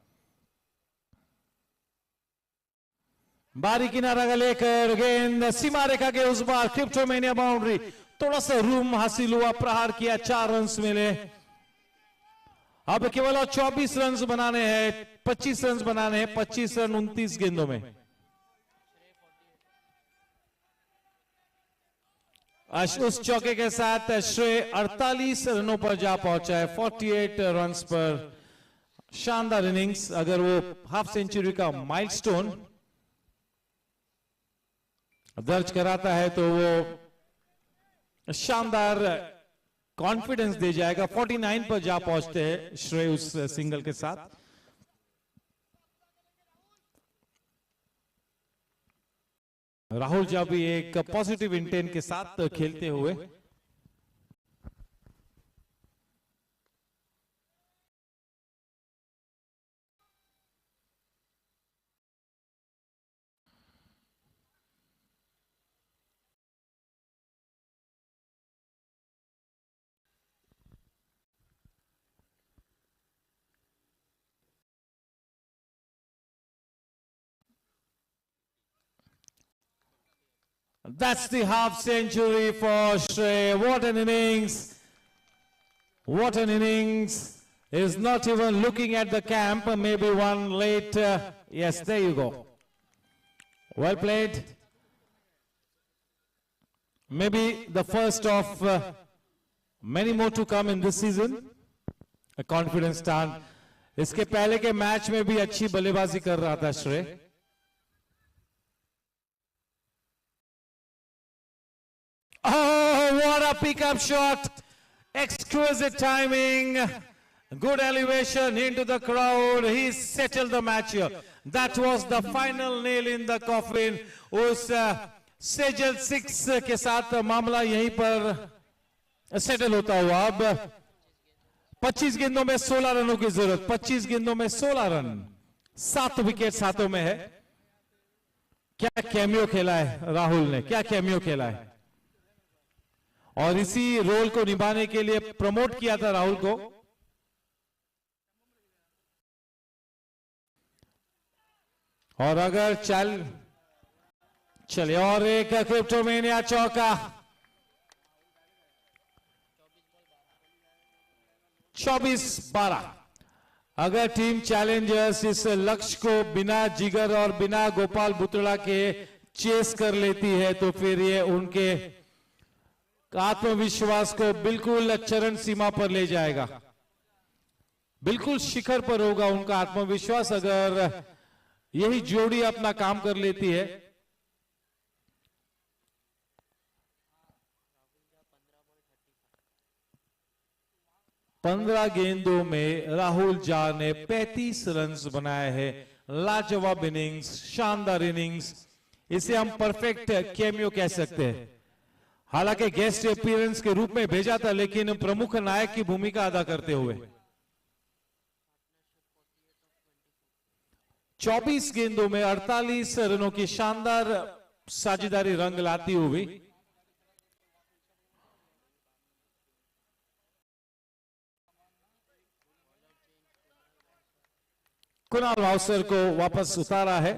बारी किनारा का लेकर गेंद सीमा रेखा के उस बार क्रिप्टोमेनिया बाउंड्री, थोड़ा सा रूम हासिल हुआ, प्रहार किया, 4 रन्स मिले। अब केवल और 24 रन्स बनाने हैं, 25 रन्स बनाने हैं, 25 रन 29 गेंदों में। उस चौके के साथ श्रेय 48 रनों पर जा पहुंचा है, 48 रन्स पर। शानदार इनिंग्स, अगर वो हाफ सेंचुरी का माइलस्टोन दर्ज कराता है तो वो शानदार कॉन्फिडेंस दे जाएगा। 49 पर जा पहुंचते हैं श्रेय उस सिंगल के साथ। राहुल जा भी एक पॉजिटिव इंटेंट के साथ खेलते हुए That's the half century for Shrey. What an innings. What an innings. Is not even looking at the camp. Maybe one late. Yes, there you go. Well played. Maybe the first of many more to come in this season. A confidence stand. इसके पहले के match में भी अच्छी बल्लेबाजी कर रहा था श्रेय। Oh, what a pickup shot. Exquisite timing. Good elevation into the crowd. He settled the match here. That was the final nail in the coffin. उस सेजल 6 के साथ मामला यहीं पर सेटल होता हुआ। अब 25 गेंदों में 16 रनों की जरूरत। 25 गेंदों में 16 रन, 7 विकेट हाथों में है। क्या कैमियो खेला है राहुल ने, क्या कैमियो खेला है। और इसी रोल को निभाने के लिए प्रमोट किया था राहुल को। और अगर चले और एक क्रिप्टोमेनिया चौका, 24-12। अगर टीम चैलेंजर्स इस लक्ष्य को बिना जिगर और बिना गोपाल बुतड़ा के चेस कर लेती है तो फिर ये उनके आत्मविश्वास को बिल्कुल चरण सीमा पर ले जाएगा। बिल्कुल शिखर पर होगा उनका आत्मविश्वास अगर यही जोड़ी अपना काम कर लेती है। पंद्रह गेंदों में राहुल जा ने 35 रन बनाए हैं। लाजवाब इनिंग्स, शानदार इनिंग्स, इसे हम परफेक्ट कैमियो कह सकते हैं। हालांकि गेस्ट अपीयरेंस के रूप में भेजा था लेकिन प्रमुख नायक की भूमिका अदा करते हुए 24 गेंदों में 48 रनों की शानदार साझेदारी रंग लाती हुई कुणाल वाउसर को वापस उतारा है।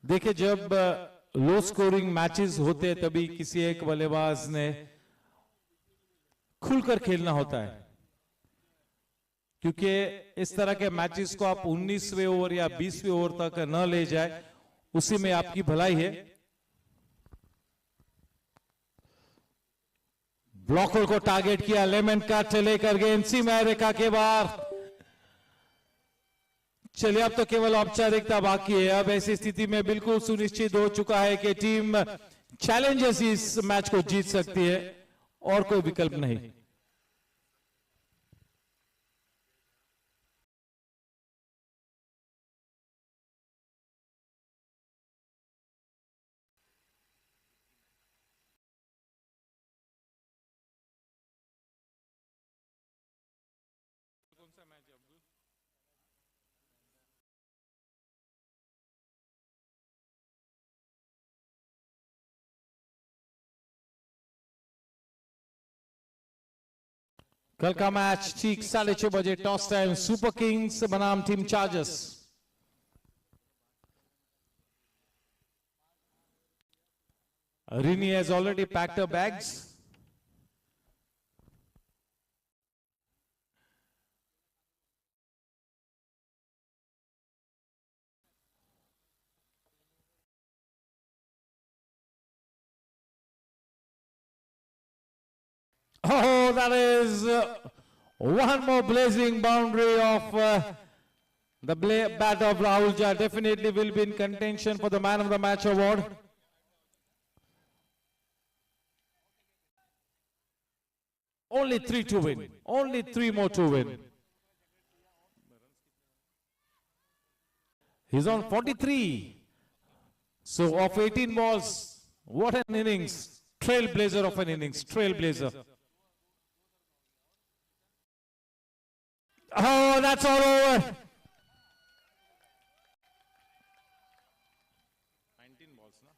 देखिए, जब लो स्कोरिंग मैचेस होते हैं तभी किसी एक बल्लेबाज ने खुलकर खेलना होता है, क्योंकि इस तरह के मैचेस को आप 19वें ओवर या 20वें ओवर तक न ले जाए, उसी में आपकी भलाई है। ब्लॉकर को टारगेट किया, लेमन कट लेकर गेंद सीमा रेखा के बाहर। चलिए, अब तो केवल औपचारिकता बाकी है। अब ऐसी स्थिति में बिल्कुल सुनिश्चित हो चुका है कि टीम चैलेंजर्स इस मैच को जीत सकती है और कोई विकल्प नहीं। कल का मैच ठीक 6:30 बजे टॉस टाइम, सुपर किंग्स बनाम team chargers. Rini has already packed her bags. Oh, that is one more blazing boundary of the bat of Rahul Jha. Definitely will be in contention for the man of the match award. Only 3 to win. Only 3 more to win. He's on 43. So of 18 balls, what an innings. Trailblazer of an innings. Trailblazer. Oh, that's all over. 19 balls, no?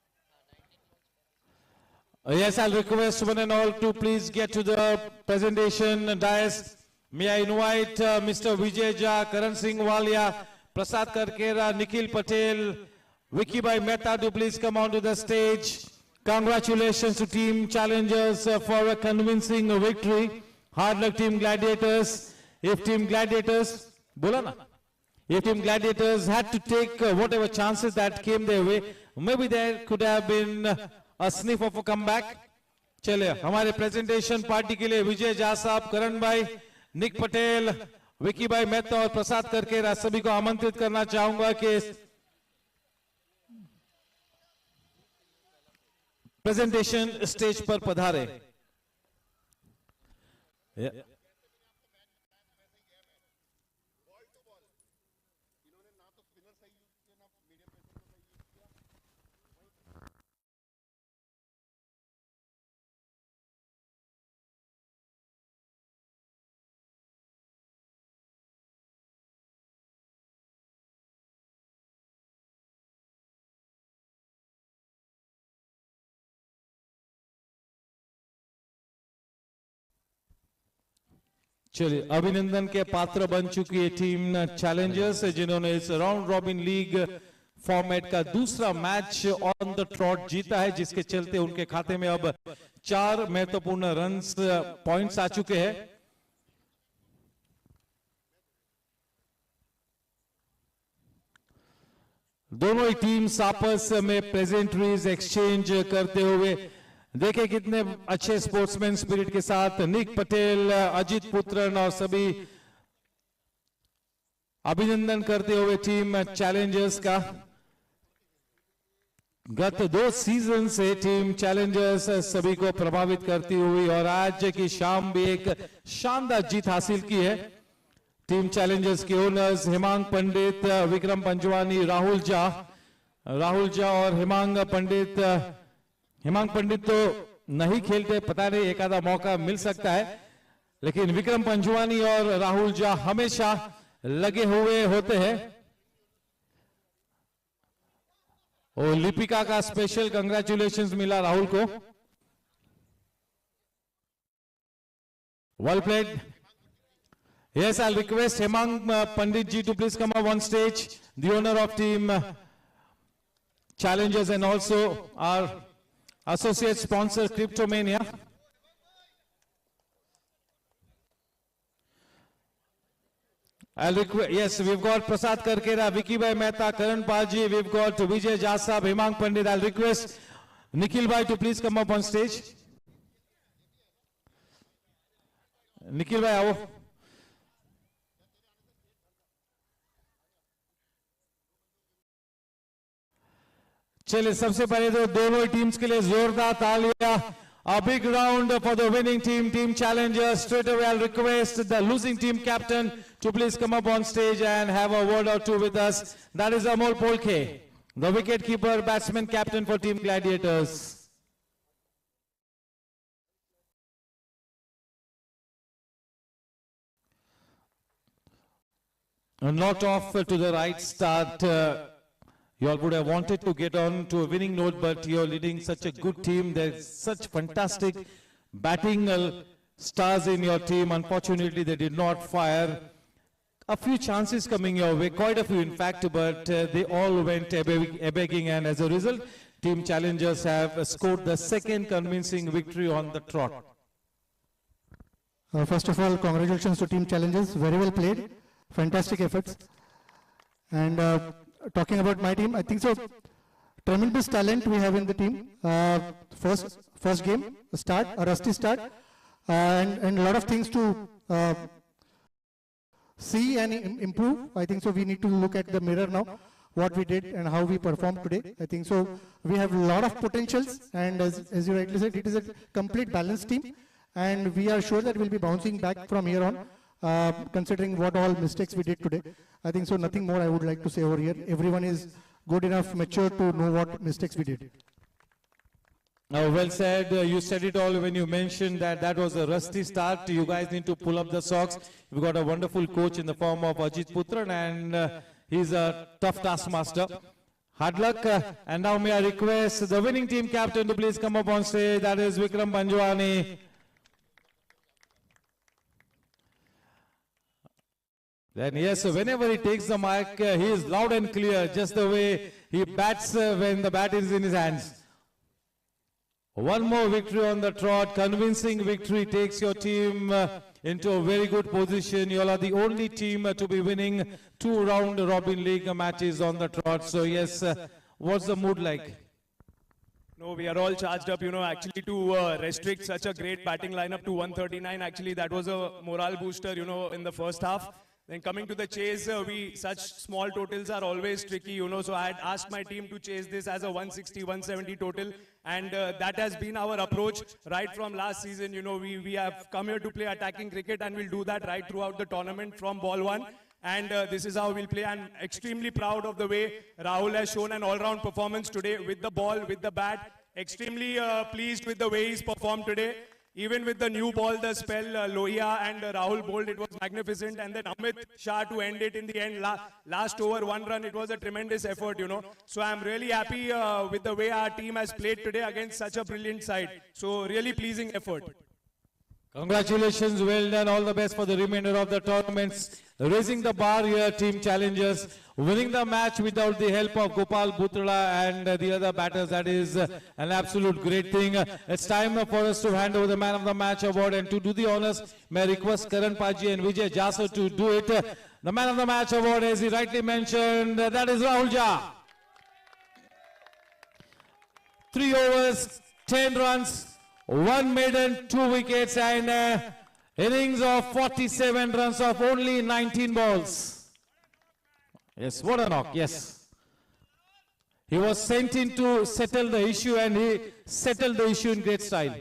Yes, I'll request one and all to please get to the presentation dais. May I invite Mr. Vijay Jha, Karan Singh Walia, Prasad Karkera, Nikhil Patel, Vicky Bhai Mehta to please come onto the stage. Congratulations to Team Challengers for a convincing victory. Hard luck, Team Gladiators. If Team Gladiators, if Team Gladiators had to take whatever chances that came their way, maybe there could have been a sniff of a comeback. चलिए, हमारे presentation party के लिए विजय झा साहब, करण भाई, निक पटेल, विकी भाई मेहता और प्रसाद करके सभी को आमंत्रित करना चाहूंगा कि प्रेजेंटेशन स्टेज पर पधारे। चलिए, अभिनंदन के पात्र बन चुकी है टीम चैलेंजर्स, जिन्होंने इस राउंड रॉबिन लीग फॉर्मेट का दूसरा मैच ऑन द ट्रॉट जीता है, जिसके चलते उनके खाते में अब 4 महत्वपूर्ण रन्स पॉइंट्स आ चुके हैं। दोनों ही टीम्स आपस में प्रेजेंटरीज एक्सचेंज करते हुए देखे कितने अच्छे स्पोर्ट्समैन स्पिरिट के साथ निक पटेल, अजित पुत्रन और सभी अभिनंदन करते हुए टीम चैलेंजर्स का। गत 2 सीजन से टीम चैलेंजर्स सभी को प्रभावित करती हुई और आज की शाम भी एक शानदार जीत हासिल की है। टीम चैलेंजर्स के ओनर्स हेमांग पंडित, विक्रम पंजवानी, राहुल झा और हेमांग पंडित तो नहीं खेलते, पता नहीं एक आधा मौका मिल सकता है, लेकिन विक्रम पंजवानी और राहुल झा हमेशा लगे हुए होते हैं। और लिपिका का स्पेशल कंग्रेचुलेशंस मिला राहुल को। Well played. Yes, I'll request Hemang Pandit ji to please come up on stage. The owner of team Challengers and also our associate sponsor Cryptomania. Yes, we've got Prasad Karkera, Vicky Bhai Mehta, Karan Paji, we've got Vijay Jasa, Hemang Pandit. I'll request Nikhil Bhai to please come up on stage. Nikhil Bhai, आओ. चलिए सबसे पहले तो दोनों teams के लिए जोरदार तालियां. A big round for the winning team, Team Challengers. Straight away I'll request the losing team captain to please come up on stage and have a word or two with us. That is Amol Polke, the wicket keeper, batsman captain for Team Gladiators. Not off to the right start. You all would have wanted to get on to a winning note, but you're leading such a good team. There's such fantastic batting stars in your team. Unfortunately, they did not fire. A few chances coming your way, quite a few in fact, but they all went begging, and as a result, Team Challengers have scored the second convincing victory on the trot. First of all, congratulations to Team Challengers. Very well played. Fantastic efforts. And talking about my team, I think so. Tremendous talent we have in the team. First game, a rusty start, and a lot of things to see and improve. I think so. We need to look at the mirror now, what we did and how we performed today. I think so. We have a lot of potentials, and as you rightly said, it is a complete balanced team, and we are sure that we'll be bouncing back from here on. Considering what all mistakes we did today. I think so nothing more I would like to say over here. Everyone is good enough, mature to know what mistakes we did. Now, well said. You said it all when you mentioned that that was a rusty start. You guys need to pull up the socks. We've got a wonderful coach in the form of Ajit Putran, and he's a tough taskmaster. Hard luck. And now may I request the winning team captain to please come up on stage. That is Vikram Banjwani. Then yes, whenever he takes the mic, he is loud and clear, just the way he bats when the bat is in his hands. One more victory on the trot, convincing victory, takes your team into a very good position. You all are the only team to be winning 2 round robin league matches on the trot. So yes, what's the mood like? No, we are all charged up, actually to restrict such a great batting lineup to 139. Actually, that was a morale booster, in the first half. Then coming to the chase, such small totals are always tricky, so I had asked my team to chase this as a 160, 170 total, and that has been our approach right from last season. We have come here to play attacking cricket, and we'll do that right throughout the tournament from ball 1. And this is how we'll play. I'm extremely proud of the way Rahul has shown an all-round performance today with the ball, with the bat. Extremely pleased with the way he's performed today. Even with the new ball, the spell, Lohia and Rahul bowled, it was magnificent. And then Amit Shah to end it in the end, last over 1 run, it was a tremendous effort, So I'm really happy with the way our team has played today against such a brilliant side. So really pleasing effort. Congratulations, well done, all the best for the remainder of the tournaments. Raising the bar here, Team Challengers, winning the match without the help of Gopal Bhutra and the other batters. That is an absolute great thing. It's time for us to hand over the Man of the Match award, and to do the honors, may I request Karan Paji and Vijay Jasa to do it. The Man of the Match award, as he rightly mentioned, that is Rahul Jha. 3 overs, 10 runs, 1 maiden, 2 wickets, and innings of 47 runs of only 19 balls. Yes, what a knock, yes. He was sent in to settle the issue, and he settled the issue in great style.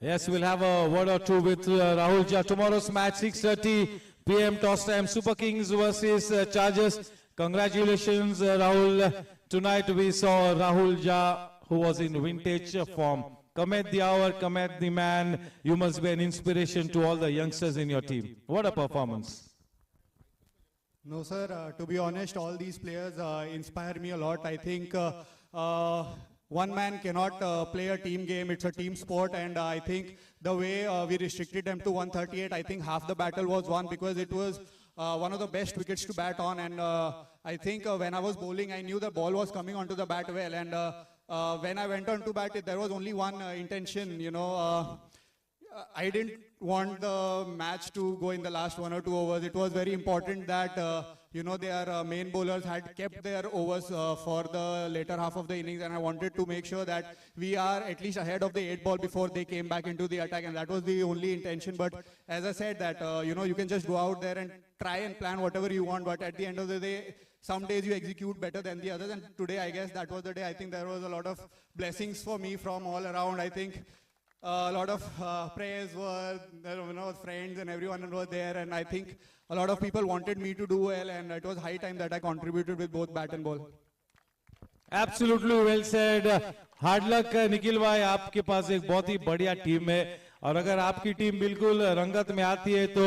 Yes, we'll have a word or two with Rahul Jha. Tomorrow's match, 6:30 p.m. toss time, Super Kings versus Chargers. Congratulations, Rahul. Tonight we saw Rahul Jha, who was in vintage form. Come at the hour, come at the man. You must be an inspiration to all the youngsters in your team. What a performance. No, sir. To be honest, all these players inspire me a lot. I think one man cannot play a team game. It's a team sport, and I think the way we restricted them to 138, I think half the battle was won because it was one of the best wickets to bat on. And I think when I was bowling, I knew the ball was coming onto the bat well. And when I went on to bat, there was only one intention, I didn't want the match to go in the last 1 or 2 overs. It was very important that, their main bowlers had kept their overs for the later half of the innings, and I wanted to make sure that we are at least ahead of the 8 ball before they came back into the attack, and that was the only intention. But as I said that, you can just go out there and try and plan whatever you want, but at the end of the day, some days you execute better than the others, and today I guess that was the day. I think there was a lot of blessings for me from all around. I think a lot of prayers were, friends and everyone was there, and I think a lot of people wanted me to do well, and it was high time that I contributed with both bat and ball. Absolutely well said. Hard luck Nikhil भाई, आपके पास एक बहुत ही बढ़िया team है, और अगर आपकी टीम बिल्कुल रंगत में आती है तो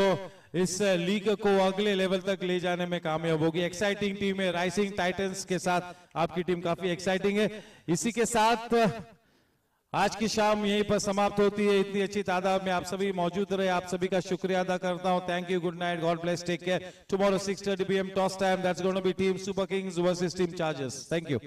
इस लीग को अगले लेवल तक ले जाने में कामयाब होगी। एक्साइटिंग टीम है, राइजिंग टाइटंस के साथ आपकी टीम काफी एक्साइटिंग है। इसी के साथ आज की शाम यहीं पर समाप्त होती है। इतनी अच्छी तादाद में आप सभी मौजूद रहे, आप सभी का शुक्रिया अदा करता हूं। Thank you, good night, God bless, take care. Tomorrow 6:30 PM toss time, that's going to be team Super Kings versus team Chargers. Thank you.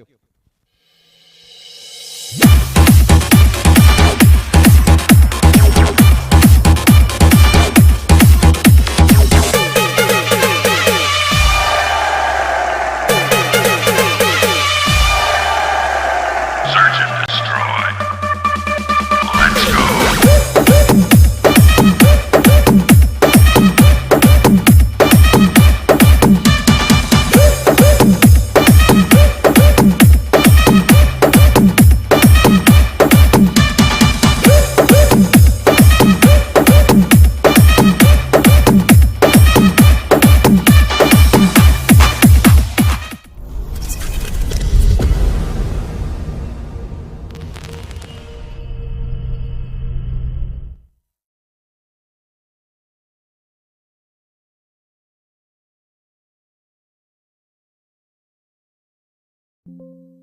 Thank you.